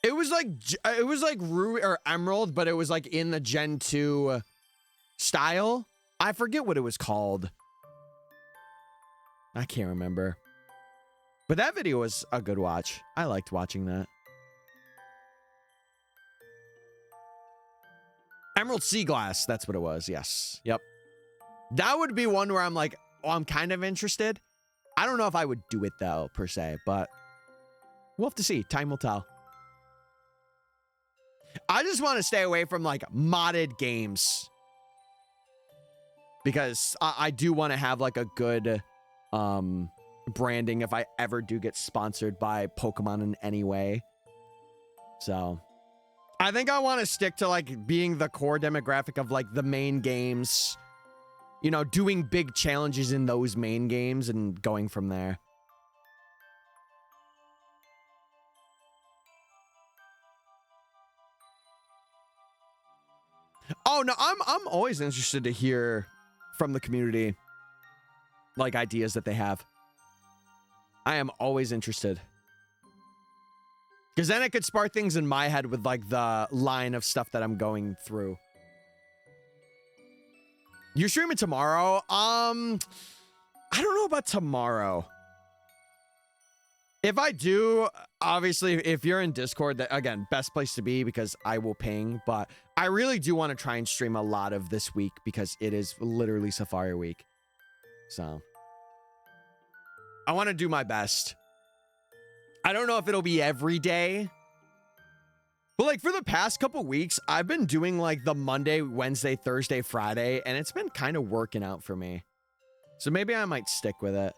Speaker 1: It was like Ruby or Emerald, but it was like in the Gen 2 style. I forget what it was called. I can't remember. But that video was a good watch. I liked watching that. Emerald Sea Glass, that's what it was. Yes. Yep. That would be one where I'm like, oh, I'm kind of interested. I don't know if I would do it though, per se, but we'll have to see. Time will tell. I just want to stay away from like modded games because I do want to have like a good branding if I ever do get sponsored by Pokemon in any way. So I think I want to stick to like being the core demographic of like the main games, you know, doing big challenges in those main games and going from there. Oh no, I'm always interested to hear from the community like ideas that they have. I am always interested. Because then it could spark things in my head with like the line of stuff that I'm going through. You're streaming tomorrow? I don't know about tomorrow. If I do, obviously, if you're in Discord, that again, best place to be because I will ping. But I really do want to try and stream a lot of this week because it is literally Safari week. So I want to do my best. I don't know if it'll be every day. But like for the past couple weeks, I've been doing like the Monday, Wednesday, Thursday, Friday, and it's been kind of working out for me. So maybe I might stick with it.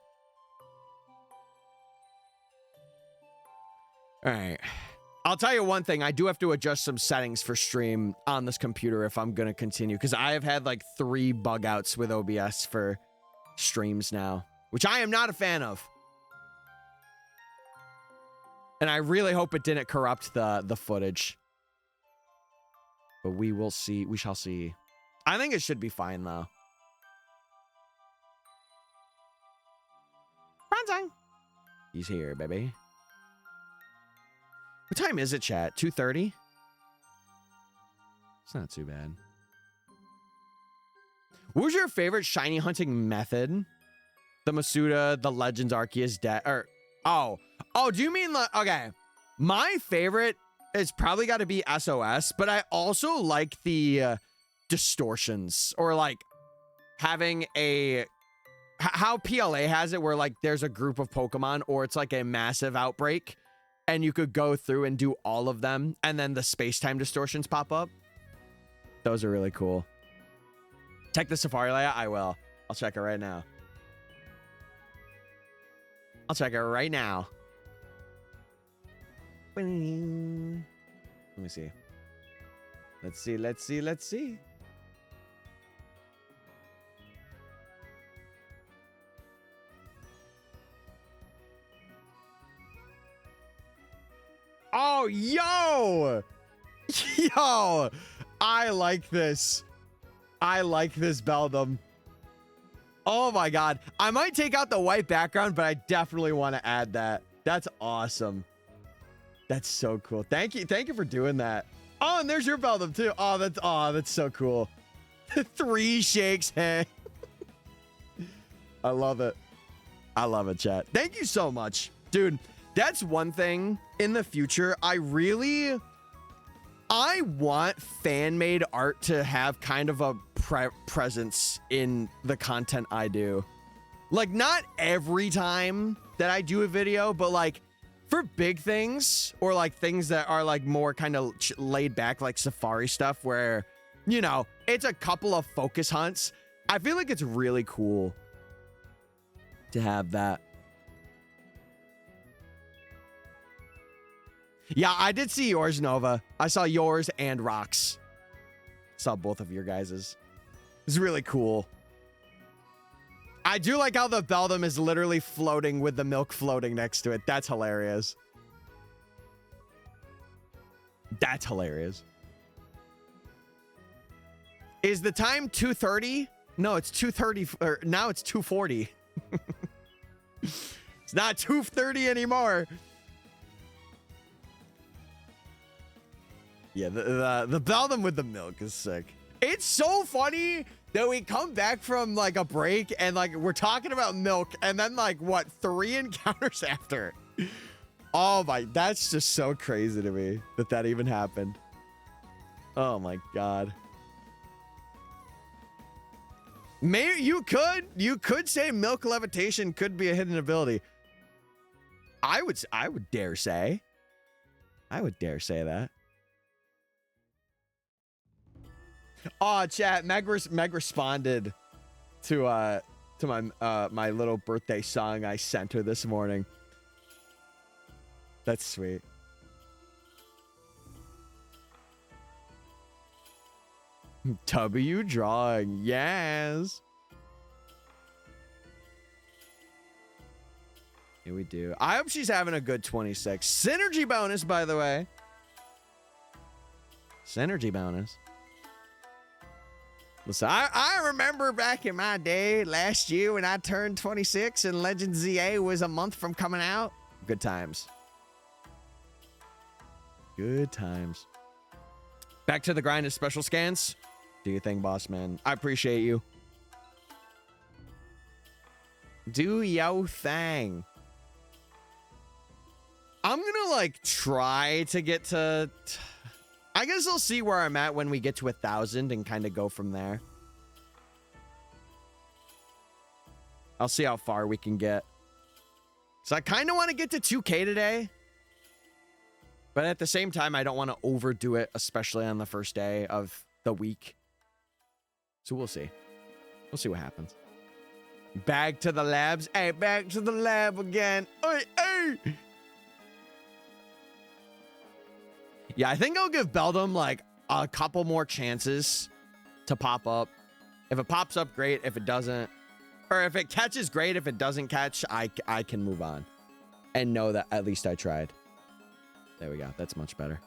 Speaker 1: All right. I'll tell you one thing. I do have to adjust some settings for stream on this computer if I'm going to continue. Because I have had like 3 bug outs with OBS for streams now. Which I am not a fan of. And I really hope it didn't corrupt the footage. But we will see. We shall see. I think it should be fine though. Bronzong. He's here, baby. What time is it, chat? 2:30? It's not too bad. What was your favorite shiny hunting method? The Masuda, the Legends Arceus deck, or oh, do you mean like, okay. My favorite is probably got to be SOS, but I also like the distortions or like having a how PLA has it where like there's a group of Pokemon or it's like a massive outbreak. And you could go through and do all of them. And then the space-time distortions pop up. Those are really cool. Check the Safari layout. I will. I'll check it right now. I'll check it right now. Let me see. Let's see. Let's see. Let's see. Oh, yo! Yo, I like this. I like this Beldum. Oh my God. I might take out the white background, but I definitely want to add that. That's awesome. That's so cool. Thank you. Thank you for doing that. Oh, and there's your Beldum too. Oh, that's so cool. 3 shakes. Hey. I love it. I love it, chat. Thank you so much. Dude, that's one thing in the future. I want fan-made art to have kind of a presence in the content I do. Like, not every time that I do a video, but like for big things or like things that are like more kind of laid back, like safari stuff where, you know, it's a couple of focus hunts. I feel like it's really cool to have that. Yeah, I did see yours, Nova. I saw yours and Rox. Saw both of your guys's. It's really cool. I do like how the Beldum is literally floating with the milk floating next to it. That's hilarious. That's hilarious. Is the time 2:30? No, it's 2:30. Or now it's 2:40. It's not 2:30 anymore. Yeah, the Beldum with the milk is sick. It's so funny that we come back from like a break and like we're talking about milk and then like what 3 encounters after. Oh my, that's just so crazy to me that even happened. Oh my God. Maybe you could say milk levitation could be a hidden ability. I would dare say. I would dare say that. Oh, chat. Meg responded to my little birthday song I sent her this morning. That's sweet. W drawing, yes. Here we do. I hope she's having a good 26. Synergy bonus, by the way. Synergy bonus. Listen, I remember back in my day last year when I turned 26 and Legend ZA was a month from coming out. Good times. Good times. Back to the grind of special scans. Do your thing, boss man. I appreciate you. Do yo thing. I'm gonna like try to get to... I guess I'll see where I'm at when we get to 1,000 and kind of go from there. I'll see how far we can get. So I kind of want to get to 2K today. But at the same time, I don't want to overdo it, especially on the first day of the week. So we'll see. We'll see what happens. Back to the labs. Hey, back to the lab again. Hey, hey. Yeah, I think I'll give Beldum like a couple more chances to pop up. If it pops up, great. If it doesn't, or if it catches, great. If it doesn't catch, I can move on and know that at least I tried. There we go. That's much better.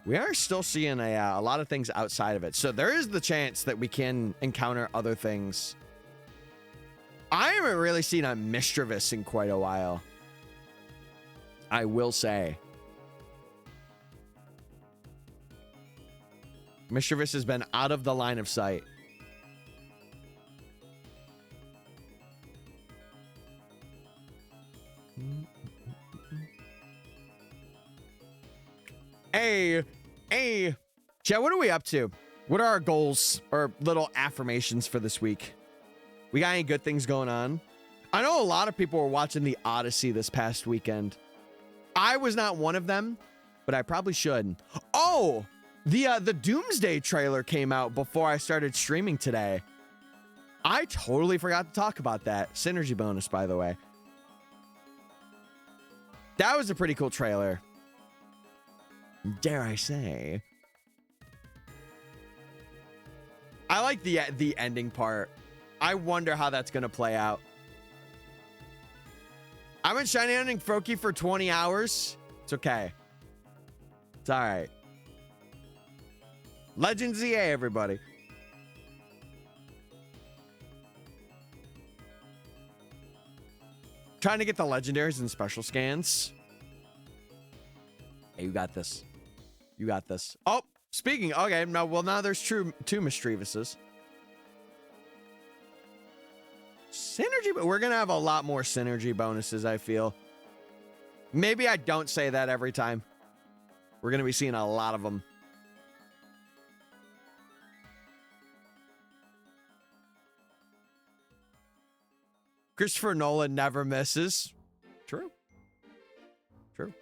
Speaker 1: We are still seeing a lot of things outside of it. So there is the chance that we can encounter other things. I haven't really seen a Mischievous in quite a while. I will say. Mischievous has been out of the line of sight. Hey, chat, what are we up to? What are our goals or little affirmations for this week? We got any good things going on? I know a lot of people were watching the Odyssey this past weekend. I was not one of them, but I probably should. Oh, the Doomsday trailer came out before I started streaming today. I totally forgot to talk about that. Synergy bonus, by the way. That was a pretty cool trailer. Dare I say. I like the ending part. I wonder how that's going to play out. I've been shiny hunting Froakie for 20 hours. It's okay. It's all right. Legends EA, everybody. Trying to get the legendaries and special scans. Hey, you got this. You got this. Oh, speaking. Okay, now, well, now there's two Mischievouses. Synergy, but we're going to have a lot more synergy bonuses, I feel. Maybe I don't say that every time. We're going to be seeing a lot of them. Christopher Nolan never misses. True. True.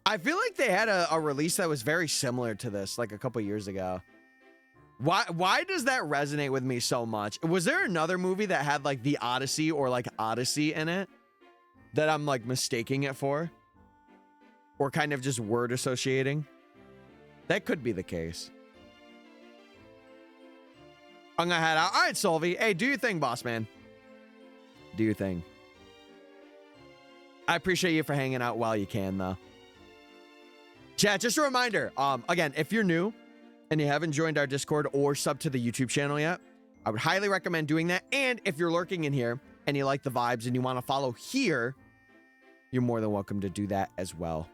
Speaker 1: I feel like they had a release that was very similar to this, like a couple years ago. Why does that resonate with me so much? Was there another movie that had like the Odyssey or like Odyssey in it that I'm like mistaking it for? Or kind of just word associating? That could be the case. I'm gonna head out. All right, Solvi. Hey, do your thing, boss man. Do your thing. I appreciate you for hanging out while you can, though. Chat, just a reminder. Again, if you're new and you haven't joined our Discord or subbed to the YouTube channel yet, I would highly recommend doing that. And if you're lurking in here and you like the vibes and you want to follow here, you're more than welcome to do that as well.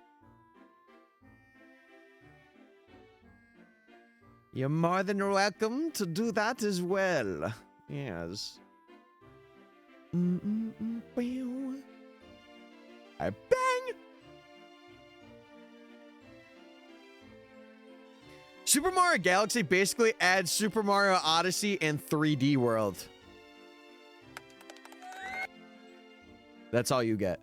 Speaker 1: You're more than welcome to do that as well. Yes. I bang! Super Mario Galaxy basically adds Super Mario Odyssey in 3D World. That's all you get.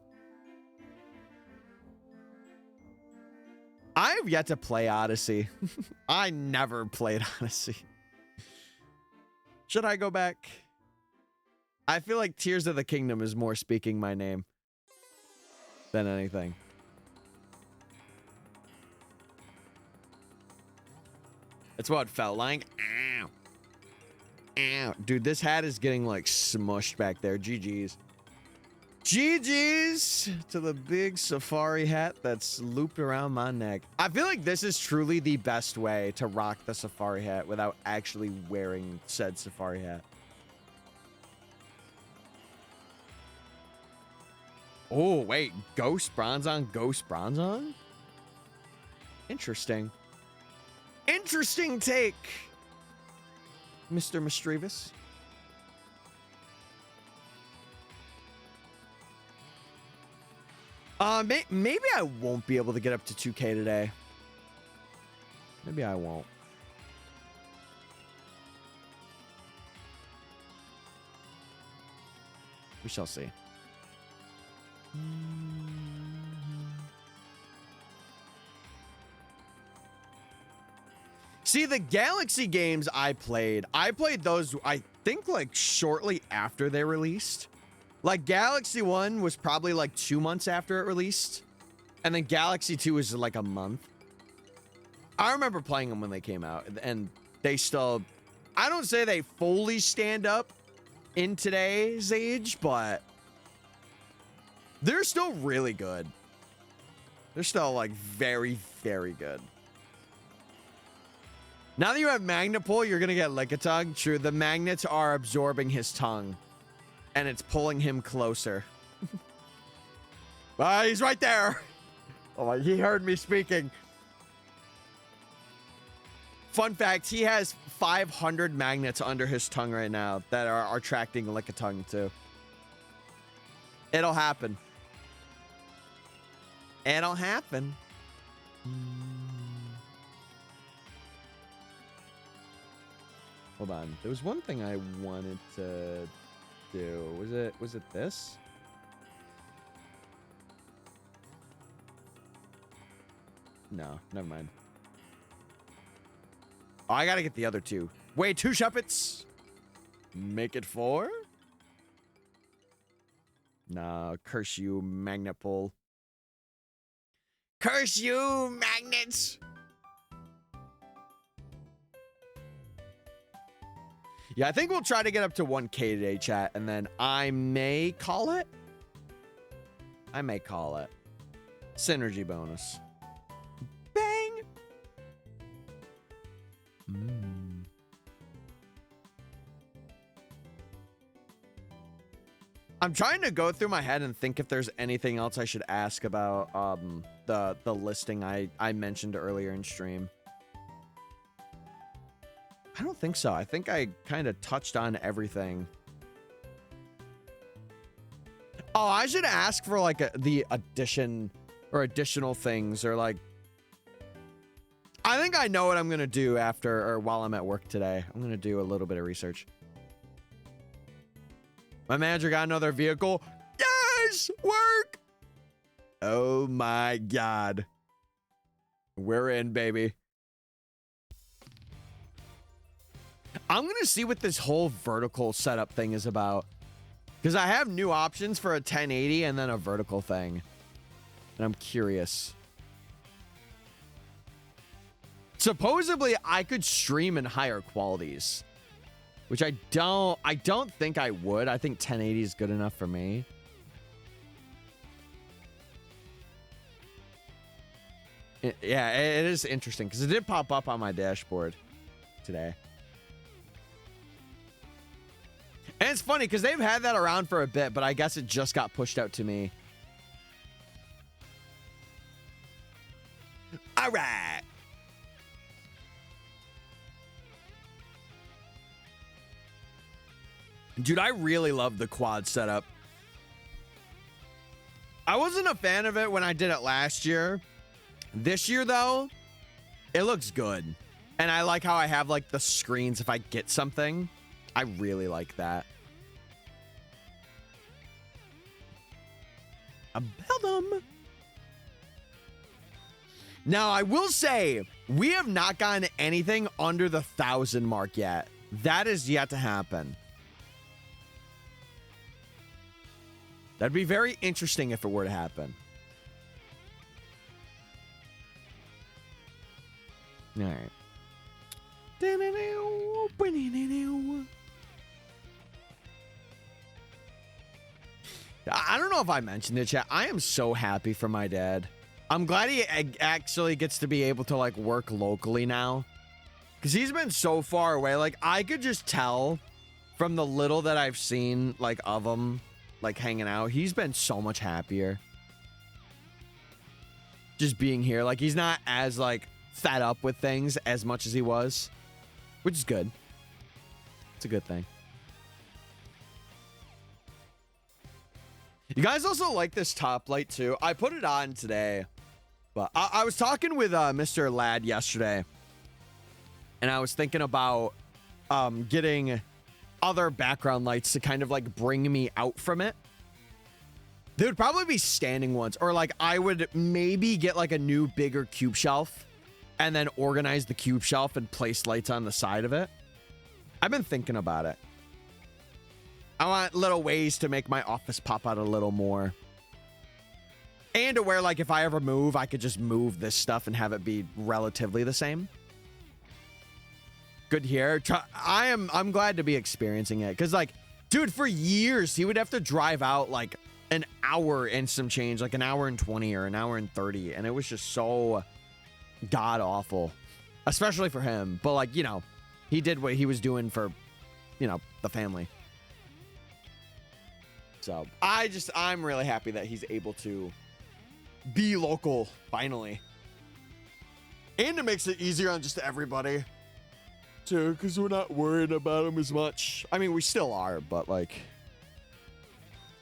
Speaker 1: I have yet to play Odyssey. I never played Odyssey. Should I go back? I feel like Tears of the Kingdom is more speaking my name than anything. That's what it felt like. Ow. Ow. Dude, this hat is getting like smushed back there. GG's. GG's to the big safari hat that's looped around my neck. I feel like this is truly the best way to rock the safari hat without actually wearing said safari hat. Oh, wait. Ghost Bronzon? Ghost Bronzon? Interesting. Interesting take, Mr. Mischievous. Maybe I won't be able to get up to 2K today. Maybe I won't. We shall see. See, the Galaxy games I played those, I think, like, shortly after they released. Like, Galaxy 1 was probably, like, 2 months after it released. And then Galaxy 2 was, like, a month. I remember playing them when they came out. And they still... I don't say they fully stand up in today's age, but... they're still really good. They're still, like, very, very good. Now that you have Magnet Pull, you're going to get Lickitung. True, the magnets are absorbing his tongue. And it's pulling him closer. He's right there. Oh, he heard me speaking. Fun fact, he has 500 magnets under his tongue right now that are attracting Lickitung too. It'll happen. It'll happen. Hold on. There was one thing I wanted to do. Was it this? No, never mind. Oh, I gotta get the other two. Wait, 2 Shuppets? Make it 4? No, curse you, Magnet Pull. Curse you, magnets! Yeah, I think we'll try to get up to 1K today, chat, and then I may call it. I may call it. Synergy bonus. Bang! I'm trying to go through my head and think if there's anything else I should ask about the listing I mentioned earlier in stream. I don't think so. I think I kind of touched on everything. Oh, I should ask for like the addition or additional things, or like, I think I know what I'm gonna do after or while I'm at work today. I'm gonna do a little bit of research. My manager got another vehicle. Yes, work. Oh my God. We're in, baby. I'm going to see what this whole vertical setup thing is about, because I have new options for a 1080 and then a vertical thing. And I'm curious. Supposedly I could stream in higher qualities, which I don't think I would. I think 1080 is good enough for me. Yeah, it is interesting because it did pop up on my dashboard today. And it's funny because they've had that around for a bit, but I guess it just got pushed out to me. All right. Dude, I really love the quad setup. I wasn't a fan of it when I did it last year. This year, though, it looks good. And I like how I have, like, the screens if I get something. I really like that. A Beldum. Now, I will say, we have not gotten anything under the 1,000 mark yet. That is yet to happen. That'd be very interesting if it were to happen. All right. I don't know if I mentioned it, chat. I am so happy for my dad. I'm glad he actually gets to be able to, like, work locally now, because he's been so far away. Like, I could just tell from the little that I've seen, like, of him, like, hanging out, he's been so much happier just being here. Like, he's not as, like, fed up with things as much as he was, which is good. It's a good thing. You guys also like this top light too. I put it on today, but I was talking with Mr. Ladd yesterday, and I was thinking about getting other background lights to kind of like bring me out from it. They would probably be standing ones, or like I would maybe get like a new bigger cube shelf and then organize the cube shelf and place lights on the side of it. I've been thinking about it. I want little ways to make my office pop out a little more. And to where, like, if I ever move, I could just move this stuff and have it be relatively the same. Good here. I'm glad to be experiencing it. Because, like, dude, for years, he would have to drive out, like, an hour and some change. Like, an hour and 20 or an hour and 30. And it was just so god-awful. Especially for him. But, like, you know, he did what he was doing for, you know, the family. So I'm really happy that he's able to be local finally. And it makes it easier on just everybody too, because we're not worried about him as much. I mean, we still are, but like,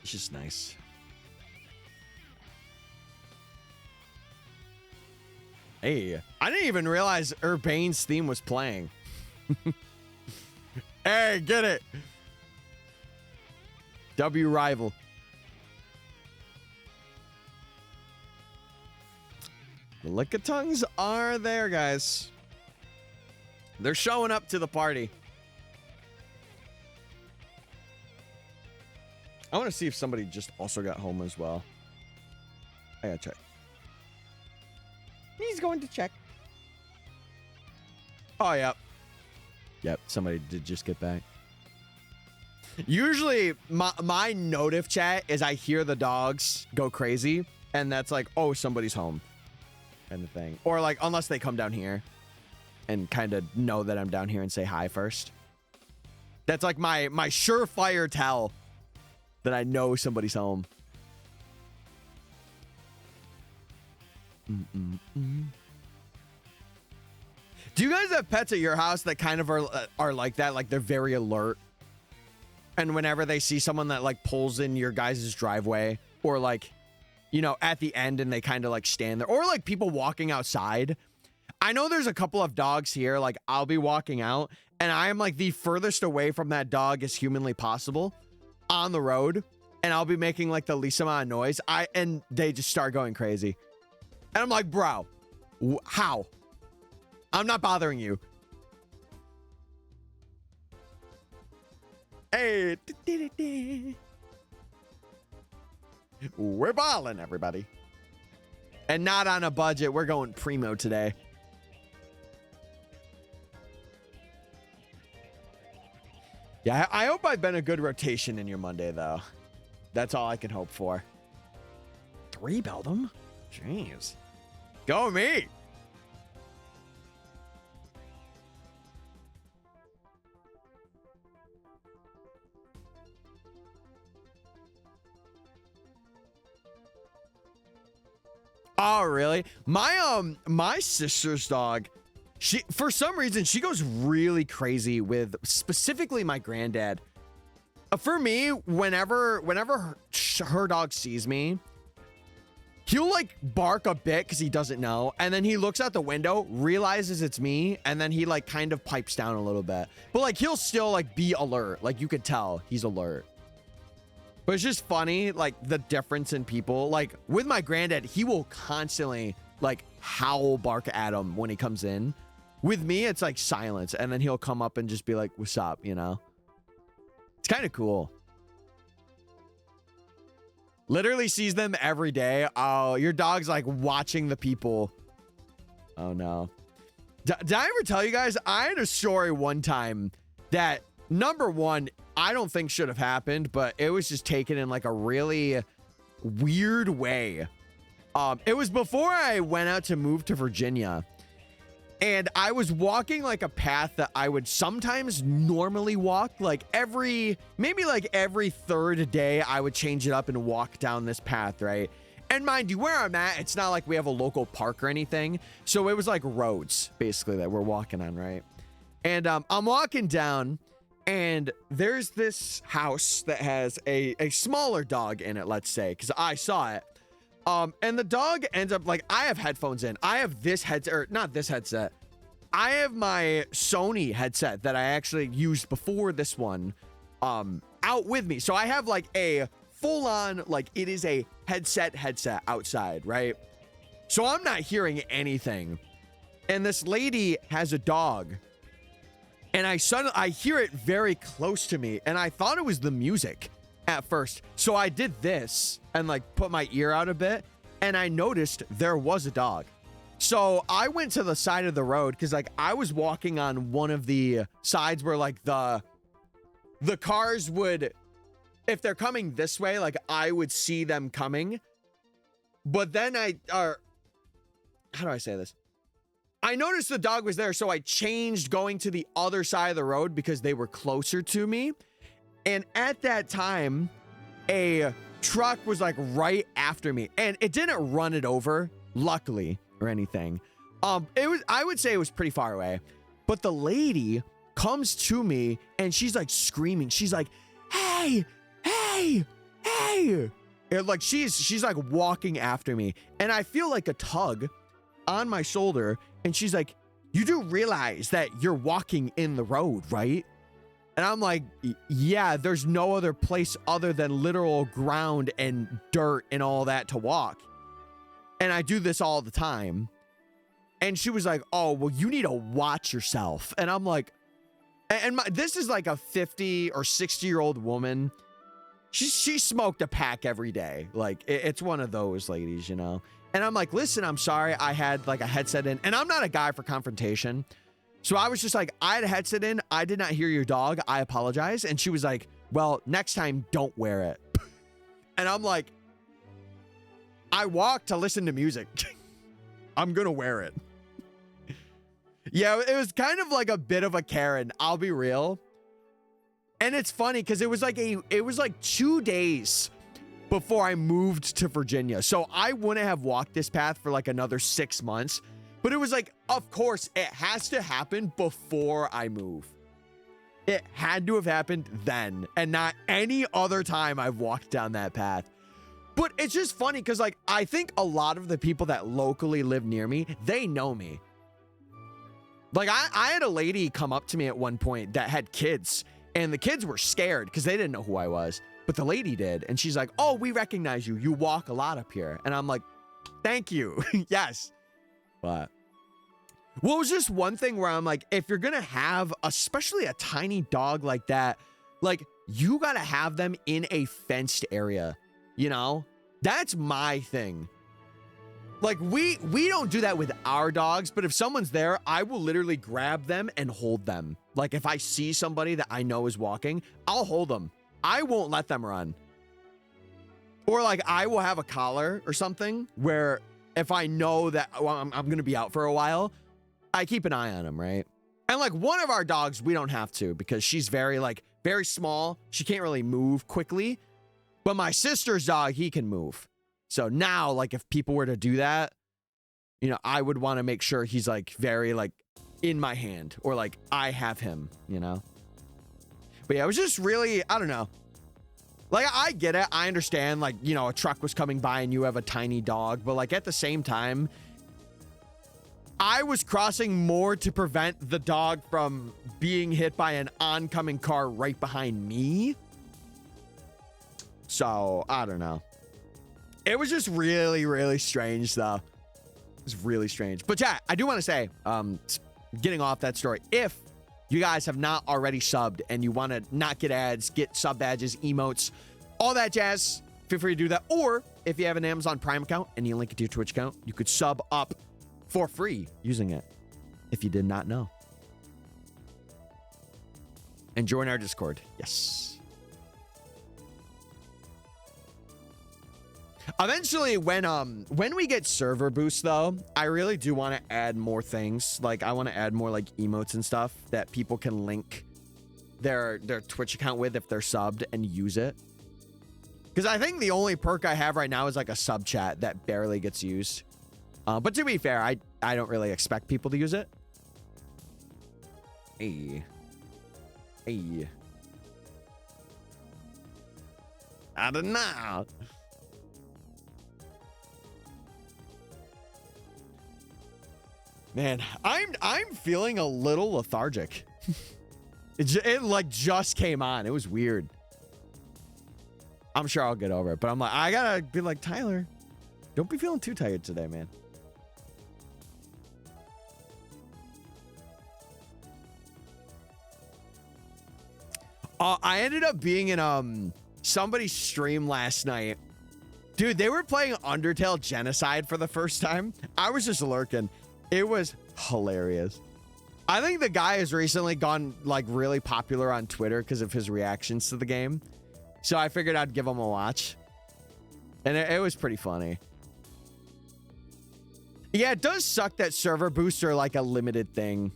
Speaker 1: it's just nice. Hey, I didn't even realize Urbane's theme was playing. Hey, get it. W rival. The Lickitongues are there, guys. They're showing up to the party. I want to see if somebody just also got home as well. I gotta check. He's going to check. Oh, yep. Yep, somebody did just get back. Usually, my notif chat is I hear the dogs go crazy, And that's like, oh, somebody's home kind of thing. Or like, unless they come down here and kind of know that I'm down here and say hi first. That's like my surefire tell that I know somebody's home. Do you guys have pets at your house that kind of are like that? Like they're very alert. And whenever they see someone that like pulls in your guys' driveway or like, you know, at the end and they kind of like stand there, or like people walking outside. I know there's a couple of dogs here. Like I'll be walking out and I am like the furthest away from that dog as humanly possible on the road. And I'll be making like the least amount of noise. And they just start going crazy. And I'm like, bro, how? I'm not bothering you. Hey, we're balling, everybody. And not on a budget. We're going primo today. Yeah, I hope I've been a good rotation in your Monday, though. That's all I can hope for. 3 Beldum? Jeez. Go me. Oh, really? My sister's dog, she, for some reason, she goes really crazy with specifically my granddad. For me, whenever her dog sees me, he'll like bark a bit because he doesn't know. And then he looks out the window, realizes it's me. And then he like kind of pipes down a little bit. But like he'll still like be alert. Like you could tell he's alert. But it's just funny, like the difference in people. Like with my granddad, he will constantly like howl bark at him when he comes in. With me, it's like silence. And then he'll come up and just be like, what's up, you know? It's kind of cool. Literally sees them every day. Oh, your dog's like watching the people. Oh no. Did I ever tell you guys? I had a story one time that, number one, I don't think should have happened, but it was just taken in like a really weird way. It was before I went out to move to Virginia. And I was walking like a path that I would sometimes normally walk, like maybe every third day I would change it up and walk down this path, right? And mind you, where I'm at, it's not like we have a local park or anything. So it was like roads basically that we're walking on, right? And I'm walking down and there's this house that has a smaller dog in it, let's say, because I saw it. And the dog ends up like, I have headphones in. I have this headset, or not this headset. I have my Sony headset that I actually used before this one, out with me. So I have like a full on, like it is a headset outside, right? So I'm not hearing anything. And this lady has a dog. And I hear it very close to me. And I thought it was the music at first. So I did this and like put my ear out a bit and I noticed there was a dog. So I went to the side of the road because like I was walking on one of the sides where like the cars would, if they're coming this way, like I would see them coming. But then how do I say this? I noticed the dog was there. So I changed going to the other side of the road because they were closer to me. And at that time, a truck was like right after me and it didn't run it over, luckily, or anything. I would say it was pretty far away, but the lady comes to me and she's like screaming. She's like, hey, hey, hey. And like she's like walking after me and I feel like a tug on my shoulder and she's like, you do realize that you're walking in the road, right? And I'm like, yeah, there's no other place other than literal ground and dirt and all that to walk. And I do this all the time. And she was like, oh, well, you need to watch yourself. And I'm like, this is like a 50 or 60-year-old woman. She smoked a pack every day. Like, it's one of those ladies, you know? And I'm like, listen, I'm sorry. I had like a headset in. And I'm not a guy for confrontation. So I was just like, I had a headset in. I did not hear your dog. I apologize. And she was like, well, next time, don't wear it. And I'm like, I walk to listen to music. I'm gonna wear it. Yeah, it was kind of like a bit of a Karen, I'll be real. And it's funny because it was like 2 days before I moved to Virginia. So I wouldn't have walked this path for like another 6 months. But it was like, of course, it has to happen before I move. It had to have happened then and not any other time I've walked down that path. But it's just funny because, like, I think a lot of the people that locally live near me, they know me. Like, I had a lady come up to me at one point that had kids, and the kids were scared because they didn't know who I was. But the lady did. And she's like, oh, we recognize you. You walk a lot up here. And I'm like, thank you. Yes. But well, it was just one thing where I'm like, if you're going to have, especially a tiny dog like that, like, you got to have them in a fenced area, you know? That's my thing. Like, we don't do that with our dogs, but if someone's there, I will literally grab them and hold them. Like, if I see somebody that I know is walking, I'll hold them. I won't let them run. Or, like, I will have a collar or something where if I know that I'm going to be out for a while, I keep an eye on him, right? And like one of our dogs, we don't have to because she's very small. She can't really move quickly. But my sister's dog, he can move. So now, like, if people were to do that, you know, I would want to make sure he's like very like in my hand or like I have him, you know? But yeah, it was just really, I don't know. Like, I get it. I understand, like, you know, a truck was coming by and you have a tiny dog. But like at the same time, I was crossing more to prevent the dog from being hit by an oncoming car right behind me. So, I don't know. It was just really, really strange, though. It was really strange. But, yeah, I do want to say, getting off that story, if you guys have not already subbed and you want to not get ads, get sub badges, emotes, all that jazz, feel free to do that. Or if you have an Amazon Prime account and you link it to your Twitch account, you could sub up for free using it, if you did not know. And join our Discord. Yes. Eventually, when we get server boost, though, I really do want to add more things. Like, I want to add more, like, emotes and stuff that people can link their Twitch account with if they're subbed and use it. Because I think the only perk I have right now is, like, a sub chat that barely gets used. But to be fair, I don't really expect people to use it. Hey. Hey. I don't know. Man, I'm feeling a little lethargic. It like just came on. It was weird. I'm sure I'll get over it, but I'm like, I gotta be like, Tyler, don't be feeling too tired today, man. I ended up being in somebody's stream last night. Dude, they were playing Undertale Genocide for the first time. I was just lurking. It was hilarious. I think the guy has recently gone like really popular on Twitter because of his reactions to the game. So I figured I'd give him a watch. And it was pretty funny. Yeah, it does suck that server boosts are like a limited thing.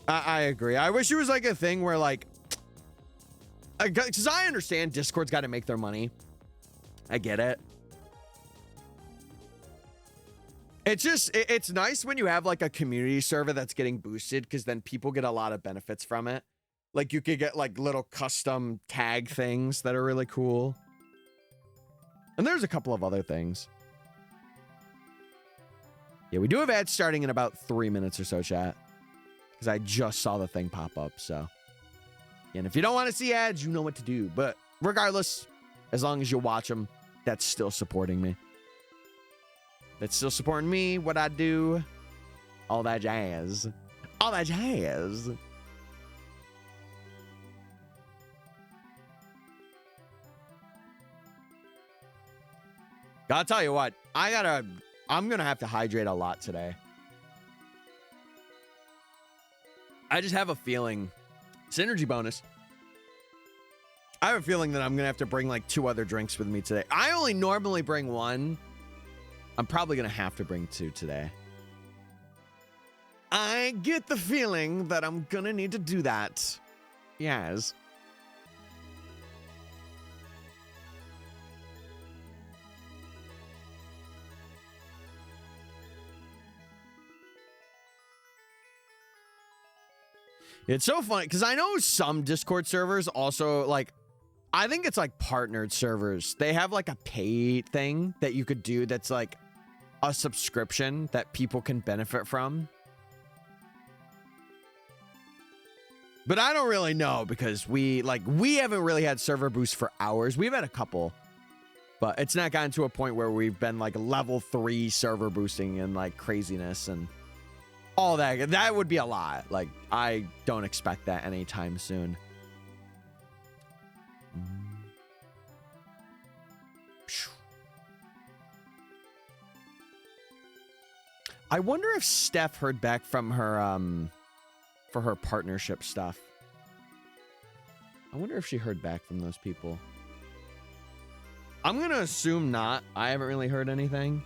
Speaker 1: I agree. I wish it was like a thing where like, because I understand Discord's got to make their money. I get it. It's just, it's nice when you have like a community server that's getting boosted because then people get a lot of benefits from it. Like you could get like little custom tag things that are really cool. And there's a couple of other things. Yeah, we do have ads starting in about 3 minutes or so, chat. Because I just saw the thing pop up, so. And if you don't want to see ads, you know what to do. But regardless, as long as you watch them, that's still supporting me. That's still supporting me, what I do. All that jazz. All that jazz. Gotta tell you what, I'm gonna have to hydrate a lot today. I just have a feeling. Synergy bonus. I have a feeling that I'm gonna have to bring like 2 other drinks with me today. I only normally bring 1. I'm probably gonna have to bring 2 today. I get the feeling that I'm gonna need to do that. Yes. It's so funny because I know some Discord servers also like, I think it's like partnered servers. They have like a pay thing that you could do that's like a subscription that people can benefit from. But I don't really know because we haven't really had server boosts for hours. We've had a couple, but it's not gotten to a point where we've been like level 3 server boosting and like craziness and all that. That would be a lot. Like, I don't expect that anytime soon. I wonder if Steph heard back from her, for her partnership stuff. I wonder if she heard back from those people. I'm gonna assume not. I haven't really heard anything.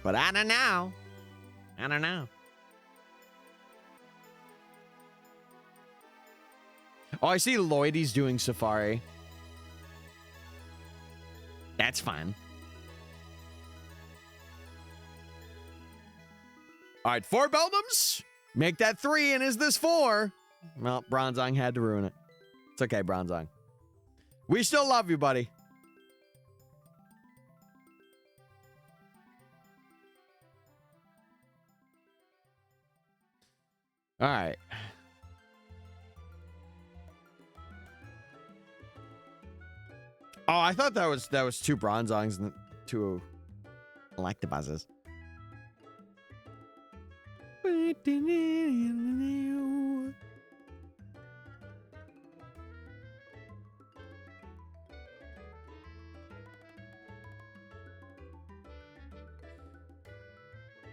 Speaker 1: But I don't know. I don't know. Oh, I see Lloydie's doing Safari. That's fine. All right, 4 Beldums. Make that 3, and is this 4? Well, Bronzong had to ruin it. It's okay, Bronzong. We still love you, buddy. All right. Oh, I thought that was 2 Bronzongs and 2 Electabuzzes.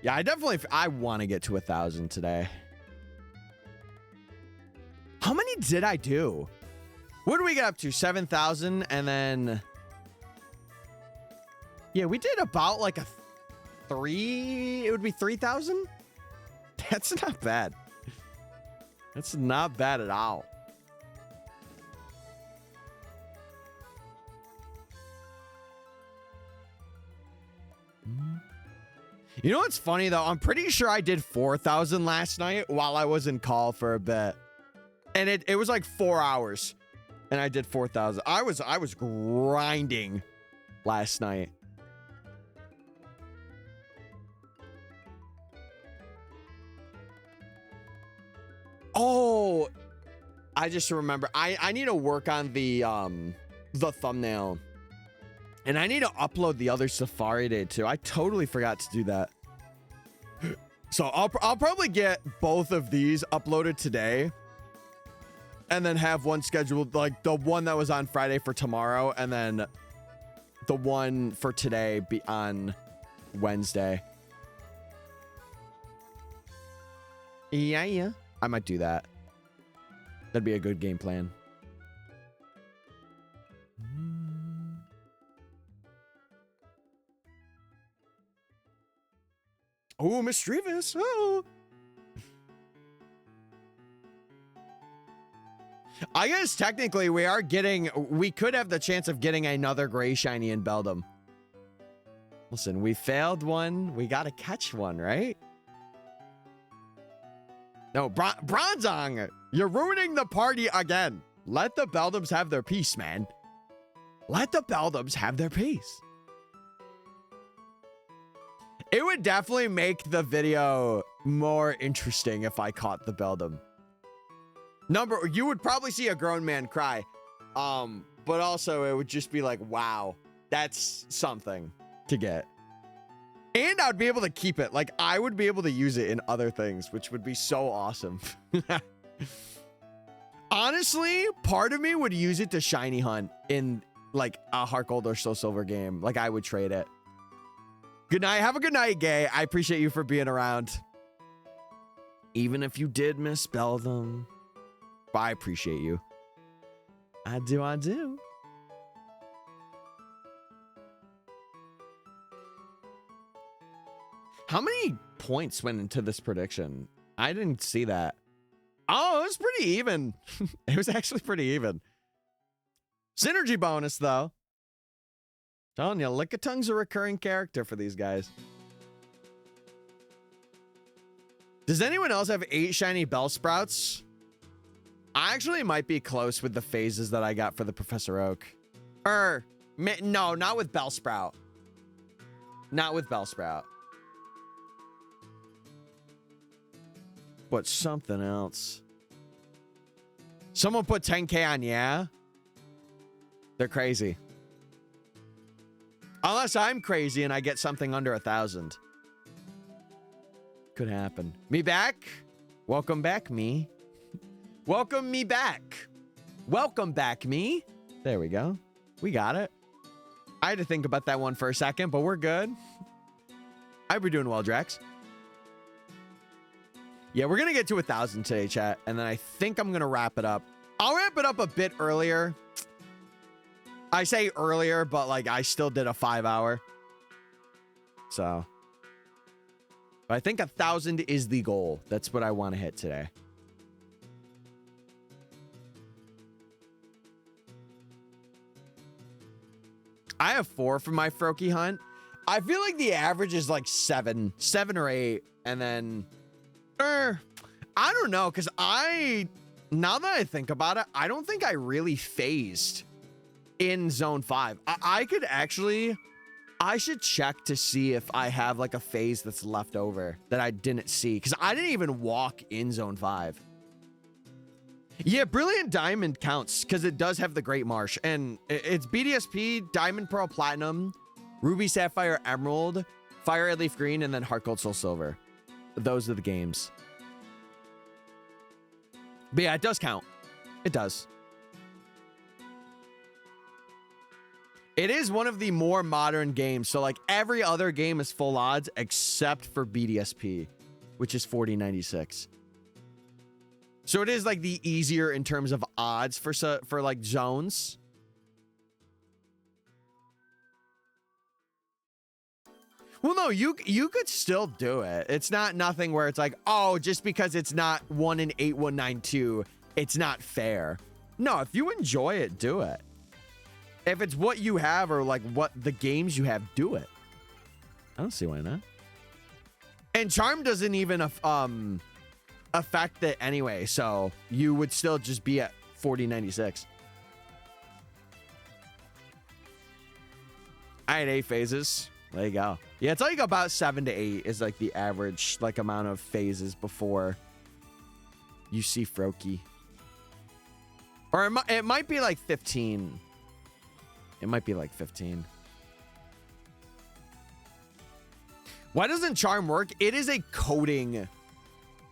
Speaker 1: Yeah, I want to get to 1,000 today. How many did I do? What did we get up to? 7,000, and then... Yeah, we did about like a 3... It would be 3,000? That's not bad. That's not bad at all. You know what's funny, though? I'm pretty sure I did 4,000 last night while I was in call for a bit. And it was like 4 hours. And I did 4,000. I was grinding last night. Oh, I just remember. I need to work on the thumbnail. And I need to upload the other Safari Day too. I totally forgot to do that. So I'll probably get both of these uploaded today. And then have one scheduled, like the one that was on Friday for tomorrow. And then the one for today be on Wednesday. Yeah. I might do that. That'd be a good game plan. Oh, mischievous. Oh. I guess technically we could have the chance of getting another gray shiny in Beldum. Listen, we failed one. We got to catch one, right? No, Bronzong, you're ruining the party again. Let the Beldums have their peace, man. Let the Beldums have their peace. It would definitely make the video more interesting if I caught the Beldum. You would probably see a grown man cry. But also it would just be like, wow, that's something to get. And I would be able to keep it. Like, I would be able to use it in other things, which would be so awesome. Honestly, part of me would use it to shiny hunt in like a Heart Gold or Soul Silver game. Like, I would trade it. Good night. Have a good night, Gay. I appreciate you for being around. Even if you did misspell them, I appreciate you. I do, I do. How many points went into this prediction? I didn't see that. Oh, it was pretty even. It was actually pretty even. Synergy bonus, though. Telling you, Lickitungu's a recurring character for these guys. Does anyone else have 8 shiny Bellsprouts? I actually might be close with the phases that I got for the Professor Oak. No, not with Bellsprout. Not with Bellsprout. But something else. Someone put 10K on, yeah? They're crazy. Unless I'm crazy and I get something under 1,000. Could happen. Me back? Welcome back, me. Welcome me back. Welcome back, me. There we go. We got it. I had to think about that one for a second, but we're good. I'd be doing well, Drax. Yeah, we're going to get to 1,000 today, chat. And then I think I'm going to wrap it up. I'll wrap it up a bit earlier. I say earlier, but like I still did a 5-hour. So. But I think 1,000 is the goal. That's what I want to hit today. I have 4 for my Froakie hunt. I feel like the average is like 7 or 8. And then, I don't know. Because now that I think about it, I don't think I really phased in zone 5. I could actually, I should check to see if I have like a phase that's left over that I didn't see. Because I didn't even walk in zone 5. Yeah, Brilliant Diamond counts because it does have the Great Marsh. And it's BDSP, Diamond, Pearl, Platinum, Ruby, Sapphire, Emerald, Fire, Red Leaf, Green, and then Heart Gold, Soul Silver. Those are the games. But yeah, it does count. It does. It is one of the more modern games. So like every other game is full odds except for BDSP, which is 4096. So it is like the easier in terms of odds for like zones. Well, no, you could still do it. It's not nothing where it's like, oh, just because it's not 1 in 8192, it's not fair. No, if you enjoy it, do it. If it's what you have or like what the games you have, do it. I don't see why not. And Charm doesn't even affect it anyway, so you would still just be at 4096. I had 8 phases. There you go. Yeah, it's like about 7 to 8 is like the average like amount of phases before you see Froakie. Or it might be like 15. It might be like 15. Why doesn't Charm work? It is a coding.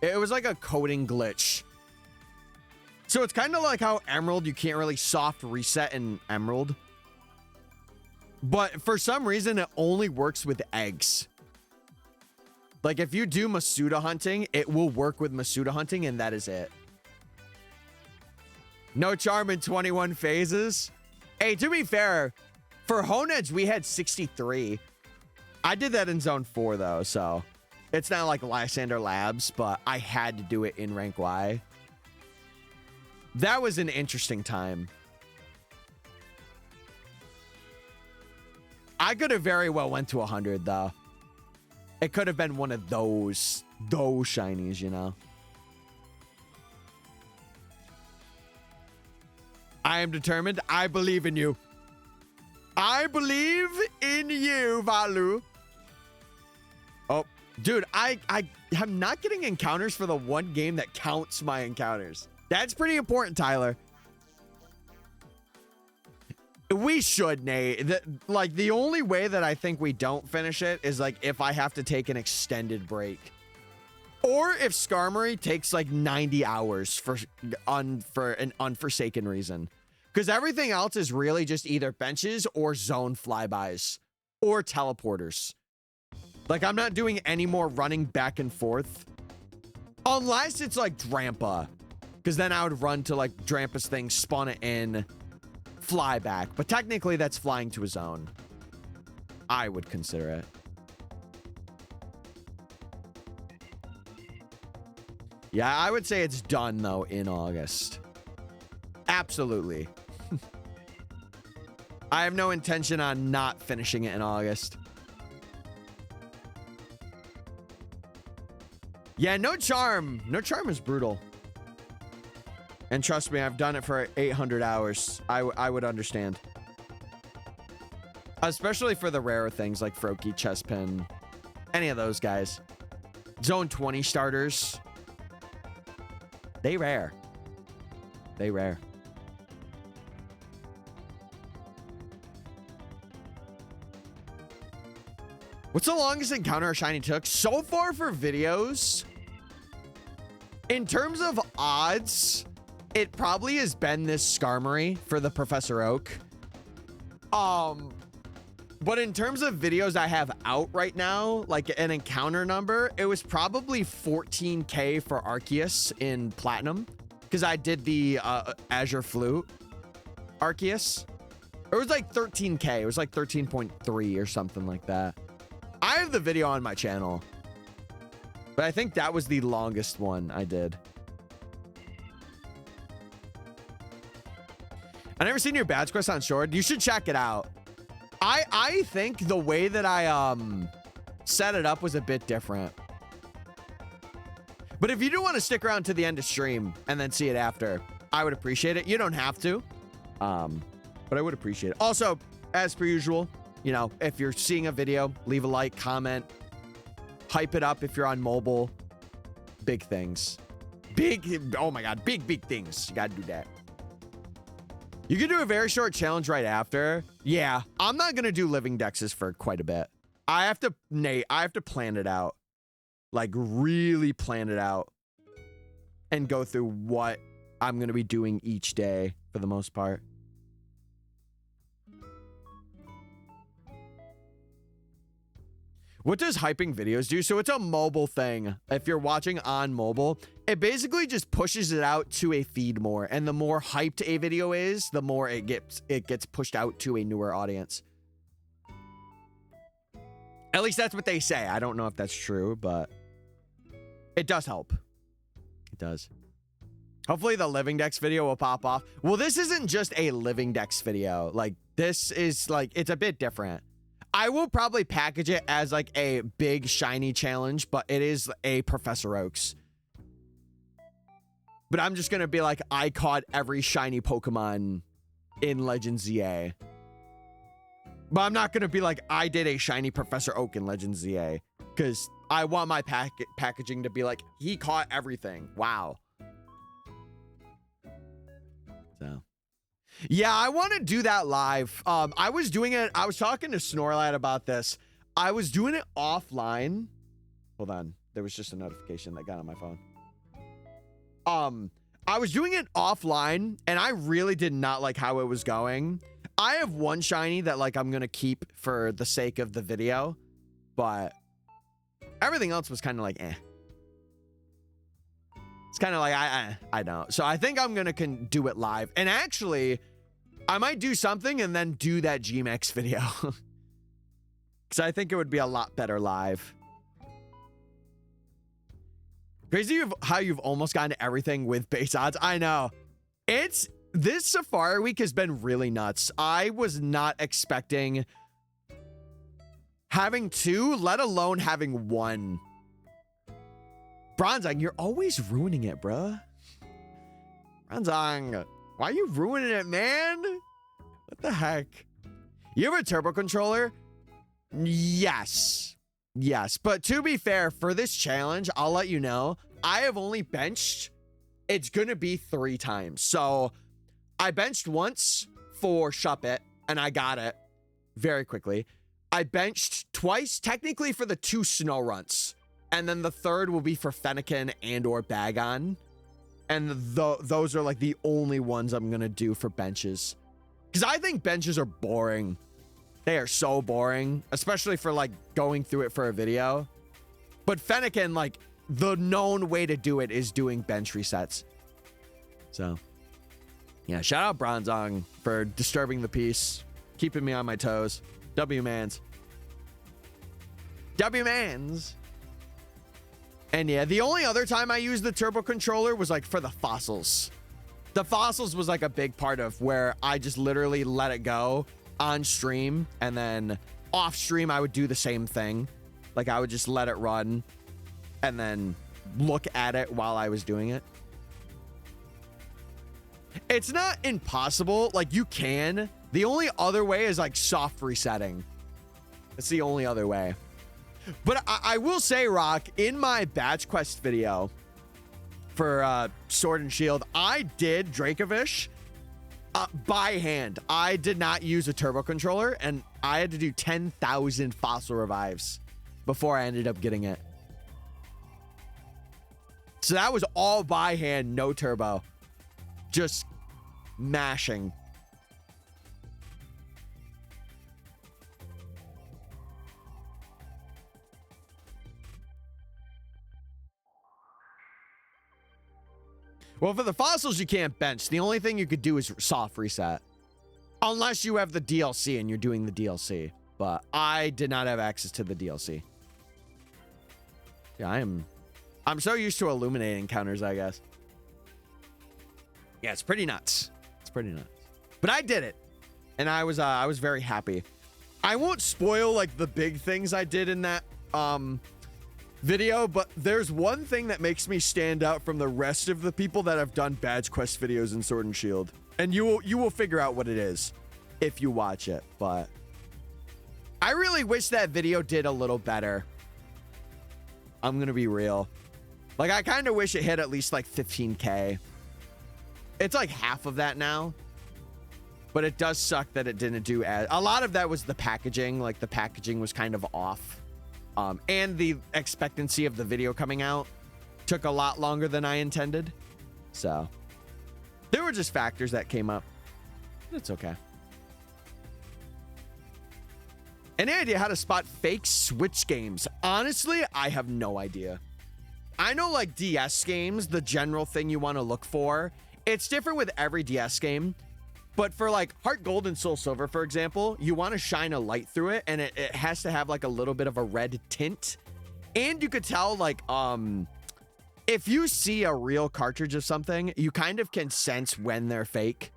Speaker 1: It was like a coding glitch. So it's kind of like how Emerald, you can't really soft reset in Emerald. But for some reason, it only works with eggs. Like if you do Masuda hunting, it will work with Masuda hunting, and that is it. No Charm in 21 phases. Hey, to be fair, for Honedge, we had 63. I did that in zone 4, though, so it's not like Lysander Labs, but I had to do it in rank Y. That was an interesting time. I could have very well went to 100, though. It could have been one of those shinies, you know. I am determined. I believe in you. I believe in you, Valu. Oh, dude, I am not getting encounters for the one game that counts my encounters. That's pretty important, Tyler. We should, Nate. The only way that I think we don't finish it is like if I have to take an extended break. Or if Skarmory takes like 90 hours for an unforsaken reason. Because everything else is really just either benches or zone flybys. Or teleporters. Like I'm not doing any more running back and forth. Unless it's like Drampa. Because then I would run to like Drampa's thing, spawn it in, fly back, but technically that's flying to a zone. I would consider it. Yeah, I would say it's done though in August. Absolutely. I have no intention on not finishing it in August. Yeah, no charm. No charm is brutal. And trust me, I've done it for 800 hours. I would understand. Especially for the rarer things like Froakie, Chespin, any of those guys. Zone 20 starters. They rare. They rare. What's the longest encounter a shiny took? So far for videos, in terms of odds, it probably has been this Skarmory for the Professor Oak. But in terms of videos I have out right now, like an encounter number, it was probably 14K for Arceus in Platinum, because I did the Azure Flute Arceus. It was like 13K. It was like 13.3 or something like that. I have the video on my channel, but I think that was the longest one I did. I never seen your badge quest on Sword. You should check it out. I think the way that I set it up was a bit different. But if you do want to stick around to the end of stream and then see it after, I would appreciate it. You don't have to, but I would appreciate it. Also, as per usual, you know, if you're seeing a video, leave a like, comment, hype it up if you're on mobile. Big things. Oh my God, big things. You gotta do that. You can do a very short challenge right after. Yeah, I'm not gonna do living dexes for quite a bit. I have to plan it out. Like really plan it out. And go through what I'm gonna be doing each day for the most part. What does hyping videos do? So it's a mobile thing. If you're watching on mobile, it basically just pushes it out to a feed more. And the more hyped a video is, the more it gets pushed out to a newer audience. At least that's what they say. I don't know if that's true, but it does help. It does. Hopefully the Living Dex video will pop off. Well, this isn't just a Living Dex video. Like, this is like, it's a bit different. I will probably package it as like a big shiny challenge, but it is a Professor Oaks. But I'm just going to be like, I caught every shiny Pokemon in Legends ZA. But I'm not going to be like, I did a shiny Professor Oak in Legends ZA. Because I want my packaging to be like, he caught everything. Wow. So. Yeah, I want to do that live. I was doing it. I was talking to Snorlax about this. I was doing it offline. Hold on. There was just a notification that got on my phone. I was doing it offline, and I really did not like how it was going. I have one shiny that like I'm going to keep for the sake of the video, but everything else was kind of like, eh. It's kind of like, I don't. So I think I'm going to do it live. And actually, I might do something and then do that GMX video. Because I think it would be a lot better live. Crazy how you've almost gotten to everything with base odds. I know. This Safari Week has been really nuts. I was not expecting having 2, let alone having 1. Bronzong, you're always ruining it, bruh. Bronzong, why are you ruining it, man? What the heck? You have a turbo controller? Yes. Yes. But to be fair, for this challenge, I'll let you know, I have only benched, it's going to be 3 times. So I benched once for Shuppet, and I got it very quickly. I benched twice, technically for the 2 snow runts. And then the 3rd will be for Fennekin and or Bagon. And those are like the only ones I'm going to do for benches. Because I think benches are boring. They are so boring. Especially for like going through it for a video. But Fennekin, like the known way to do it is doing bench resets. So. Yeah, shout out Bronzong for disturbing the peace, keeping me on my toes. W-mans. W-mans. And yeah, the only other time I used the turbo controller was like for the fossils. The fossils was like a big part of where I just literally let it go on stream, and then off stream I would do the same thing. Like I would just let it run and then look at it while I was doing it. It's not impossible. Like you can. The only other way is like soft resetting. It's the only other way. But I will say, Rock, in my batch quest video for Sword and Shield, I did Dracovish by hand. I did not use a turbo controller, and I had to do 10,000 fossil revives before I ended up getting it. So that was all by hand, no turbo. Just mashing. Well, for the fossils, you can't bench. The only thing you could do is soft reset. Unless you have the DLC and you're doing the DLC. But I did not have access to the DLC. Yeah, I'm so used to illuminating counters, I guess. Yeah, it's pretty nuts. It's pretty nuts. But I did it. And I was very happy. I won't spoil like the big things I did in that video, but there's one thing that makes me stand out from the rest of the people that have done badge quest videos in Sword and Shield. And you will figure out what it is if you watch it, but I really wish that video did a little better. I'm gonna be real. Like I kind of wish it hit at least like 15K. It's like half of that now. But it does suck that it didn't do as a lot of that was the packaging. Like the packaging was kind of off. And the expectancy of the video coming out took a lot longer than I intended. So there were just factors that came up. It's okay. Any idea how to spot fake Switch games? Honestly, I have no idea. I know like DS games, the general thing you want to look for. It's different with every DS game. But for like Heart Gold and Soul Silver, for example, you want to shine a light through it, and it has to have like a little bit of a red tint. And you could tell like, if you see a real cartridge of something, you kind of can sense when they're fake.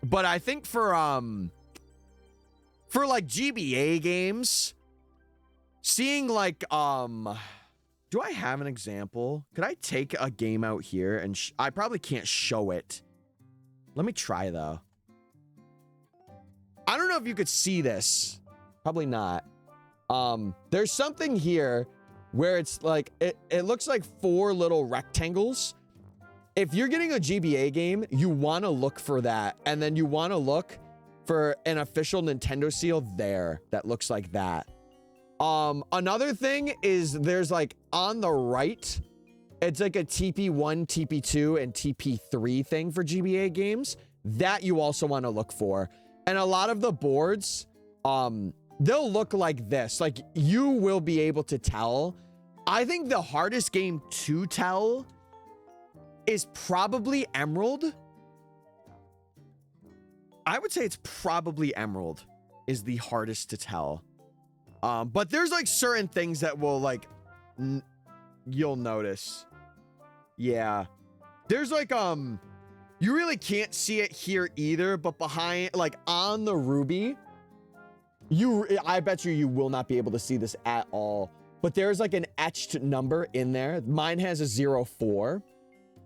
Speaker 1: But I think for like GBA games, seeing like, do I have an example? Could I take a game out here and I probably can't show it. Let me try though. I don't know if you could see this. Probably not. There's something here where it's like, it looks like 4 little rectangles. If you're getting a GBA game, you want to look for that. And then you want to look for an official Nintendo seal there that looks like that. Another thing is there's like on the right, it's like a TP1, TP2, and TP3 thing for GBA games that you also want to look for. And a lot of the boards, they'll look like this. Like you will be able to tell. I think the hardest game to tell is probably Emerald. I would say it's probably Emerald is the hardest to tell. But there's like certain things that will like, you'll notice. Yeah. There's like, you really can't see it here either, but behind, like on the Ruby, I bet you will not be able to see this at all. But there's like an etched number in there. Mine has a 04.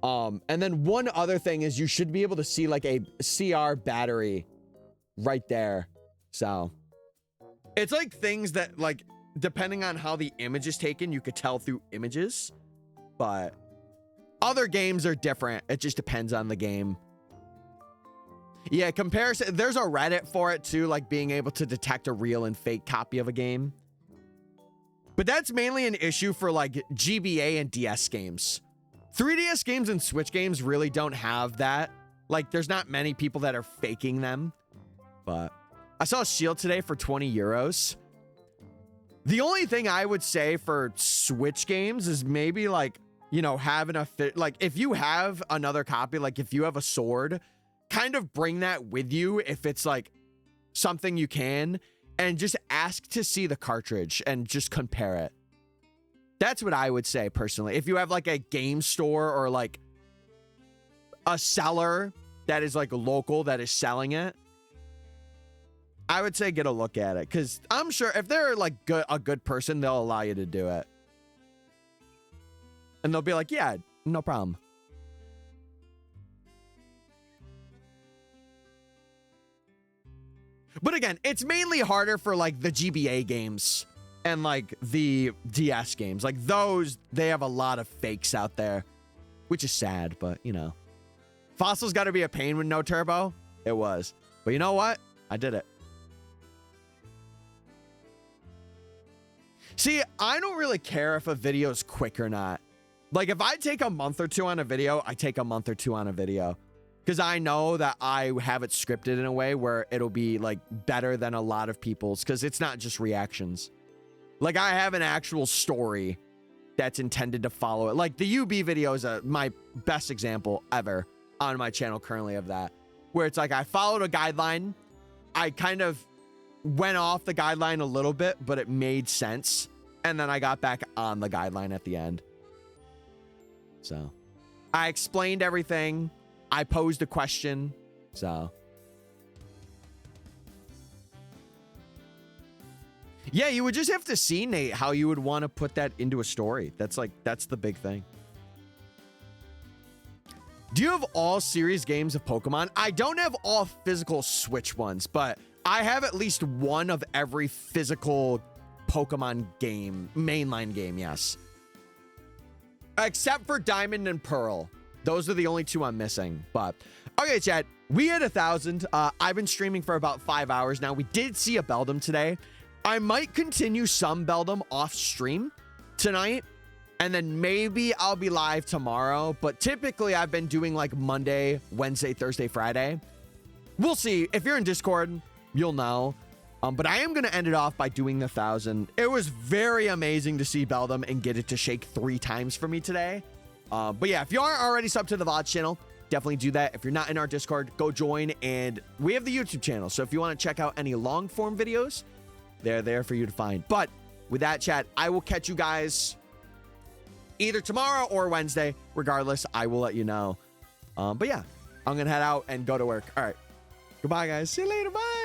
Speaker 1: And then one other thing is you should be able to see like a CR battery right there. So it's like things that like, depending on how the image is taken, you could tell through images, but other games are different. It just depends on the game. Yeah, comparison. There's a Reddit for it too, like being able to detect a real and fake copy of a game. But that's mainly an issue for like GBA and DS games. 3DS games and Switch games really don't have that. Like there's not many people that are faking them. But I saw a shield today for 20 euros. The only thing I would say for Switch games is maybe like you know, having a fit, like if you have another copy, like if you have a sword, kind of bring that with you if it's like something you can, and just ask to see the cartridge and just compare it. That's what I would say personally. If you have like a game store or like a seller that is like local that is selling it, I would say get a look at it, because I'm sure if they're like a good person, they'll allow you to do it. And they'll be like, yeah, no problem. But again, it's mainly harder for like the GBA games and like the DS games. Like those, they have a lot of fakes out there, which is sad, but you know. Fossil's got to be a pain with no turbo. It was. But you know what? I did it. See, I don't really care if a video's quick or not. Like if I take a month or two on a video, I take a month or two on a video. Because I know that I have it scripted in a way where it'll be like better than a lot of people's, because it's not just reactions. Like I have an actual story that's intended to follow it. Like the UB video is my best example ever on my channel currently of that. Where it's like I followed a guideline. I kind of went off the guideline a little bit, but it made sense. And then I got back on the guideline at the end. So I explained everything. I posed a question, so. Yeah, you would just have to see, Nate, how you would want to put that into a story. That's the big thing. Do you have all series games of Pokemon? I don't have all physical Switch ones, but I have at least one of every physical Pokemon game, mainline game, yes. Except for Diamond and Pearl. Those are the only two I'm missing. But okay, chat, we hit 1,000. I've been streaming for about 5 hours now. We did see a Beldum today. I might continue some Beldum off stream tonight, and then maybe I'll be live tomorrow. But typically I've been doing like Monday, Wednesday, Thursday, Friday. We'll see. If you're in Discord, you'll know. But I am going to end it off by doing the 1,000. It was very amazing to see Beldum and get it to shake 3 times for me today. But yeah, if you aren't already subbed to the VOD channel, definitely do that. If you're not in our Discord, go join. And we have the YouTube channel. So if you want to check out any long form videos, they're there for you to find. But with that, chat, I will catch you guys either tomorrow or Wednesday. Regardless, I will let you know. But yeah, I'm going to head out and go to work. All right. Goodbye, guys. See you later. Bye.